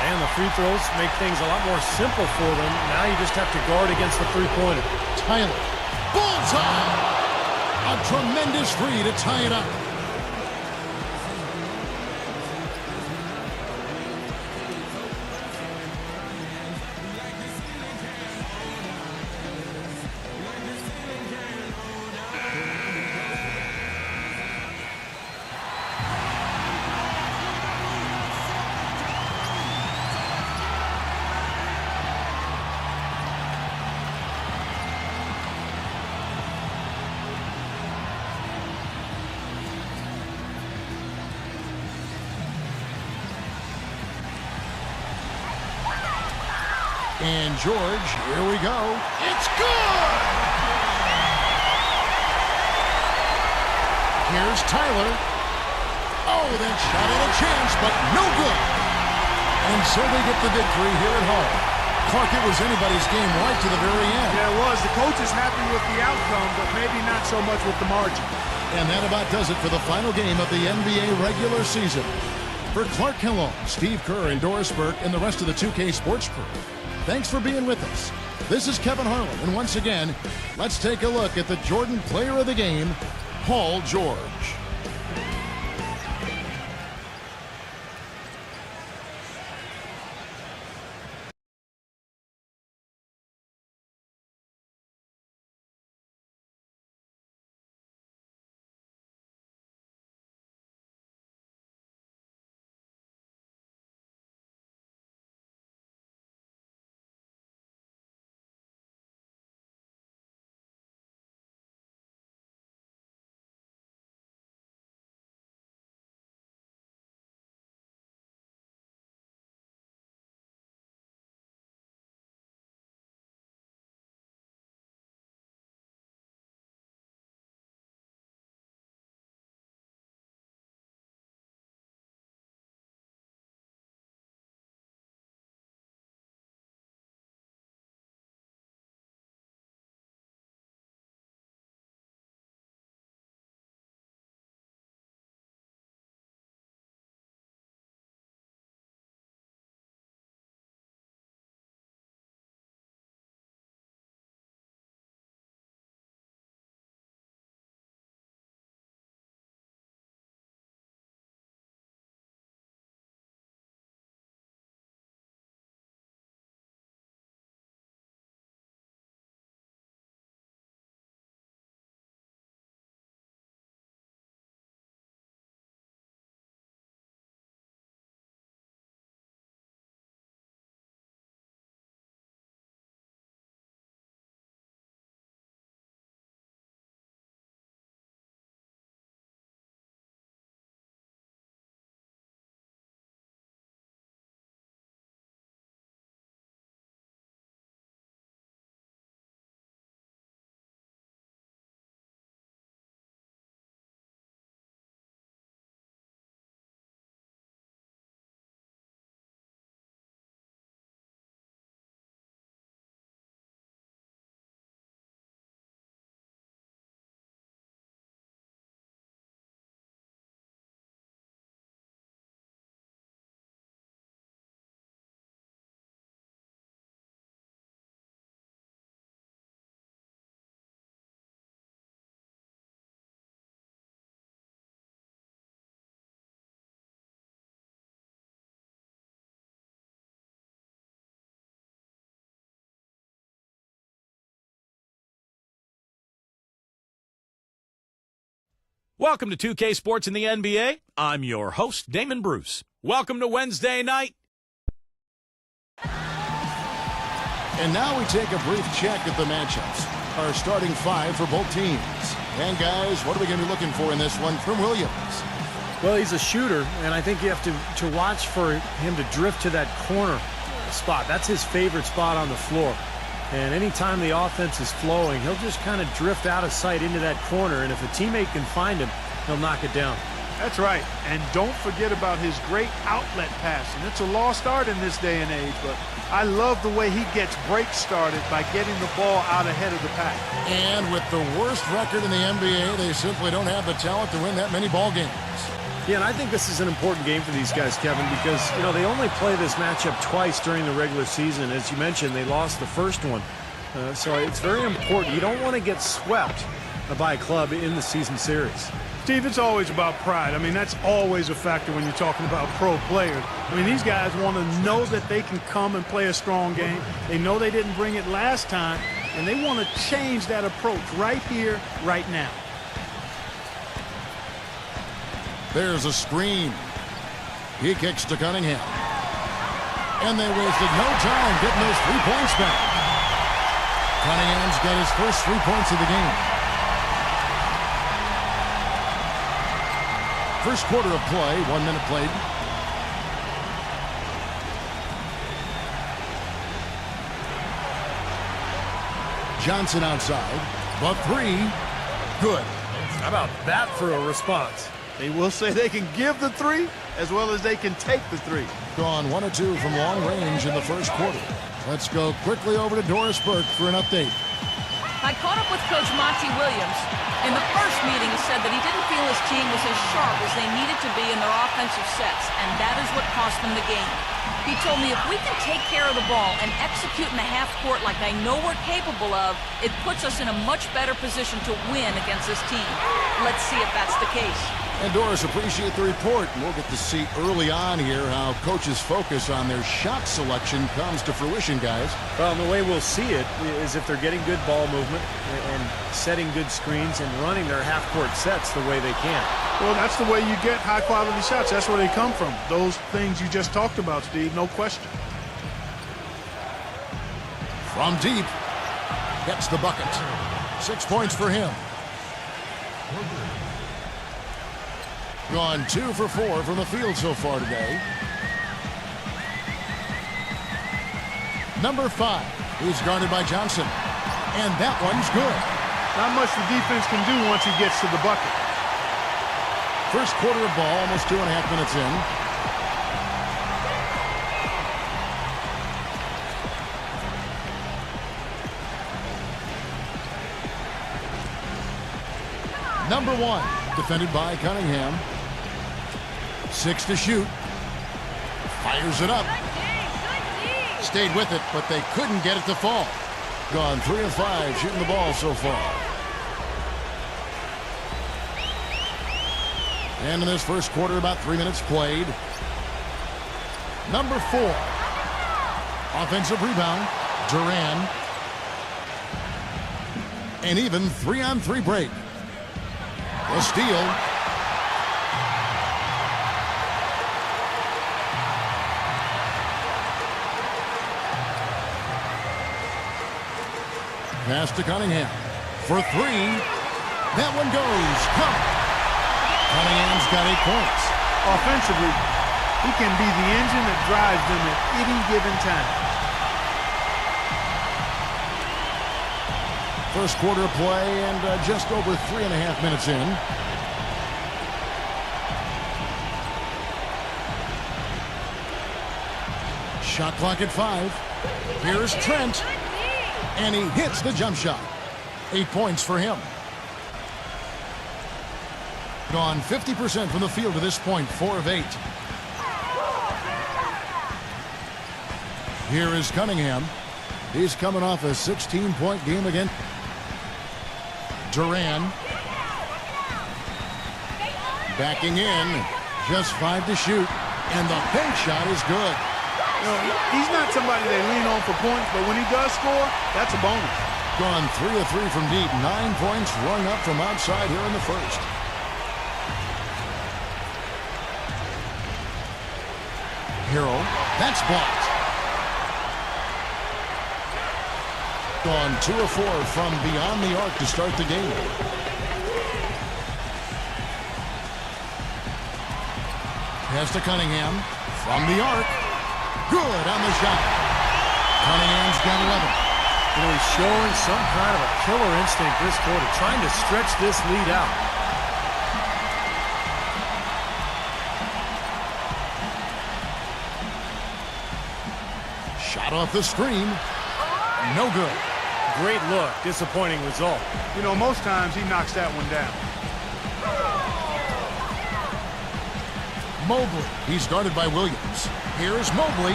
And the free throws make things a lot more simple for them. Now you just have to guard against the three-pointer. Tyler, bullseye! A tremendous three to tie it up. And George, here we go. It's good! Here's Tyler. Oh, that shot had a chance, but no good. And so they get the victory here at home. Clark, it was anybody's game right to the very end. Yeah, it was. The coach is happy with the outcome, but maybe not so much with the margin. And that about does it for the final game of the NBA regular season. For Clark Kellogg, Steve Kerr, and Doris Burke, and the rest of the 2K Sports crew, thanks for being with us. This is Kevin Harlan, and once again, let's take a look at the Jordan Player of the Game, Paul George. Welcome to 2K Sports in the NBA. I'm your host, Damon Bruce. Welcome to Wednesday night. And now we take a brief check at the matchups. Our starting five for both teams. And guys, what are we going to be looking for in this one from Williams? Well, he's a shooter, and I think you have to watch for him to drift to that corner spot. That's his favorite spot on the floor. And anytime the offense is flowing, he'll just kind of drift out of sight into that corner. And if a teammate can find him, he'll knock it down. That's right. And don't forget about his great outlet passing. It's a lost art in this day and age, but I love the way he gets breaks started by getting the ball out ahead of the pack. And with the worst record in the NBA, they simply don't have the talent to win that many ball games. Yeah, and I think this is an important game for these guys, Kevin, because, you know, they only play this matchup twice during the regular season. As you mentioned, they lost the first one. So it's very important. You don't want to get swept by a club in the season series. Steve, it's always about pride. I mean, that's always a factor when you're talking about pro players. I mean, these guys want to know that they can come and play a strong game. They know they didn't bring it last time, and they want to change that approach right here, right now. There's a screen. He kicks to Cunningham. And they wasted no time getting those 3 points back. Cunningham's got his first 3 points of the game. First quarter of play, 1 minute played. Johnson outside, but 3, good. How about that for a response? They will say they can give the 3 as well as they can take the 3. Gone 1 of 2 from long range in the first quarter. Let's go quickly over to Doris Burke for an update. I caught up with Coach Monty Williams. In the first meeting, he said that he didn't feel his team was as sharp as they needed to be in their offensive sets, and that is what cost them the game. He told me if we can take care of the ball and execute in the half court like I know we're capable of, it puts us in a much better position to win against this team. Let's see if that's the case. And Doris, appreciate the report. We'll get to see early on here how coaches focus on their shot selection comes to fruition, guys. Well, and the way we'll see it is if they're getting good ball movement and setting good screens and running their half-court sets the way they can. Well, that's the way you get high-quality shots. That's where they come from. Those things you just talked about, Steve, no question. From deep, gets the bucket. 6 points for him. Gone 2 for 4 from the field so far today. Number 5 is guarded by Johnson. And that one's good. Not much the defense can do once he gets to the bucket. First quarter of ball, almost 2.5 minutes in. Number 1, defended by Cunningham. 6 to shoot. Fires it up. Stayed with it, but they couldn't get it to fall. Gone 3 of 5 shooting the ball so far. And in this first quarter, about 3 minutes played. Number 4. Offensive rebound. Duran. An even 3-on-3 break. A steal. Pass to Cunningham. For 3. That one goes. Cunningham's got 8 points. Offensively, he can be the engine that drives them at any given time. First quarter of play and just over 3.5 minutes in. Shot clock at 5. Here's Trent. And he hits the jump shot. 8 points for him. Gone 50% from the field to this point, 4 of 8. Here is Cunningham. He's coming off a 16-point game again. Duran. Backing in. Just 5 to shoot. And the bank shot is good. You know, he's not somebody they lean on for points, but when he does score, that's a bonus. Gone 3 of 3 from deep. 9 points rung up from outside here in the first. Hero. That's blocked. Gone 2 of 4 from beyond the arc to start the game. Pass to Cunningham. From the arc. Good on the shot. Cunningham's got 11. You know, he's showing some kind of a killer instinct this quarter, trying to stretch this lead out. Shot off the screen. No good. Great look. Disappointing result. You know, most times he knocks that one down. Mobley. He's guarded by Williams. Here's Mobley.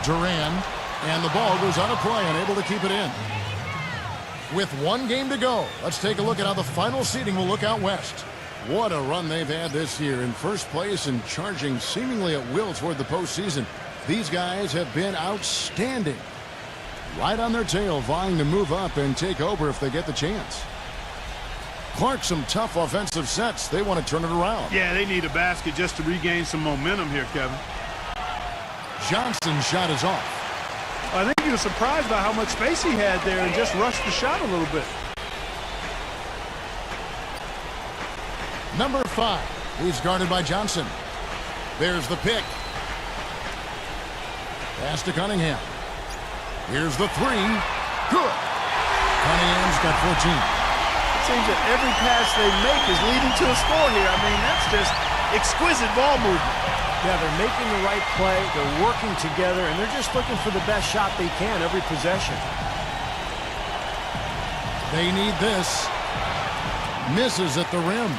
Duran. And the ball goes out of play, unable to keep it in. With one game to go, let's take a look at how the final seeding will look out west. What a run they've had this year, in first place and charging seemingly at will toward the postseason. These guys have been outstanding. Right on their tail, vying to move up and take over if they get the chance. Clark, some tough offensive sets. They want to turn it around. Yeah, they need a basket just to regain some momentum here, Kevin. Johnson's shot is off. I think he was surprised by how much space he had there and just rushed the shot a little bit. Number 5. He's guarded by Johnson. There's the pick. Pass to Cunningham. Here's the 3. Good. Cunningham's got 14. It seems that every pass they make is leading to a score here. I mean, that's just exquisite ball movement. Yeah, they're making the right play, they're working together, and they're just looking for the best shot they can every possession. They need this. Misses at the rim.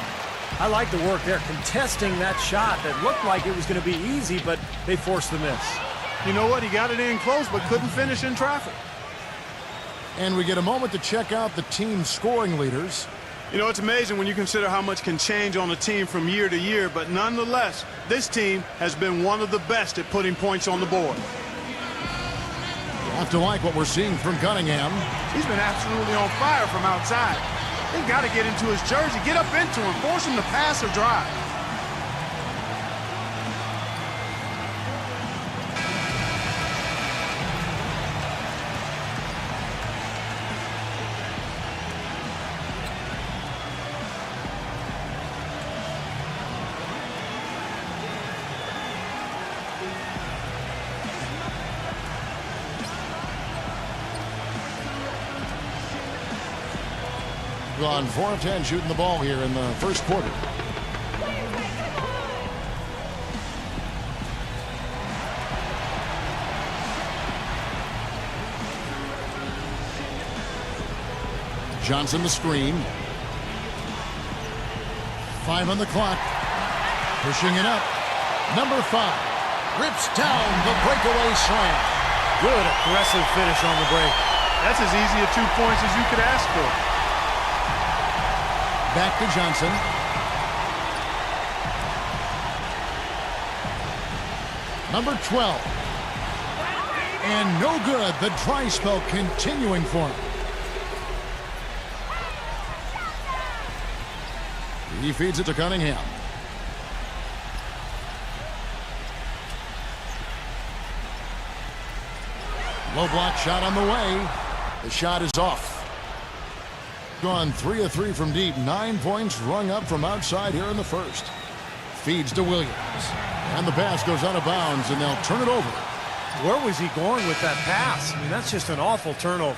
I like the work there, contesting that shot that looked like it was going to be easy, but they forced the miss. You know what? He got it in close, but couldn't finish in traffic. And we get a moment to check out the team's scoring leaders. You know, it's amazing when you consider how much can change on a team from year to year, but nonetheless, this team has been one of the best at putting points on the board. You have to like what we're seeing from Cunningham. He's been absolutely on fire from outside. They've got to get into his jersey, get up into him, force him to pass or drive. Gone 4 of 10 shooting the ball here in the first quarter. Johnson the screen. 5 on the clock. Pushing it up. Number 5 rips down the breakaway slam. Good aggressive finish on the break. That's as easy a 2 points as you could ask for. Back to Johnson. Number 12. And no good. The dry spell continuing for him. He feeds it to Cunningham. Low block shot on the way. The shot is off. Gone 3 of 3 from deep. 9 points rung up from outside here in the first. Feeds to Williams. And the pass goes out of bounds, and they'll turn it over. Where was he going with that pass? I mean, that's just an awful turnover.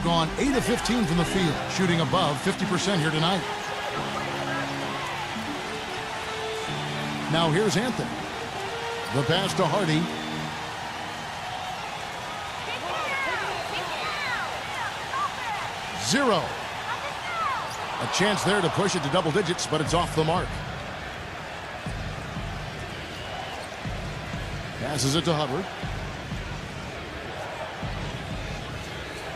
Gone 8 of 15 from the field, shooting above 50% here tonight. Now here's Anthony. The pass to Hardy. Zero. A chance there to push it to double digits, but it's off the mark. Passes it to Hubbard.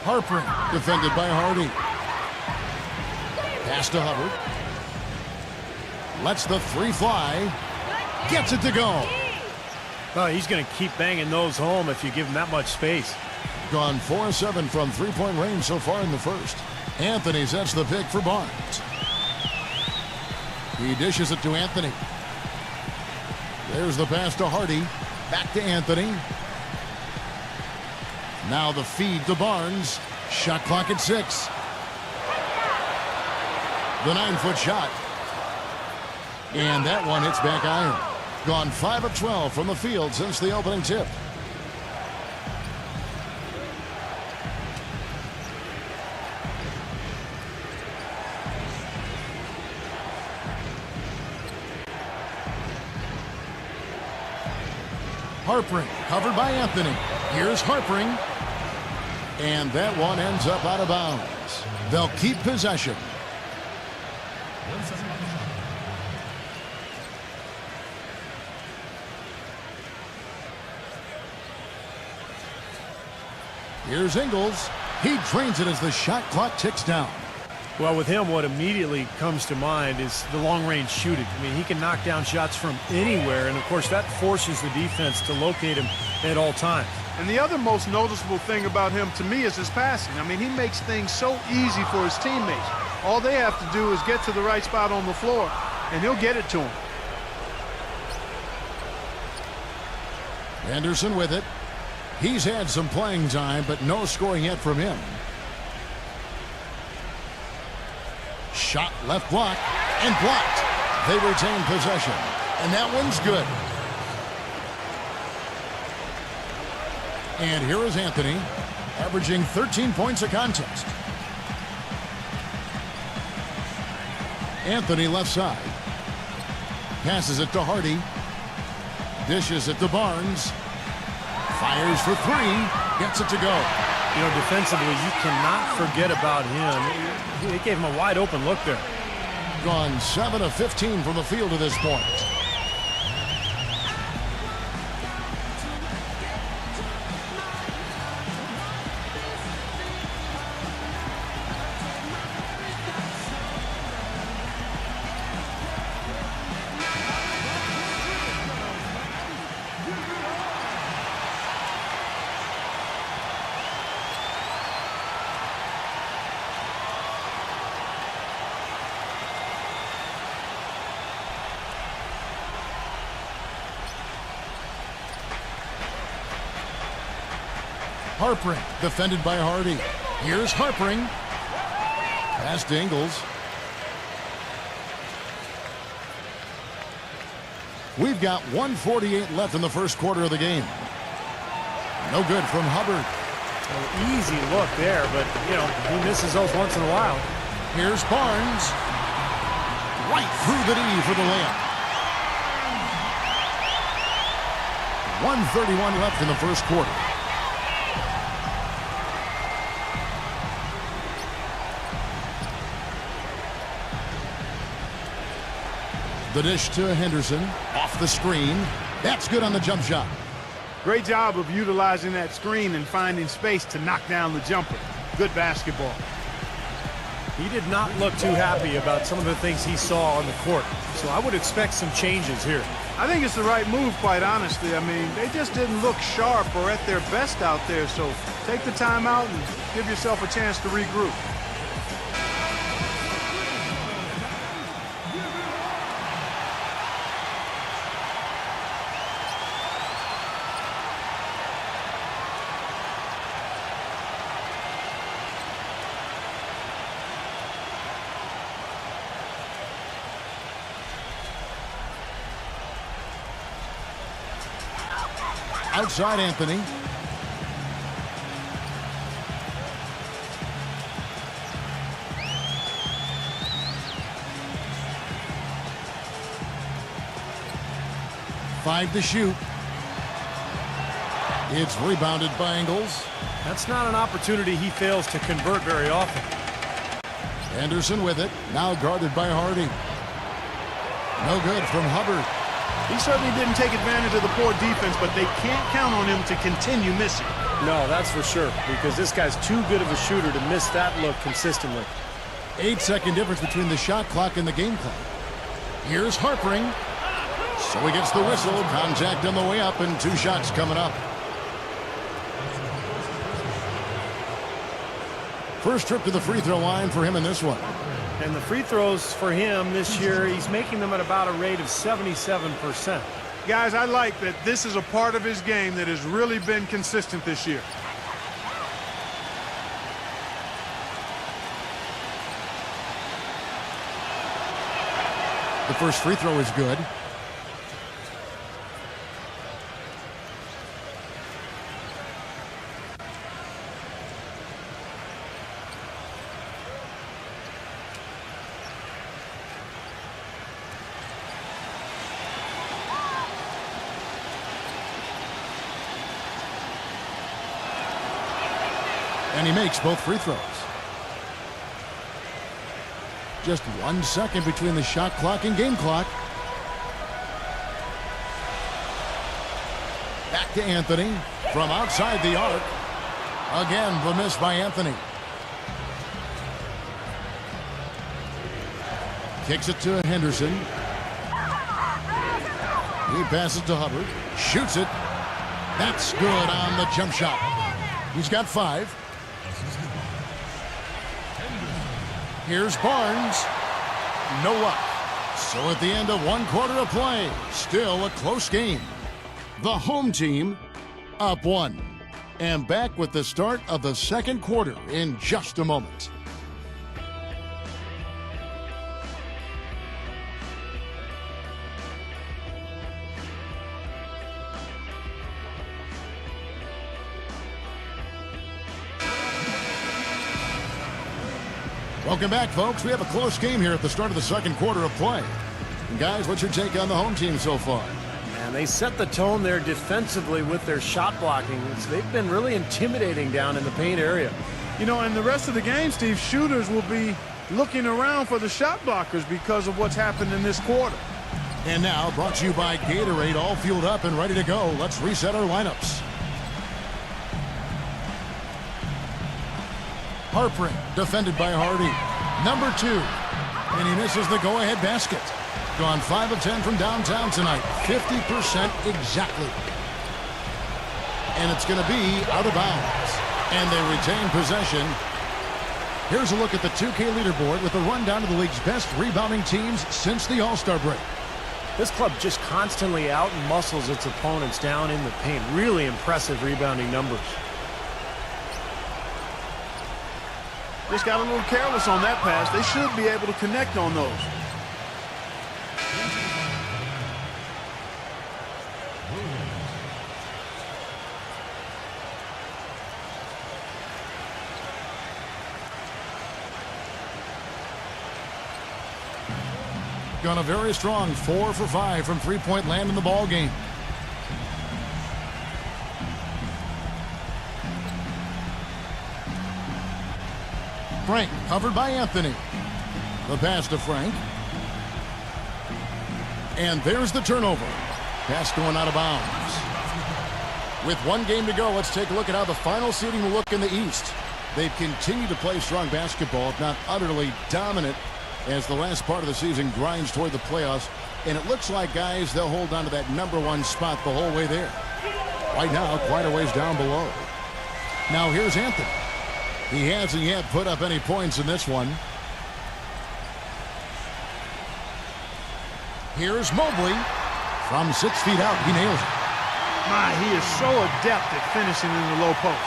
Harper defended by Hardy. Pass to Hubbard. Lets the 3 fly. Gets it to go. Oh, he's going to keep banging those home if you give him that much space. Gone 4 of 7 from three-point range so far in the first. Anthony sets the pick for Barnes. He dishes it to Anthony. There's the pass to Hardy. Back to Anthony. Now the feed to Barnes. Shot clock at 6. The 9-foot shot. And that one hits back iron. Gone 5 of 12 from the field since the opening tip. Harpering, covered by Anthony. Here's Harpering. And that one ends up out of bounds. They'll keep possession. Here's Ingles. He drains it as the shot clock ticks down. Well, with him, what immediately comes to mind is the long-range shooting. I mean, he can knock down shots from anywhere, and, of course, that forces the defense to locate him at all times. And the other most noticeable thing about him to me is his passing. I mean, he makes things so easy for his teammates. All they have to do is get to the right spot on the floor, and he'll get it to them. Anderson with it. He's had some playing time, but no scoring yet from him. Shot left block and blocked. They retain possession, and that one's good. And here is Anthony, averaging 13 points a contest. Anthony left side. Passes it to Hardy. Dishes it to Barnes. Fires for three. Gets it to go. You know, defensively, you cannot forget about him. He gave him a wide open look there. Gone 7 of 15 from the field to this point. Harpering, defended by Hardy. Here's Harpering. Pass to Ingles. We've got 1:48 left in the first quarter of the game. No good from Hubbard. Well, easy look there, but, you know, he misses those once in a while. Here's Barnes. Right through the knee for the layup. 1:31 left in the first quarter. The dish to Henderson. Off the screen. That's good on the jump shot. Great job of utilizing that screen and finding space to knock down the jumper. Good basketball. He did not look too happy about some of the things he saw on the court. So I would expect some changes here. I think it's the right move, quite honestly. I mean, they just didn't look sharp or at their best out there. So take the time out and give yourself a chance to regroup. Outside Anthony. Five to shoot. It's rebounded by Ingles. That's not an opportunity he fails to convert very often. Anderson with it. Now guarded by Hardy. No good from Hubbard. He certainly didn't take advantage of the poor defense, but they can't count on him to continue missing. No, that's for sure, because this guy's too good of a shooter to miss that look consistently. 8-second difference between the shot clock and the game clock. Here's Harpering. So he gets the whistle. Contact on the way up and 2 shots coming up. First trip to the free throw line for him in this one. And the free throws for him this year, he's making them at about a rate of 77%. Guys, I like that this is a part of his game that has really been consistent this year. The first free throw is good. And he makes both free throws. Just 1 second between the shot clock and game clock. Back to Anthony from outside the arc. Again, the miss by Anthony. Kicks it to Henderson. He passes to Hubbard. Shoots it. That's good on the jump shot. He's got 5. Here's Barnes. No luck. So at the end of 1 quarter of play, still a close game. The home team up 1. And back with the start of the second quarter in just a moment. Welcome back, folks. We have a close game here at the start of the second quarter of play. And guys, what's your take on the home team so far? And they set the tone there defensively with their shot blocking. They've been really intimidating down in the paint area. You know, in the rest of the game, Steve, shooters will be looking around for the shot blockers because of what's happened in this quarter. And now, brought to you by Gatorade, all fueled up and ready to go. Let's reset our lineups. Harpring, defended by Hardy. Number 2. And he misses the go-ahead basket. Gone 5 of 10 from downtown tonight. 50% exactly. And it's going to be out of bounds. And they retain possession. Here's a look at the 2K leaderboard with a rundown of the league's best rebounding teams since the All-Star break. This club just constantly out-muscles its opponents down in the paint. Really impressive rebounding numbers. Just got a little careless on that pass. They should be able to connect on those. Gone a very strong 4 for 5 from three-point land in the ball game. Frank covered by Anthony. The pass to Frank. And there's the turnover. Pass going out of bounds. With 1 game to go, let's take a look at how the final seeding will look in the East. They've continued to play strong basketball, if not utterly dominant, as the last part of the season grinds toward the playoffs. And it looks like, guys, they'll hold on to that number 1 spot the whole way there. Right now, quite a ways down below. Now here's Anthony. He hasn't yet put up any points in this one. Here's Mobley. From 6 feet out, he nails it. My, he is so adept at finishing in the low post.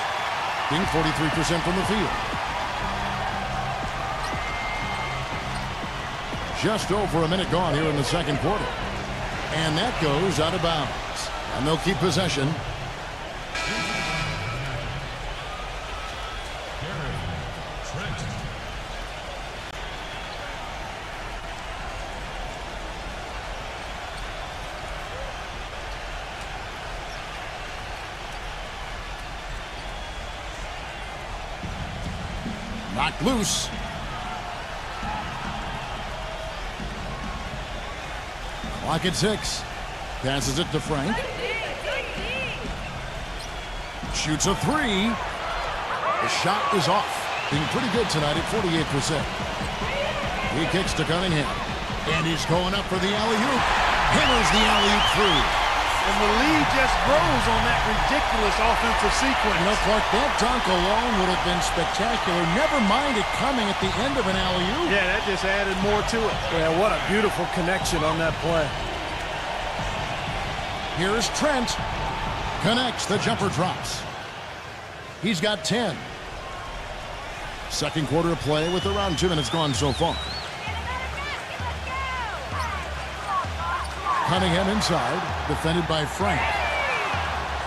Being 43% from the field. Just over a minute gone here in the second quarter. And that goes out of bounds. And they'll keep possession. Knocked loose. Clock at 6. Passes it to Frank. Shoots a 3. The shot is off. Being pretty good tonight at 48%. He kicks to Cunningham. And he's going up for the alley-oop. Hammers the alley-oop through. And the lead just grows on that ridiculous offensive sequence. You know, Clark, that dunk alone would have been spectacular. Never mind it coming at the end of an alley-oop. Yeah, that just added more to it. Yeah, what a beautiful connection on that play. Here's Trent. Connects. The jumper drops. He's got 10. Second quarter of play with around 2 minutes gone so far. Cunningham inside, defended by Frank.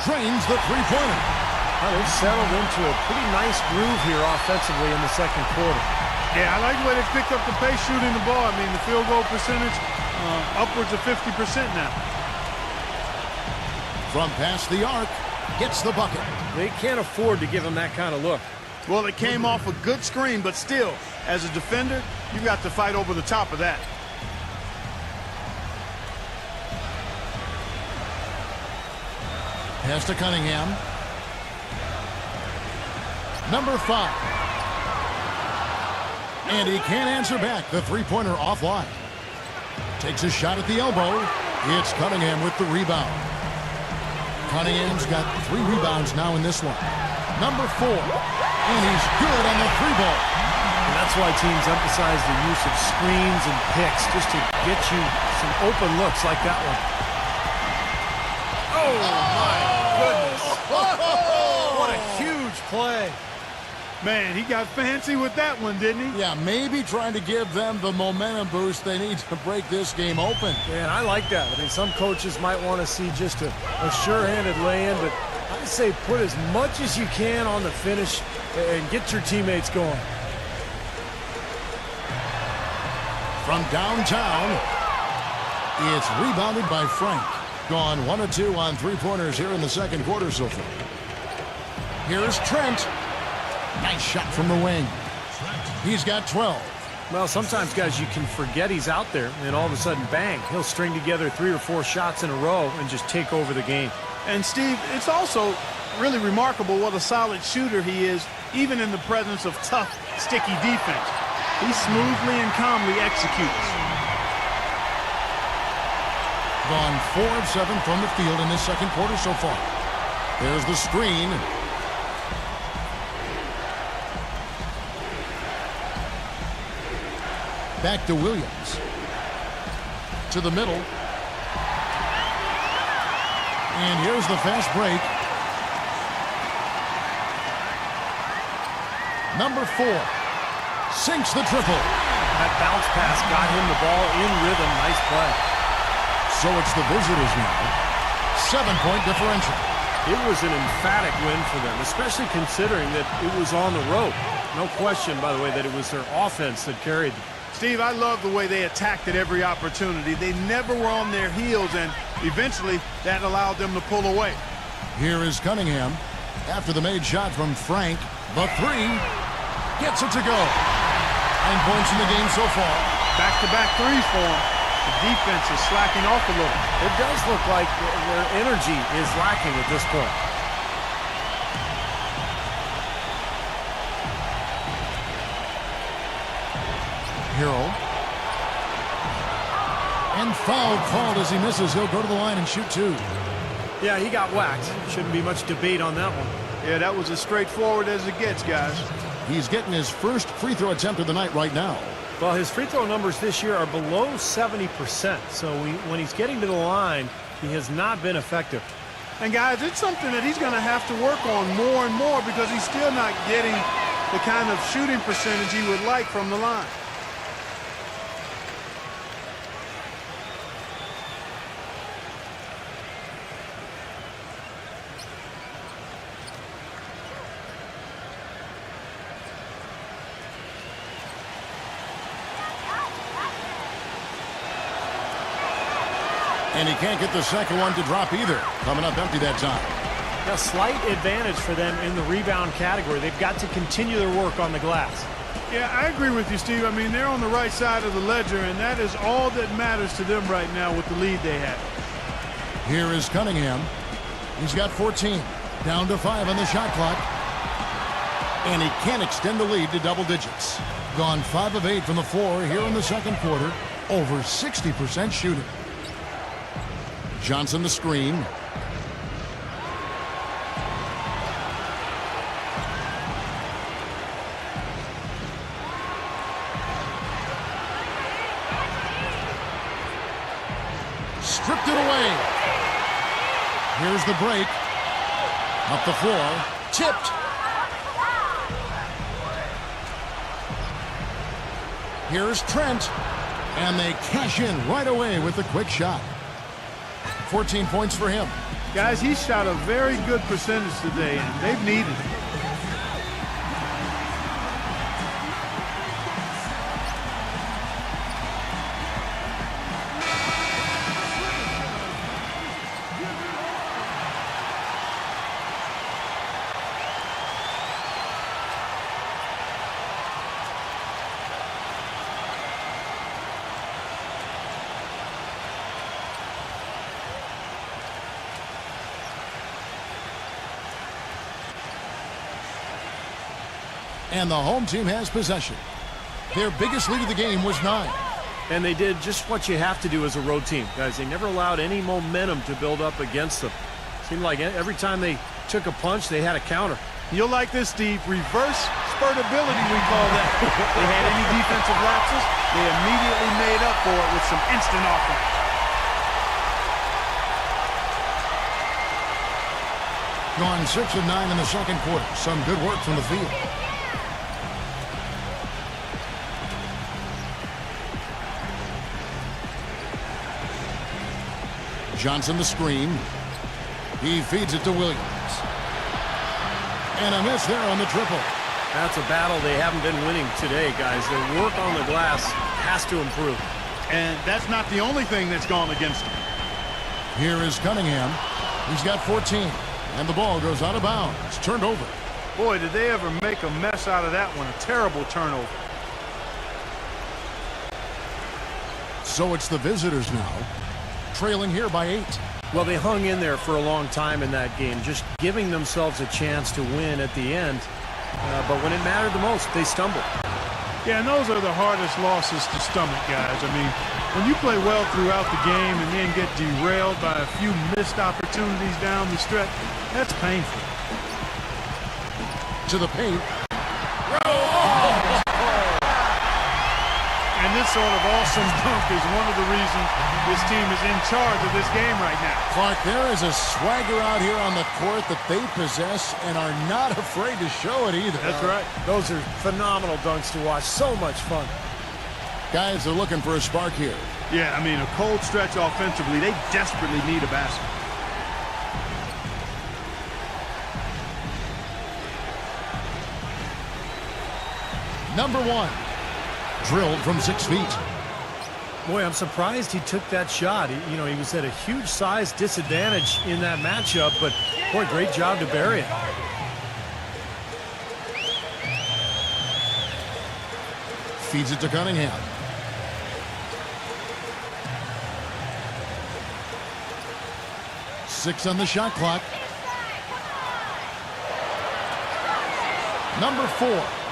Drains the three-pointer. Well, they've settled into a pretty nice groove here offensively in the second quarter. Yeah, I like the way they picked up the pace shooting the ball. I mean, the field goal percentage upwards of 50% now. From past the arc, gets the bucket. They can't afford to give him that kind of look. Well, it came off a good screen, but still, as a defender, you've got to fight over the top of that. Pass to Cunningham. Number 5. And he can't answer back. The three-pointer offline. Takes a shot at the elbow. It's Cunningham with the rebound. Cunningham's got 3 rebounds now in this one. Number 4. And he's good on the 3-ball. And that's why teams emphasize the use of screens and picks just to get you some open looks like that one. Oh, my goodness. What a huge play. Man, he got fancy with that one, didn't he? Yeah, maybe trying to give them the momentum boost they need to break this game open. Yeah, and I like that. I mean, some coaches might want to see just a sure-handed lay-in, but I say put as much as you can on the finish and get your teammates going. From downtown, it's rebounded by Frank. Gone 1 of 2 on three-pointers here in the second quarter so far. Here's Trent. Nice shot from the wing. He's got 12. Well, sometimes, guys, you can forget he's out there, and all of a sudden, bang, he'll string together 3 or 4 shots in a row and just take over the game. And, Steve, it's also really remarkable what a solid shooter he is, even in the presence of tough, sticky defense. He smoothly and calmly executes. Gone 4 of 7 from the field in this second quarter so far. There's the screen. Back to Williams. To the middle. And here's the fast break. Number 4. Sinks the triple. That bounce pass got him the ball in rhythm. Nice play. So it's the visitors now. 7-point differential. It was an emphatic win for them, especially considering that it was on the road. No question, by the way, that it was their offense that carried them. Steve, I love the way they attacked at every opportunity. They never were on their heels, and eventually that allowed them to pull away. Here is Cunningham. After the made shot from Frank, the 3 gets it to go. 9 points in the game so far. Back-to-back threes for them. The defense is slacking off a little. It does look like their energy is lacking at this point. Hero. And foul called as he misses. He'll go to the line and shoot 2. Yeah, he got whacked. Shouldn't be much debate on that one. Yeah, that was as straightforward as it gets, guys. He's getting his first free throw attempt of the night right now. Well, his free throw numbers this year are below 70%. So when he's getting to the line, he has not been effective. And, guys, it's something that he's going to have to work on more and more because he's still not getting the kind of shooting percentage he would like from the line. And he can't get the second one to drop either. Coming up empty that time. A slight advantage for them in the rebound category. They've got to continue their work on the glass. Yeah, I agree with you, Steve. I mean, they're on the right side of the ledger, and that is all that matters to them right now with the lead they have. Here is Cunningham. He's got 14. Down to 5 on the shot clock. And he can't extend the lead to double digits. Gone 5 of 8 from the floor here in the second quarter. Over 60% shooting. Johnson the screen. Stripped it away. Here's the break. Up the floor. Tipped. Here's Trent. And they cash in right away with the quick shot. 14 points for him. Guys, he shot a very good percentage today, and they've needed it. And the home team has possession. Their biggest lead of the game was 9. And they did just what you have to do as a road team, guys. They never allowed any momentum to build up against them. Seemed like every time they took a punch, they had a counter. You'll like this, Steve. Reverse spurtability, we call that. They had any defensive lapses, they immediately made up for it with some instant offense. Gone 6 of 9 in the second quarter. Some good work from the field. Johnson the screen. He feeds it to Williams. And a miss there on the triple. That's a battle they haven't been winning today, guys. Their work on the glass has to improve. And that's not the only thing that's gone against them. Here is Cunningham. He's got 14. And the ball goes out of bounds. It's turned over. Boy, did they ever make a mess out of that one. A terrible turnover. So it's the visitors now, trailing here by 8. Well, they hung in there for a long time in that game, just giving themselves a chance to win at the end. But when it mattered the most, they stumbled. Yeah, and those are the hardest losses to stomach, guys. I mean, when you play well throughout the game and then get derailed by a few missed opportunities down the stretch, that's painful. To the paint. And this sort of awesome dunk is one of the reasons this team is in charge of this game right now. Clark, there is a swagger out here on the court that they possess and are not afraid to show it either. That's right. Those are phenomenal dunks to watch. So much fun. Guys are looking for a spark here. Yeah, I mean, a cold stretch offensively. They desperately need a basket. Number 1. Drilled from 6 feet. Boy, I'm surprised he took that shot. He was at a huge size disadvantage in that matchup, but boy, great job to bury it. Feeds it to Cunningham. Six on the shot clock. Number 4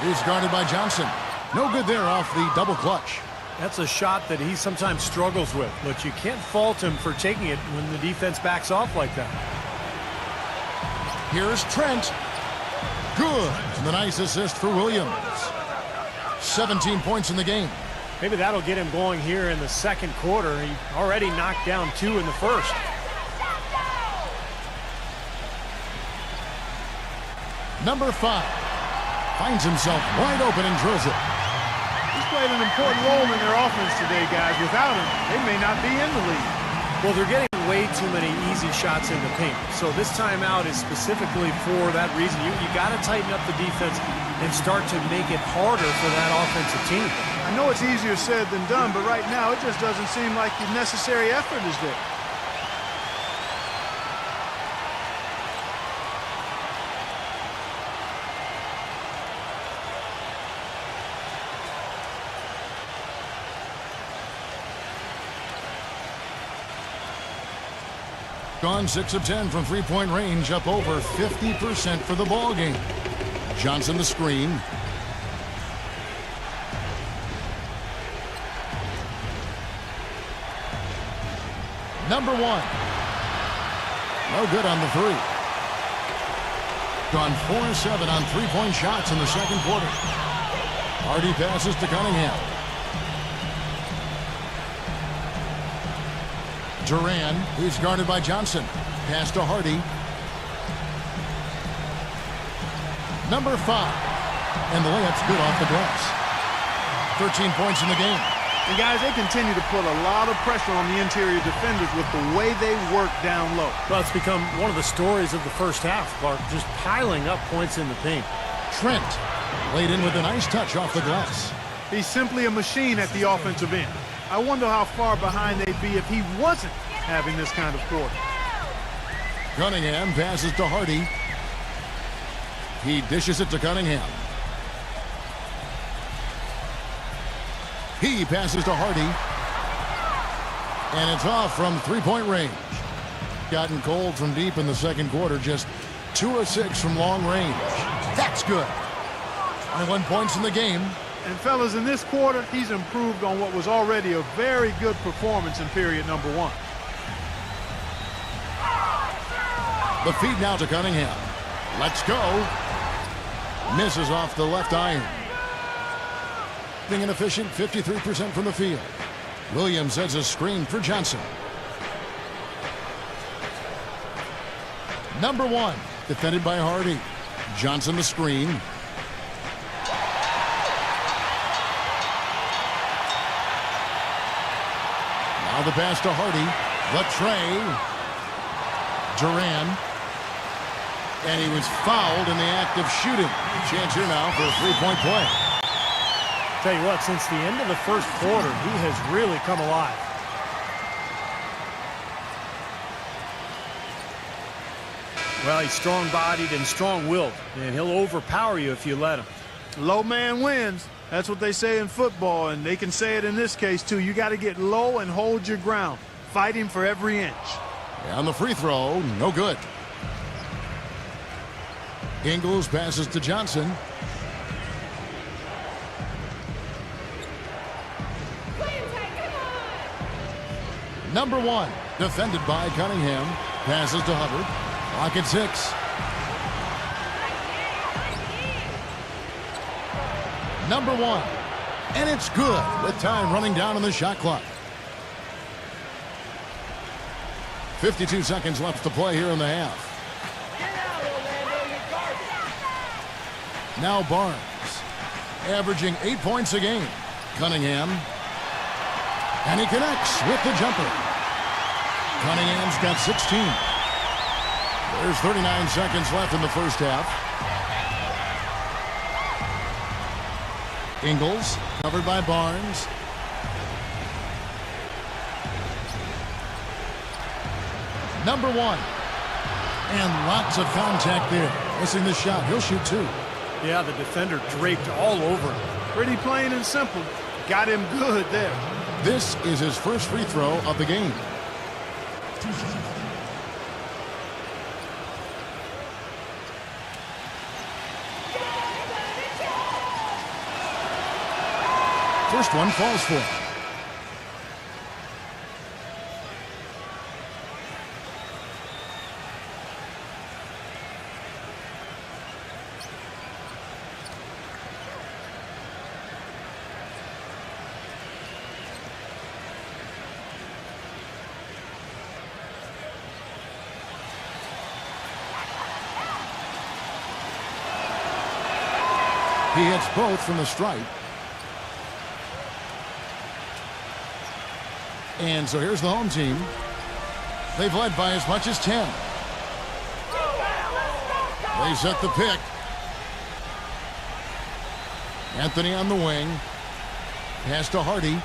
is guarded by Johnson. No good there off the double clutch. That's a shot that he sometimes struggles with, but you can't fault him for taking it when the defense backs off like that. Here's Trent. Good. And the nice assist for Williams. 17 points in the game. Maybe that'll get him going here in the second quarter. He already knocked down 2 in the first. Number 5 finds himself wide open and drills it. He's played an important role in their offense today, guys. Without him, they may not be in the league. Well, they're getting way too many easy shots in the paint. So this timeout is specifically for that reason. You got to tighten up the defense and start to make it harder for that offensive team. I know it's easier said than done, but right now it just doesn't seem like the necessary effort is there. Gone 6 of 10 from three-point range, up over 50% for the ball game. Johnson the screen. Number 1. No good on the 3. Gone 4-7 on three-point shots in the second quarter. Hardy passes to Cunningham. Duran, he's guarded by Johnson. Pass to Hardy. Number 5. And the layup's good off the glass. 13 points in the game. And guys, they continue to put a lot of pressure on the interior defenders with the way they work down low. Well, it's become one of the stories of the first half, Clark, just piling up points in the paint. Trent laid in with a nice touch off the glass. He's simply a machine at the offensive end. I wonder how far behind they'd be if he wasn't having this kind of quarter. Cunningham passes to Hardy. He dishes it to Cunningham. He passes to Hardy. And it's off from three-point range. Gotten cold from deep in the second quarter. Just 2 of 6 from long range. That's good. 21 points in the game. And fellas, in this quarter, he's improved on what was already a very good performance in period number 1. The feed now to Cunningham. Let's go. Misses off the left iron. Being inefficient, 53% from the field. Williams sets a screen for Johnson. Number 1, defended by Hardy. Johnson the screen. Now the pass to Hardy. The tray. Duran. And he was fouled in the act of shooting. Chance here now for a three-point play. Tell you what, since the end of the first quarter, he has really come alive. Well, he's strong-bodied and strong-willed, and he'll overpower you if you let him. Low man wins. That's what they say in football, and they can say it in this case, too. You got to get low and hold your ground, fighting for every inch. And the free throw, no good. Ingles passes to Johnson. Number 1, defended by Cunningham. Passes to Hubbard. Clock at 6. Number 1. And it's good with time running down on the shot clock. 52 seconds left to play here in the half. Now Barnes, averaging 8 points a game. Cunningham. And he connects with the jumper. Cunningham's got 16. There's 39 seconds left in the first half. Ingles, covered by Barnes. Number 1. And lots of contact there. Missing the shot. He'll shoot 2. Yeah, the defender draped all over him. Pretty plain and simple. Got him good there. This is his first free throw of the game. First one falls for him. He hits both from the stripe. And so here's the home team. They've led by as much as 10. They set the pick. Anthony on the wing. Pass to Hardy.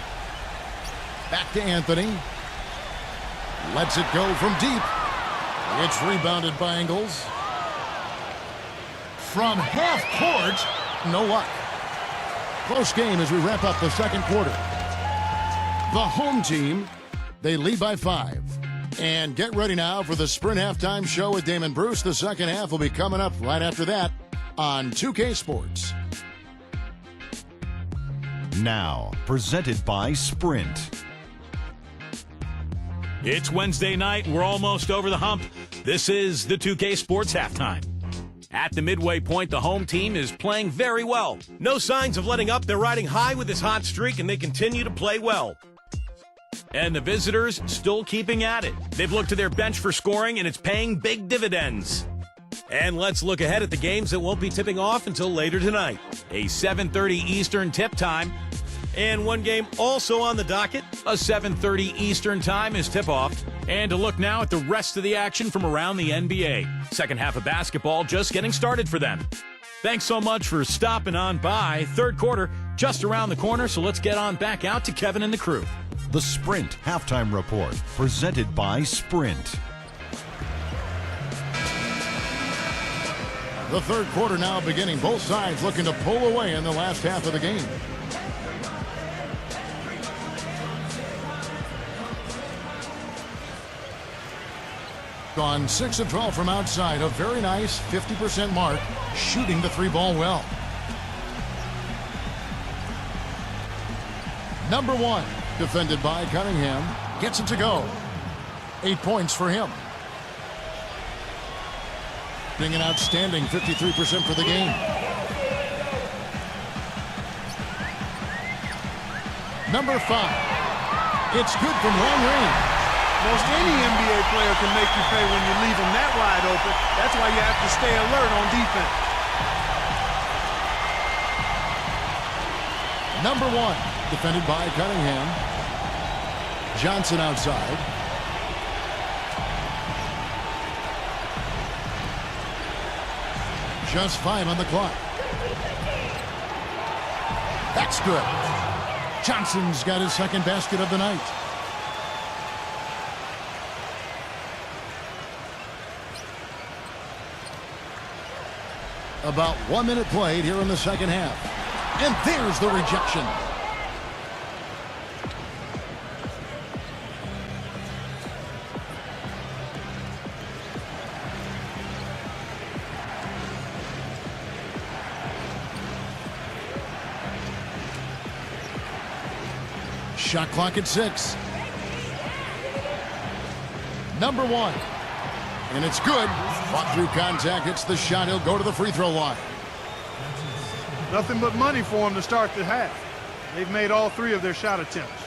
Back to Anthony. Lets it go from deep. It's rebounded by Ingles. From half court. No luck. Close game as we wrap up the second quarter. The home team, they lead by 5. And get ready now for the Sprint Halftime Show with Damon Bruce. The second half will be coming up right after that on 2K Sports. Now, presented by Sprint. It's Wednesday night. We're almost over the hump. This is the 2K Sports Halftime. At the midway point, the home team is playing very well. No signs of letting up. They're riding high with this hot streak, and they continue to play well. And the visitors still keeping at it. They've looked to their bench for scoring, and it's paying big dividends. And let's look ahead at the games that won't be tipping off until later tonight. A 7:30 Eastern tip time. And one game also on the docket. A 7:30 Eastern time is tip-off. And to look now at the rest of the action from around the NBA. Second half of basketball just getting started for them. Thanks so much for stopping on by. Third quarter just around the corner, so let's get on back out to Kevin and the crew. The Sprint Halftime Report, presented by Sprint. The third quarter now beginning. Both sides looking to pull away in the last half of the game. Gone 6 of 12 from outside. A very nice 50% mark. Shooting the three ball well. Number 1, defended by Cunningham, gets it to go. 8 points for him. Being an outstanding 53% for the game. Number 5. It's good from long range. Most any NBA player can make you pay when you leave them that wide open. That's why you have to stay alert on defense. Number 1, defended by Cunningham. Johnson outside. Just 5 on the clock. That's good. Johnson's got his second basket of the night. About 1 minute played here in the second half. And there's the rejection. Shot clock at 6. Number 1. And it's good. Fought through contact, hits the shot. He'll go to the free throw line. Nothing but money for him to start the half. They've made all 3 of their shot attempts.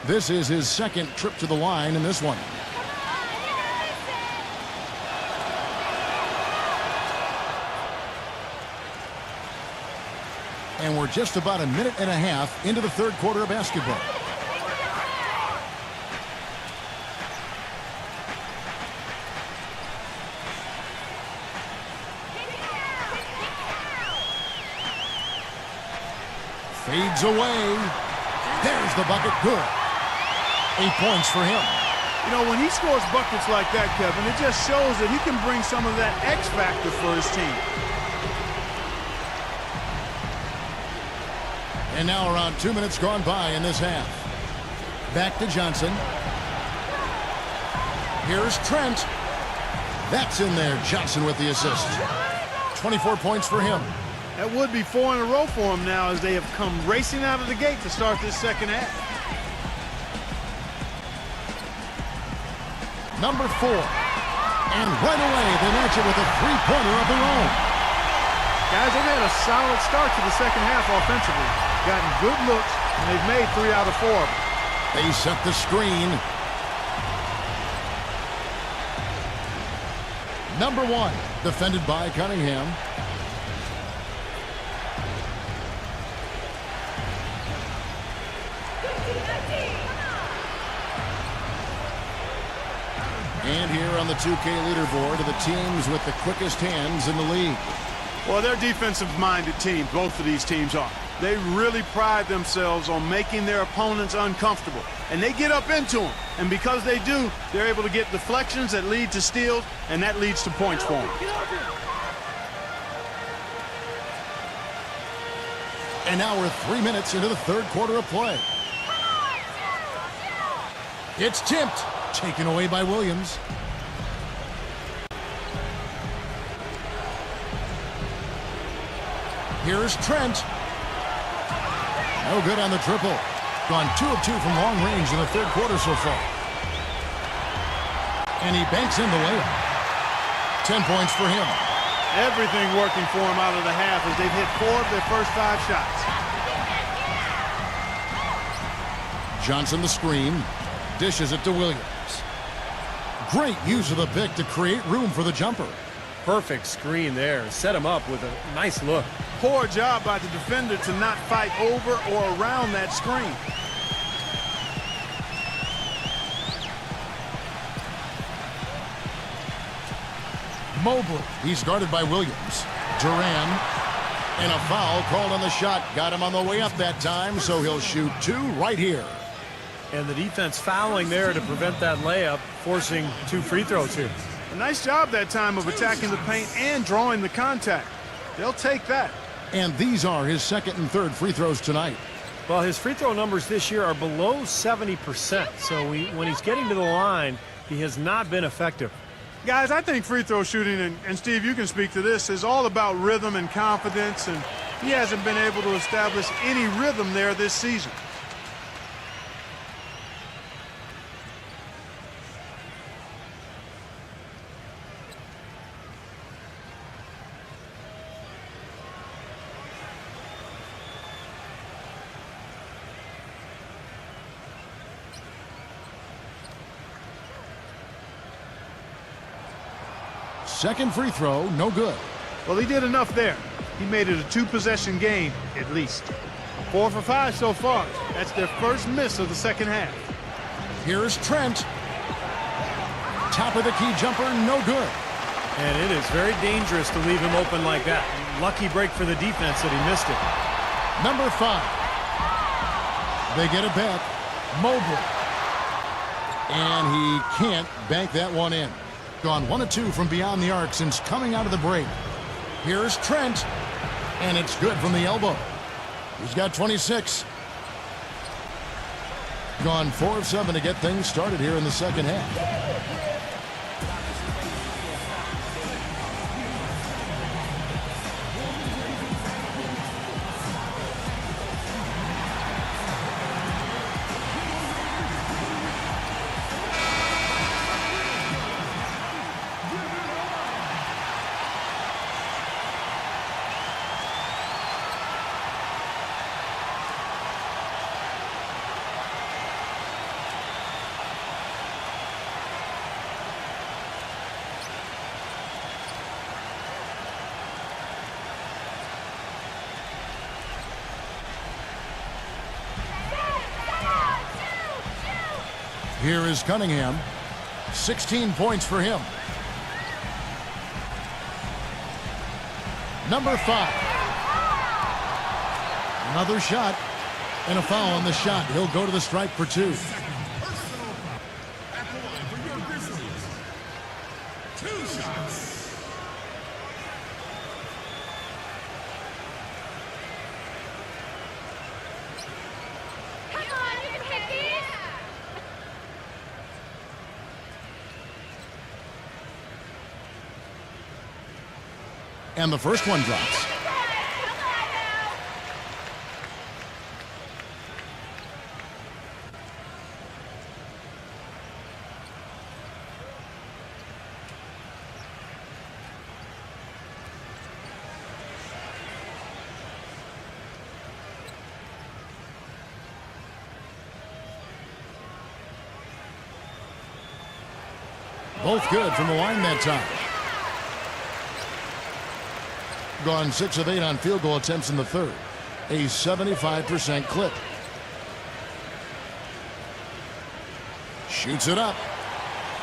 This is his second trip to the line in this one. And we're just about a minute and a half into the third quarter of basketball. Fades away. There's the bucket. Good. 8 points for him. You know, when he scores buckets like that, Kevin, it just shows that he can bring some of that X factor for his team. And now around 2 minutes gone by in this half. Back to Johnson. Here's Trent. That's in there. Johnson with the assist. 24 points for him. That would be 4 in a row for him now as they have come racing out of the gate to start this second half. Number 4. And right away they match it with a three-pointer of their own. Guys, they've had a solid start to the second half offensively. Gotten good looks, and they've made 3 out of 4 of them. They set the screen. Number 1, defended by Cunningham. And here on the 2K leaderboard are the teams with the quickest hands in the league. Well, they're defensive-minded teams, both of these teams are. They really pride themselves on making their opponents uncomfortable. And they get up into them. And because they do, they're able to get deflections that lead to steals, and that leads to points for them. And now we're 3 minutes into the third quarter of play. It's tipped. Taken away by Williams. Here's Trent. No good on the triple. Gone 2 of 2 from long range in the third quarter so far. And he banks in the layup. 10 points for him. Everything working for him out of the half as they've hit 4 of their first 5 shots. Johnson the screen. Dishes it to Williams. Great use of the pick to create room for the jumper. Perfect screen there. Set him up with a nice look. Poor job by the defender to not fight over or around that screen. Mobley. He's guarded by Williams. Duran. And a foul called on the shot. Got him on the way up that time, so he'll shoot 2 right here. And the defense fouling there to prevent that layup, forcing 2 free throws here. A nice job that time of attacking the paint and drawing the contact. They'll take that. And these are his second and third free throws tonight. Well, his free throw numbers this year are below 70%. So when he's getting to the line, he has not been effective. Guys, I think free throw shooting, and Steve, you can speak to this, is all about rhythm and confidence. And He hasn't been able to establish any rhythm there this season. Second free throw, no good. Well, he did enough there. He made it a two-possession game, at least. 4 for 5 so far. That's their first miss of the second half. Here's Trent. Top of the key jumper, no good. And it is very dangerous to leave him open like that. Lucky break for the defense that he missed it. Number 5. They get it back. Mobley. And he can't bank that one in. Gone 1 of 2 from beyond the arc since coming out of the break. Here's Trent. And it's good from the elbow. He's got 26. Gone 4 of 7 to get things started here in the second half. Here is Cunningham. 16 points for him. Number 5. Another shot and a foul on the shot. He'll go to the stripe for 2. At the line for your Grizzlies. 2 shots. Come on, you can hit these. And the first one drops. Both good from the line that time. Gone 6 of 8 on field goal attempts in the third. A 75% clip. Shoots it up.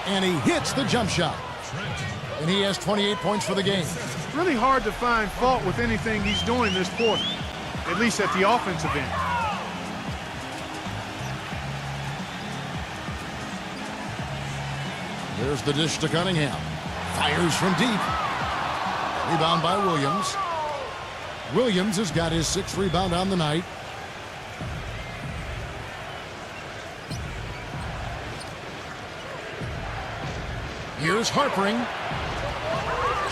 And he hits the jump shot. And he has 28 points for the game. Really hard to find fault with anything he's doing this quarter, at least at the offensive end. There's the dish to Cunningham. Fires from deep. Rebound by Williams. Williams has got his 6th rebound on the night. Here's Harpering.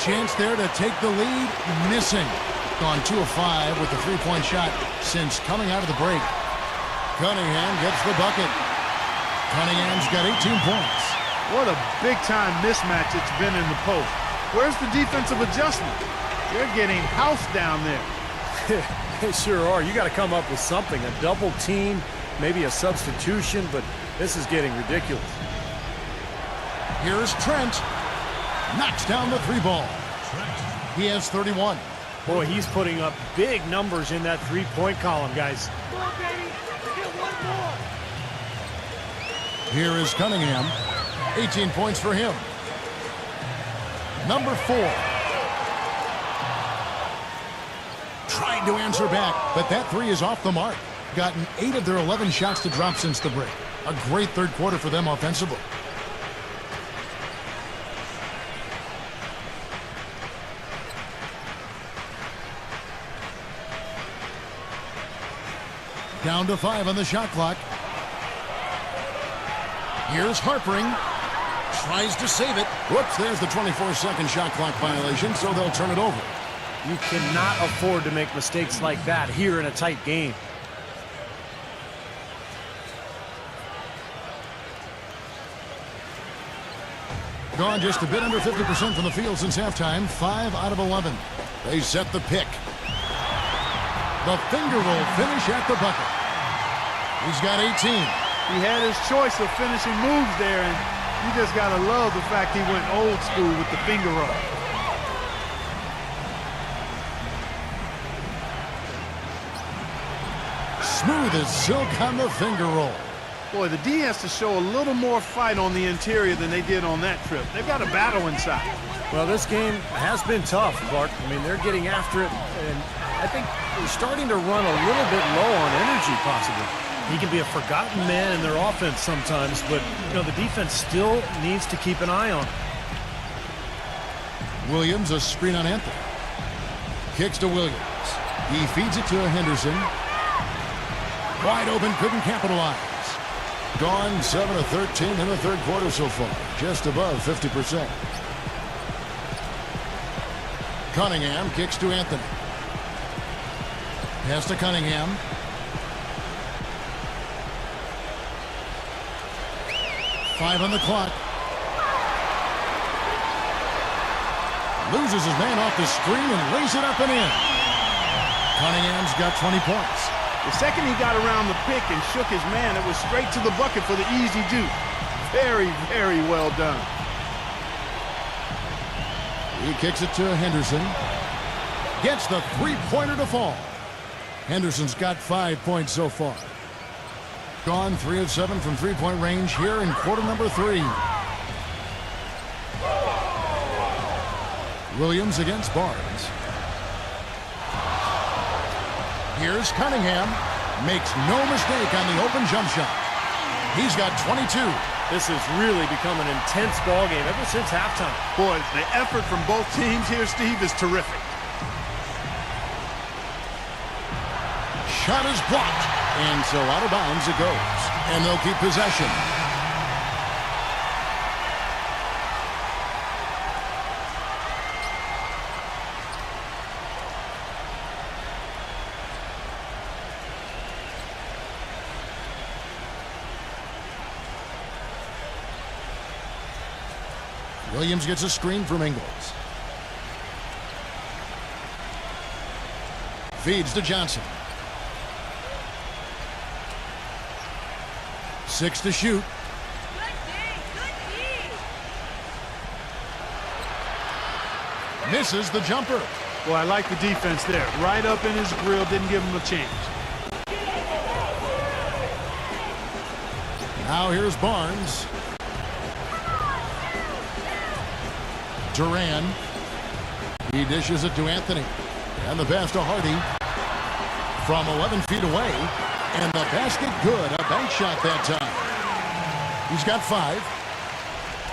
Chance there to take the lead. Missing. Gone 2 of 5 with the 3-point shot since coming out of the break. Cunningham gets the bucket. Cunningham's got 18 points. What a big-time mismatch it's been in the post. Where's the defensive adjustment? They're getting housed down there. They sure are. You got to come up with something. A double team, maybe a substitution, but this is getting ridiculous. Here's Trent. Knocks down the 3-ball. He has 31. Boy, he's putting up big numbers in that 3-point column, guys. Come on, baby. Get one more. Here is Cunningham. 18 points for him. Number 4. Trying to answer back, but that 3 is off the mark. Gotten 8 of their 11 shots to drop since the break. A great third quarter for them offensively. Down to 5 on the shot clock. Here's Harpering. Tries to save it. Whoops, there's the 24-second shot clock violation, so they'll turn it over. You cannot afford to make mistakes like that here in a tight game. Gone just a bit under 50% from the field since halftime. 5 out of 11. They set the pick. The finger roll finish at the bucket. He's got 18. He had his choice of finishing moves there, and you just got to love the fact he went old school with the finger roll. Smooth as silk on the finger roll. Boy, the D has to show a little more fight on the interior than they did on that trip. They've got a battle inside. Well, this game has been tough, Clark. I mean, they're getting after it, and I think they're starting to run a little bit low on energy, possibly. He can be a forgotten man in their offense sometimes, but, you know, the defense still needs to keep an eye on him. Williams, a screen on Anthony. Kicks to Williams. He feeds it to Henderson. Wide open, couldn't capitalize. Gone 7 of 13 in the third quarter so far. Just above 50%. Cunningham kicks to Anthony. Pass to Cunningham. Five on the clock. Loses his man off the screen and lays it up and in. Cunningham's got 20 points. The second he got around the pick and shook his man, it was straight to the bucket for the easy deuce. Very, very well done. He kicks it to Henderson. Gets the three-pointer to fall. Henderson's got 5 points so far. Gone 3 of 7 from three-point range here in quarter number 3. Williams against Barnes. Here's Cunningham. Makes no mistake on the open jump shot. He's got 22. This has really become an intense ball game ever since halftime. Boy, the effort from both teams here, Steve, is terrific. Shot is blocked. And so out of bounds it goes. And they'll keep possession. Williams gets a screen from Ingles. Feeds to Johnson. 6 to shoot. Misses the jumper. Well, I like the defense there. Right up in his grill, didn't give him a chance. Now here's Barnes. Duran. He dishes it to Anthony. And the pass to Hardy. From 11 feet away. And the basket good. A bank shot that time. He's got 5.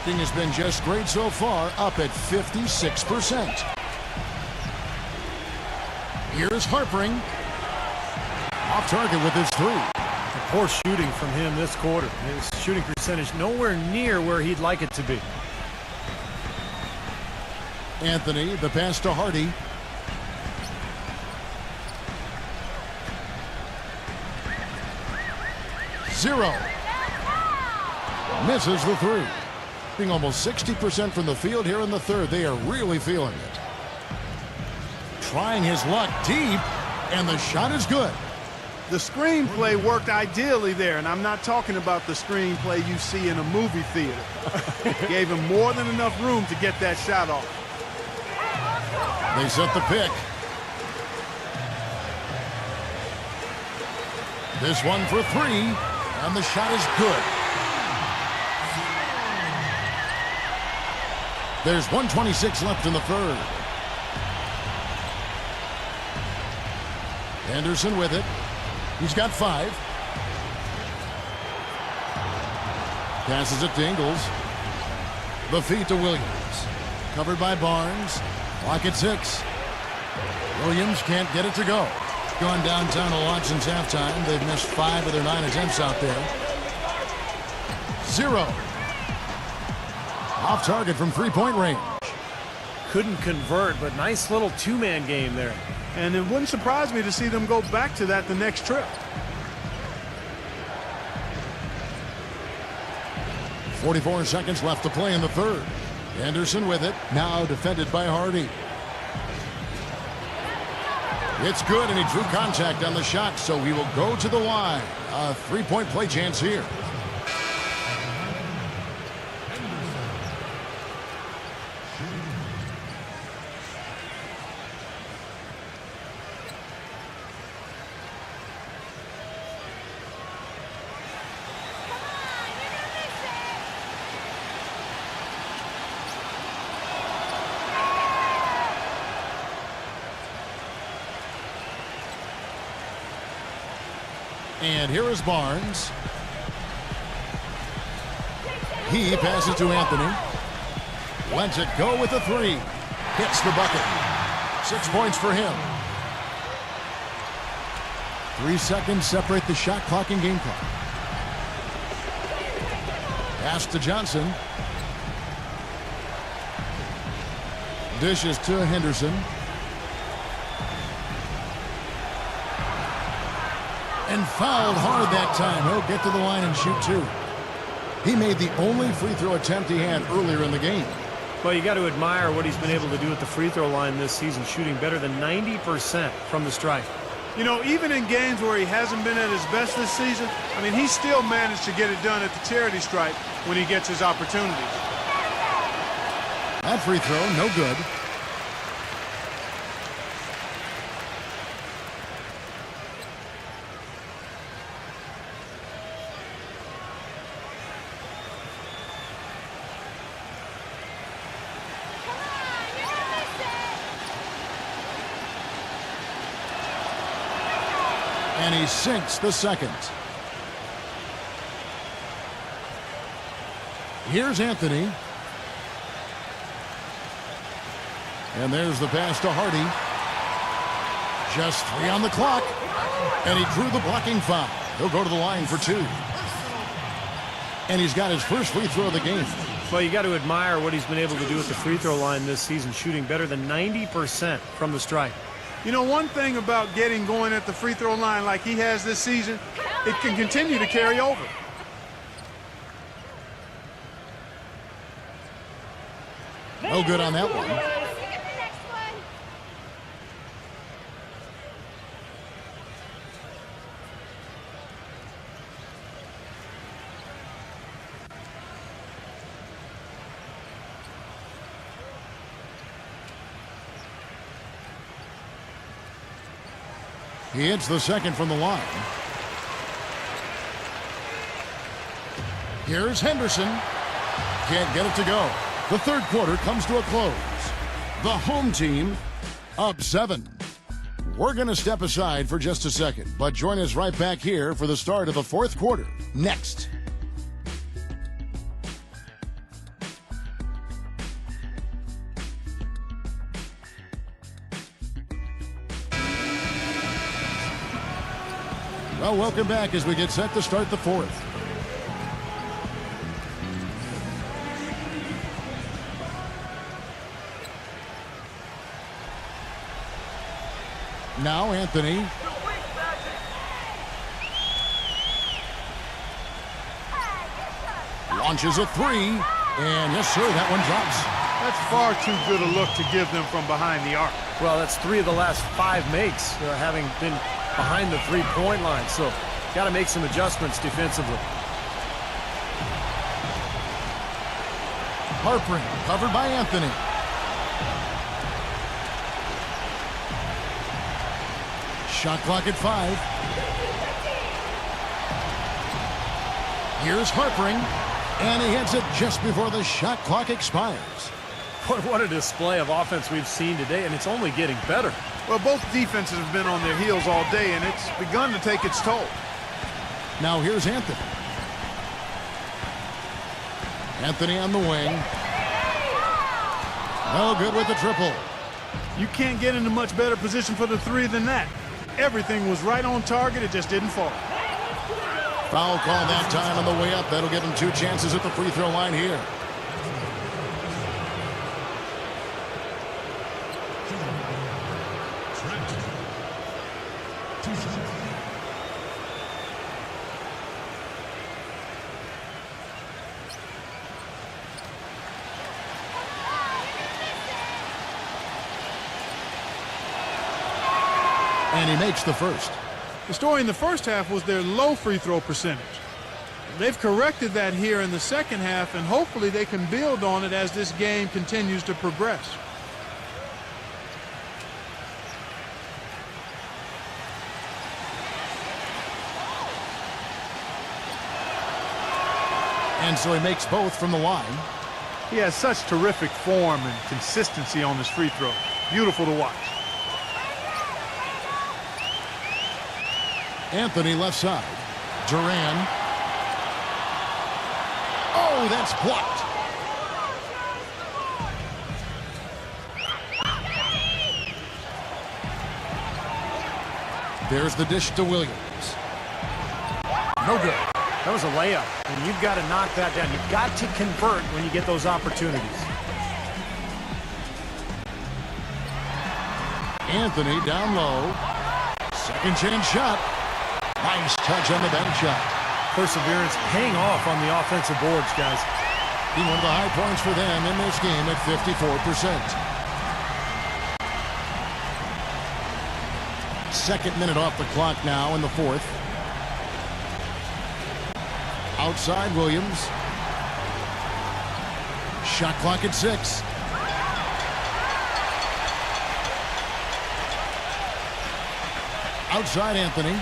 Thing has been just great so far. Up at 56%. Here's Harpering. Off target with his 3. Poor shooting from him this quarter. His shooting percentage nowhere near where he'd like it to be. Anthony, the pass to Hardy. Zero. Misses the 3. Being almost 60% from the field here in the third. They are really feeling it. Trying his luck deep, and the shot is good. The screenplay worked ideally there, and I'm not talking about the screenplay you see in a movie theater. Gave him more than enough room to get that shot off. They set the pick. This one for 3, and the shot is good. There's 1:26 left in the third. Anderson with it. He's got 5. Passes it to Ingles. The feed to Williams. Covered by Barnes. Clock at 6. Williams can't get it to go. Gone downtown a lot since halftime. They've missed 5 of their 9 attempts out there. 0. Off target from three-point range. couldn't convert, but nice little two-man game there. And it wouldn't surprise me to see them go back to that the next trip. 44 seconds left to play in the third. Anderson with it, now defended by Hardy. It's good, and he drew contact on the shot, so he will go to the line. A three-point play chance here. And here is Barnes. He passes to Anthony. Lets it go with a three. Hits the bucket. 6 points for him. 3 seconds separate the shot clock and game clock. Pass to Johnson. Dishes to Henderson. And fouled hard that time. He'll get to the line and shoot two. He made the only free throw attempt he had earlier in the game. Well, you got to admire what he's been able to do at the free throw line this season, shooting better than 90% from the stripe. You know, even in games where he hasn't been at his best this season, I mean, he still managed to get it done at the charity stripe when he gets his opportunities. That free throw, no good. And he sinks the second. Here's Anthony. And there's the pass to Hardy. Just 3 on the clock. And he drew the blocking foul. He'll go to the line for 2. And he's got his first free throw of the game. Well, you got to admire what he's been able to do at the free throw line this season, shooting better than 90% from the stripe. You know, one thing about getting going at the free throw line like he has this season, it can continue to carry over. No good on that one. He hits the second from the line. Here's Henderson. Can't get it to go. The third quarter comes to a close. The home team up 7. We're going to step aside for just a second, but join us right back here for the start of the fourth quarter next. Well, welcome back as we get set to start the fourth. Now Anthony. Launches a 3. And yes, sir, that one drops. That's far too good a look to give them from behind the arc. Well, that's 3 of the last 5 makes, having been behind the three-point line. So, got to make some adjustments defensively. Harpering, covered by Anthony. Shot clock at 5. Here's Harpering, and he hits it just before the shot clock expires. What a display of offense we've seen today, and it's only getting better. Well, both defenses have been on their heels all day, and it's begun to take its toll. Now here's Anthony. Anthony on the wing. No good with the triple. You can't get into much better position for the 3 than that. Everything was right on target. It just didn't fall. Foul call that time on the way up. That'll give him 2 chances at the free throw line here. And he makes the first. The story in the first half was their low free throw percentage. They've corrected that here in the second half, and hopefully they can build on it as this game continues to progress. And so he makes both from the line. He has such terrific form and consistency on his free throw. Beautiful to watch. Anthony left side. Duran. Oh, that's blocked. There's the dish to Williams. No good. That was a layup, and you've got to knock that down. You've got to convert when you get those opportunities. Anthony down low. Second chance shot. Nice touch on the bank shot. Perseverance paying off on the offensive boards, guys. He one of the high points for them in this game at 54%. Second minute off the clock now in the fourth. Outside Williams. Shot clock at 6. Outside Anthony.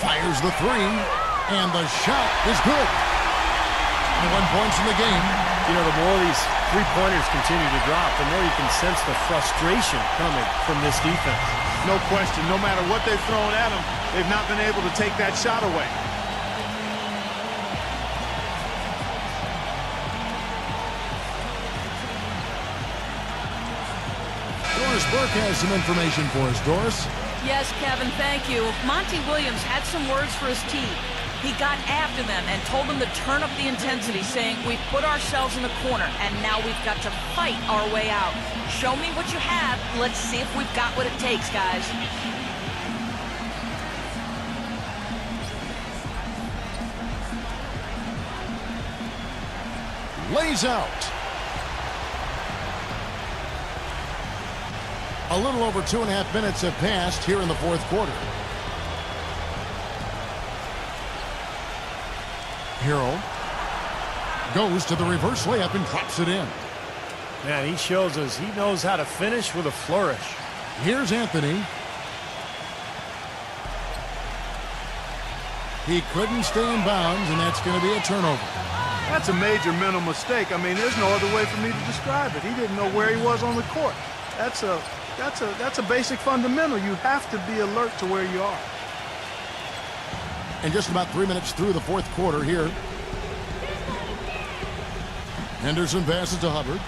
Fires the three, and the shot is good. 21 points in the game. You know, the more these three-pointers continue to drop, the more you can sense the frustration coming from this defense. No question. No matter what they've thrown at them, they've not been able to take that shot away. Doris Burke has some information for us. Doris? Yes, Kevin, thank you. Monty Williams had some words for his team. He got after them and told them to turn up the intensity, saying, we've put ourselves in the corner, and now we've got to fight our way out. Show me what you have. Let's see if we've got what it takes, guys. Lays out. A little over 2.5 minutes have passed here in the fourth quarter. Hero goes to the reverse layup and drops it in. Man, he shows us he knows how to finish with a flourish. Here's Anthony. He couldn't stay in bounds, and that's going to be a turnover. That's a major mental mistake. I mean, there's no other way for me to describe it. He didn't know where he was on the court. That's a basic fundamental. You have to be alert to where you are. And just about 3 minutes through the fourth quarter here. Henderson passes to Hubbard.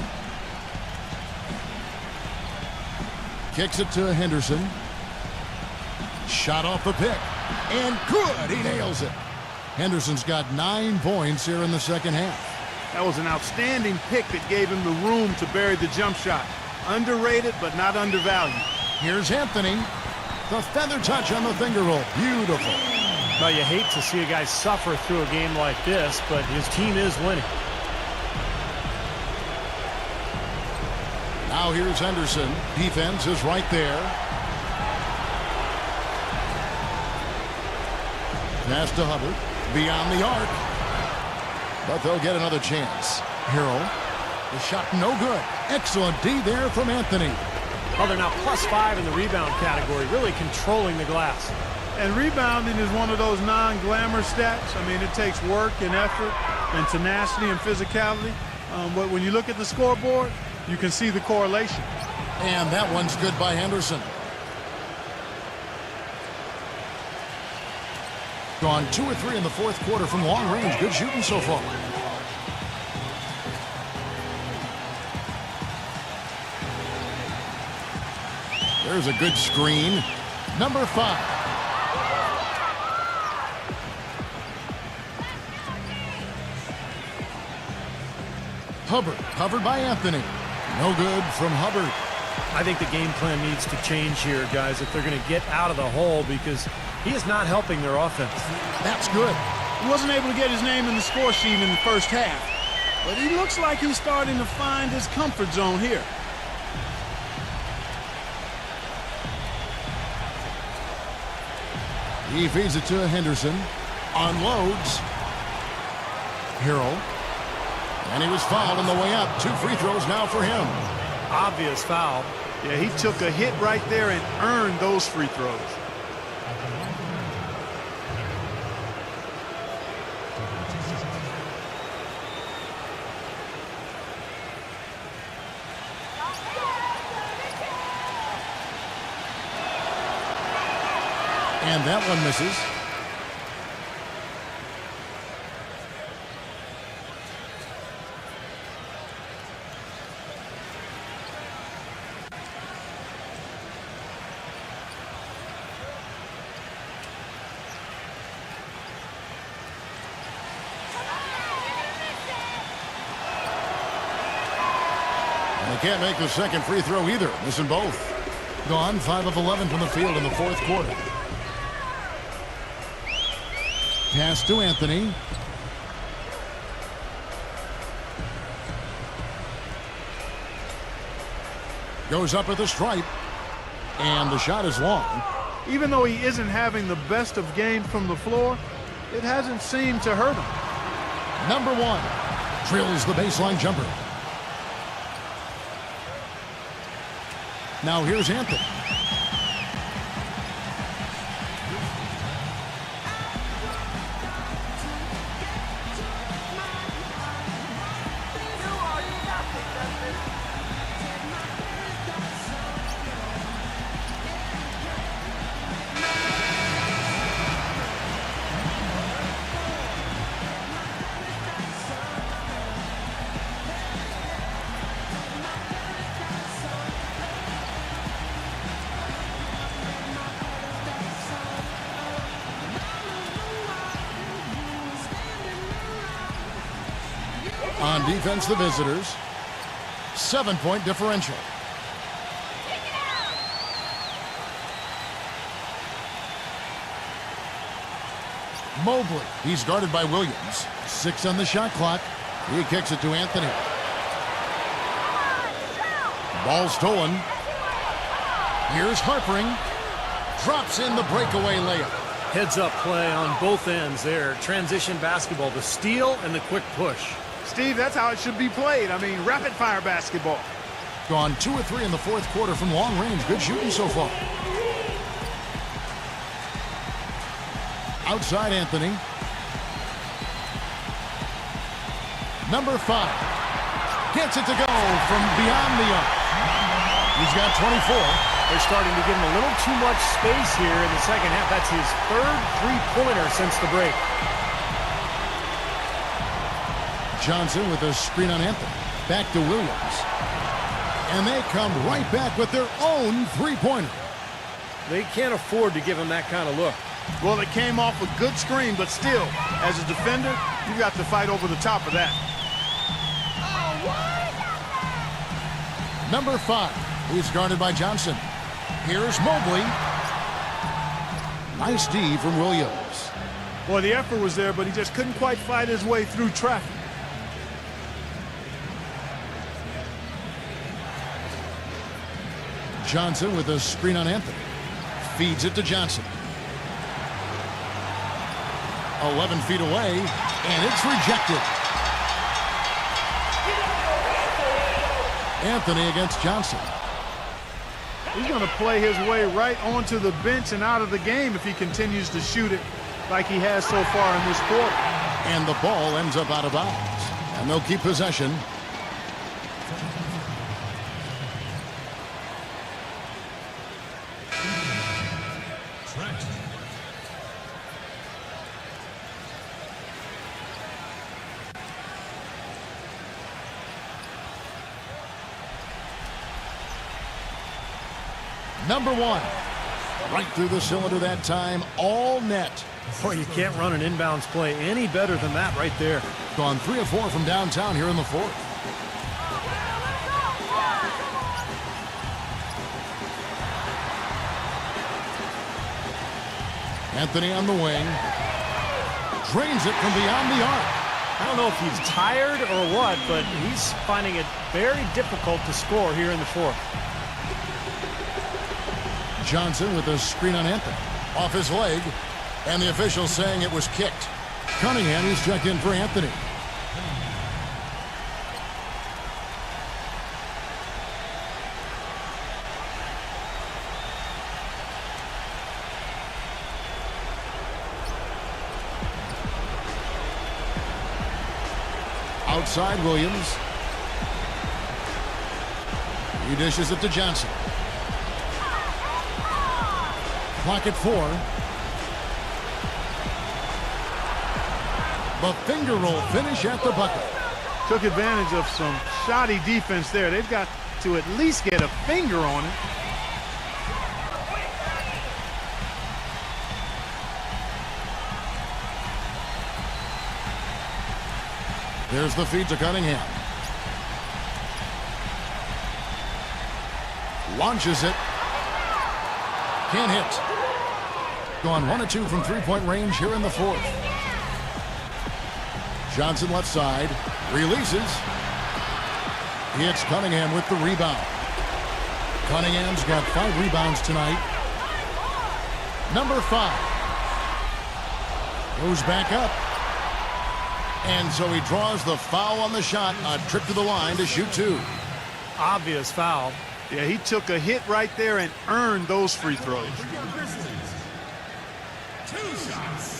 Kicks it to Henderson. Shot off the pick. And good. He nails it. Henderson's got 9 points here in the second half. That was an outstanding pick that gave him the room to bury the jump shot. Underrated, but not undervalued. Here's Anthony. The feather touch on the finger roll. Beautiful. Now, you hate to see a guy suffer through a game like this, but his team is winning. Now here's Henderson. Defense is right there. Pass to Hubbard. Beyond the arc. But they'll get another chance. Hero. The shot no good. Excellent D there from Anthony. Well, they're now +5 in the rebound category, really controlling the glass. And rebounding is one of those non-glamour stats. I mean, it takes work and effort and tenacity and physicality. But when you look at the scoreboard, you can see the correlation. And that one's good by Henderson. Gone 2 or 3 in the fourth quarter from long range. Good shooting so far. There's a good screen. Number 5. Hubbard, covered by Anthony. No good from Hubbard. I think the game plan needs to change here, guys, if they're going to get out of the hole, because he is not helping their offense. That's good. He wasn't able to get his name in the score sheet in the first half. But he looks like he's starting to find his comfort zone here. He feeds it to Henderson. Unloads. Hero. And he was fouled on the way up. 2 free throws now for him. Obvious foul. Yeah, he took a hit right there and earned those free throws. And that one misses. And they can't make the second free throw either, missing both. Gone 5 of 11 from the field in the fourth quarter. Pass to Anthony. Goes up at the stripe. And the shot is long. Even though he isn't having the best of games from the floor, it hasn't seemed to hurt him. Number 1 drills the baseline jumper. Now here's Anthony. On defense, the visitors. 7-point differential. Mobley. He's guarded by Williams. 6 on the shot clock. He kicks it to Anthony. Ball stolen. Here's Harpering. Drops in the breakaway layup. Heads-up play on both ends there. Transition basketball, the steal and the quick push. Steve, that's how it should be played. I mean, rapid-fire basketball. Gone 2 of 3 in the fourth quarter from long range. Good shooting so far. Outside Anthony. Number 5. Gets it to go from beyond the arc. He's got 24. They're starting to give him a little too much space here in the second half. That's his 3rd three-pointer since the break. Johnson with a screen on Anthony. Back to Williams. And they come right back with their own three-pointer. They can't afford to give him that kind of look. Well, it came off a good screen, but still, as a defender, you got to fight over the top of that. Number 5. He's guarded by Johnson. Here's Mobley. Nice D from Williams. Boy, the effort was there, but he just couldn't quite fight his way through traffic. Johnson with a screen on Anthony. Feeds it to Johnson. 11 feet away, and it's rejected. Anthony against Johnson. He's going to play his way right onto the bench and out of the game if he continues to shoot it like he has so far in this quarter. And the ball ends up out of bounds. And they'll keep possession. Number 1. Right through the cylinder that time, all net. Boy, you can't run an inbounds play any better than that right there. Gone 3 of 4 from downtown here in the fourth. Anthony on the wing. Drains it from beyond the arc. I don't know if he's tired or what, but he's finding it very difficult to score here in the fourth. Johnson with a screen on Anthony. Off his leg, and the official saying it was kicked. Cunningham is checked in for Anthony. Outside Williams. He dishes it to Johnson. Clock at 4. The finger roll finish at the bucket. Took advantage of some shoddy defense there. They've got to at least get a finger on it. There's the feed to Cunningham. Launches it. Can't hit. Gone 1 of 2 from three-point range here in the fourth. Johnson left side. Releases. Hits Cunningham with the rebound. Cunningham's got 5 rebounds tonight. Number 5. Goes back up. And so he draws the foul on the shot. A trip to the line to shoot 2. Obvious foul. Yeah, he took a hit right there and earned those free throws. 2 shots.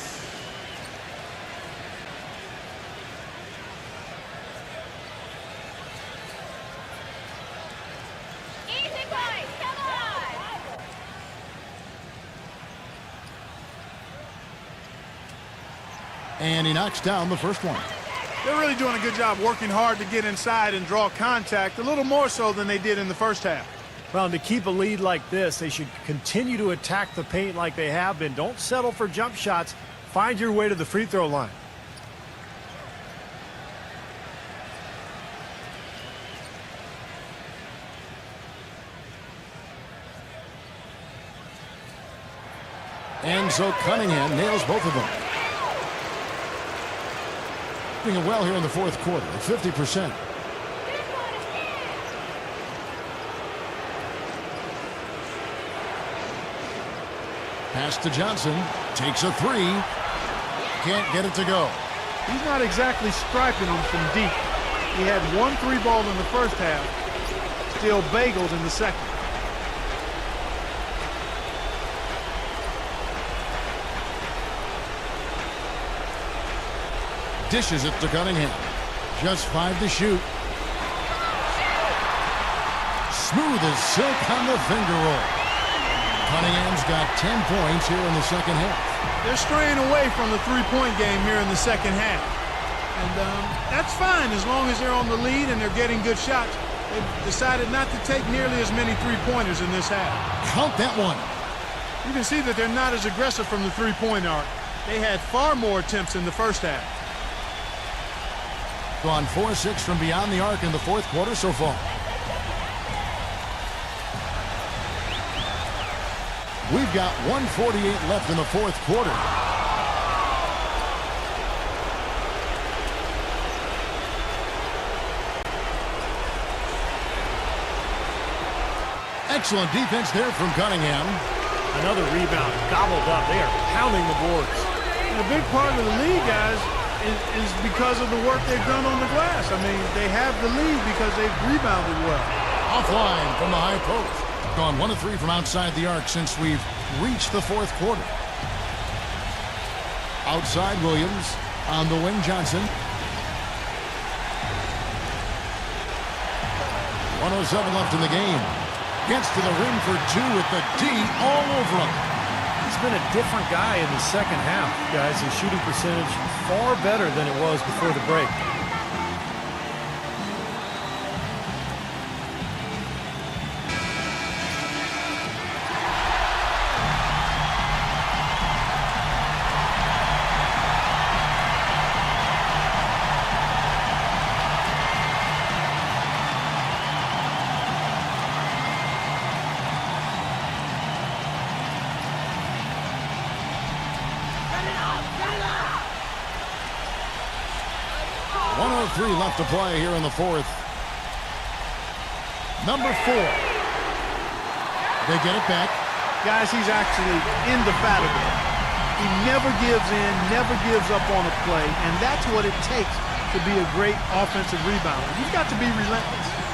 Easy, boys. Come on. And he knocks down the first one. They're really doing a good job working hard to get inside and draw contact, a little more so than they did in the first half. Well, to keep a lead like this, they should continue to attack the paint like they have been. Don't settle for jump shots. Find your way to the free throw line. And so Cunningham nails both of them. Doing it well here in the fourth quarter at 50%. Pass to Johnson. Takes a 3. Can't get it to go. He's not exactly striping them from deep. He had 1 3-ball in the first half. Still bageled in the second. Dishes it to Cunningham. Just 5 to shoot. Smooth as silk on the finger roll. Cunningham's got 10 points here in the second half. They're straying away from the three-point game here in the second half. And that's fine as long as they're on the lead and they're getting good shots. They've decided not to take nearly as many three-pointers in this half. Count that one. You can see that they're not as aggressive from the three-point arc. They had far more attempts in the first half. Gone 4-6 from beyond the arc in the fourth quarter so far. We've got 1:48 left in the fourth quarter. Excellent defense there from Cunningham. Another rebound. Gobbled up. They are pounding the boards. And a big part of the lead, guys, is because of the work they've done on the glass. I mean, they have the lead because they've rebounded well. Offline from the high post. Gone 1 of 3 from outside the arc since we've reached the fourth quarter. Outside Williams. On the wing, Johnson. 1:07 left in the game. Gets to the rim for 2 with the D all over him. He's been a different guy in the second half, guys. His shooting percentage far better than it was before the break. 1:03 left to play here in the fourth. Number 4. They get it back. Guys, he's actually indefatigable. He never gives in, never gives up on a play, and that's what it takes to be a great offensive rebounder. You've got to be relentless.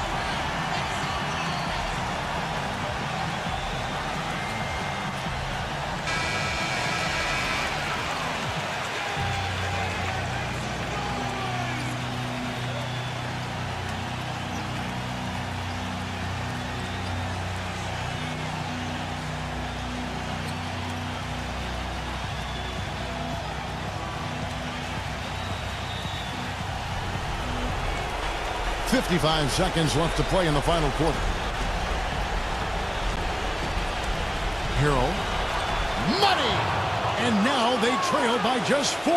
.55 seconds left to play in the final quarter. Hero. Money! And now they trail by just 4.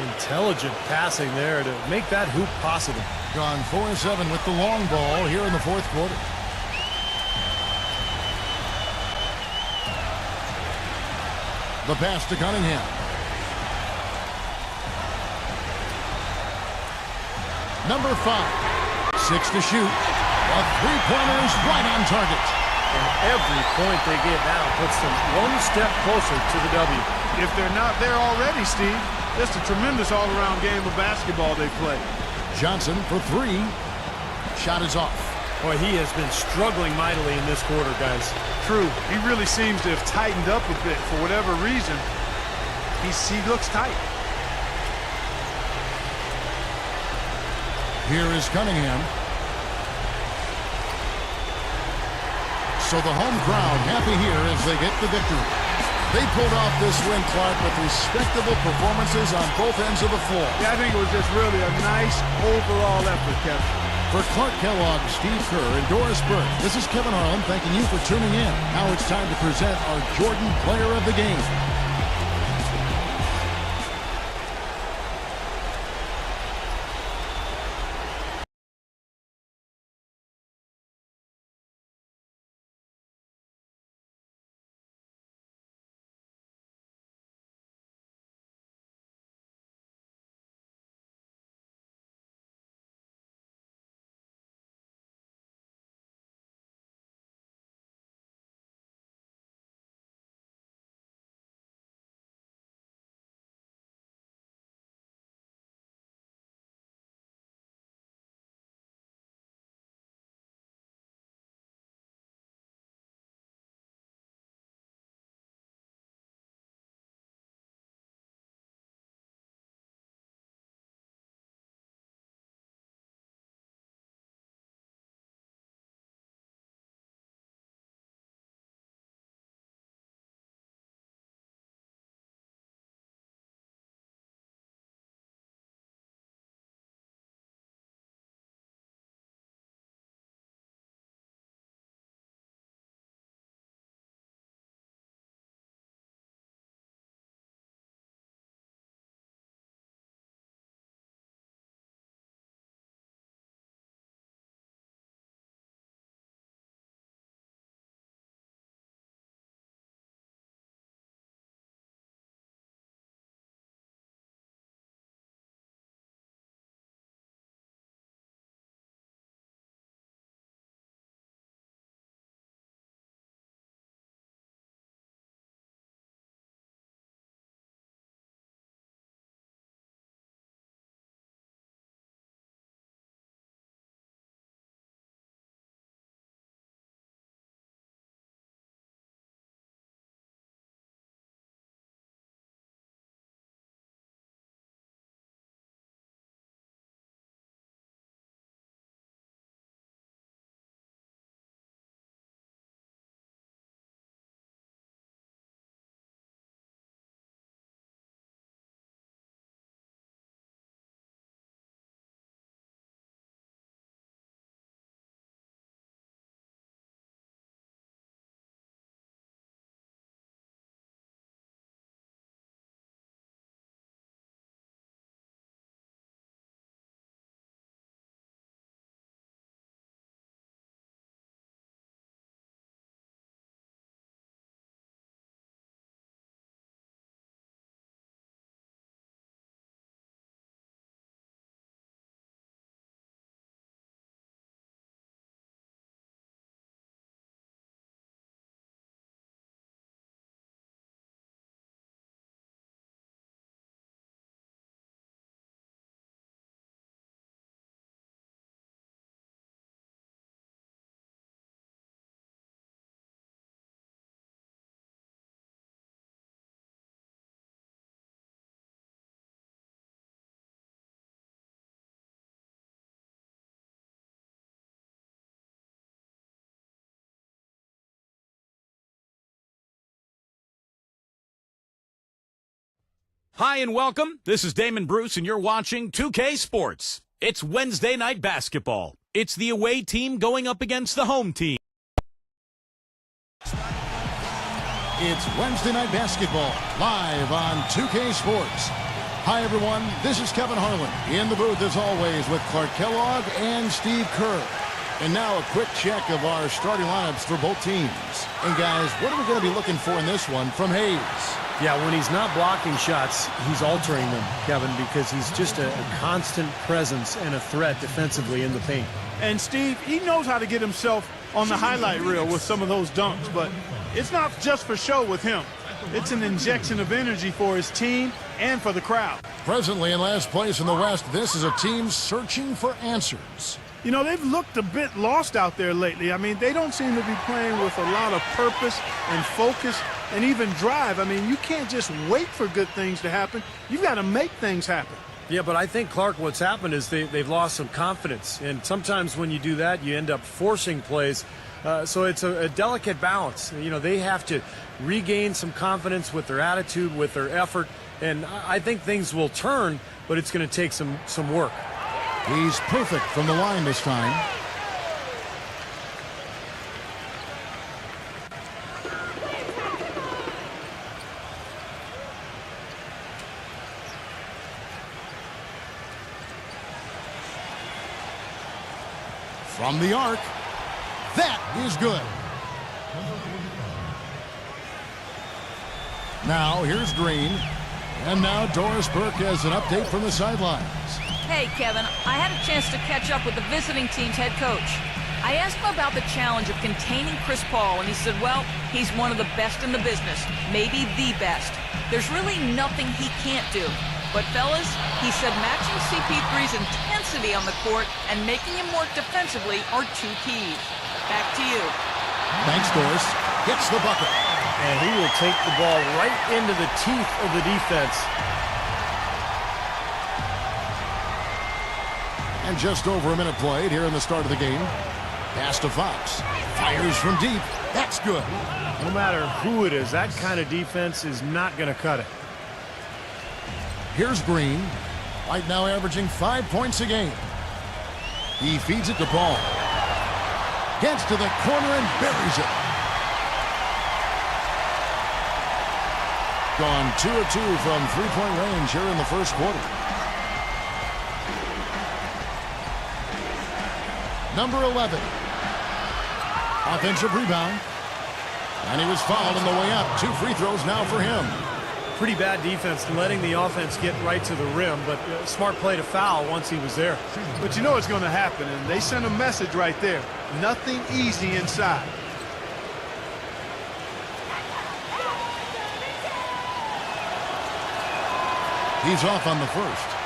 Intelligent passing there to make that hoop possible. Gone 4-7 with the long ball here in the fourth quarter. The pass to Cunningham. Number 5. 6 to shoot. A three-pointer is right on target. And every point they get now puts them one step closer to the W. If they're not there already, Steve, it's a tremendous all-around game of basketball they play. Johnson for 3. Shot is off. Boy, he has been struggling mightily in this quarter, guys. True. He really seems to have tightened up a bit for whatever reason. He looks tight. Here is Cunningham. So the home crowd happy here as they get the victory. They pulled off this win, Clark, with respectable performances on both ends of the floor. Yeah, I think it was just really a nice overall effort, Kevin. For Clark Kellogg, Steve Kerr, and Doris Burke, this is Kevin Harlan thanking you for tuning in. Now it's time to present our Jordan Player of the Game. Hi and welcome. This is Damon Bruce and you're watching 2K Sports. It's Wednesday night basketball. It's the away team going up against the home team. It's Wednesday night basketball, live on 2K Sports. Hi, everyone. This is Kevin Harlan in the booth, as always, with Clark Kellogg and Steve Kerr. And now a quick check of our starting lineups for both teams. And, guys, what are we going to be looking for in this one from Hayes? Yeah, when he's not blocking shots, he's altering them, Kevin, because he's just a constant presence and a threat defensively in the paint. And, Steve, he knows how to get himself on the highlight reel with some of those dunks, but it's not just for show with him. It's an injection of energy for his team and for the crowd. Presently in last place in the West, this is a team searching for answers. You know, they've looked a bit lost out there lately. I mean, they don't seem to be playing with a lot of purpose and focus and even drive. I mean, you can't just wait for good things to happen. You've got to make things happen. Yeah, but I think, Clark, what's happened is they've lost some confidence. And sometimes when you do that, you end up forcing plays. So it's a delicate balance. You know, they have to regain some confidence with their attitude, with their effort. And I think things will turn, but it's going to take some work. He's perfect from the line this time. From the arc. That is good. Now here's Green. And now Doris Burke has an update from the sidelines. Hey, Kevin, I had a chance to catch up with the visiting team's head coach. I asked him about the challenge of containing Chris Paul, and he said, well, he's one of the best in the business, maybe the best. There's really nothing he can't do. But, fellas, he said matching CP3's intensity on the court and making him work defensively are two keys. Back to you. Thanks, Doris. Gets the bucket. And he will take the ball right into the teeth of the defense. And just over a minute played here in the start of the game. Pass to Fox. Fires from deep. That's good. No matter who it is, that kind of defense is not going to cut it. Here's Green. Right now averaging 5 points a game. He feeds it to Paul. Gets to the corner and buries it. Gone 2 of 2 from three-point range here in the first quarter. Number 11. Offensive rebound. And he was fouled on the way up. 2 free throws now for him. Pretty bad defense letting the offense get right to the rim, but smart play to foul once he was there. But you know it's going to happen, and they sent a message right there. Nothing easy inside. He's off on the first.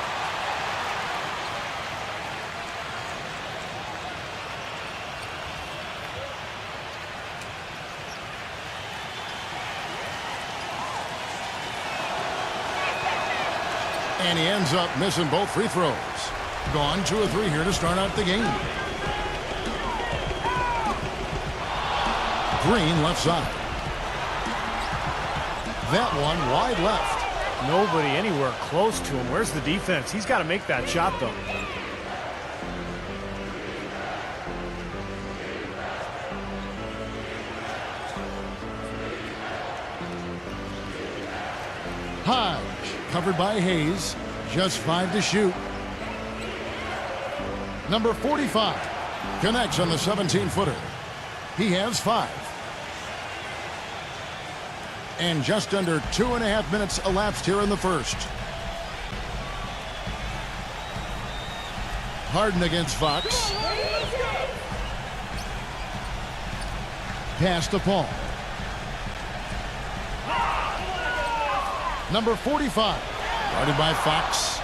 And he ends up missing both free throws. Gone 2 of 3 here to start out the game. Green left side. That one wide left. Nobody anywhere close to him. Where's the defense? He's got to make that shot, though. Hodge covered by Hayes. Just 5 to shoot. Number 45 connects on the 17-footer. He has 5. And just under 2.5 minutes elapsed here in the first. Harden against Fox. Pass to Paul. Number 45, guarded by Fox.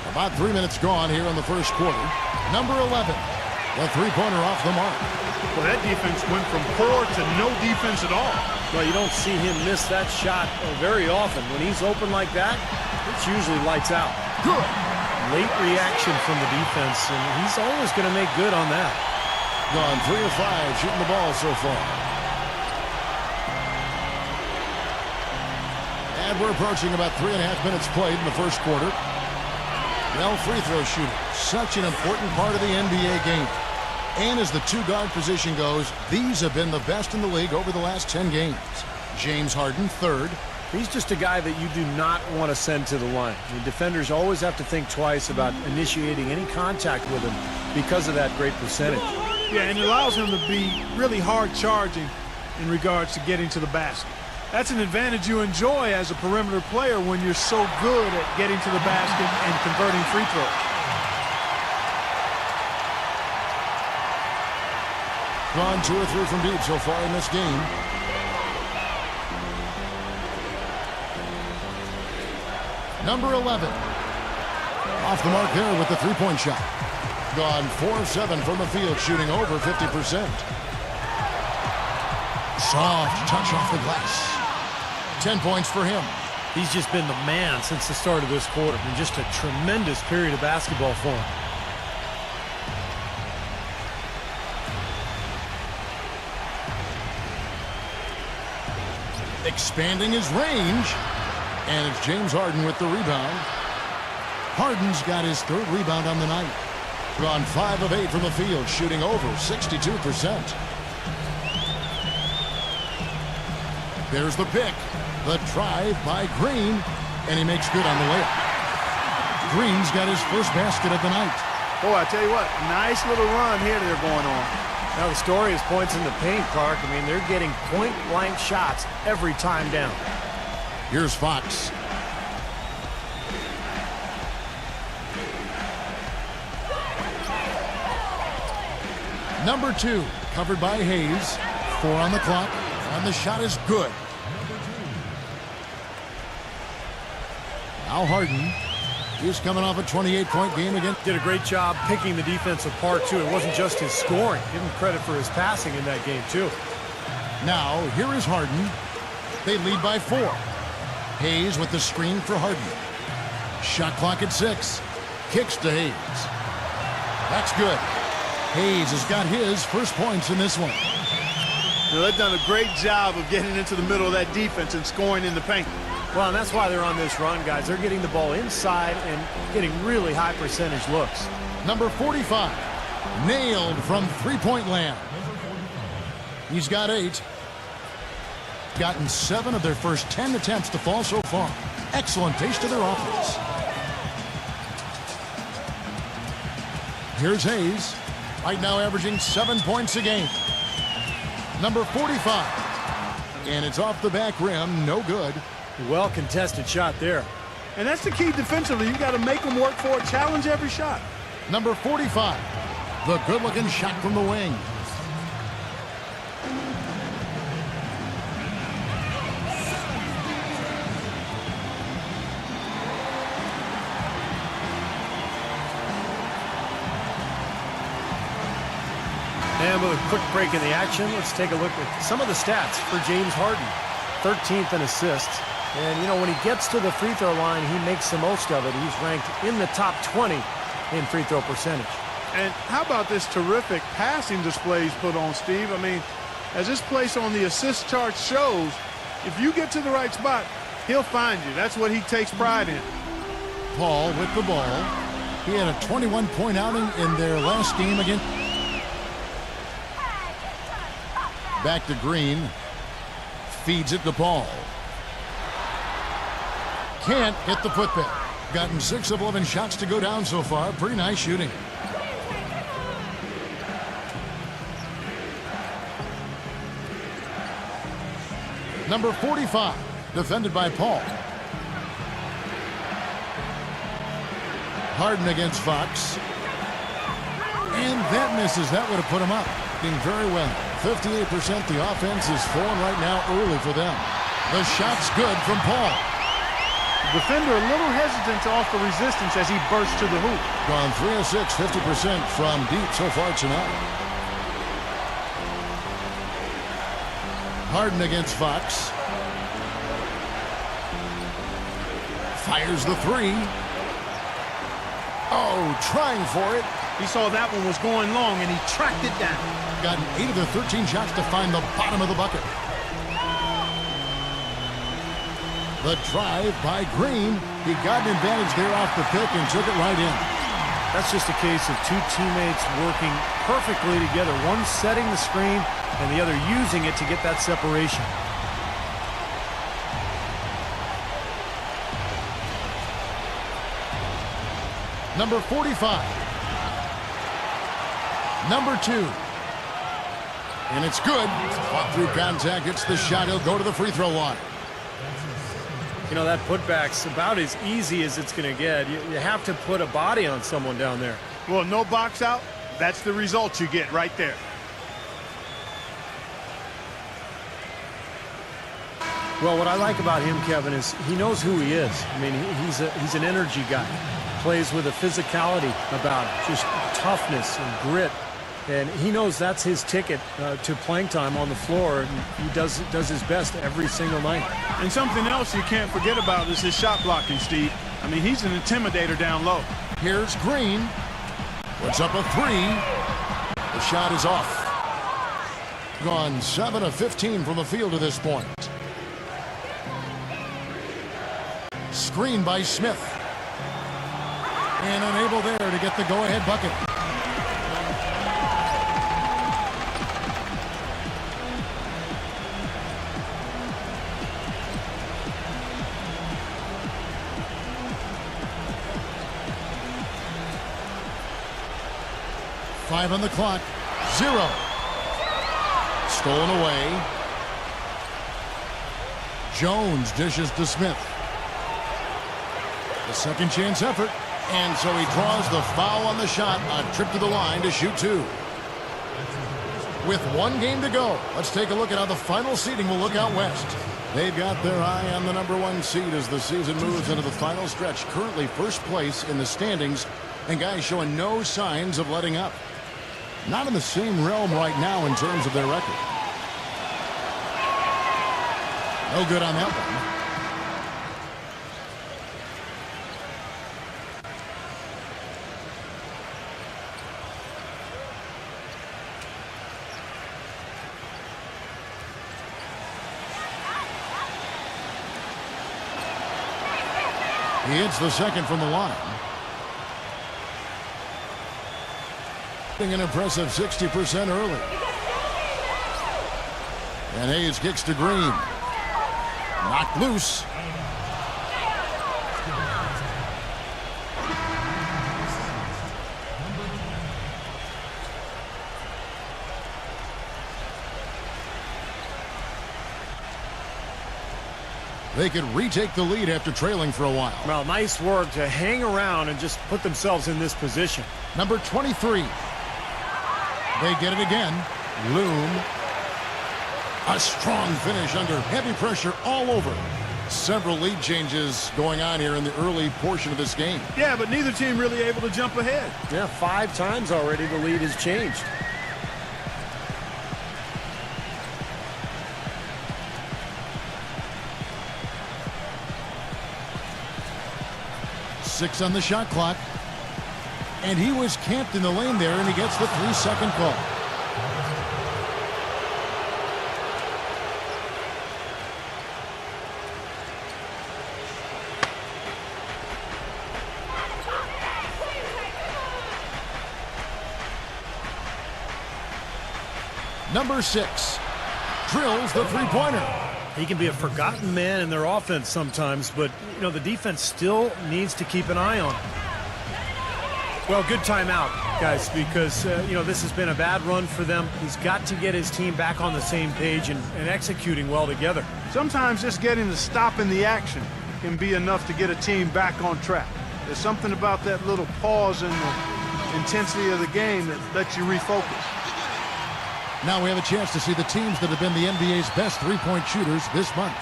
About 3 minutes gone here in the first quarter. Number 11, the three-pointer off the mark. Well, that defense went from poor to no defense at all. Well, you don't see him miss that shot very often. When he's open like that, it's usually lights out. Good. Late reaction from the defense, and he's always going to make good on that. Gone 3 of 5 shooting the ball so far. And we're approaching about 3.5 minutes played in the first quarter. Well, free throw shooting, such an important part of the NBA game. And as the two-guard position goes, these have been the best in the league over the last 10 games. James Harden, third. He's just a guy that you do not want to send to the line. The defenders always have to think twice about initiating any contact with him because of that great percentage. Yeah, and it allows him to be really hard charging in regards to getting to the basket. That's an advantage you enjoy as a perimeter player when you're so good at getting to the basket and converting free throws. Gone 2 or 3 from deep so far in this game. Number 11. Off the mark there with the three-point shot. Gone 4 of 7 from the field, shooting over 50%. Soft touch off the glass. 10 points for him. He's just been the man since the start of this quarter, and just a tremendous period of basketball for him. Expanding his range. And it's James Harden with the rebound. Harden's got his 3rd rebound on the night. Gone 5 of 8 from the field, shooting over 62%. There's the pick. The drive by Green. And he makes good on the layup. Green's got his first basket of the night. Boy, I tell you what, nice little run here they're going on. Now the story is points in the paint, Clark. I mean, they're getting point-blank shots every time down. Here's Fox. Number 2, covered by Hayes. 4 on the clock, and the shot is good. Now Harden. He's coming off a 28-point game again. Did a great job picking the defense apart, too. It wasn't just his scoring. Give him credit for his passing in that game, too. Now, here is Harden. They lead by 4. Hayes with the screen for Harden. Shot clock at 6. Kicks to Hayes. That's good. Hayes has got his first points in this one. Now, they've done a great job of getting into the middle of that defense and scoring in the paint. Well, and that's why they're on this run, guys. They're getting the ball inside and getting really high percentage looks. Number 45. Nailed from three-point land. He's got 8. Gotten 7 of their first 10 attempts to fall so far. Excellent pace to their offense. Here's Hayes. Right now averaging 7 points a game. Number 45. And it's off the back rim. No good. Well contested shot there. And that's the key defensively. You got to make them work for it. Challenge every shot. Number 45. The good-looking shot from the wing. And with a quick break in the action, let's take a look at some of the stats for James Harden. 13th in assists. And, you know, when he gets to the free throw line, he makes the most of it. He's ranked in the top 20 in free throw percentage. And how about this terrific passing display he's put on, Steve? I mean, as this place on the assist chart shows, if you get to the right spot, he'll find you. That's what he takes pride in. Paul with the ball. He had a 21-point outing in their last game again. Back to Green. Feeds it to Paul. Can't hit the putback. Gotten 6 of 11 shots to go down so far. Pretty nice shooting. Number 45, defended by Paul. Harden against Fox. And that misses. That would have put him up. Doing very well. 58%. The offense is falling right now early for them. The shot's good from Paul. The defender a little hesitant to offer resistance as he bursts to the hoop. Gone 3 of 6, 50% from deep so far tonight. Harden against Fox. Fires the 3. Oh, trying for it. He saw that one was going long, and he tracked it down. Gotten 8 of the 13 shots to find the bottom of the bucket. The drive by Green. He got an advantage there off the pick and took it right in. That's just a case of two teammates working perfectly together. One setting the screen and the other using it to get that separation. Number 45. Number 2. And it's good. Fought through contact. Hits the shot. He'll go to the free throw line. You know, that putback's about as easy as it's going to get. You have to put a body on someone down there. Well, no box out. That's the result you get right there. Well, what I like about him, Kevin, is he knows who he is. I mean, he's an energy guy. Plays with a physicality about it, just toughness and grit. And he knows that's his ticket to playing time on the floor, and he does his best every single night. And something else you can't forget about is his shot blocking, Steve. I mean, he's an intimidator down low. Here's Green. Puts up a 3. The shot is off. Gone 7 of 15 from the field to this point. Screen by Smith. And unable there to get the go-ahead bucket. Five on the clock. 0. Stolen away. Jones dishes to Smith. The second chance effort. And so he draws the foul on the shot. A trip to the line to shoot 2. With 1 game to go, let's take a look at how the final seeding will look out west. They've got their eye on the number 1 seed as the season moves into the final stretch. Currently first place in the standings, and guys showing no signs of letting up. Not in the same realm right now in terms of their record. No good on that one. He hits the second from the line. An impressive 60% early. And Hayes kicks to Green. Knocked loose. They could retake the lead after trailing for a while. Well, nice work to hang around and just put themselves in this position. Number 23. They get it again. Loom. A strong finish under heavy pressure all over. Several lead changes going on here in the early portion of this game. Yeah, but neither team really able to jump ahead. Yeah, 5 times already the lead has changed. Six on the shot clock. And he was camped in the lane there, and he gets the 3-second call. Number 6 drills the three-pointer. He can be a forgotten man in their offense sometimes, but, you know, the defense still needs to keep an eye on him. Well, good timeout, guys, because, you know, this has been a bad run for them. He's got to get his team back on the same page and executing well together. Sometimes just getting the stop in the action can be enough to get a team back on track. There's something about that little pause in the intensity of the game that lets you refocus. Now we have a chance to see the teams that have been the NBA's best three-point shooters this month.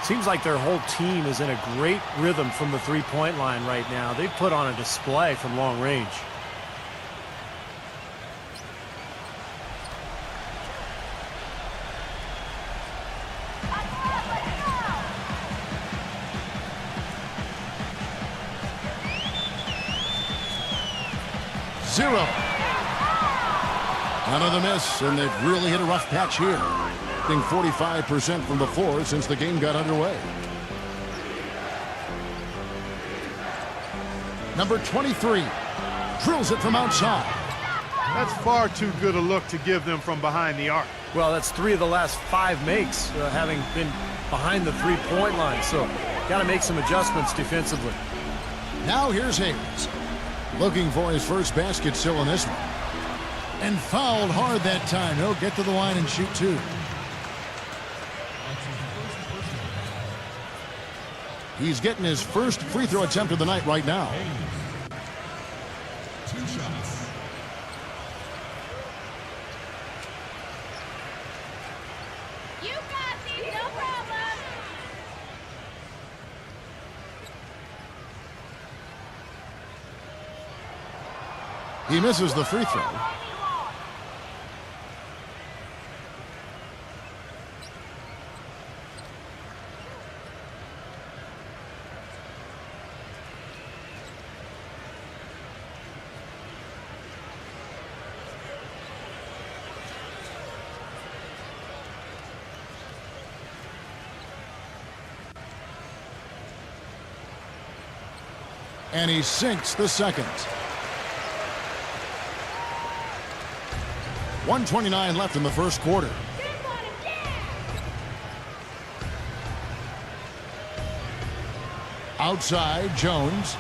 Seems like their whole team is in a great rhythm from the three-point line right now. They've put on a display from long range. 0. Another miss, and they've really hit a rough patch here. Hitting 45% from the floor since the game got underway. Number 23 drills it from outside. That's far too good a look to give them from behind the arc. Well, that's 3 of the last 5 makes, having been behind the three-point line. So, got to make some adjustments defensively. Now here's Hayes. Looking for his first basket still in this one. And fouled hard that time. He'll get to the line and shoot 2. He's getting his first free throw attempt of the night right now. 2 shots. You got these, no problem. He misses the free throw. And he sinks the second. 1:29 left in the first quarter. Outside, Jones.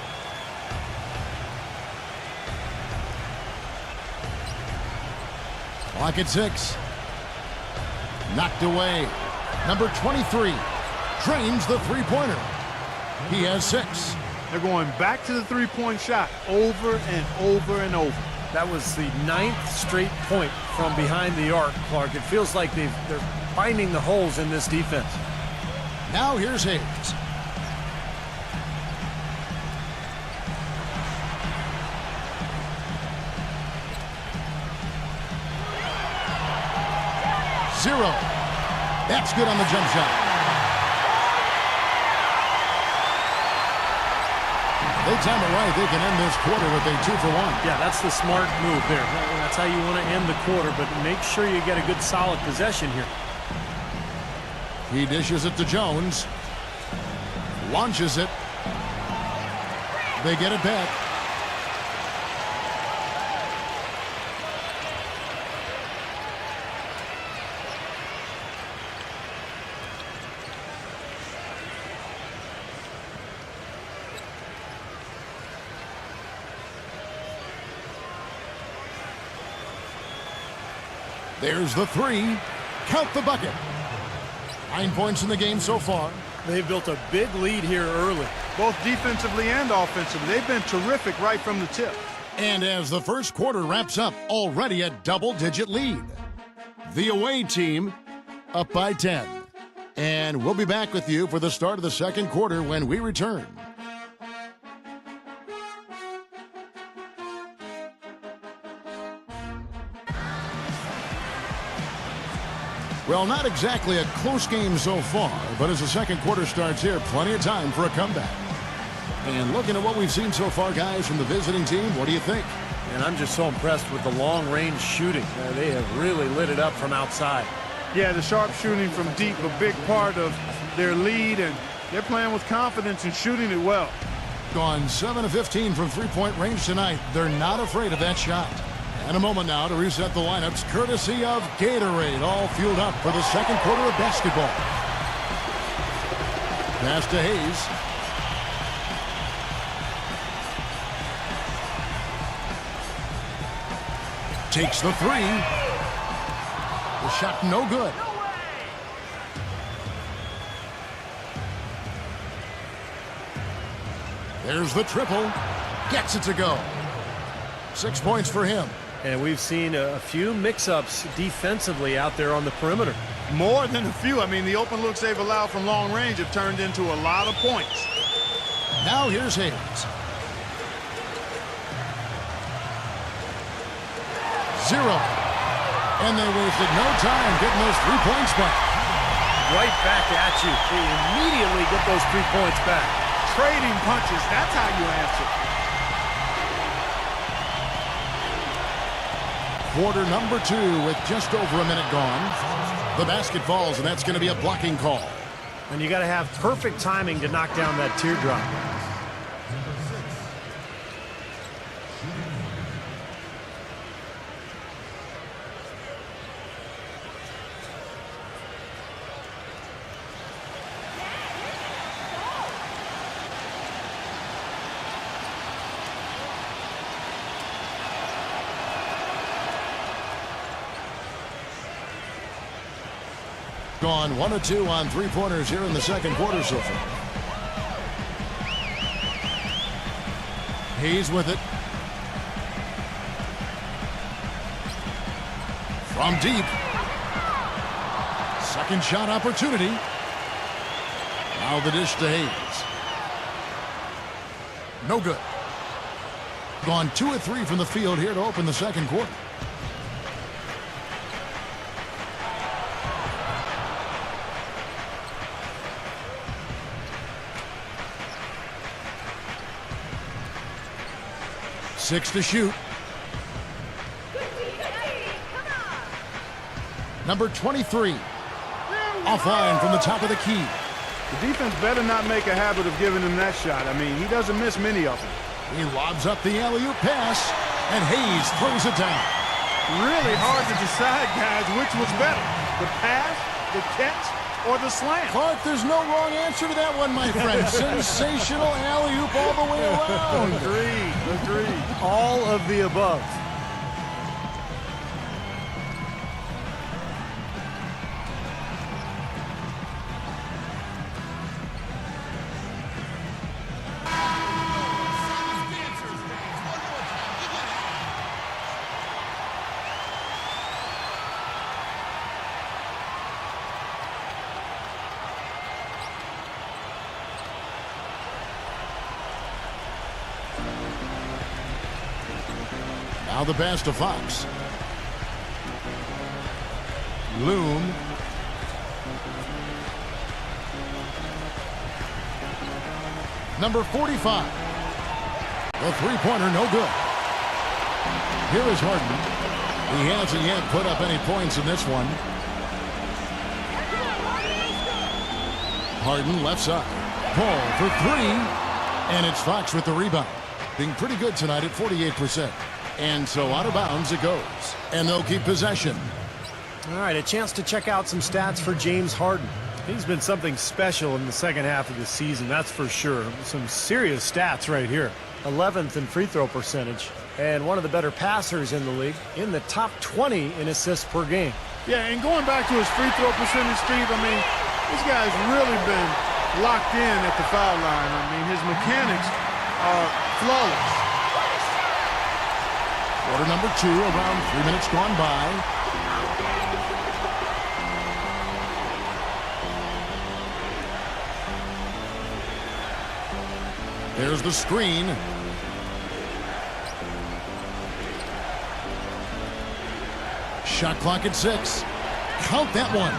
Clock at 6. Knocked away. Number 23 drains the three-pointer. He has 6. They're going back to the three-point shot over and over and over. That was the 9th straight point from behind the arc, Clark. It feels like they're finding the holes in this defense. Now here's Hayes. Zero. That's good on the jump shot. They time it right, they can end this quarter with a 2 for 1. Yeah, that's the smart move there. That's how you want to end the quarter, but make sure you get a good solid possession here. He dishes it to Jones. Launches it. They get it back. There's the 3. Count the bucket. 9 points in the game so far. They've built a big lead here early. Both defensively and offensively. They've been terrific right from the tip. And as the first quarter wraps up, already a double-digit lead. The away team up by 10. And we'll be back with you for the start of the second quarter when we return. Well, not exactly a close game so far, but as the second quarter starts here, plenty of time for a comeback. And looking at what we've seen so far, guys, from the visiting team, what do you think? And I'm just so impressed with the long-range shooting. They have really lit it up from outside. Yeah, the sharp shooting from deep, a big part of their lead, and they're playing with confidence and shooting it well. Gone 7 of 15 from three-point range tonight. They're not afraid of that shot. And a moment now to reset the lineups, courtesy of Gatorade, all fueled up for the second quarter of basketball. Pass to Hayes. Takes the 3. The shot no good. There's the triple. Gets it to go. 6 points for him. And we've seen a few mix-ups defensively out there on the perimeter. More than a few. I mean, the open looks they've allowed from long range have turned into a lot of points. Now here's Hayes. Zero. And they wasted no time getting those 3 points back. Right back at you. They immediately get those 3 points back. Trading punches, that's how you answer. Quarter number 2 with just over a minute gone. The basket falls, and that's going to be a blocking call. And you got to have perfect timing to knock down that teardrop. Gone 1 of 2 on three-pointers here in the second quarter so far. Hayes with it. From deep. Second shot opportunity. Now the dish to Hayes. No good. Gone 2 of 3 from the field here to open the second quarter. Six to shoot. Number 23. Offline from the top of the key. The defense better not make a habit of giving him that shot. I mean, he doesn't miss many of them. He lobs up the alley-oop pass, and Hayes throws it down. Really hard to decide, guys, which was better. The pass, the catch, or the slam. Clark, there's no wrong answer to that one, my friend. Sensational alley-oop all the way around. Agreed. All of the above. Now the pass to Fox. Loom. Number 45. The three-pointer, no good. Here is Harden. He hasn't yet put up any points in this one. Harden left side. Paul for 3. And it's Fox with the rebound. Being pretty good tonight at 48%. And so out of bounds it goes. And they'll keep possession. All right, a chance to check out some stats for James Harden. He's been something special in the second half of the season, that's for sure. Some serious stats right here. 11th in free throw percentage. And one of the better passers in the league. In the top 20 in assists per game. Yeah, and going back to his free throw percentage, Steve, I mean, this guy's really been locked in at the foul line. I mean, his mechanics are flawless. Quarter number 2, around 3 minutes gone by. There's the screen. Shot clock at 6. Count that one.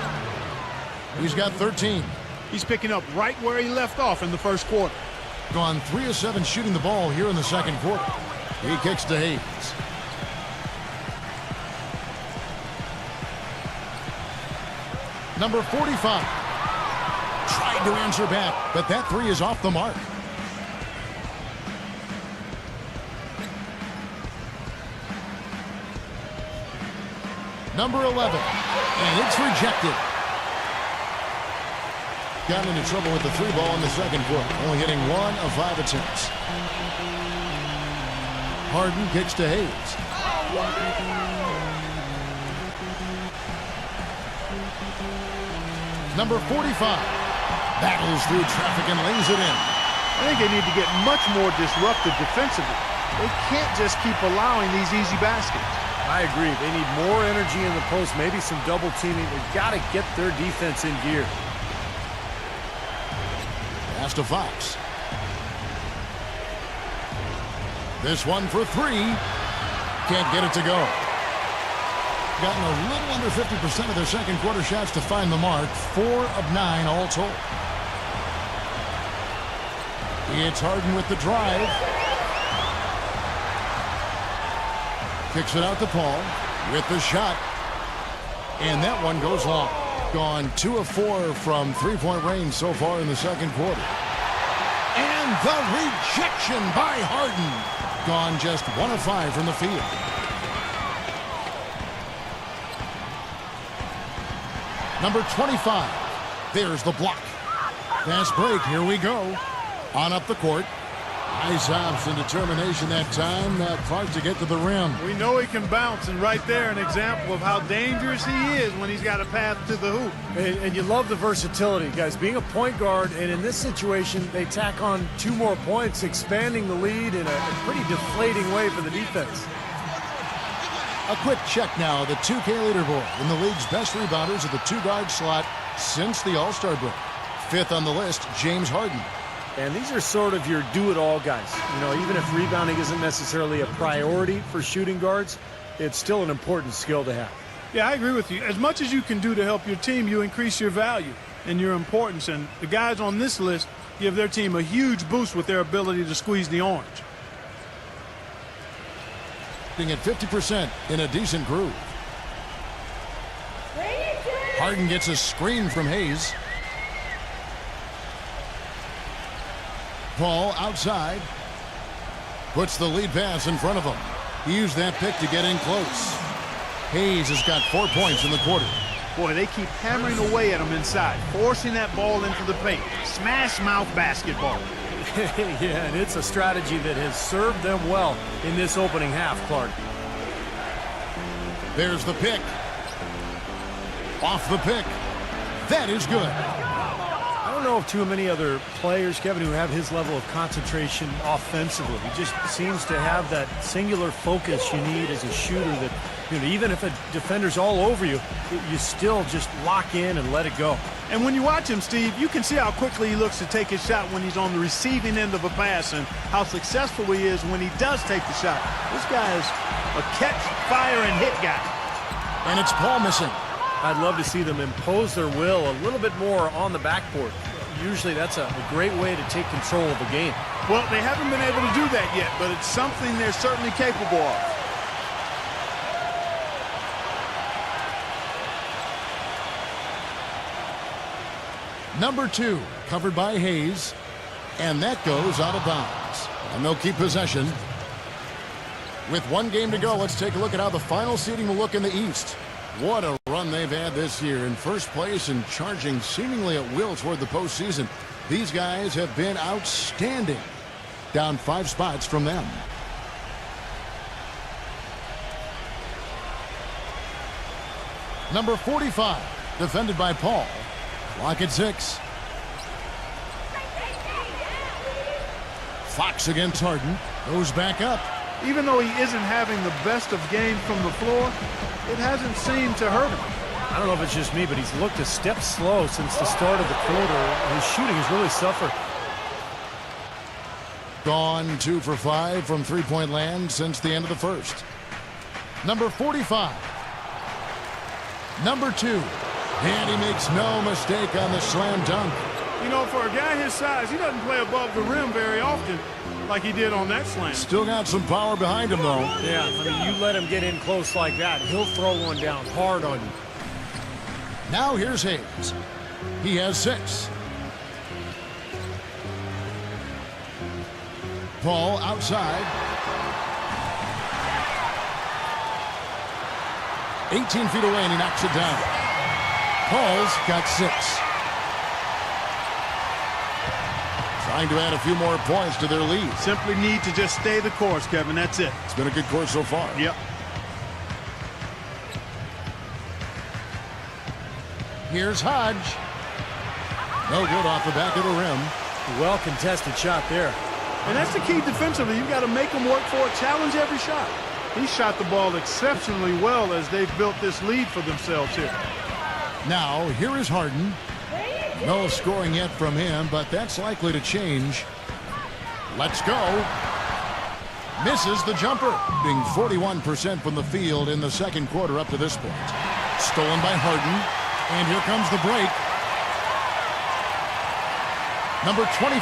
He's got 13. He's picking up right where he left off in the first quarter. Gone 3 of 7 shooting the ball here in the second quarter. He kicks to Hayes. Number 45. Tried to answer back, but that 3 is off the mark. Number 11. And it's rejected. Got into trouble with the 3 ball in the second quarter. Only hitting 1 of 5 attempts. Harden kicks to Hayes. Number 45 battles through traffic and lays it in. I think they need to get much more disruptive defensively. They can't just keep allowing these easy baskets. I agree. They need more energy in the post, maybe some double teaming. They've got to get their defense in gear. Pass to Fox. This one for 3. Can't get it to go. Gotten a little under 50% of their second quarter shots to find the mark. 4 of 9 all told. It's Harden with the drive. Kicks it out to Paul. with the shot. And that one goes long. Gone 2 of 4 from three-point range so far in the second quarter. And the rejection by Harden. Gone just 1 of 5 from the field. Number 25. There's the block. Fast break. Here we go. On up the court. Nice hops and determination that time. Clark to get to the rim. We know he can bounce, and right there an example of how dangerous he is when he's got a path to the hoop. And you love the versatility, guys. Being a point guard, and in this situation, they tack on 2 more points, expanding the lead in a pretty deflating way for the defense. A quick check now. The 2K leaderboard in the league's best rebounders at the 2-guard slot since the All-Star break. 5th on the list, James Harden. And these are sort of your do-it-all guys. You know, even if rebounding isn't necessarily a priority for shooting guards, it's still an important skill to have. Yeah, I agree with you. As much as you can do to help your team, you increase your value and your importance. And the guys on this list give their team a huge boost with their ability to squeeze the orange. At 50% in a decent groove. Harden gets a screen from Hayes. Paul outside. Puts the lead pass in front of him. He used that pick to get in close. Hayes has got 4 points in the quarter. Boy, they keep hammering away at him inside, forcing that ball into the paint. Smash mouth basketball. Yeah, and it's a strategy that has served them well in this opening half, Clark. There's the pick. Off the pick. That is good. I don't know of too many other players, Kevin, who have his level of concentration offensively. He just seems to have that singular focus you need as a shooter that, you know, even if a defender's all over you, you still just lock in and let it go. And when you watch him, Steve, you can see how quickly he looks to take his shot when he's on the receiving end of a pass and how successful he is when he does take the shot. This guy is a catch, fire, and hit guy. And it's Paul missing. I'd love to see them impose their will a little bit more on the backboard. Usually that's a great way to take control of a game. Well, they haven't been able to do that yet, but it's something they're certainly capable of. Number 2, covered by Hayes. And that goes out of bounds. And they'll keep possession. With 1 game to go, let's take a look at how the final seeding will look in the East. What a run they've had this year. In first place and charging seemingly at will toward the postseason. These guys have been outstanding. Down 5 spots from them. Number 45, defended by Paul. Clock at 6. Fox against Harden. Goes back up. Even though he isn't having the best of games from the floor, it hasn't seemed to hurt him. I don't know if it's just me, but he's looked a step slow since the start of the quarter. His shooting has really suffered. Gone 2 for 5 from three-point land since the end of the first. Number 45. Number 2. And he makes no mistake on the slam dunk. You know, for a guy his size, he doesn't play above the rim very often like he did on that slam. Still got some power behind him, though. Yeah, I mean, you let him get in close like that, he'll throw one down hard on you. Now here's Hayes. He has 6. Paul outside. 18 feet away, and he knocks it down. Paul's got 6. Trying to add a few more points to their lead. Simply need to just stay the course, Kevin. That's it. It's been a good course so far. Yep. Here's Hodge. No good off the back of the rim. Well contested shot there. And that's the key defensively. You've got to make them work for it, challenge every shot. He shot the ball exceptionally well as they've built this lead for themselves here. Now, here is Harden. No scoring yet from him, but that's likely to change. Let's go. Misses the jumper. Being 41% from the field in the second quarter up to this point. Stolen by Harden. And here comes the break. Number 25.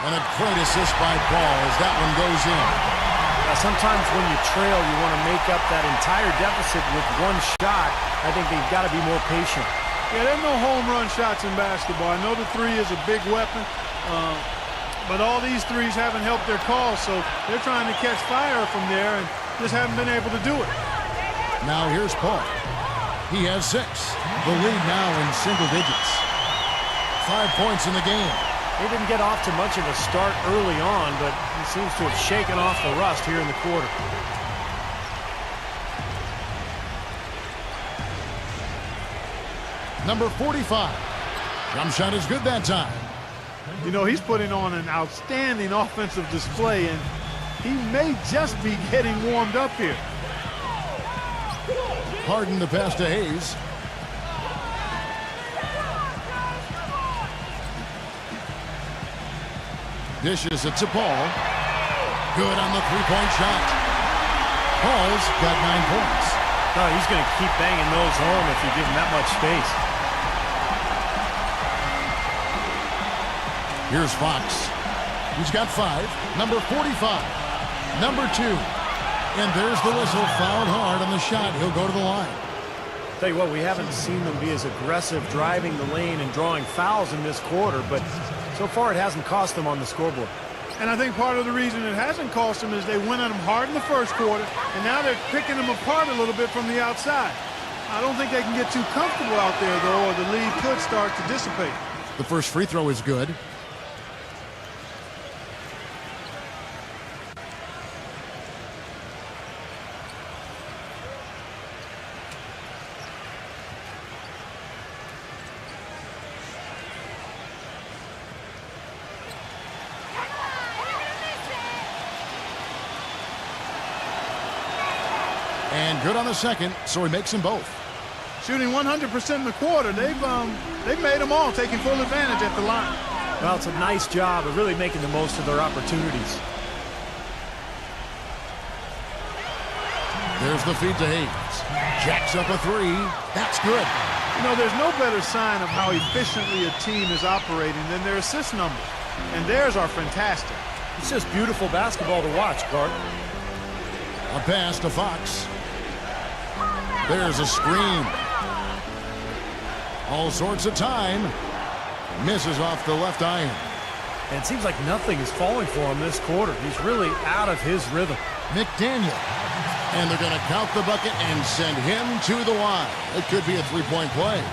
And a great assist by Paul as that one goes in. Sometimes when you trail, you want to make up that entire deficit with one shot. I think they've got to be more patient. Yeah, there's no home run shots in basketball. I know the three is a big weapon, but all these threes haven't helped their cause, so they're trying to catch fire from there and just haven't been able to do it. Now here's Paul. He has 6. The lead now in single digits. 5 points in the game. They didn't get off to much of a start early on, but he seems to have shaken off the rust here in the quarter. Number 45. Jump shot is good that time. You know, he's putting on an outstanding offensive display, and he may just be getting warmed up here. Harden the pass to Hayes. Dishes it to Paul. Good on the three-point shot. Paul's got 9 points. Oh, he's going to keep banging those home if you give him that much space. Here's Fox. He's got 5. Number 45. Number 2. And there's the whistle. Fouled hard on the shot. He'll go to the line. Tell you what, we haven't seen them be as aggressive driving the lane and drawing fouls in this quarter, but so far it hasn't cost them on the scoreboard. And I think part of the reason it hasn't cost them is they went at them hard in the first quarter, and now they're picking them apart a little bit from the outside. I don't think they can get too comfortable out there, though, or the lead could start to dissipate. The first free throw is good. And good on the second, so he makes them both. Shooting 100% in the quarter. They've made them all, taking full advantage at the line. Well, it's a nice job of really making the most of their opportunities. There's the feed to Hayes. Jacks up a 3. That's good. You know, there's no better sign of how efficiently a team is operating than their assist numbers. And theirs are fantastic. It's just beautiful basketball to watch, Clark. A pass to Fox. There's a screen. All sorts of time. Misses off the left iron. And it seems like nothing is falling for him this quarter. He's really out of his rhythm. McDaniel. And they're going to count the bucket and send him to the line. It could be a three-point play.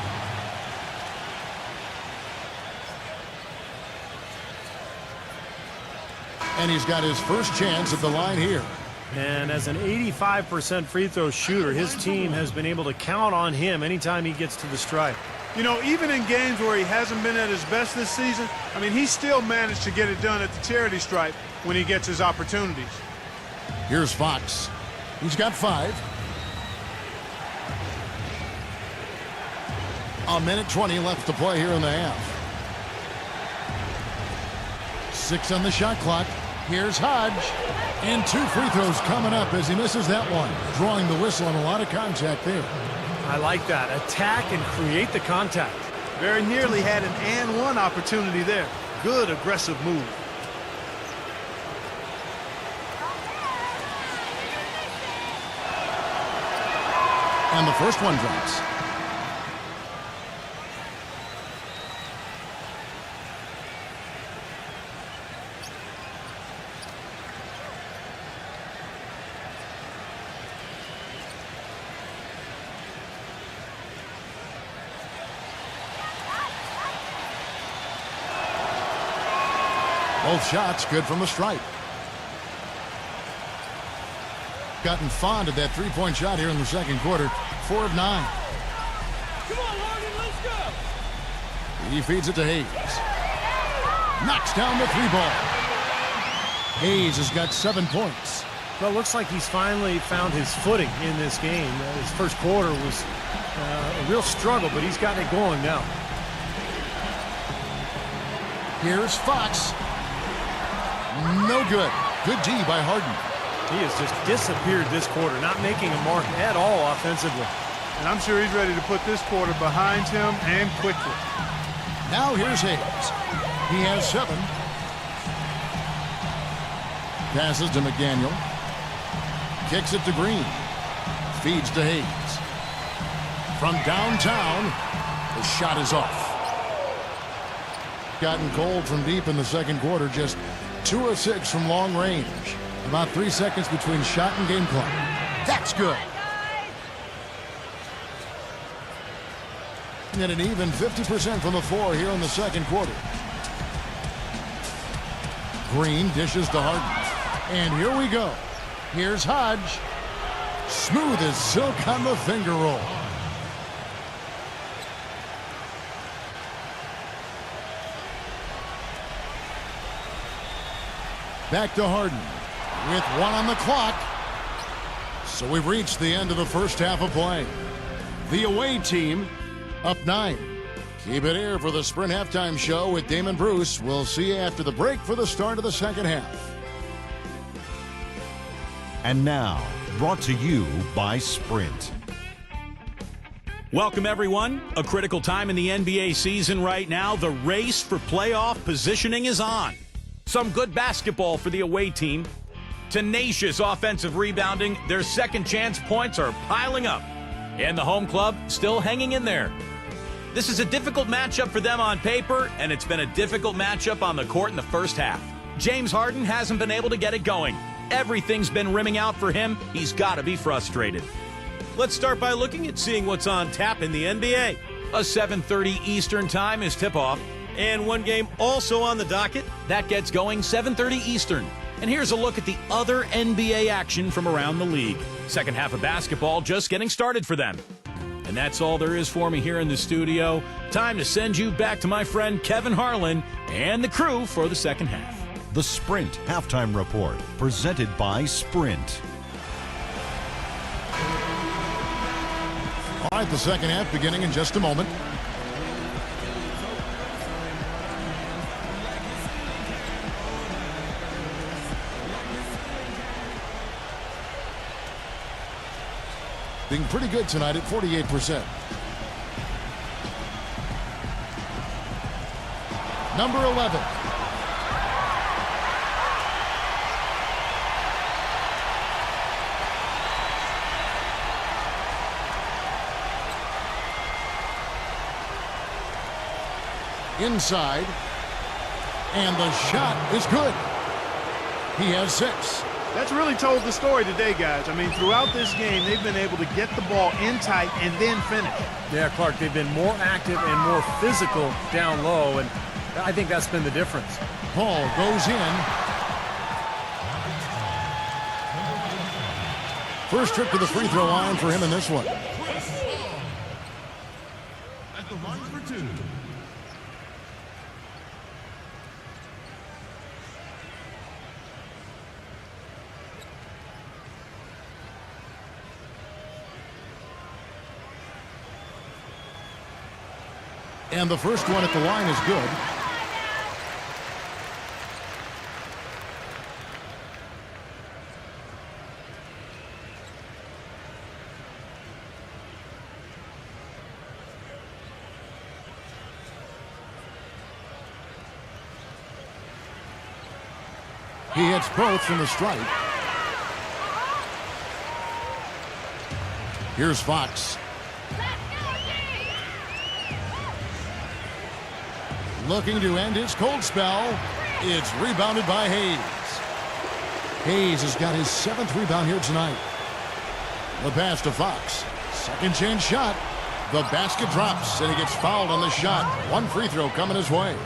And he's got his first chance at the line here. And as an 85% free throw shooter, his team has been able to count on him anytime he gets to the stripe. You know, even in games where he hasn't been at his best this season, I mean, he still managed to get it done at the charity stripe when he gets his opportunities. Here's Fox. He's got 5. A minute 20 left to play here in the half. 6 on the shot clock. Here's Hodge. And 2 free throws coming up as he misses that one. Drawing the whistle and a lot of contact there. I like that. Attack and create the contact. Very nearly had an and one opportunity there. Good aggressive move. And the first one drops. Both shots good from the stripe. Gotten fond of that three-point shot here in the second quarter. 4 of 9. Come on, Harden, let's go. He feeds it to Hayes. Knocks down the 3-ball. Hayes has got 7 points. Well, it looks like he's finally found his footing in this game. His first quarter was a real struggle, but he's gotten it going now. Here's Fox. No good. Good D by Harden. He has just disappeared this quarter, not making a mark at all offensively. And I'm sure he's ready to put this quarter behind him and quickly. Now here's Hayes. He has 7. Passes to McDaniel. kicks it to Green. Feeds to Hayes. From downtown, the shot is off. Gotten cold from deep in the second quarter, just 2 of 6 from long range. About 3 seconds between shot and game clock. That's good. And an even 50% from the floor here in the second quarter. Green dishes to Harden. And here we go. Here's Hodge. Smooth as silk on the finger roll. Back to Harden with 1 on the clock. So we've reached the end of the first half of play. The away team up 9. Keep it here for the Sprint Halftime Show with Damon Bruce. We'll see you after the break for the start of the second half. And now, brought to you by Sprint. Welcome, everyone. A critical time in the NBA season right now. The race for playoff positioning is on. Some good basketball for the away team. Tenacious offensive rebounding. Their second chance points are piling up. And the home club still hanging in there. This is a difficult matchup for them on paper, and it's been a difficult matchup on the court in the first half. James Harden hasn't been able to get it going. Everything's been rimming out for him. He's got to be frustrated. Let's start by looking at seeing what's on tap in the NBA. A 7:30 Eastern time is tip-off. And one game also on the docket. That gets going 7:30 Eastern. And here's a look at the other NBA action from around the league. Second half of basketball just getting started for them. And that's all there is for me here in the studio. Time to send you back to my friend Kevin Harlan and the crew for the second half. The Sprint Halftime Report, presented by Sprint. All right, the second half beginning in just a moment. Being pretty good tonight at 48%. Number 11. Inside. And the shot is good. He has 6. That's really told the story today, guys. I mean, throughout this game, they've been able to get the ball in tight and then finish. Yeah, Clark, they've been more active and more physical down low, and I think that's been the difference. Paul goes in. First trip to the free throw line for him in this one. At the line for 2. And the first one at the line is good. He hits both from the stripe. Here's Fox. Looking to end his cold spell. It's rebounded by Hayes. Hayes has got his 7th rebound here tonight. The pass to Fox. Second chance shot. The basket drops, and he gets fouled on the shot. One free throw coming his way.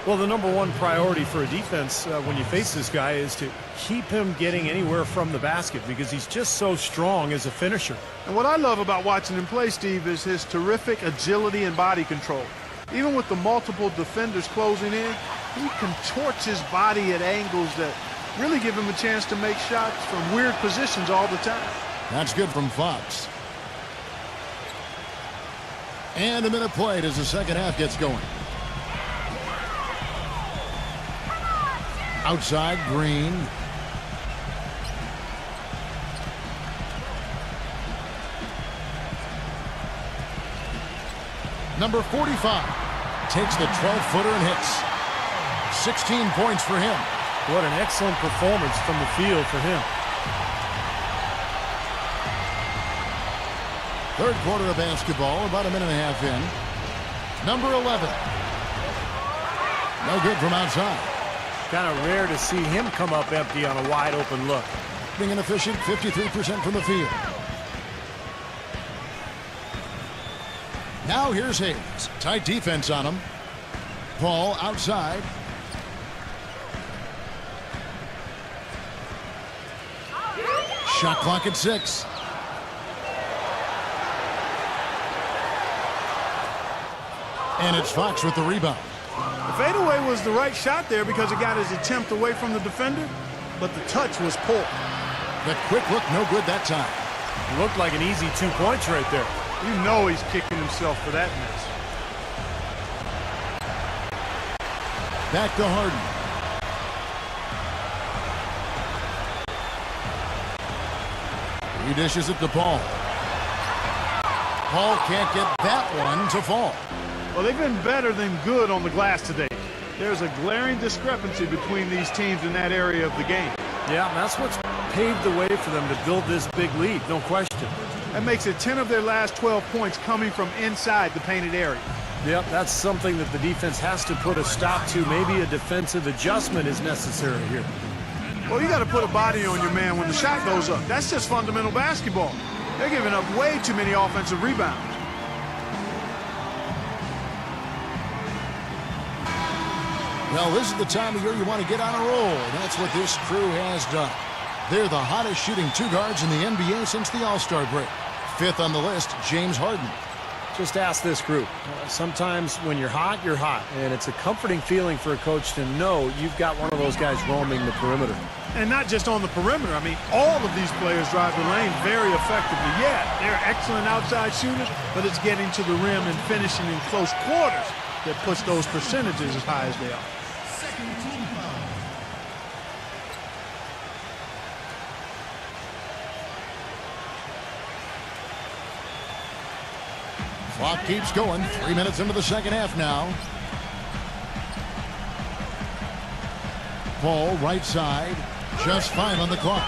Well, the number one priority for a defense when you face this guy is to keep him getting anywhere from the basket because he's just so strong as a finisher. And what I love about watching him play, Steve, is his terrific agility and body control. Even with the multiple defenders closing in, he contorts his body at angles that really give him a chance to make shots from weird positions all the time. That's good from Fox. And a minute played as the second half gets going. Outside, Green. Number 45 takes the 12-footer and hits. 16 points for him. What an excellent performance from the field for him. Third quarter of basketball, about a minute and a half in. Number 11. No good from outside. Kind of rare to see him come up empty on a wide open look. Being an efficient 53% from the field. Now here's Hayes. Tight defense on him. Paul outside. Shot clock at 6. And it's Fox with the rebound. The fadeaway was the right shot there because it got his attempt away from the defender, but the touch was poor. The quick look, no good that time. It looked like an easy 2 points right there. You know he's kicking himself for that miss. Back to Harden. He dishes it to Paul. Paul can't get that one to fall. Well, they've been better than good on the glass today. There's a glaring discrepancy between these teams in that area of the game. Yeah, and that's what's paved the way for them to build this big lead, no question. That makes it 10 of their last 12 points coming from inside the painted area. Yep, that's something that the defense has to put a stop to. Maybe a defensive adjustment is necessary here. Well, you got to put a body on your man when the shot goes up. That's just fundamental basketball. They're giving up way too many offensive rebounds. Well, this is the time of year you want to get on a roll. That's what this crew has done. They're the hottest shooting 2 guards in the NBA since the All-Star break. 5th on the list, James Harden. Just ask this group. Sometimes when you're hot, and it's a comforting feeling for a coach to know you've got one of those guys roaming the perimeter. And not just on the perimeter. I mean, all of these players drive the lane very effectively. Yeah, they're excellent outside shooters, but it's getting to the rim and finishing in close quarters that puts those percentages as high as they are. Clock keeps going. 3 minutes into the second half now. Paul, right side. Just 5 on the clock.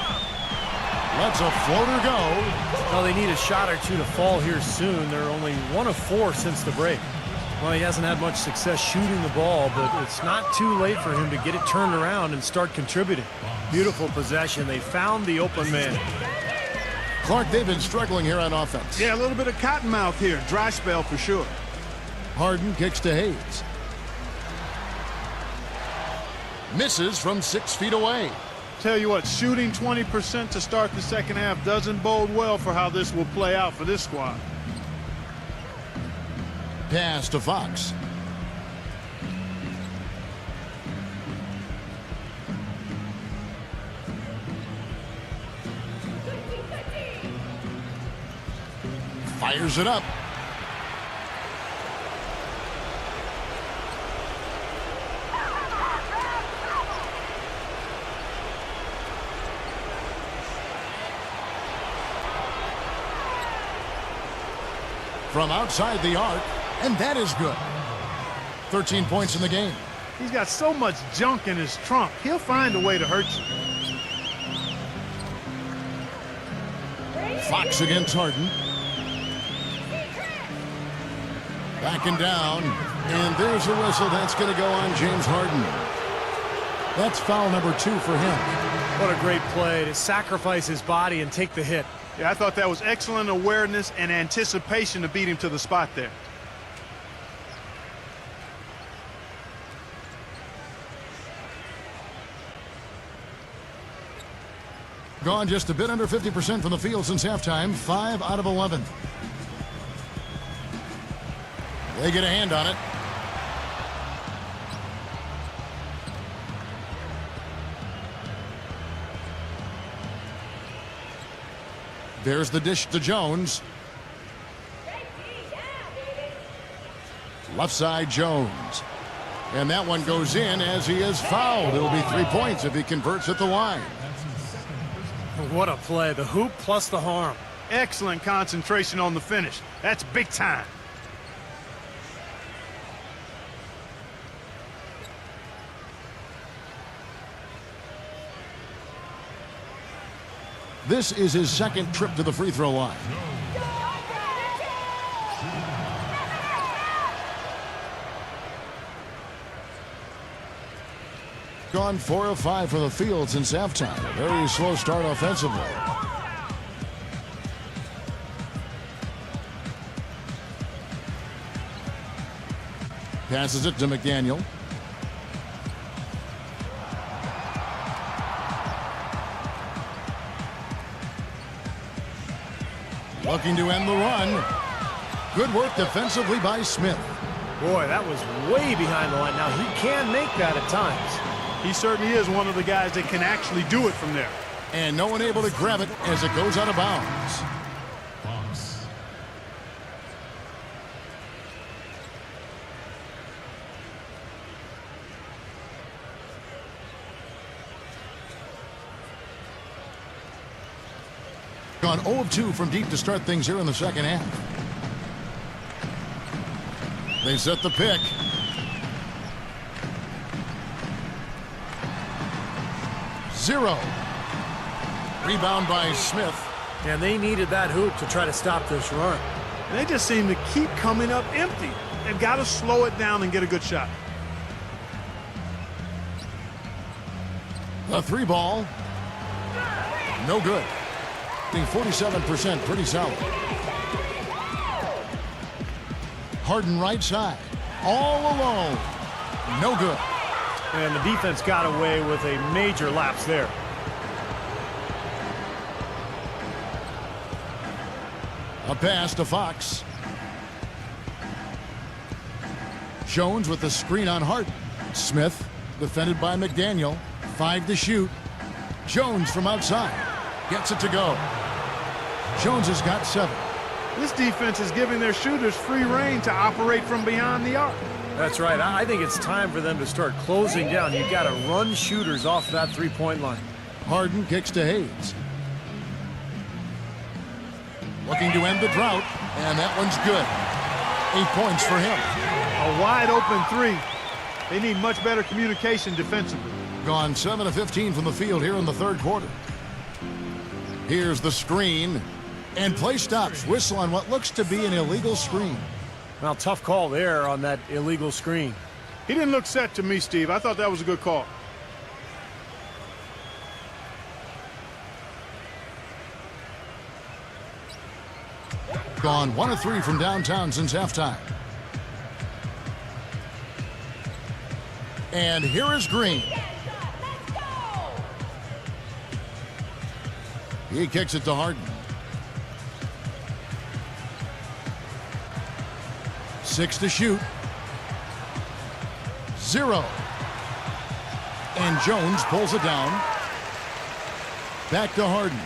Lets a floater go. Well, they need a shot or 2 to fall here soon. They're only 1 of 4 since the break. Well, he hasn't had much success shooting the ball, but it's not too late for him to get it turned around and start contributing. Beautiful possession. They found the open man. Clark, they've been struggling here on offense. Yeah, a little bit of cottonmouth here. Dry spell for sure. Harden kicks to Hayes. Misses from 6 feet away. Tell you what, shooting 20% to start the second half doesn't bode well for how this will play out for this squad. Pass to Fox. Fires it up. From outside the arc, and that is good. 13 points in the game. He's got so much junk in his trunk. He'll find a way to hurt you. Fox against Harden. Backing down, and there's a whistle that's going to go on James Harden. That's foul number 2 for him. What a great play to sacrifice his body and take the hit. Yeah, I thought that was excellent awareness and anticipation to beat him to the spot there. Gone just a bit under 50% from the field since halftime. 5 out of 11. They get a hand on it. There's the dish to Jones. Left side Jones. And that one goes in as he is fouled. It'll be 3 points if he converts at the line. What a play. The hoop plus the harm. Excellent concentration on the finish. That's big time. This is his second trip to the free throw line. Gone 4 of 5 for the field since halftime. A very slow start offensively. Passes it to McDaniel. Looking to end the run. Good work defensively by Smith. Boy, that was way behind the line. Now, he can make that at times. He certainly is one of the guys that can actually do it from there. And no one able to grab it as it goes out of bounds. Box. Gone 0 of 2 from deep to start things here in the second half. They set the pick. Zero. Rebound by Smith. And they needed that hoop to try to stop this run. And they just seem to keep coming up empty. They've got to slow it down and get a good shot. A 3 ball. No good. Being 47%, pretty solid. Harden right side. All alone. No good. And the defense got away with a major lapse there. A pass to Fox. Jones with the screen on Harden. Smith defended by McDaniel. 5 to shoot. Jones from outside. Gets it to go. Jones has got 7. This defense is giving their shooters free rein to operate from behind the arc. That's right. I think it's time for them to start closing down. You've got to run shooters off that three-point line. Harden kicks to Hayes. Looking to end the drought, and that one's good. 8 points for him. A wide open 3. They need much better communication defensively. Gone 7 of 15 from the field here in the third quarter. Here's the screen. And play stops. Whistle on what looks to be an illegal screen. Well, tough call there on that illegal screen. He didn't look set to me, Steve. I thought that was a good call. Gone 1 of 3 from downtown since halftime. And here is Green. He kicks it to Harden. 6 to shoot. 0. And Jones pulls it down. Back to Harden.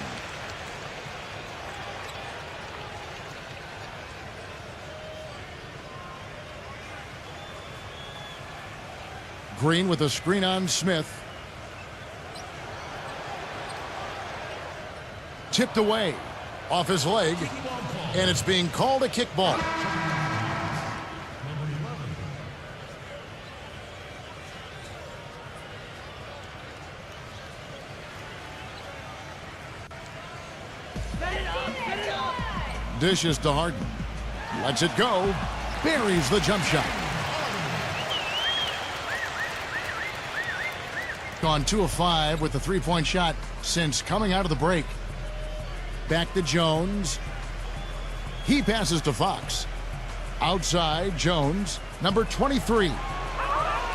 Green with a screen on Smith. Tipped away off his leg, and it's being called a kickball. Dishes to Harden. Lets it go. Buries the jump shot. Gone 2 of 5 with the three-point shot since coming out of the break. Back to Jones. He passes to Fox. Outside, Jones, number 23.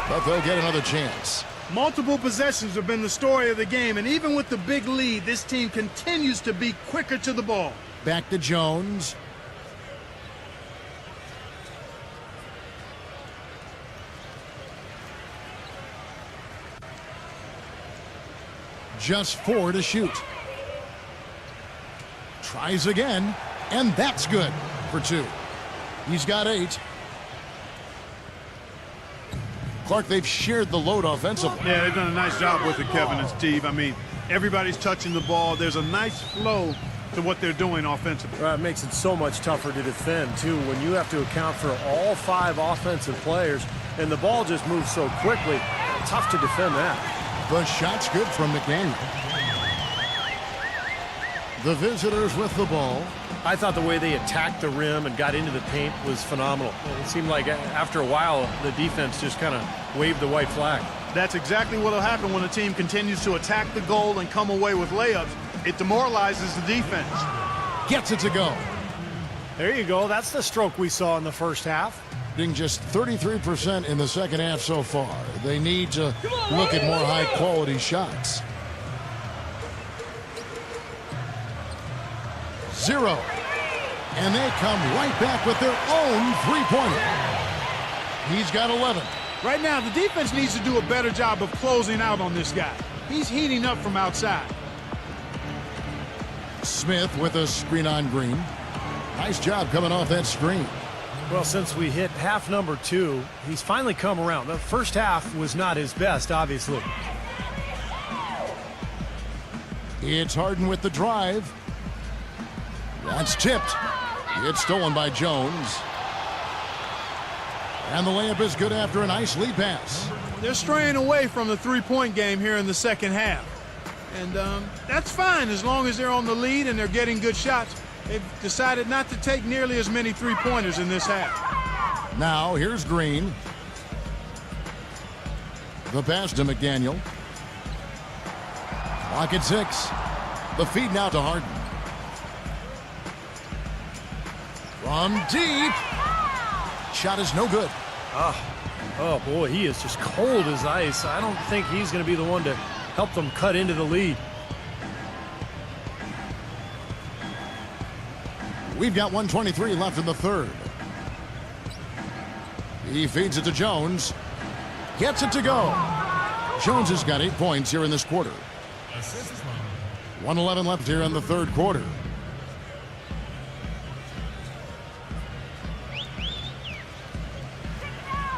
But they'll get another chance. Multiple possessions have been the story of the game, and even with the big lead, this team continues to be quicker to the ball. Back to Jones. Just 4 to shoot. Tries again, and that's good for 2. He's got 8. Clark, they've shared the load offensively. Yeah, they've done a nice job with it, Kevin and Steve. I mean, everybody's touching the ball. There's a nice flow to what they're doing offensively. It makes it so much tougher to defend, too, when you have to account for all 5 offensive players, and the ball just moves so quickly. Tough to defend that. The shot's good from McDaniel. The visitors with the ball. I thought the way they attacked the rim and got into the paint was phenomenal. It seemed like after a while, the defense just kind of waved the white flag. That's exactly what will happen when a team continues to attack the goal and come away with layups. It demoralizes the defense. Gets it to go. There you go. That's the stroke we saw in the first half. Shooting just 33% in the second half so far. They need to look at more high-quality shots. 0. And they come right back with their own three-pointer. He's got 11. Right now, the defense needs to do a better job of closing out on this guy. He's heating up from outside. Smith with a screen on Green. Nice job coming off that screen. Well, since we hit half number 2, he's finally come around. The first half was not his best, obviously. It's Harden with the drive. That's tipped. It's stolen by Jones. And the layup is good after a nice lead pass. They're straying away from the three-point game here in the second half. And that's fine as long as they're on the lead and they're getting good shots. They've decided not to take nearly as many three-pointers in this half. Now here's Green. The pass to McDaniel. Clock at 6. The feed now to Harden. From deep. Shot is no good. Oh, boy, he is just cold as ice. I don't think he's going to be the one to help them cut into the lead. We've got 1:23 left in the third. He feeds it to Jones. Gets it to go. Jones has got 8 points here in this quarter. 1:11 left here in the third quarter.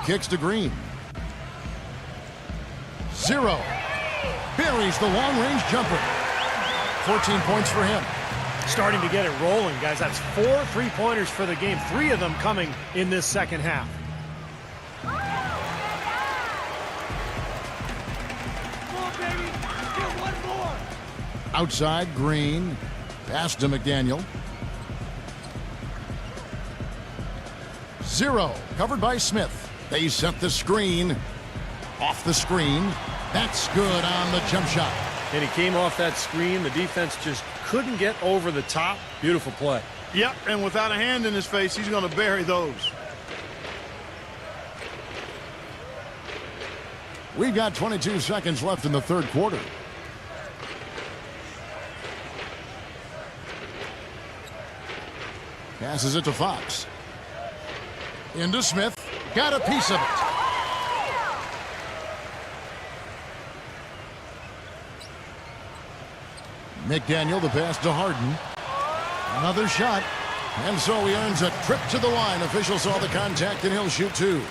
Kicks to Green. 0. Buries the long-range jumper. 14 points for him. Starting to get it rolling, guys. That's 4 three-pointers for the game. 3 of them coming in this second half. Come on, baby. Get one more. Outside, Green. Pass to McDaniel. 0. Covered by Smith. They set the screen. Off the screen. That's good on the jump shot. And he came off that screen. The defense just couldn't get over the top. Beautiful play. Yep, and without a hand in his face, he's going to bury those. We've got 22 seconds left in the third quarter. Passes it to Fox. Into Smith. Got a piece of it. McDaniel, the pass to Harden. Another shot. And so he earns a trip to the line. Official saw the contact and he'll shoot 2.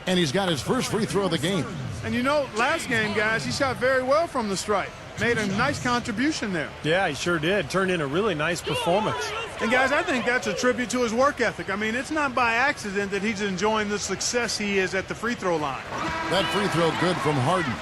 And he's got his first free throw of the game. And you know, last game, guys, he shot very well from the stripe. Made a nice contribution there. Yeah, he sure did. Turned in a really nice performance. And, guys, I think that's a tribute to his work ethic. I mean, it's not by accident that he's enjoying the success he is at the free throw line. That free throw good from Harden.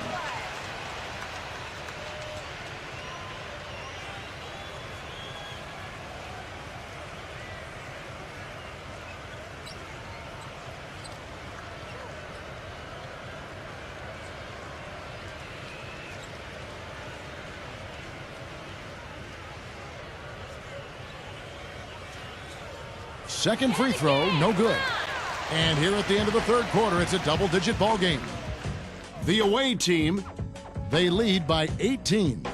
Second free throw, no good. And here at the end of the third quarter, it's a double-digit ball game. The away team, they lead by 18.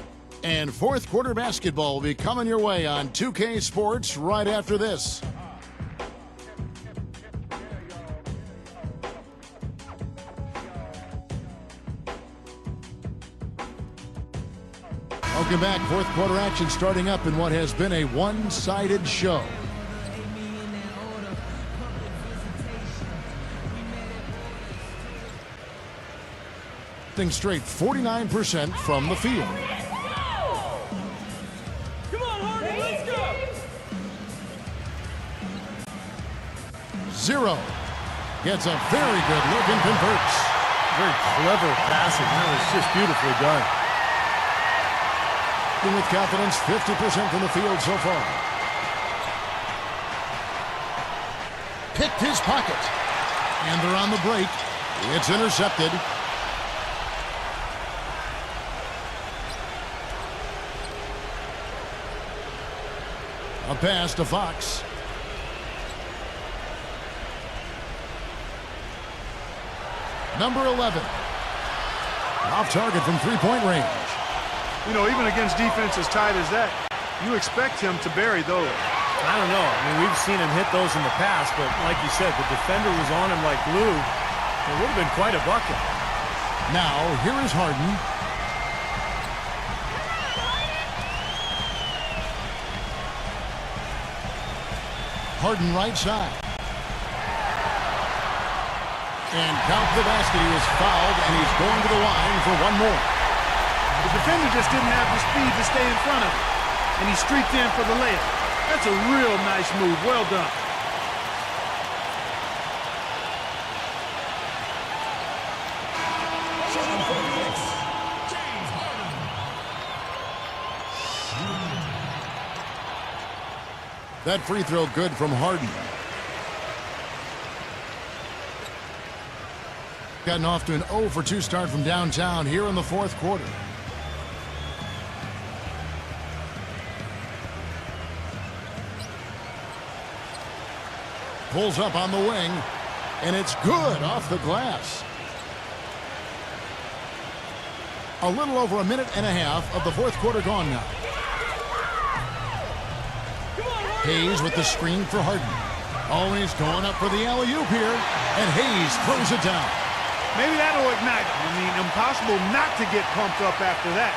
And fourth quarter basketball will be coming your way on 2K Sports right after this. Welcome back. Fourth quarter action starting up in what has been a one-sided show. Straight 49% from the field. Come on, Harden, let's go. 0. Gets a very good look and converts. Very clever passing. That was just beautifully done. shooting with confidence, 50% from the field so far. Picked his pocket. And they're on the break. It's intercepted. A pass to Fox. Number 11. Off target from three-point range. You know, even against defense as tight as that, you expect him to bury those. I don't know. I mean, we've seen him hit those in the past, but like you said, the defender was on him like glue. It would have been quite a bucket. Now, here is Harden. Harden right side. And count the basket. He was fouled, and he's going to the line for one more. The defender just didn't have the speed to stay in front of him, and he streaked in for the layup. That's a real nice move. Well done. That free throw good from Harden. Gotten off to an 0 for 2 start from downtown here in the fourth quarter. Pulls up on the wing, and it's good off the glass. A little over a minute and a half of the fourth quarter gone now. Hayes with the screen for Harden. Oh, and he's going up for the alley-oop here, and Hayes throws it down. Maybe that'll ignite him. I mean, impossible not to get pumped up after that.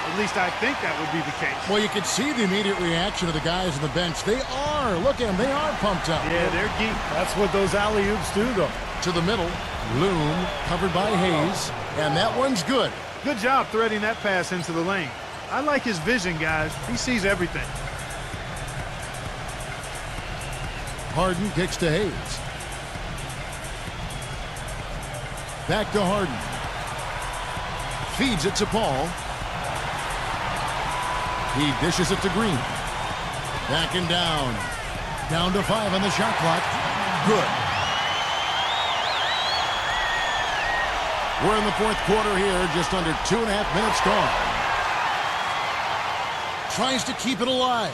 At least I think that would be the case. Well, you can see the immediate reaction of the guys on the bench. They are. Look at them. They are pumped up. Yeah, they're geek. That's what those alley-oops do, though. To the middle. Loom covered by Hayes. And that one's good. Good job threading that pass into the lane. I like his vision, guys. He sees everything. Harden kicks to Hayes. Back to Harden. Feeds it to Paul. He dishes it to Green. Back and down. Down to 5 on the shot clock. Good. We're in the fourth quarter here. Just under 2.5 minutes gone. Tries to keep it alive.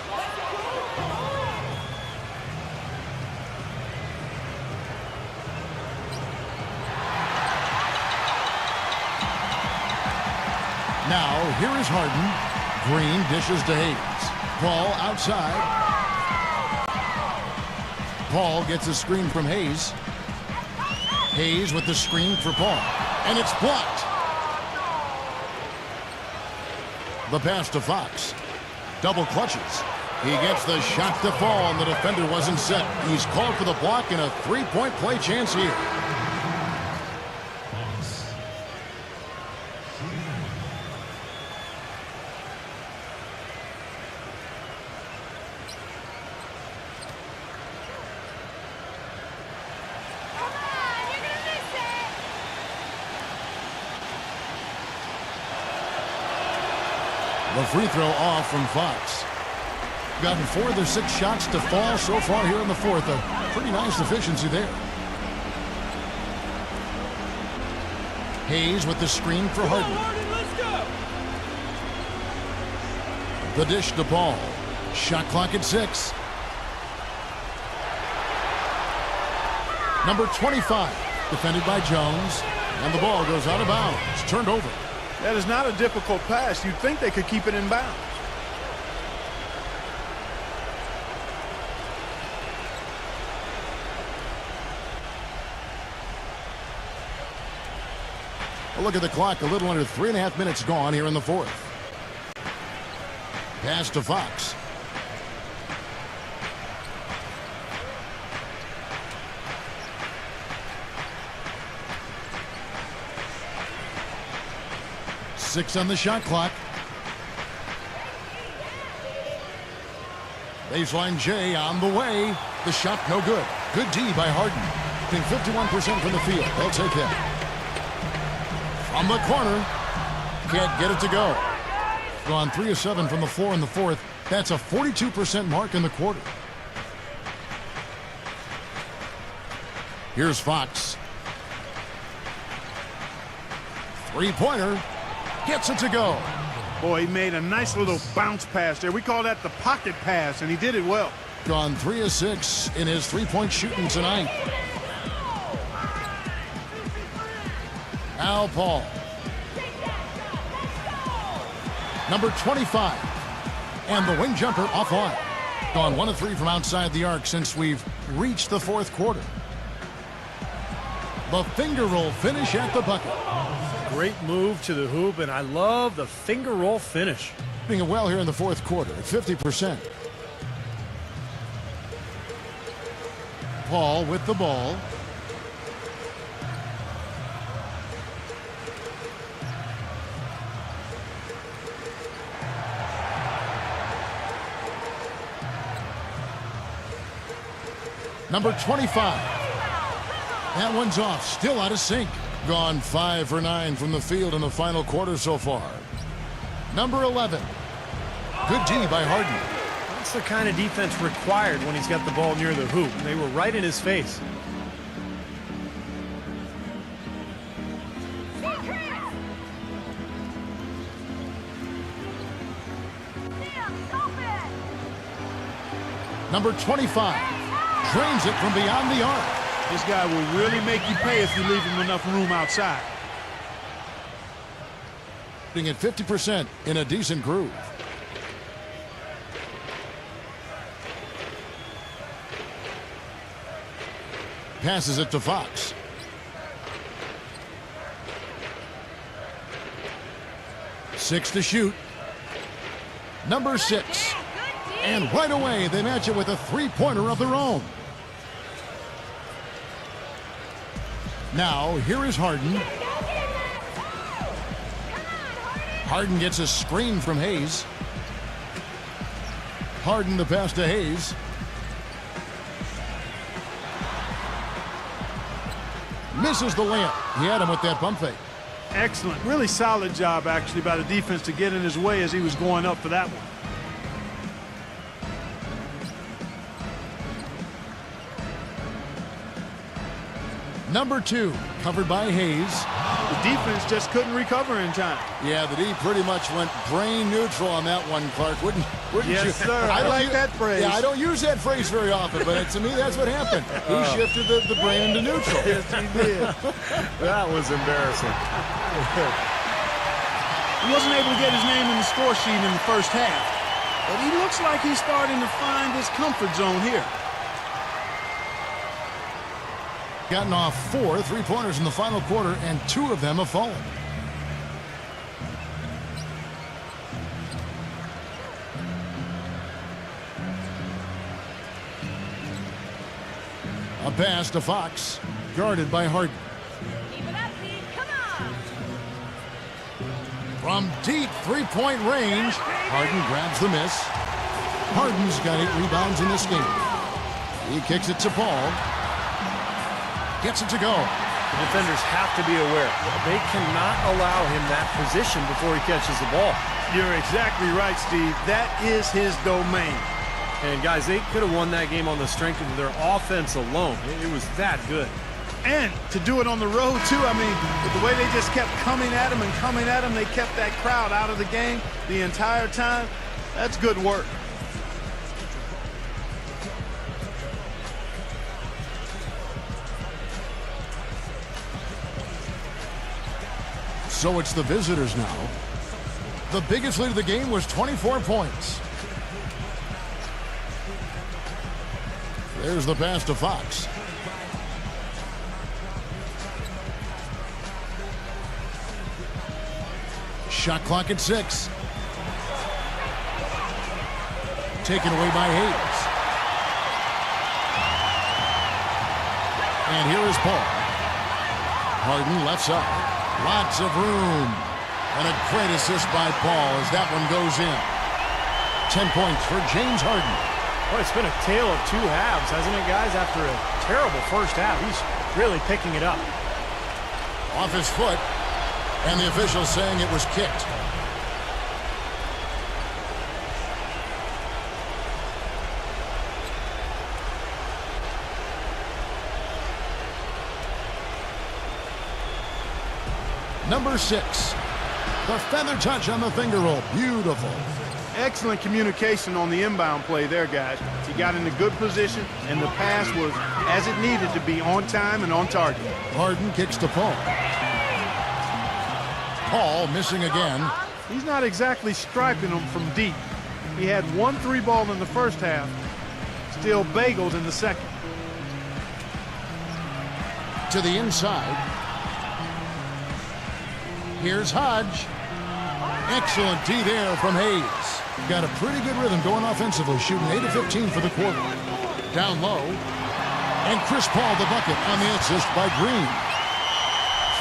Now, here is Harden. Green dishes to Hayes. Paul outside. Paul gets a screen from Hayes. Hayes with the screen for Paul. And it's blocked. The pass to Fox. Double clutches. He gets the shot to fall, and the defender wasn't set. He's called for the block and a three-point play chance here. The free throw off from Fox. Gotten 4 of their 6 shots to fall so far here in the fourth. A pretty nice efficiency there. Hayes with the screen for Harden. The dish to Paul. Shot clock at 6. Number 25, defended by Jones. And the ball goes out of bounds. Turned over. That is not a difficult pass. You'd think they could keep it in bounds. Well, look at the clock. A little under 3.5 minutes gone here in the fourth. Pass to Fox. Six on the shot clock. Baseline J on the way. The shot no good. Good D by Harden. Hitting 51% from the field. They'll take that. From the corner. Can't get it to go. Gone 3 of 7 from the floor in the fourth. That's a 42% mark in the quarter. Here's Fox. Three-pointer. Gets it to go. Boy, he made a nice little bounce pass there. We call that the pocket pass, and he did it well. Gone 3 of 6 in his three-point shooting tonight. Al Paul. Number 25. And the wing jumper offline. Gone 1 of 3 from outside the arc since we've reached the fourth quarter. The finger roll finish at the bucket. Great move to the hoop, and I love the finger roll finish. Doing it well here in the fourth quarter at 50%. Paul with the ball. Number 25. That one's off, still out of sync. Gone 5 for 9 from the field in the final quarter so far. Number 11. Good D by Harden. That's the kind of defense required when he's got the ball near the hoop. They were right in his face. Number 25. Drains it from beyond the arc. This guy will really make you pay if you leave him enough room outside. Being at 50% in a decent groove. Passes it to Fox. Six to shoot. Number 6. And right away, they match it with a three-pointer of their own. Now, here is Harden. Harden gets a screen from Hayes. Harden the pass to Hayes. Misses the layup. He had him with that pump fake. Excellent. Really solid job, actually, by the defense to get in his way as he was going up for that one. Number 2, covered by Hayes. The defense just couldn't recover in time. Yeah, the D pretty much went brain neutral on that one, Clark. Wouldn't yes, you? Sir. I like that phrase. Yeah, I don't use that phrase very often, but to me, that's what happened. He shifted the brain into neutral. Yes, he did. That was embarrassing. He wasn't able to get his name in the score sheet in the first half, but he looks like he's starting to find his comfort zone here. Gotten off 4 three-pointers in the final quarter, and 2 of them have fallen. A pass to Fox, guarded by Harden. Keep it up, Pete. Come on. From deep three-point range, Harden grabs the miss. Harden's got 8 rebounds in this game. He kicks it to Paul. Gets it to go. The defenders have to be aware. They cannot allow him that position before he catches the ball. You're exactly right, Steve. That is his domain. And, guys, they could have won that game on the strength of their offense alone. It was that good. And to do it on the road, too, I mean, with the way they just kept coming at him and coming at him, they kept that crowd out of the game the entire time. That's good work. So it's the visitors now. The biggest lead of the game was 24 points. There's the pass to Fox. Shot clock at 6. Taken away by Hayes. And here is Paul. Harden left side. Lots of room. And a great assist by Paul as that one goes in. 10 points for James Harden. Well, it's been a tale of 2 halves, hasn't it, guys? After a terrible first half, he's really picking it up. Off his foot, and the official saying it was kicked. Number 6. The feather touch on the finger roll. Beautiful. Excellent communication on the inbound play there, guys. He got in a good position, and the pass was as it needed to be, on time and on target. Harden kicks to Paul. Paul missing again. He's not exactly striping them from deep. He had 1 3-ball in the first half, still bagels in the second. To the inside. Here's Hodge. Excellent D there from Hayes. Got a pretty good rhythm going offensively, shooting 8 of 15 for the quarter. Down low. And Chris Paul the bucket on the assist by Green.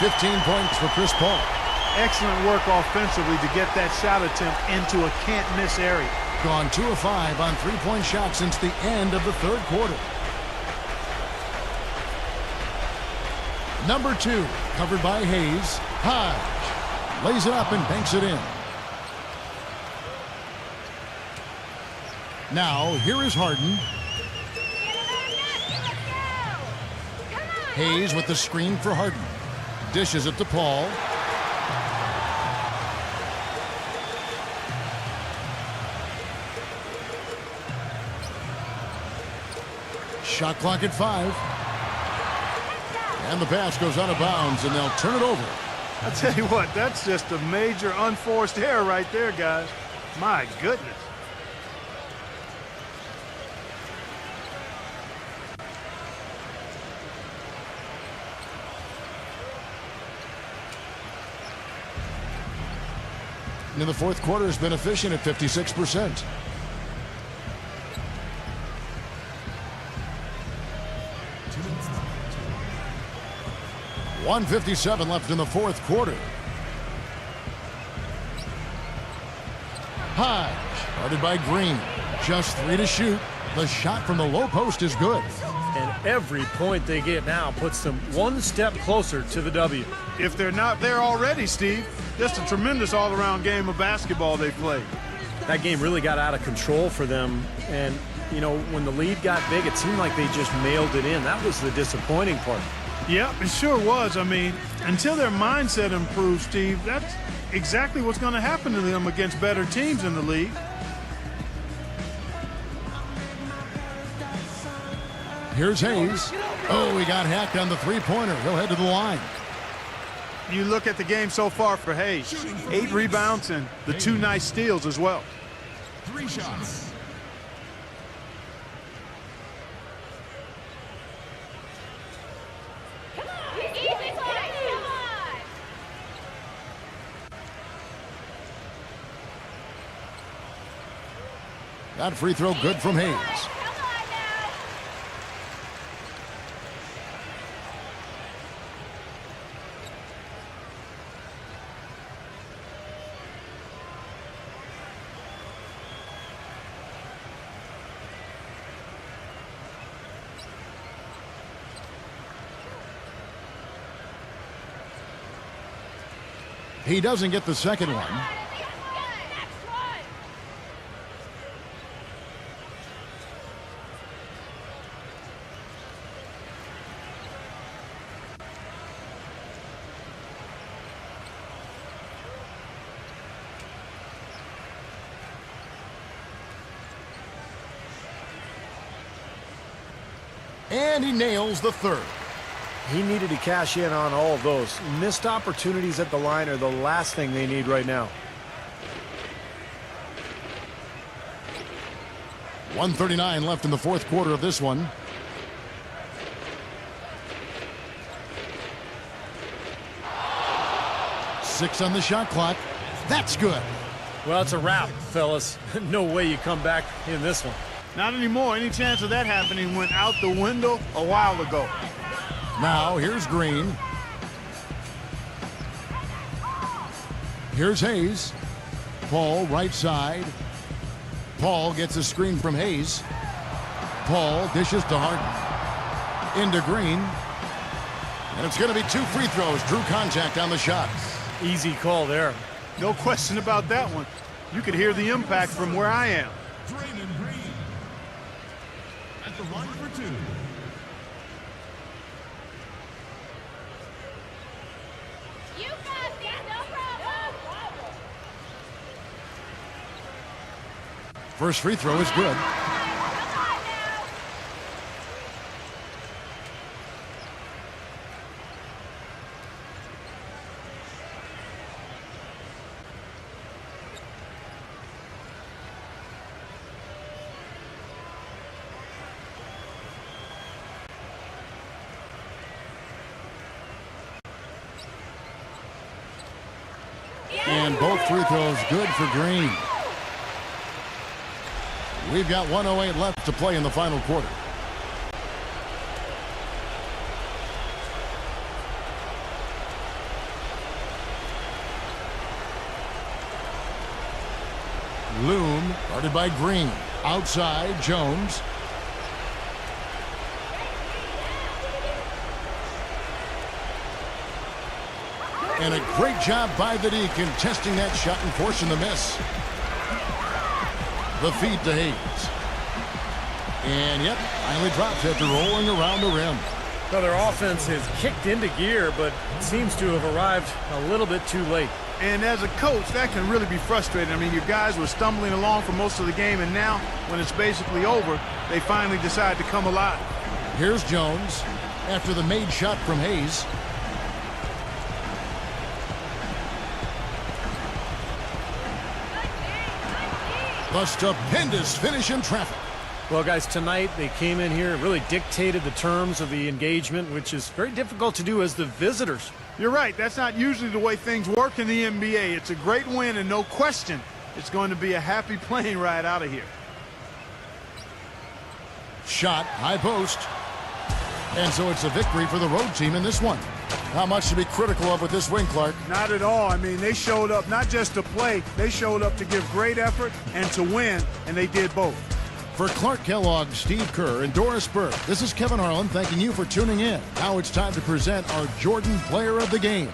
15 points for Chris Paul. Excellent work offensively to get that shot attempt into a can't-miss area. Gone 2 of 5 on 3-point shots since the end of the third quarter. Number 2, covered by Hayes. Hodge lays it up and banks it in. Now, here is Harden. Hayes with the screen for Harden. Dishes it to Paul. Shot clock at 5. And the pass goes out of bounds, and they'll turn it over. I tell you what, that's just a major unforced error right there, guys. My goodness. In the fourth quarter has been efficient at 56%. .157 left in the fourth quarter. Hodge, guarded by Green. Just 3 to shoot. The shot from the low post is good. And every point they get now puts them one step closer to the W. If they're not there already, Steve, just a tremendous all-around game of basketball they played. That game really got out of control for them. And, you know, when the lead got big, it seemed like they just mailed it in. That was the disappointing part. Yeah, it sure was. I mean, until their mindset improves, Steve, that's exactly what's going to happen to them against better teams in the league. Here's Hayes. Oh, he got hacked on the three-pointer. He'll head to the line. You look at the game so far for Hayes. 8 rebounds and the 2 nice steals as well. 3 shots. That free throw good from Hayes. He doesn't get the second one. And he nails the third. He needed to cash in on all of those. Missed opportunities at the line are the last thing they need right now. 1:39 left in the fourth quarter of this one. Six on the shot clock. That's good. Well, it's a wrap, fellas. No way you come back in this one. Not anymore. Any chance of that happening went out the window a while ago. Now, here's Green. Here's Hayes. Paul, right side. Paul gets a screen from Hayes. Paul dishes to Harden. Into Green. And it's going to be 2 free throws. Drew contact on the shot. Easy call there. No question about that one. You could hear the impact from where I am. Draymond Green at the line for 2. You got this! First free throw is good. And both free throws good for Green. We've got 1:08 left to play in the final quarter. Loom, guarded by Green. Outside, Jones. And a great job by the D contesting that shot and forcing the miss. The feed to Hayes. And yep, finally drops after rolling around the rim. Well, their offense has kicked into gear, but seems to have arrived a little bit too late. And as a coach, that can really be frustrating. I mean, your guys were stumbling along for most of the game, and now, when it's basically over, they finally decide to come alive. Here's Jones after the made shot from Hayes. The stupendous finish in traffic. Well, guys, tonight they came in here and really dictated the terms of the engagement, which is very difficult to do as the visitors. You're right. That's not usually the way things work in the NBA. It's a great win, and no question, it's going to be a happy plane ride out of here. Shot, high post. And so it's a victory for the road team in this one. Not much to be critical of with this win, Clark. Not at all. I mean, they showed up not just to play, they showed up to give great effort and to win, and they did both. For Clark Kellogg, Steve Kerr, and Doris Burke, this is Kevin Harlan thanking you for tuning in. Now it's time to present our Jordan Player of the Game.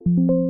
1.